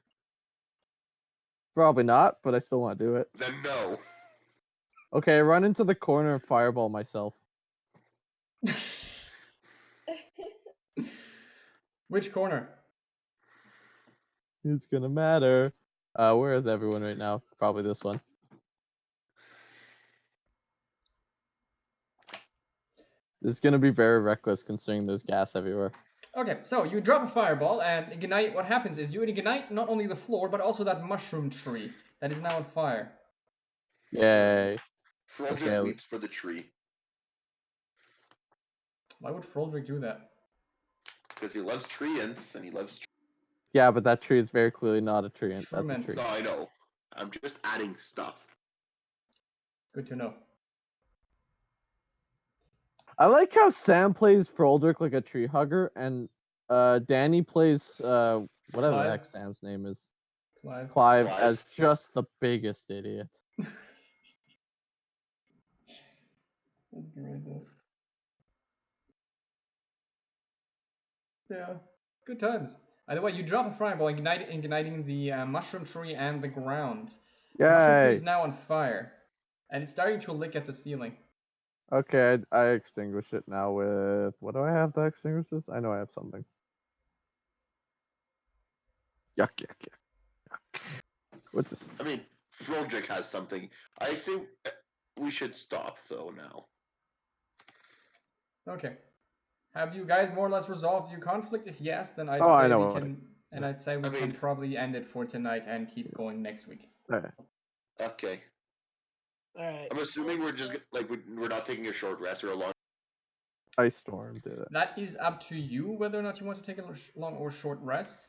Speaker 1: Probably not, but I still want to do it.
Speaker 3: Then no.
Speaker 1: Okay, run into the corner and fireball myself.
Speaker 4: Which corner?
Speaker 1: It's gonna matter. Where is everyone right now? Probably this one. This is gonna be very reckless considering there's gas everywhere.
Speaker 4: Okay, so you drop a fireball and ignite. What happens is you ignite not only the floor but also that mushroom tree that is now on fire.
Speaker 1: Yay.
Speaker 3: Froldrick
Speaker 1: Okay.
Speaker 3: leaps for the tree
Speaker 4: Why would Froldrick do that?
Speaker 3: because he loves treants and he loves.
Speaker 1: Yeah, but that tree is very clearly not a tree. And that's a
Speaker 4: Shroomints.
Speaker 1: tree.
Speaker 3: No, I know. I'm just adding stuff.
Speaker 4: Good to know.
Speaker 1: I like how Sam plays Froldrick like a tree hugger, and Danny plays whatever the heck
Speaker 4: Clyve.
Speaker 1: Sam's name is,
Speaker 4: Clyve.
Speaker 1: Clyve,
Speaker 3: Clyve.
Speaker 1: as just the biggest idiot.
Speaker 4: That's great though. Yeah, good times. Either way, you drop a fireball, igniting the mushroom tree and the ground. The mushroom tree
Speaker 1: Yay!
Speaker 4: is now on fire, and it's starting to lick at the ceiling.
Speaker 1: Okay, I extinguish it now with what do I have to extinguish this? I know I have something. Yuck, yuck, yuck, yuck. What this?
Speaker 3: I mean, Froldrick has something. I think we should stop though now.
Speaker 4: Okay. Have you guys more or less resolved your conflict? If yes, then I'd
Speaker 1: Oh, I
Speaker 4: say
Speaker 1: know
Speaker 4: we
Speaker 1: what
Speaker 4: can, and I'd say we
Speaker 3: I
Speaker 4: can
Speaker 3: mean-
Speaker 4: probably end it for tonight and keep going next week.
Speaker 1: Okay.
Speaker 3: Okay.
Speaker 6: All right.
Speaker 3: I'm assuming we're just like we're not taking a short rest or a long.
Speaker 1: Ice Storm did it.
Speaker 4: That is up to you whether or not you want to take a long or short rest,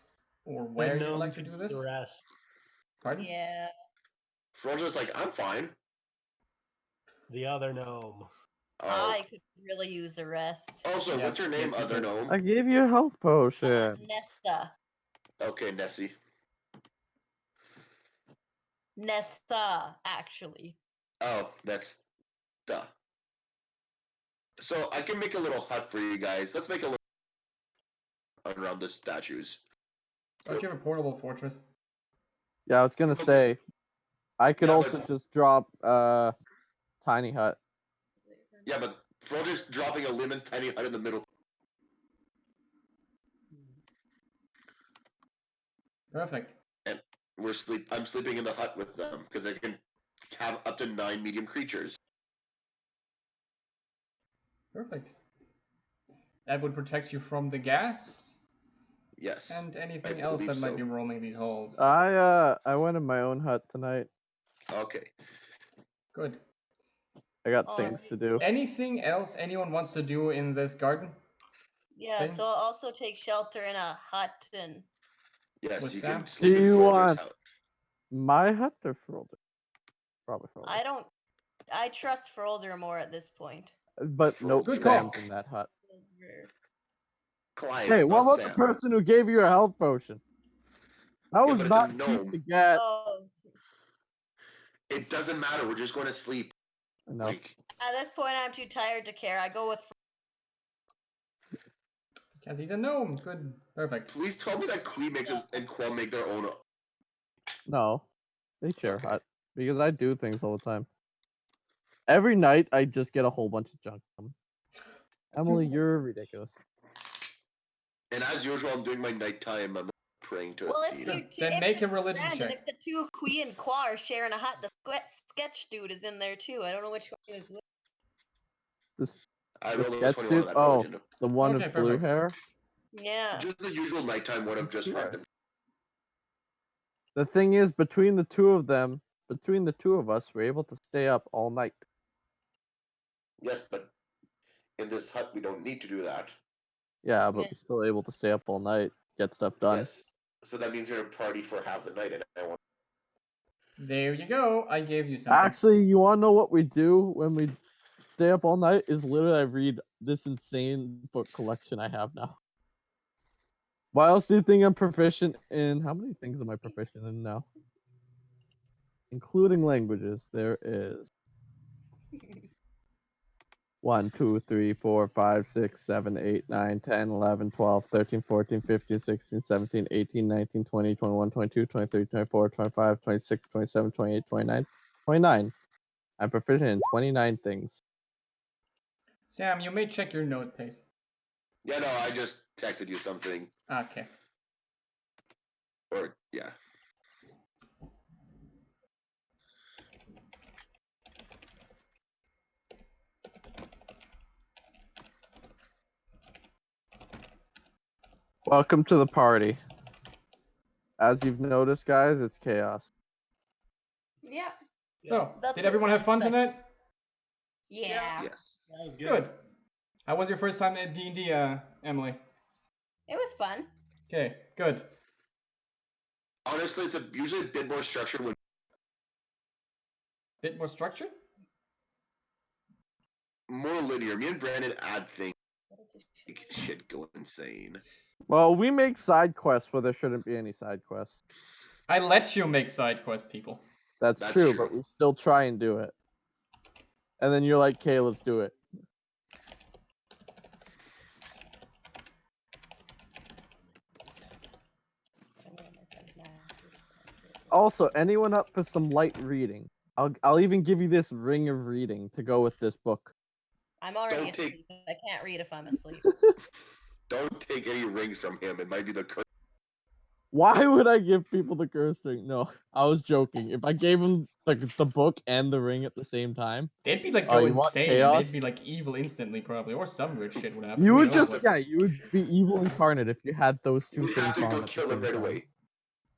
Speaker 4: or where you'd like to do this.
Speaker 6: The rest.
Speaker 4: Pardon?
Speaker 5: Yeah.
Speaker 3: Froldrick's like, I'm fine.
Speaker 6: The other gnome.
Speaker 3: Oh.
Speaker 7: I could really use a rest.
Speaker 3: Also,
Speaker 4: Yes,
Speaker 3: what's your name,
Speaker 4: yes, you
Speaker 3: other
Speaker 4: could.
Speaker 3: gnome?
Speaker 1: I gave you a health potion.
Speaker 7: Nessa.
Speaker 3: Okay, Nessie.
Speaker 7: Nessa, actually.
Speaker 3: Oh, that's duh. So I can make a little hut for you guys. Let's make a little around the statues.
Speaker 4: Don't you have a portable fortress?
Speaker 1: Yeah, I was gonna say, I could
Speaker 3: Yeah,
Speaker 1: also
Speaker 3: but-
Speaker 1: just drop tiny hut.
Speaker 3: Yeah, but Froldrick's dropping a Limon's tiny hut in the middle.
Speaker 4: Perfect.
Speaker 3: I'm sleeping in the hut with them because I can have up to 9 medium creatures.
Speaker 4: Perfect. That would protect you from the gas
Speaker 3: Yes.
Speaker 4: and anything
Speaker 3: I
Speaker 4: else
Speaker 3: believe
Speaker 4: that might
Speaker 3: so.
Speaker 4: be roaming these halls.
Speaker 1: I went in my own hut tonight.
Speaker 3: Okay.
Speaker 4: Good.
Speaker 1: I got
Speaker 7: All
Speaker 1: things
Speaker 7: right.
Speaker 1: to do.
Speaker 4: Anything else anyone wants to do in this garden?
Speaker 7: Yeah,
Speaker 4: Thing?
Speaker 7: so I'll also take shelter in a hut and
Speaker 3: Yes,
Speaker 4: With
Speaker 3: you
Speaker 4: Sam?
Speaker 3: can sleep
Speaker 1: Do
Speaker 3: in
Speaker 1: you
Speaker 3: Froldrick's
Speaker 1: want-
Speaker 3: hut.
Speaker 1: My hut or Froldrick? Probably
Speaker 7: I
Speaker 1: Froldrick.
Speaker 7: trust Frolder more at this point.
Speaker 1: But nope,
Speaker 4: Good
Speaker 1: Sam's
Speaker 4: call.
Speaker 1: in that hut.
Speaker 3: Clyve,
Speaker 1: Hey, what
Speaker 3: not
Speaker 1: about
Speaker 3: Sam.
Speaker 1: the person who gave you a health potion? That
Speaker 3: Yeah,
Speaker 1: was
Speaker 3: but it's a
Speaker 1: not cheap
Speaker 3: gnome.
Speaker 1: to get.
Speaker 7: Oh,
Speaker 3: It doesn't matter. We're just going to sleep.
Speaker 1: No.
Speaker 3: Like,
Speaker 7: at this point, I'm too tired to care. I go with.
Speaker 4: Because he's a gnome. Good. Perfect.
Speaker 3: please tell me that Kwee makes his, and Kwoi make their own.
Speaker 1: No. They share
Speaker 3: Okay.
Speaker 1: hut. Because I do things all the time. Every night I just get a whole bunch of junk. Emily, you're ridiculous.
Speaker 3: And as usual, I'm doing my nighttime. I'm praying to
Speaker 7: Well, if
Speaker 3: Athena.
Speaker 7: you
Speaker 4: Then
Speaker 7: if
Speaker 4: make
Speaker 7: the
Speaker 4: a religion
Speaker 7: Brandon,
Speaker 4: check.
Speaker 7: if the two Kwee and Kwoi are sharing a hut, the sketch dude is in there too. I don't know which one he was with.
Speaker 1: This
Speaker 3: I
Speaker 1: the
Speaker 3: rolled a
Speaker 1: sketch
Speaker 3: 21 on
Speaker 1: dude.
Speaker 3: that
Speaker 1: Oh,
Speaker 3: religion.
Speaker 1: the one
Speaker 4: Okay,
Speaker 1: with blue
Speaker 4: perfect.
Speaker 1: hair.
Speaker 7: Yeah.
Speaker 3: Just the usual nighttime one of just
Speaker 1: Sure.
Speaker 3: random.
Speaker 1: The thing is, between the two of us, we're able to stay up all night.
Speaker 3: Yes, but in this hut, we don't need to do that.
Speaker 1: Yeah, but
Speaker 7: Yeah.
Speaker 1: we're still able to stay up all night, get stuff done.
Speaker 3: Yes. So that means you're gonna party for half the night, and I want.
Speaker 4: There you go. I gave you something.
Speaker 1: Actually, you want to know what we do when we stay up all night? Is literally I read this insane book collection I have now. Why else do you think I'm proficient in? How many things am I proficient in now? Including languages, there is 1, 2, 3, 4, 5, 6, 7, 8, 9, 10, 11, 12, 13, 14, 15, 16, 17, 18, 19, 20, 21, 22, 23, 24, 25, 26, 27, 28, 29, 29. I'm proficient in 29 things.
Speaker 4: Sam, you may check your note pace.
Speaker 3: Yeah, no, I just texted you something,
Speaker 4: Okay.
Speaker 3: or yeah.
Speaker 1: Welcome to the party. As you've noticed, guys, it's chaos.
Speaker 5: Yeah.
Speaker 4: So,
Speaker 5: That's
Speaker 4: did
Speaker 5: what
Speaker 4: everyone
Speaker 5: I
Speaker 4: have fun
Speaker 5: expected.
Speaker 4: tonight?
Speaker 5: Yeah.
Speaker 3: Yes.
Speaker 6: That was good.
Speaker 4: Good. How was your first time at D&D, Emily?
Speaker 5: It was fun.
Speaker 4: Okay, good.
Speaker 3: Honestly, it's usually a bit more structured when
Speaker 4: Bit more structured?
Speaker 3: more linear. Me and Brandon add things. Make shit go insane.
Speaker 1: Well, we make side quests where there shouldn't be any side quests.
Speaker 4: I let you make side quest, people.
Speaker 1: That's
Speaker 3: That's
Speaker 1: true,
Speaker 3: true.
Speaker 1: but we still try and do it. And then you're like, okay, let's do it. Also, anyone up for some light reading? I'll even give you this ring of reading to go with this book.
Speaker 5: I'm already
Speaker 3: Don't take-
Speaker 5: asleep. I can't read if I'm asleep.
Speaker 3: Don't take any rings from him. It might be the curse.
Speaker 1: Why would I give people the curse ring? No, I was joking. If I gave them the book and the ring at the same time,
Speaker 4: They'd be like
Speaker 1: Oh,
Speaker 4: go
Speaker 1: you want
Speaker 4: insane.
Speaker 1: chaos?
Speaker 4: They'd be like evil instantly, probably, or some weird shit would happen.
Speaker 1: you
Speaker 4: Who
Speaker 1: would
Speaker 4: knows
Speaker 1: just
Speaker 4: what-
Speaker 1: yeah, you would be evil incarnate if you had those two
Speaker 3: We
Speaker 1: things
Speaker 3: have to
Speaker 1: on
Speaker 3: go
Speaker 1: at the
Speaker 3: kill him
Speaker 1: same
Speaker 3: right
Speaker 1: time.
Speaker 3: away.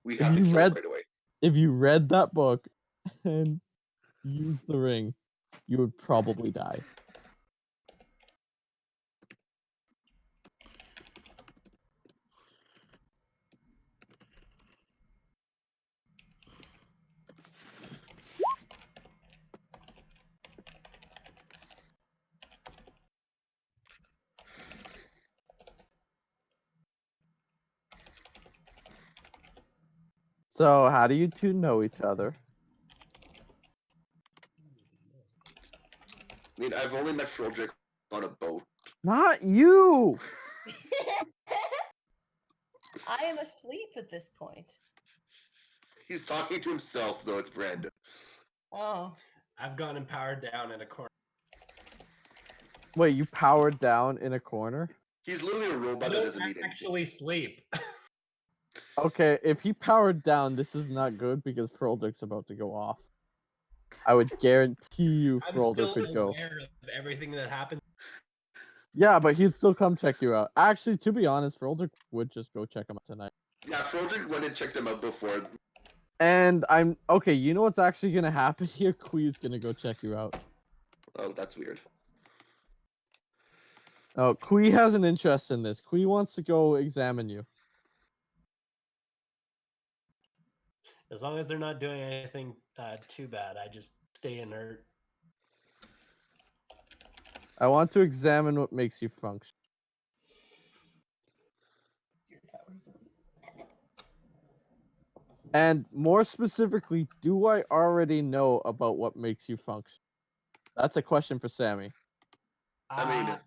Speaker 3: We
Speaker 1: If
Speaker 3: have to
Speaker 1: you
Speaker 3: kill
Speaker 1: read-
Speaker 3: him right away.
Speaker 1: If you read that book and used the ring, you would probably die. So, how do you two know each other?
Speaker 3: I mean, I've only met Froldrick on a boat.
Speaker 1: Not you!
Speaker 5: I am asleep at this point.
Speaker 3: He's talking to himself, though. It's Brandon.
Speaker 5: Oh.
Speaker 6: I've gone and powered down in a corner.
Speaker 1: Wait, you powered down in a corner?
Speaker 3: He's literally a robot that
Speaker 6: Don't
Speaker 3: doesn't need anything.
Speaker 6: actually sleep.
Speaker 1: Okay, if he powered down, this is not good because Froldrick's about to go off. I would guarantee you
Speaker 6: I'm
Speaker 1: Froldrick
Speaker 6: still
Speaker 1: would go.
Speaker 6: aware of everything that happened.
Speaker 1: Yeah, but he'd still come check you out. Actually, to be honest, Froldrick would just go check him out tonight.
Speaker 3: Yeah, Froldrick went and checked him out before.
Speaker 1: And I'm okay. You know what's actually gonna happen here? Kwee's gonna go check you out.
Speaker 3: Oh, that's weird.
Speaker 1: Oh, Kwee has an interest in this. Kwee wants to go examine you.
Speaker 6: As long as they're not doing anything too bad, I just stay inert.
Speaker 1: I want to examine what makes you function. And more specifically, do I already know about what makes you function? That's a question for Sammy.
Speaker 3: I mean,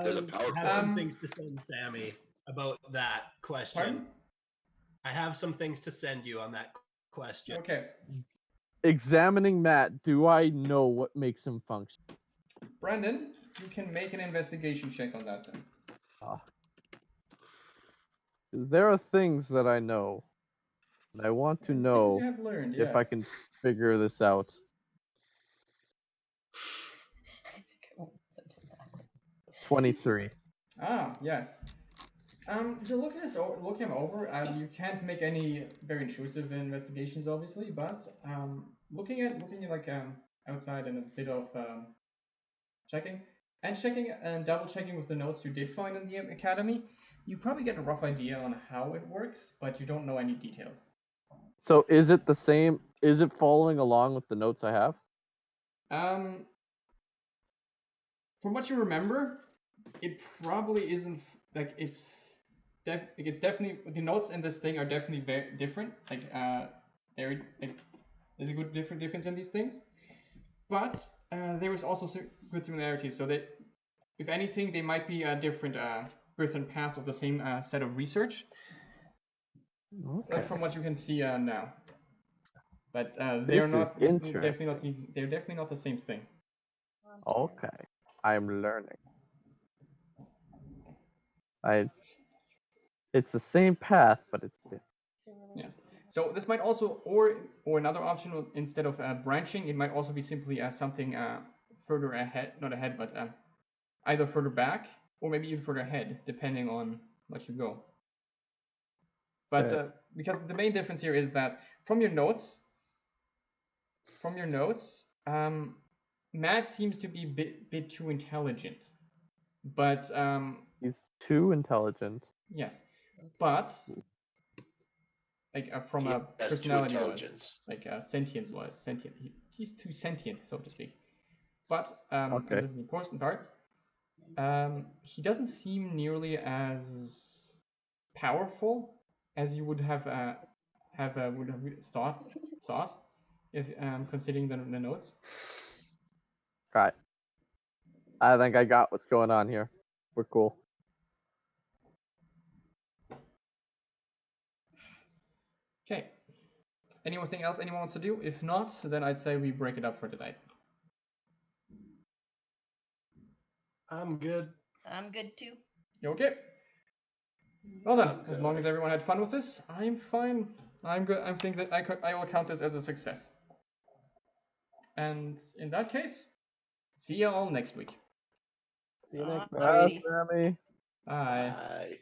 Speaker 3: there's a
Speaker 6: I
Speaker 3: power
Speaker 6: have some
Speaker 4: cord.
Speaker 6: things to send Sammy about that question.
Speaker 4: Pardon?
Speaker 6: I have some things to send you on that question.
Speaker 4: Okay.
Speaker 1: Examining Matt, do I know what makes him function?
Speaker 4: Brandon, you can make an investigation check on that sense.
Speaker 1: 'Cause there are things that I know, and I want to
Speaker 4: There's things
Speaker 1: know
Speaker 4: you have learned,
Speaker 1: if I
Speaker 4: yes.
Speaker 1: can figure this out.
Speaker 5: I think I won't send him that.
Speaker 1: 23.
Speaker 4: Ah, yes. You're looking him over. You can't make any very intrusive investigations, obviously, but looking at like outside and a bit of checking and double checking with the notes you did find in the academy, you probably get a rough idea on how it works, but you don't know any details.
Speaker 1: So is it the same? Is it following along with the notes I have?
Speaker 4: From what you remember, it probably isn't like it's definitely the notes in this thing are definitely very different. Very like there's a good difference in these things, but there is also some good similarities. So that if anything, they might be different paths of the same set of research.
Speaker 1: Okay.
Speaker 4: Like from what you can see now. But
Speaker 1: This
Speaker 4: they're
Speaker 1: is
Speaker 4: not
Speaker 1: interesting.
Speaker 4: they're definitely not the same thing.
Speaker 1: Okay. I'm learning. It's the same path, but it's different.
Speaker 4: Yes. So this might also, or another option instead of branching, it might also be simply something further ahead, not ahead, but either further back or maybe even further ahead, depending on let you go. But
Speaker 1: Okay.
Speaker 4: because the main difference here is that from your notes, Matt seems to be a bit too intelligent. But
Speaker 1: He's too intelligent.
Speaker 4: yes, but like from
Speaker 3: He
Speaker 4: a
Speaker 3: has two
Speaker 4: personality wise,
Speaker 3: intelligence.
Speaker 4: like sentience wise, he's too sentient, so to speak. But
Speaker 1: Okay.
Speaker 4: and this is the important part. He doesn't seem nearly as powerful as you would have thought if considering the notes.
Speaker 1: Right. I think I got what's going on here. We're cool.
Speaker 4: Okay. Anything else anyone wants to do? If not, then I'd say we break it up for tonight.
Speaker 6: I'm good.
Speaker 5: I'm good too.
Speaker 4: You okay? Well then, as long as everyone had fun with this, I'm fine. I'm good. I think that I will count this as a success. And in that case, see you all next week.
Speaker 6: See you next
Speaker 1: Bye,
Speaker 5: Alrighty.
Speaker 1: Sammy.
Speaker 4: Bye.
Speaker 3: Bye.